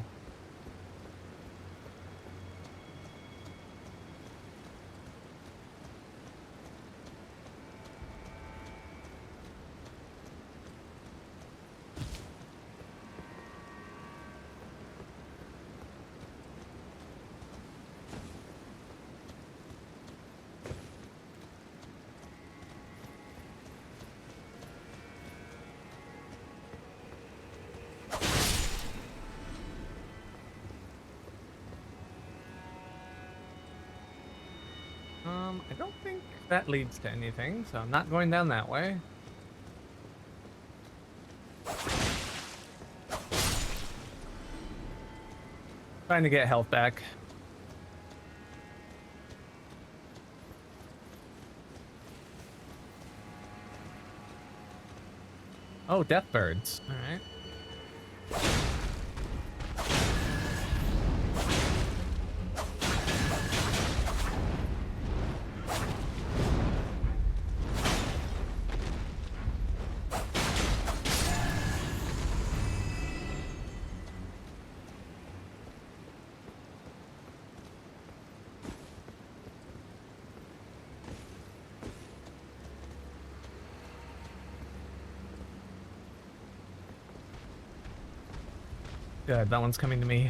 I don't think that leads to anything, so I'm not going down that way. Trying to get health back. Oh, death birds. All right. Good, that one's coming to me.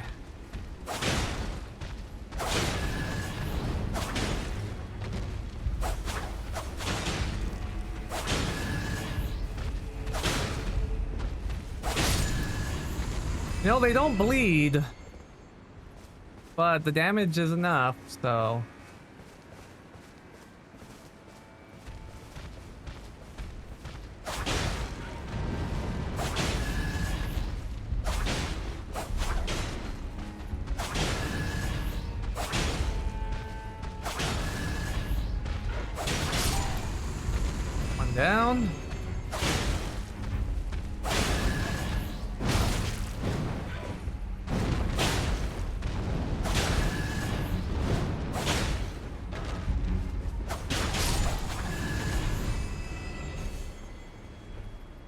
You know, they don't bleed, but the damage is enough, so... One down.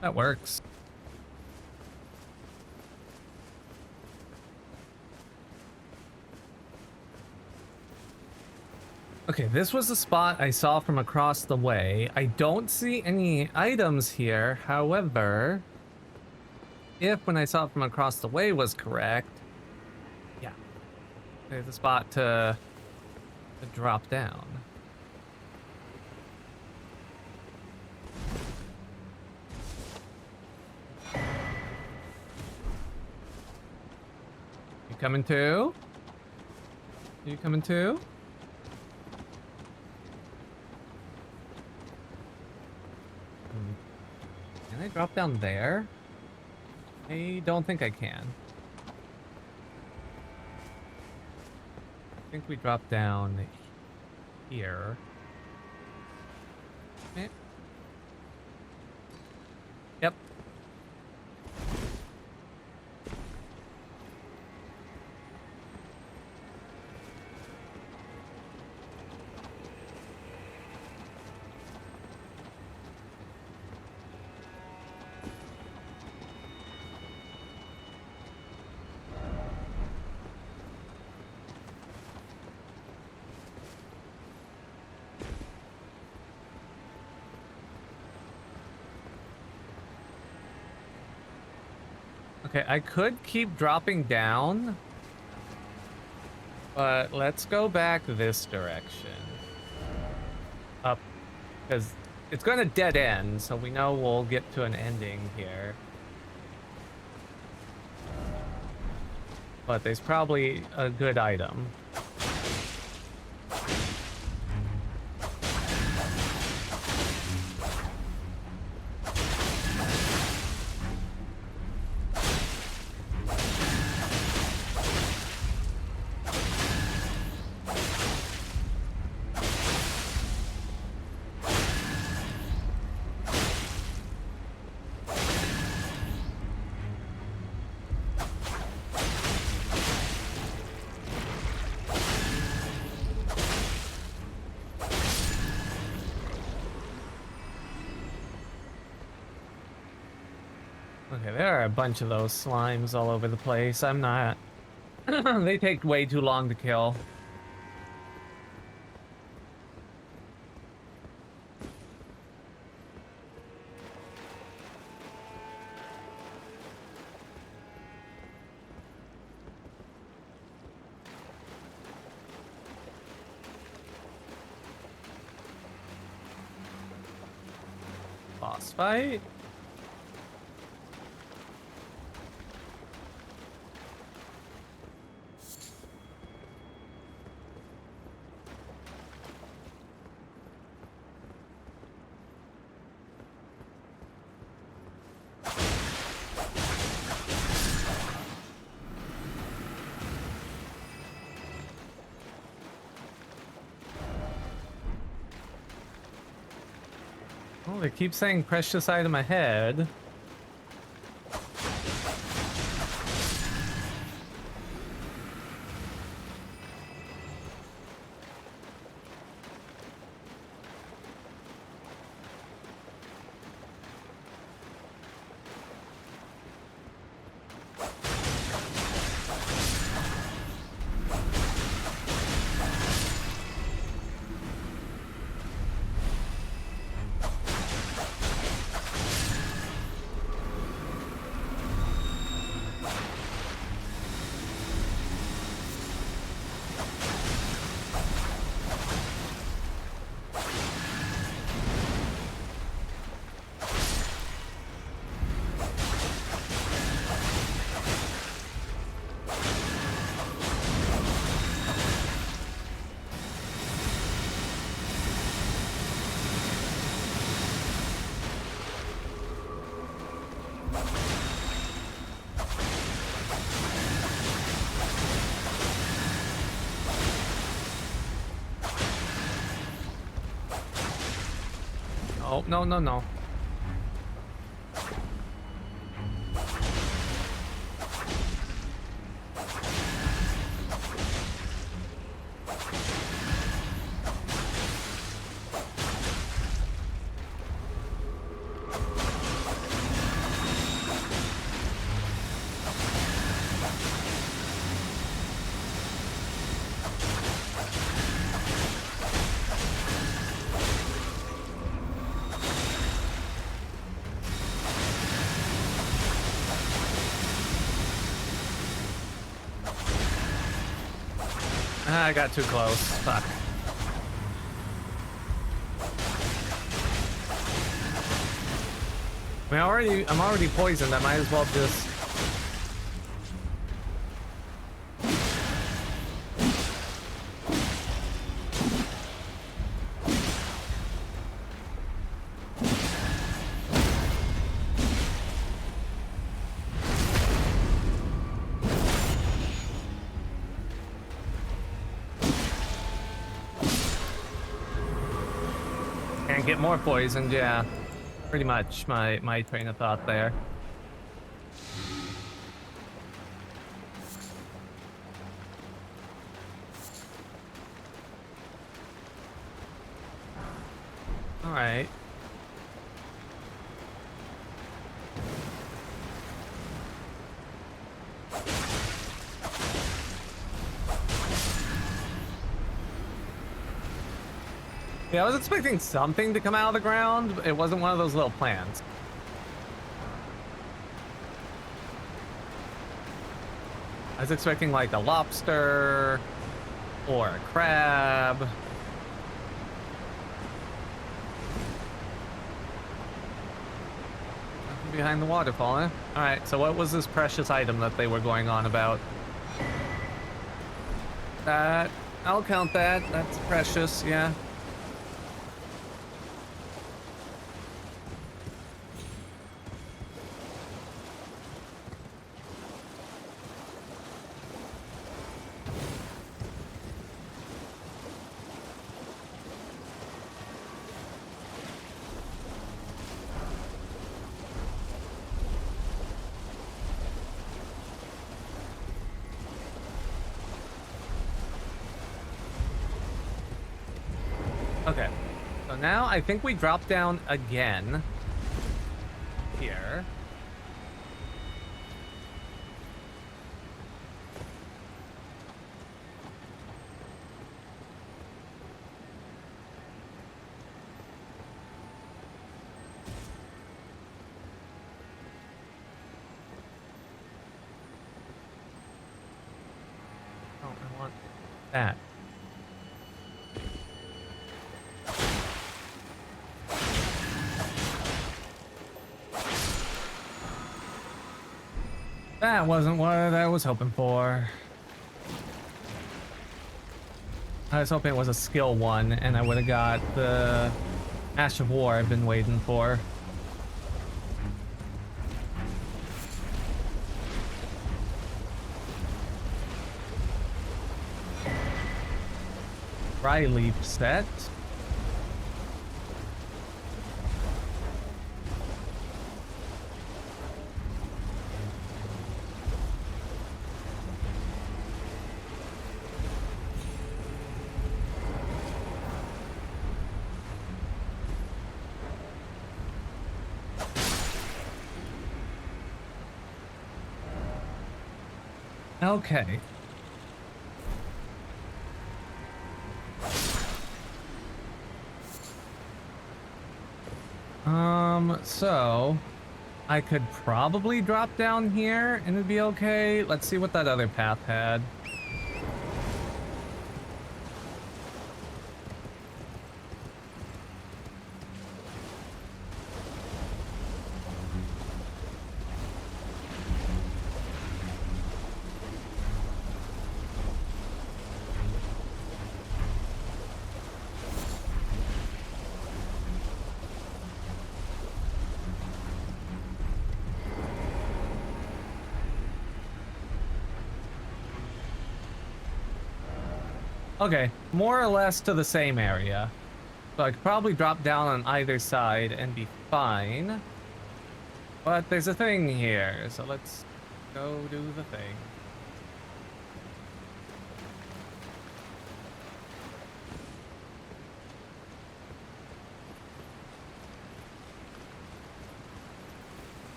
That works. Okay, this was the spot I saw from across the way. I don't see any items here. However, if when I saw it from across the way was correct, yeah, there's a spot to drop down. You coming too? You coming too? Can I drop down there? I don't think I can. I think we drop down here. Eh. Yep. Okay, I could keep dropping down, but let's go back this direction. Up, because it's going to dead end, so we know we'll get to an ending here. But there's probably a good item. Okay, there are a bunch of those slimes all over the place. I'm not... They take way too long to kill. Boss fight? Oh, they keep saying precious item ahead. Oh, no, no, no. Ah, I got too close. Fuck. I'm already poisoned. I might as well just. And get more poisoned, yeah. Pretty much my train of thought there. All right. Yeah, I was expecting something to come out of the ground, but it wasn't one of those little plants. I was expecting like a lobster or a crab. Nothing behind the waterfall, eh? Alright, so what was this precious item that they were going on about? That, I'll count that. That's precious, yeah. Okay, so now I think we drop down again here. Oh, I want that. That wasn't what I was hoping for. I was hoping it was a skill one, and I would have got the Ash of War I've been waiting for. Dry leaf set. Okay. So I could probably drop down here and it'd be okay. Let's see what that other path had. Okay, more or less to the same area. So I could probably drop down on either side and be fine. But there's a thing here, so let's go do the thing.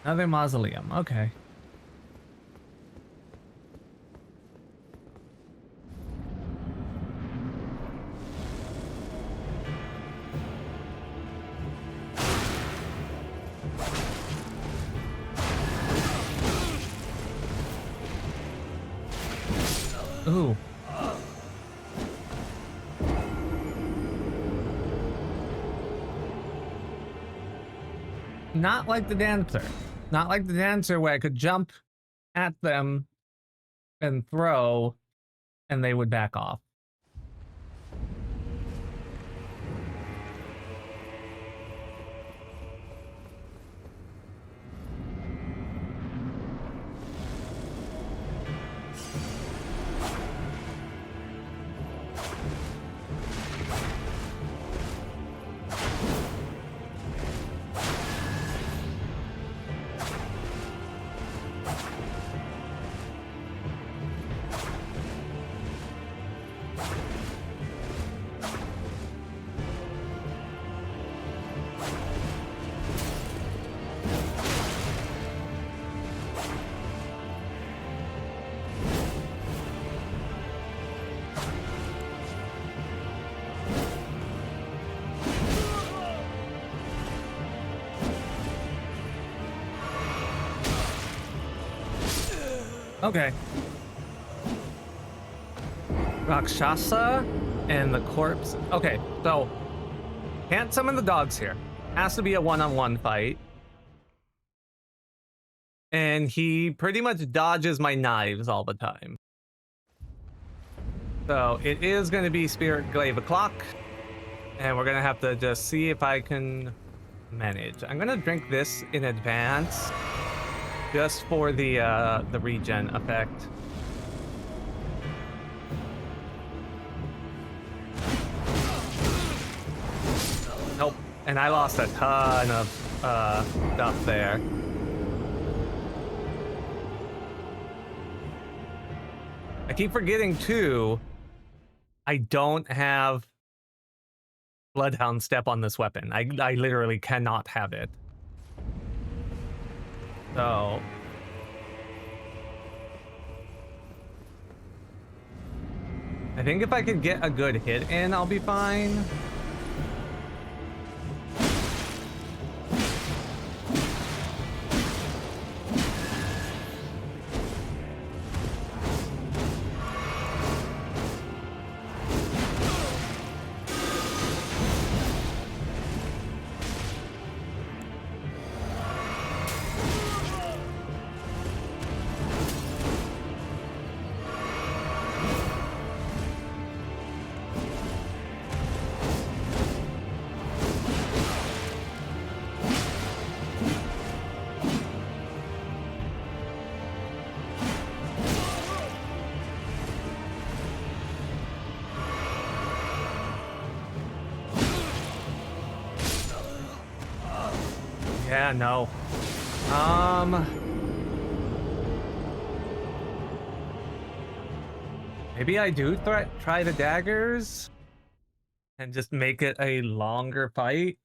Another mausoleum, okay. Ooh. Not like the dancer. Not like the dancer where I could jump at them and throw and they would back off. Okay. Rakshasa and the corpse. Okay, so can't summon the dogs here. Has to be a one-on-one fight. And he pretty much dodges my knives all the time. So it is going to be Spirit Glaive O'Clock. And we're going to have to just see if I can manage. I'm going to drink this in advance. Just for the regen effect. Nope. And I lost a ton of stuff there. I keep forgetting too, I don't have Bloodhound Step on this weapon. I literally cannot have it. So I think if I could get a good hit in, I'll be fine. Yeah, no. Maybe I do try the daggers and just make it a longer fight.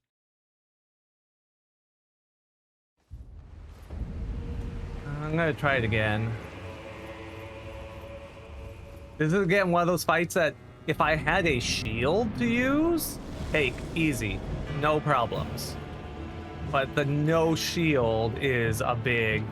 I'm gonna try it again. This is again one of those fights that if I had a shield to use, take easy, no problems. But the no shield is a big...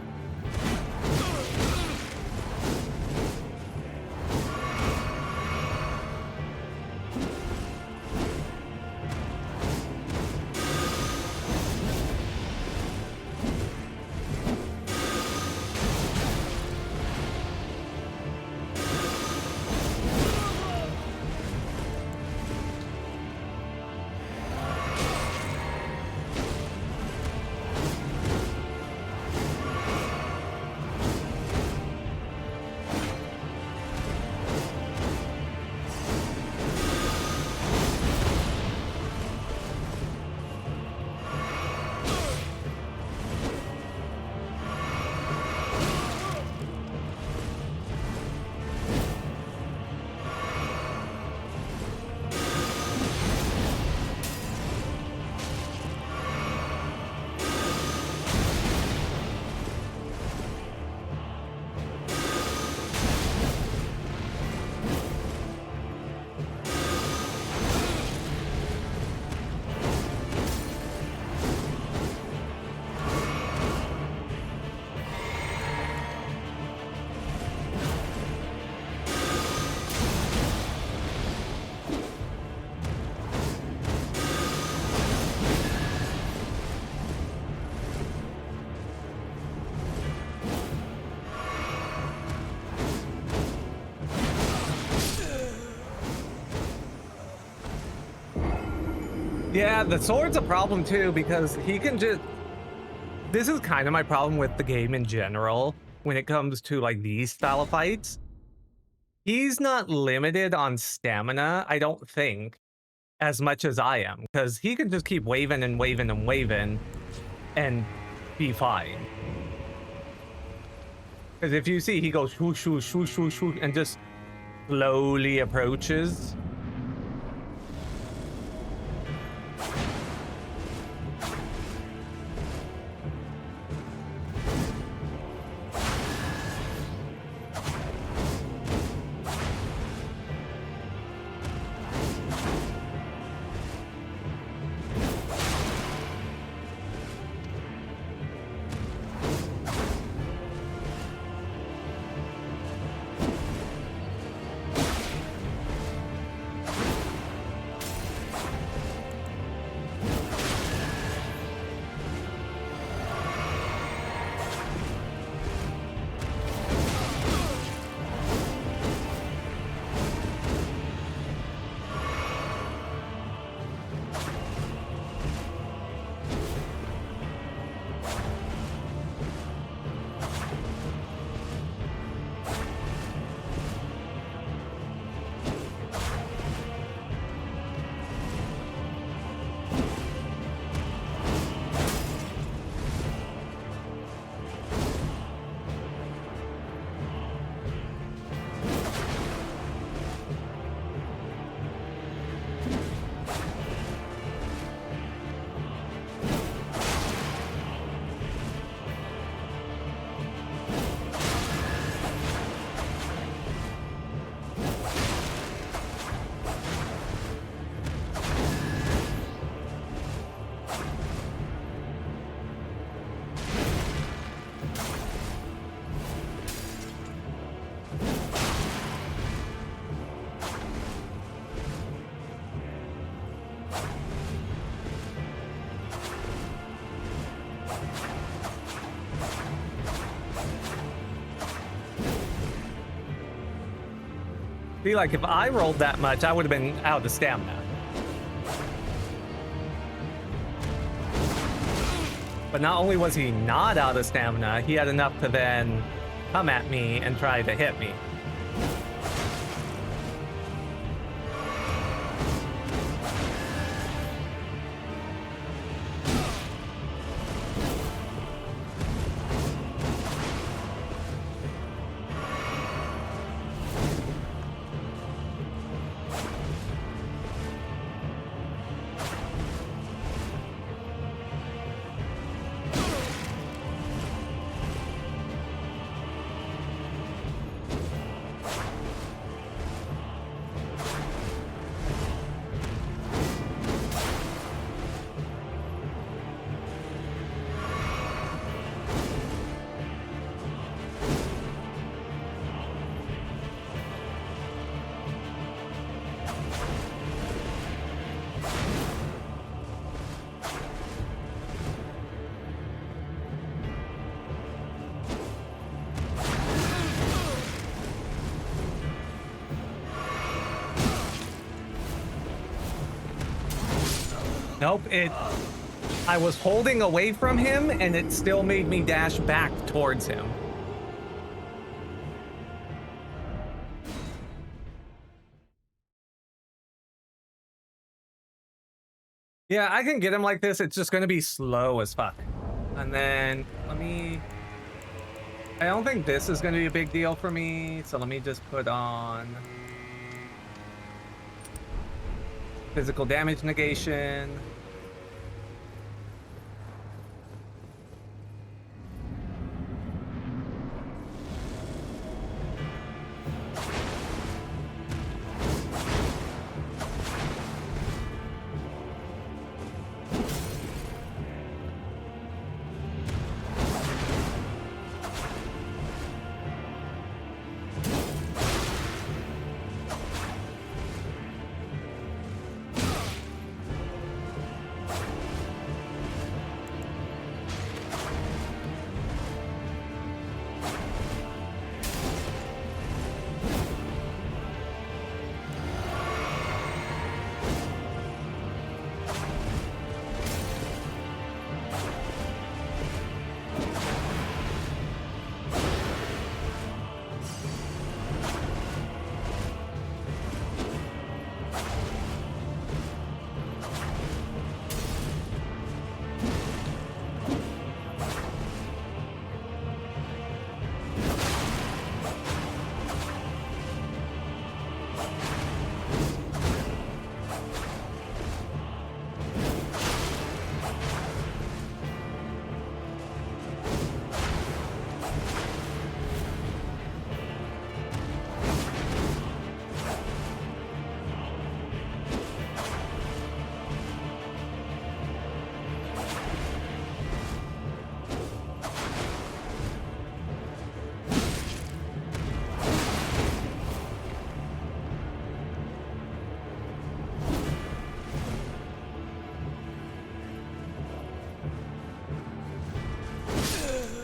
Yeah, the sword's a problem too because he can just. This is kind of my problem with the game in general when it comes to like these style of fights. He's not limited on stamina, I don't think, as much as I am, because he can just keep waving and waving and waving and be fine. Because if you see, he goes whoosh, whoosh, whoosh, whoosh, whoosh, and just slowly approaches. See, like, if I rolled that much, I would have been out of stamina. But not only was he not out of stamina, he had enough to then come at me and try to hit me. Nope, I was holding away from him and it still made me dash back towards him. Yeah, I can get him like this. It's just going to be slow as fuck. And then I don't think this is going to be a big deal for me. So let me just put on physical damage negation.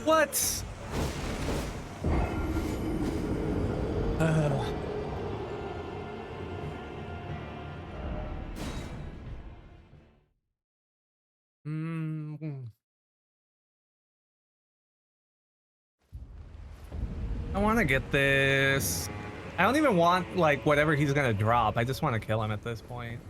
What? Ugh. Mm. I want to get this. I don't even want like whatever he's gonna drop. I just want to kill him at this point.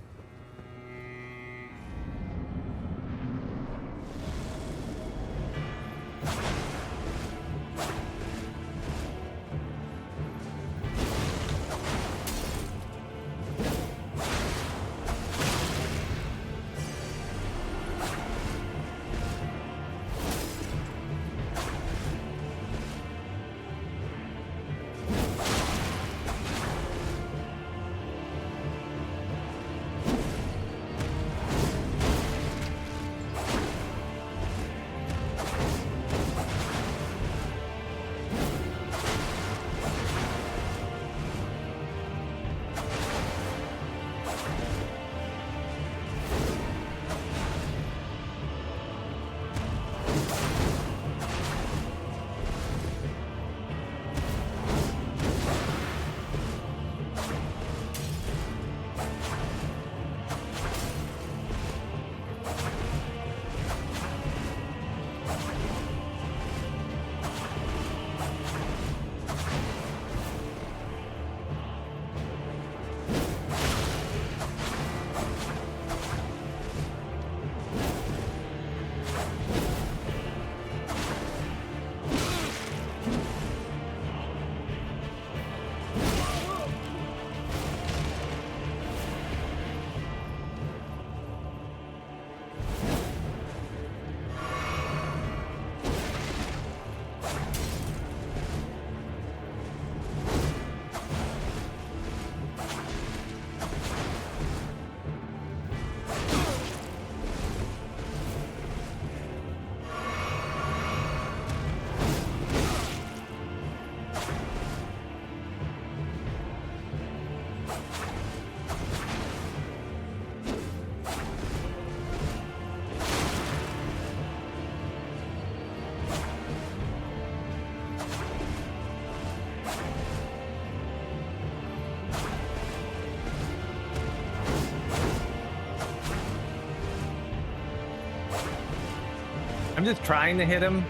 I'm just trying to hit him.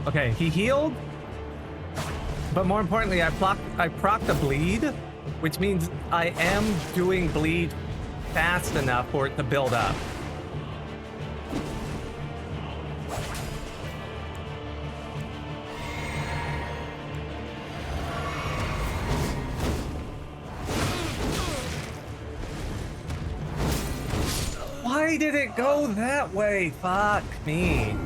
Okay, he healed. But more importantly, I proc the bleed, which means I am doing bleed fast enough for it to build up. Why did it go that way? Fuck me.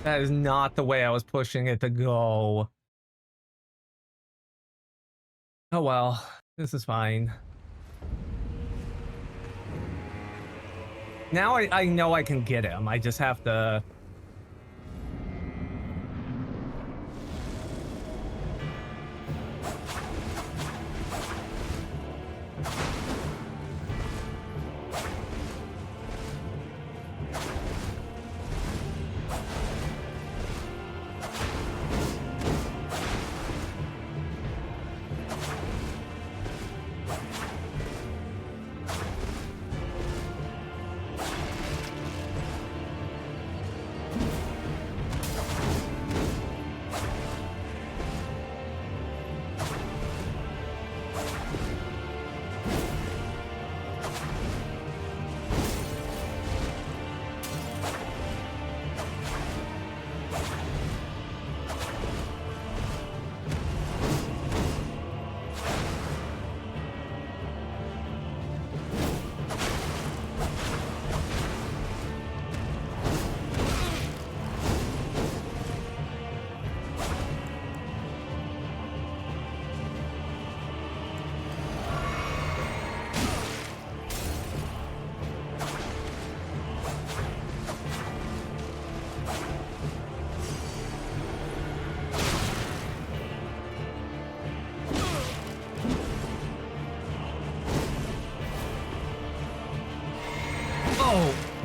That is not the way I was pushing it to go. Oh well, this is fine. Now I know I can get him. I just have to...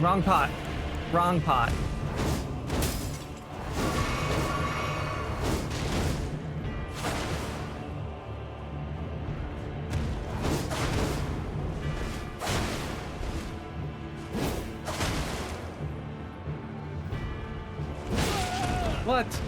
Wrong pot. Wrong pot. What?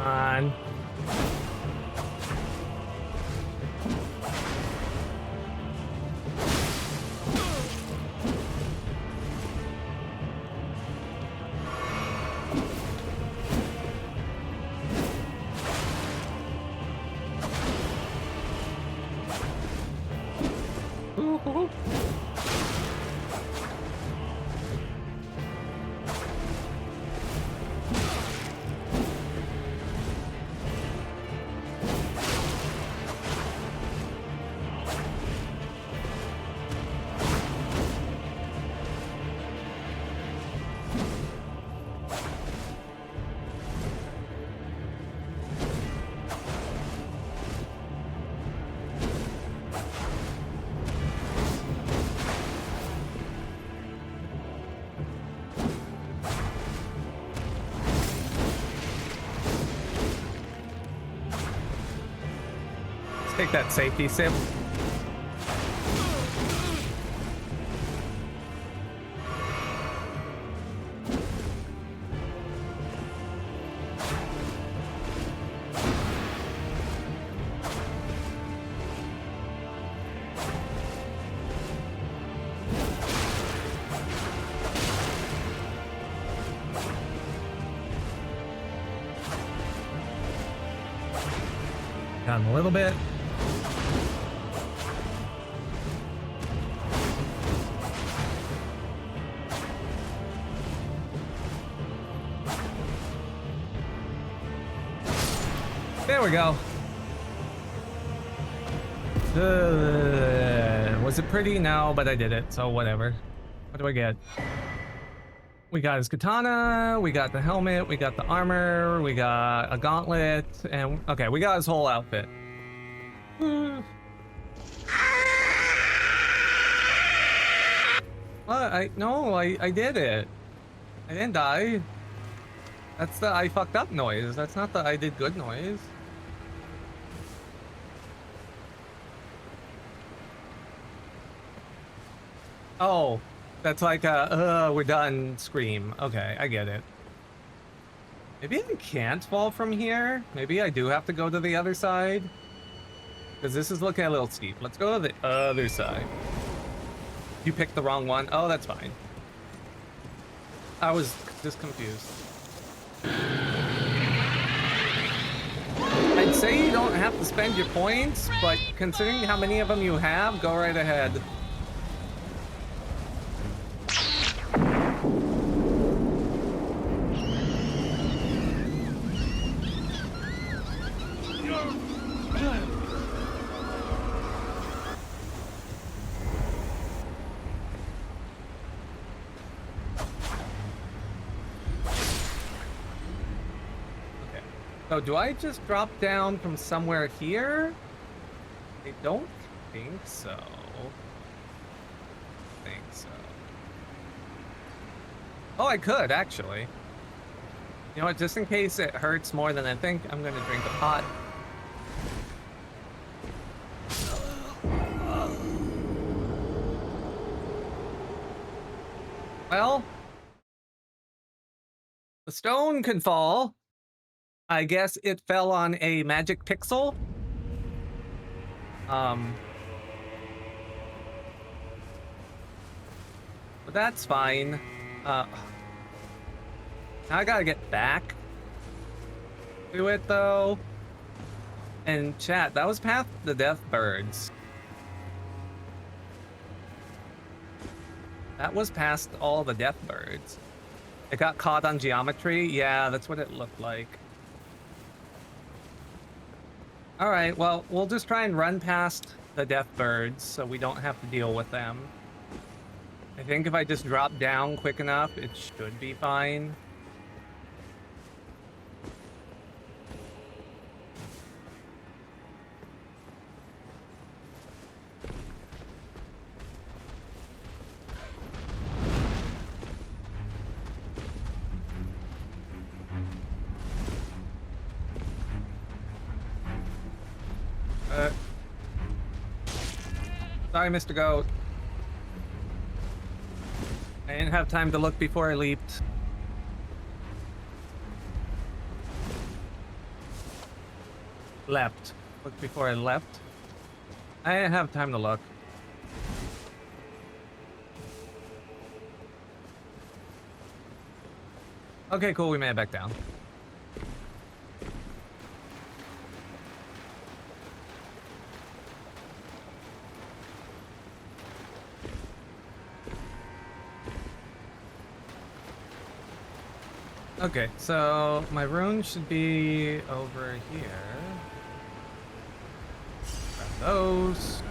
On. Take that safety sip. Got him a little bit. There we go. Was it pretty? No, but I did it, so whatever. What do I get? We got his katana, we got the helmet, we got the armor, we got a gauntlet, and okay, we got his whole outfit. What? I did it. I didn't die. That's the I fucked up noise. That's not the I did good noise. Oh, that's like a we're done scream. Okay, I get it. Maybe I can't fall from here. Maybe I do have to go to the other side. Because this is looking a little steep. Let's go to the other side. You picked the wrong one. Oh, that's fine. I was just confused. I'd say you don't have to spend your points, but considering how many of them you have, go right ahead. So do I just drop down from somewhere here? I don't think so. Oh, I could actually. You know what? Just in case it hurts more than I think, I'm gonna drink a pot. Well, the stone can fall. I guess it fell on a magic pixel. But that's fine. Now I gotta get back to it though. And chat, that was past the death birds. That was past all the death birds. It got caught on geometry. Yeah, that's what it looked like. All right, well, we'll just try and run past the death birds so we don't have to deal with them. I think if I just drop down quick enough, it should be fine. Sorry, Mr. Goat. I didn't have time to look before I leaped. Leapt. Look before I leapt. I didn't have time to look. Okay, cool. We made it back down. Okay, so my rune should be over here. Grab those.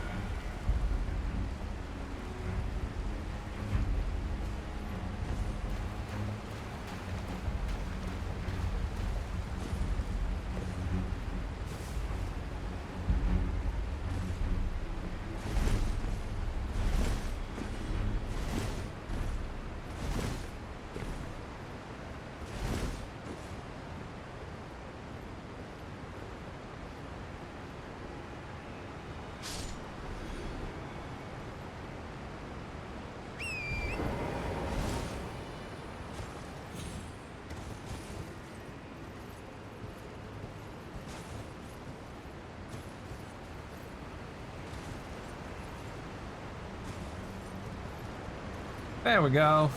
There we go.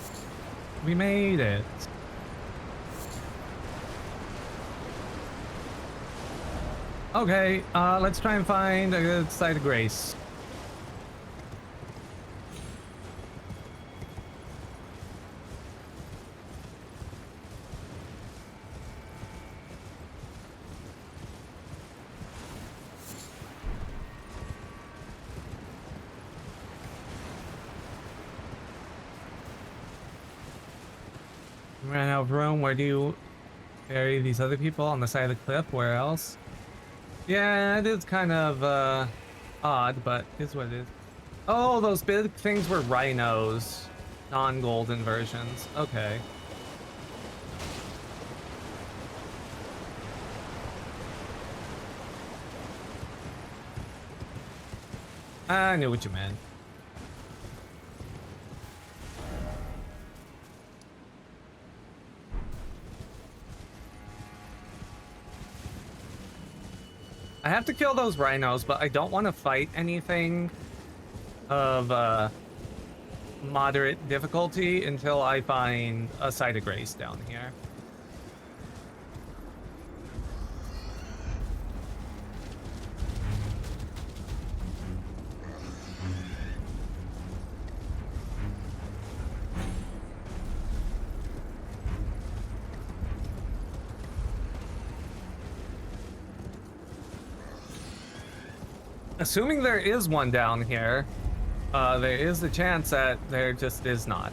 We made it. Okay, let's try and find a good site of grace. Ran out of room. Where do you bury these other people? On the side of the cliff? Where else? Yeah, it is kind of odd, but it's what it is. Oh, those big things were rhinos. Non-golden versions. Okay. I knew what you meant. have to kill those rhinos, but I don't want to fight anything of moderate difficulty until I find a site of grace down here. Assuming there is one down here, there is the chance that there just is not.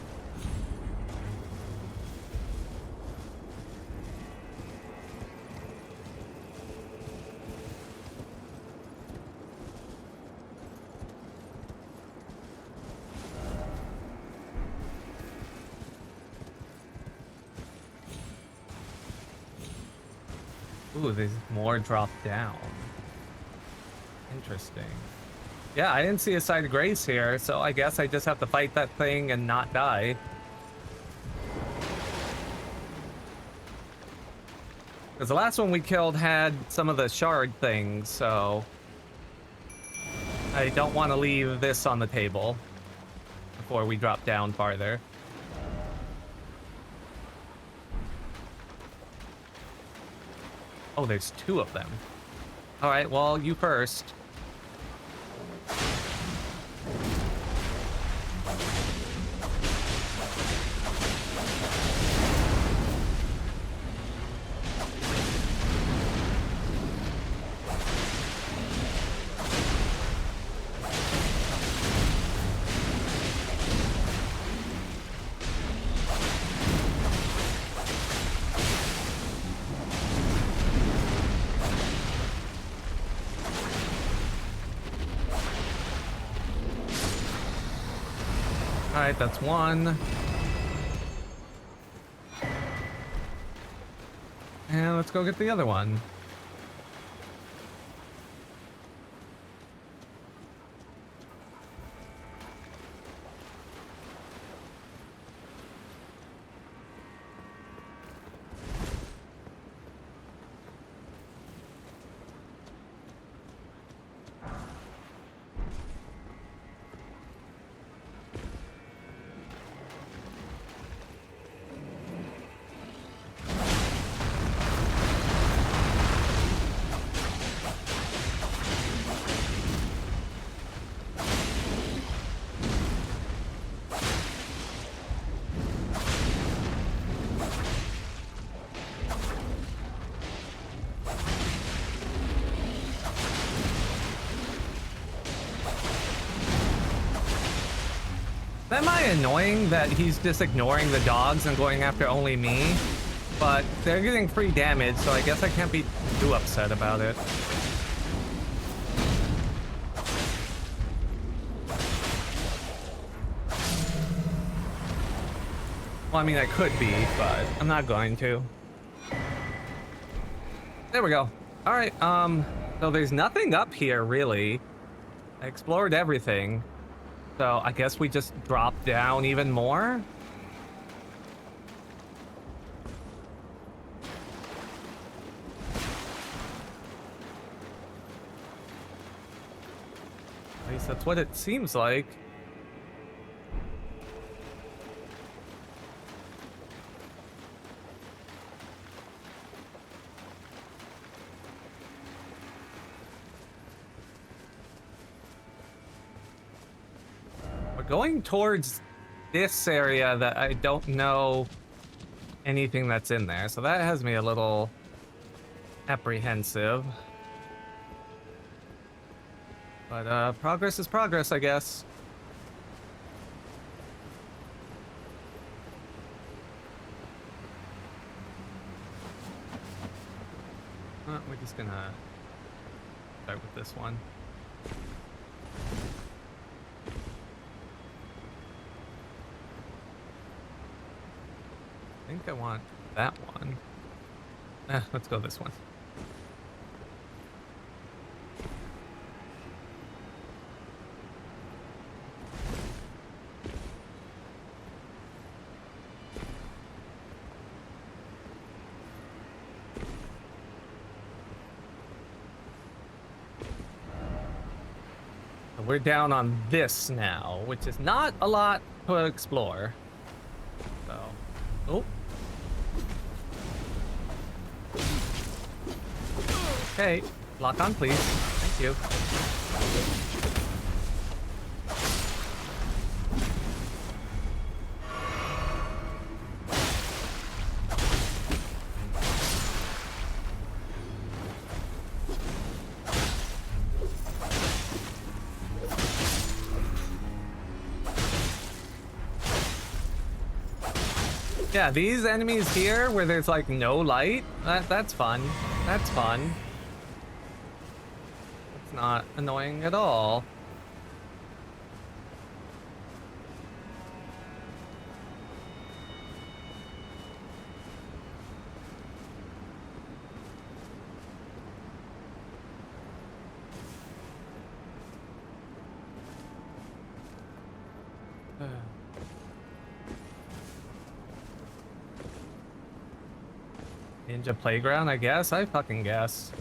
Ooh, there's more drop down. Interesting. Yeah, I didn't see a site of grace here, so I guess I just have to fight that thing and not die. Because the last one we killed had some of the shard things, so I don't want to leave this on the table before we drop down farther. Oh, there's two of them. All right, well, you first. Alright, that's one. And let's go get the other one. Am I annoying that he's just ignoring the dogs and going after only me? But they're getting free damage, so I guess I can't be too upset about it. Well, I mean, I could be, but I'm not going to. There we go. All right, so there's nothing up here, really. I explored everything. So I guess we just drop down even more? At least that's what it seems like. Going towards this area that I don't know anything that's in there, so that has me a little apprehensive. But progress is progress, I guess. We're just gonna start with this one. I think I want that one. Let's go this one. We're down on this now, which is not a lot to explore. So, oh. Okay, lock on, please. Thank you. Yeah, these enemies here where there's like no light, that's fun. That's fun. It's not annoying at all. Ninja Playground, I guess? I fucking guess.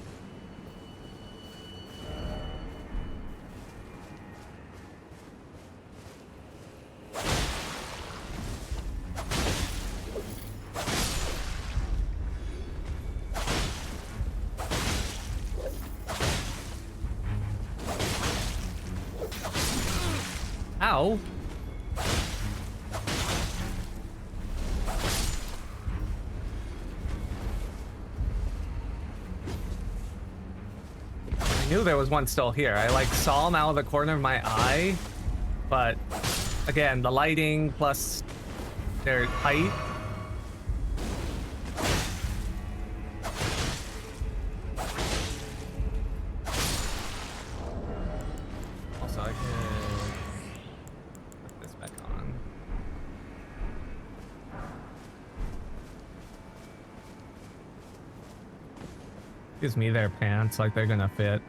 Ow. I knew there was one still here. I like saw him out of the corner of my eye, but again, the lighting plus their height. Also, I can put this back on. Gives me their pants like they're gonna fit.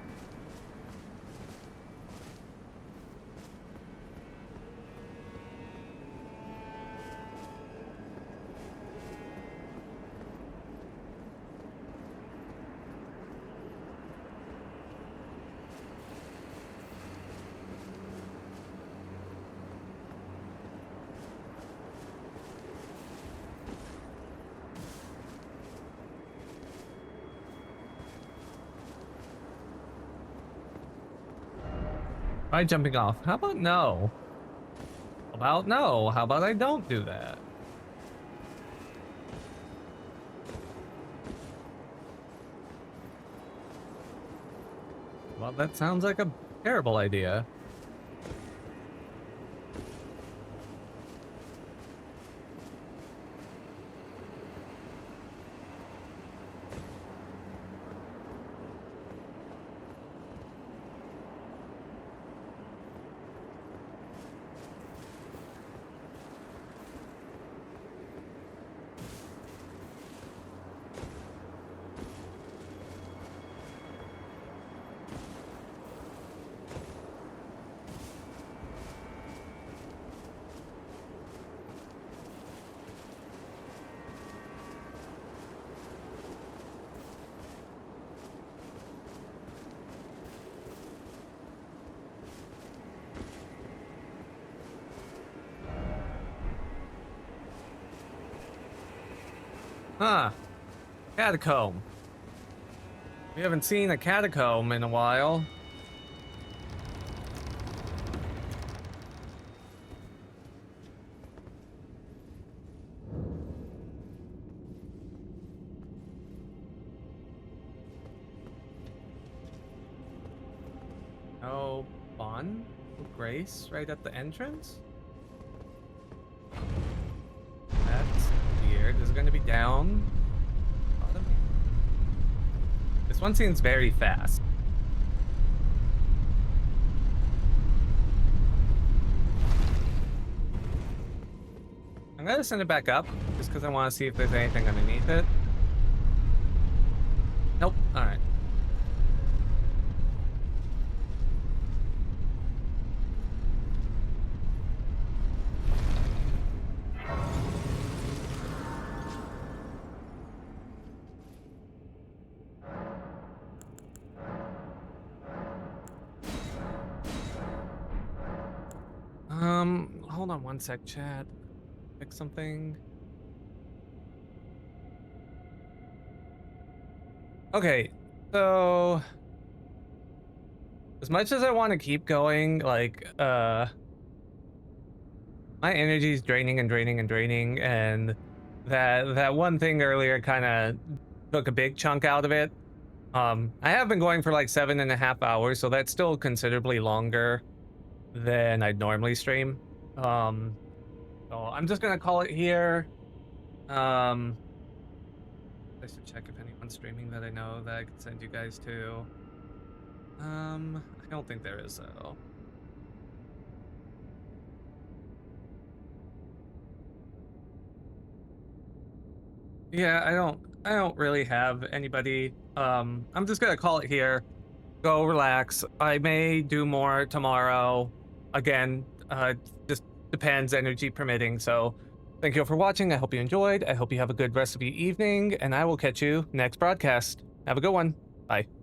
Try jumping off. How about no? How about no? How about I don't do that? Well, that sounds like a terrible idea. Huh. Catacomb. We haven't seen a catacomb in a while. No fun? Grace right at the entrance? That's weird. Is it going to be down? Bottom? This one seems very fast. I'm going to send it back up just because I want to see if there's anything underneath it. Nope. All right. Hold on one sec, chat. Fix something. Okay, so as much as I want to keep going, like, my energy is draining and draining and draining, and that one thing earlier kind of took a big chunk out of it. I have been going for like 7.5 hours, so that's still considerably longer than I'd normally stream. So I'm just gonna call it here. I should check if anyone's streaming that I know that I could send you guys to. I don't think there is though. Yeah, I don't really have anybody. I'm just gonna call it here. Go relax. I may do more tomorrow. Again, just depends, energy permitting. So thank you all for watching. I hope you enjoyed. I hope you have a good rest of your evening, and I will catch you next broadcast. Have a good one. Bye.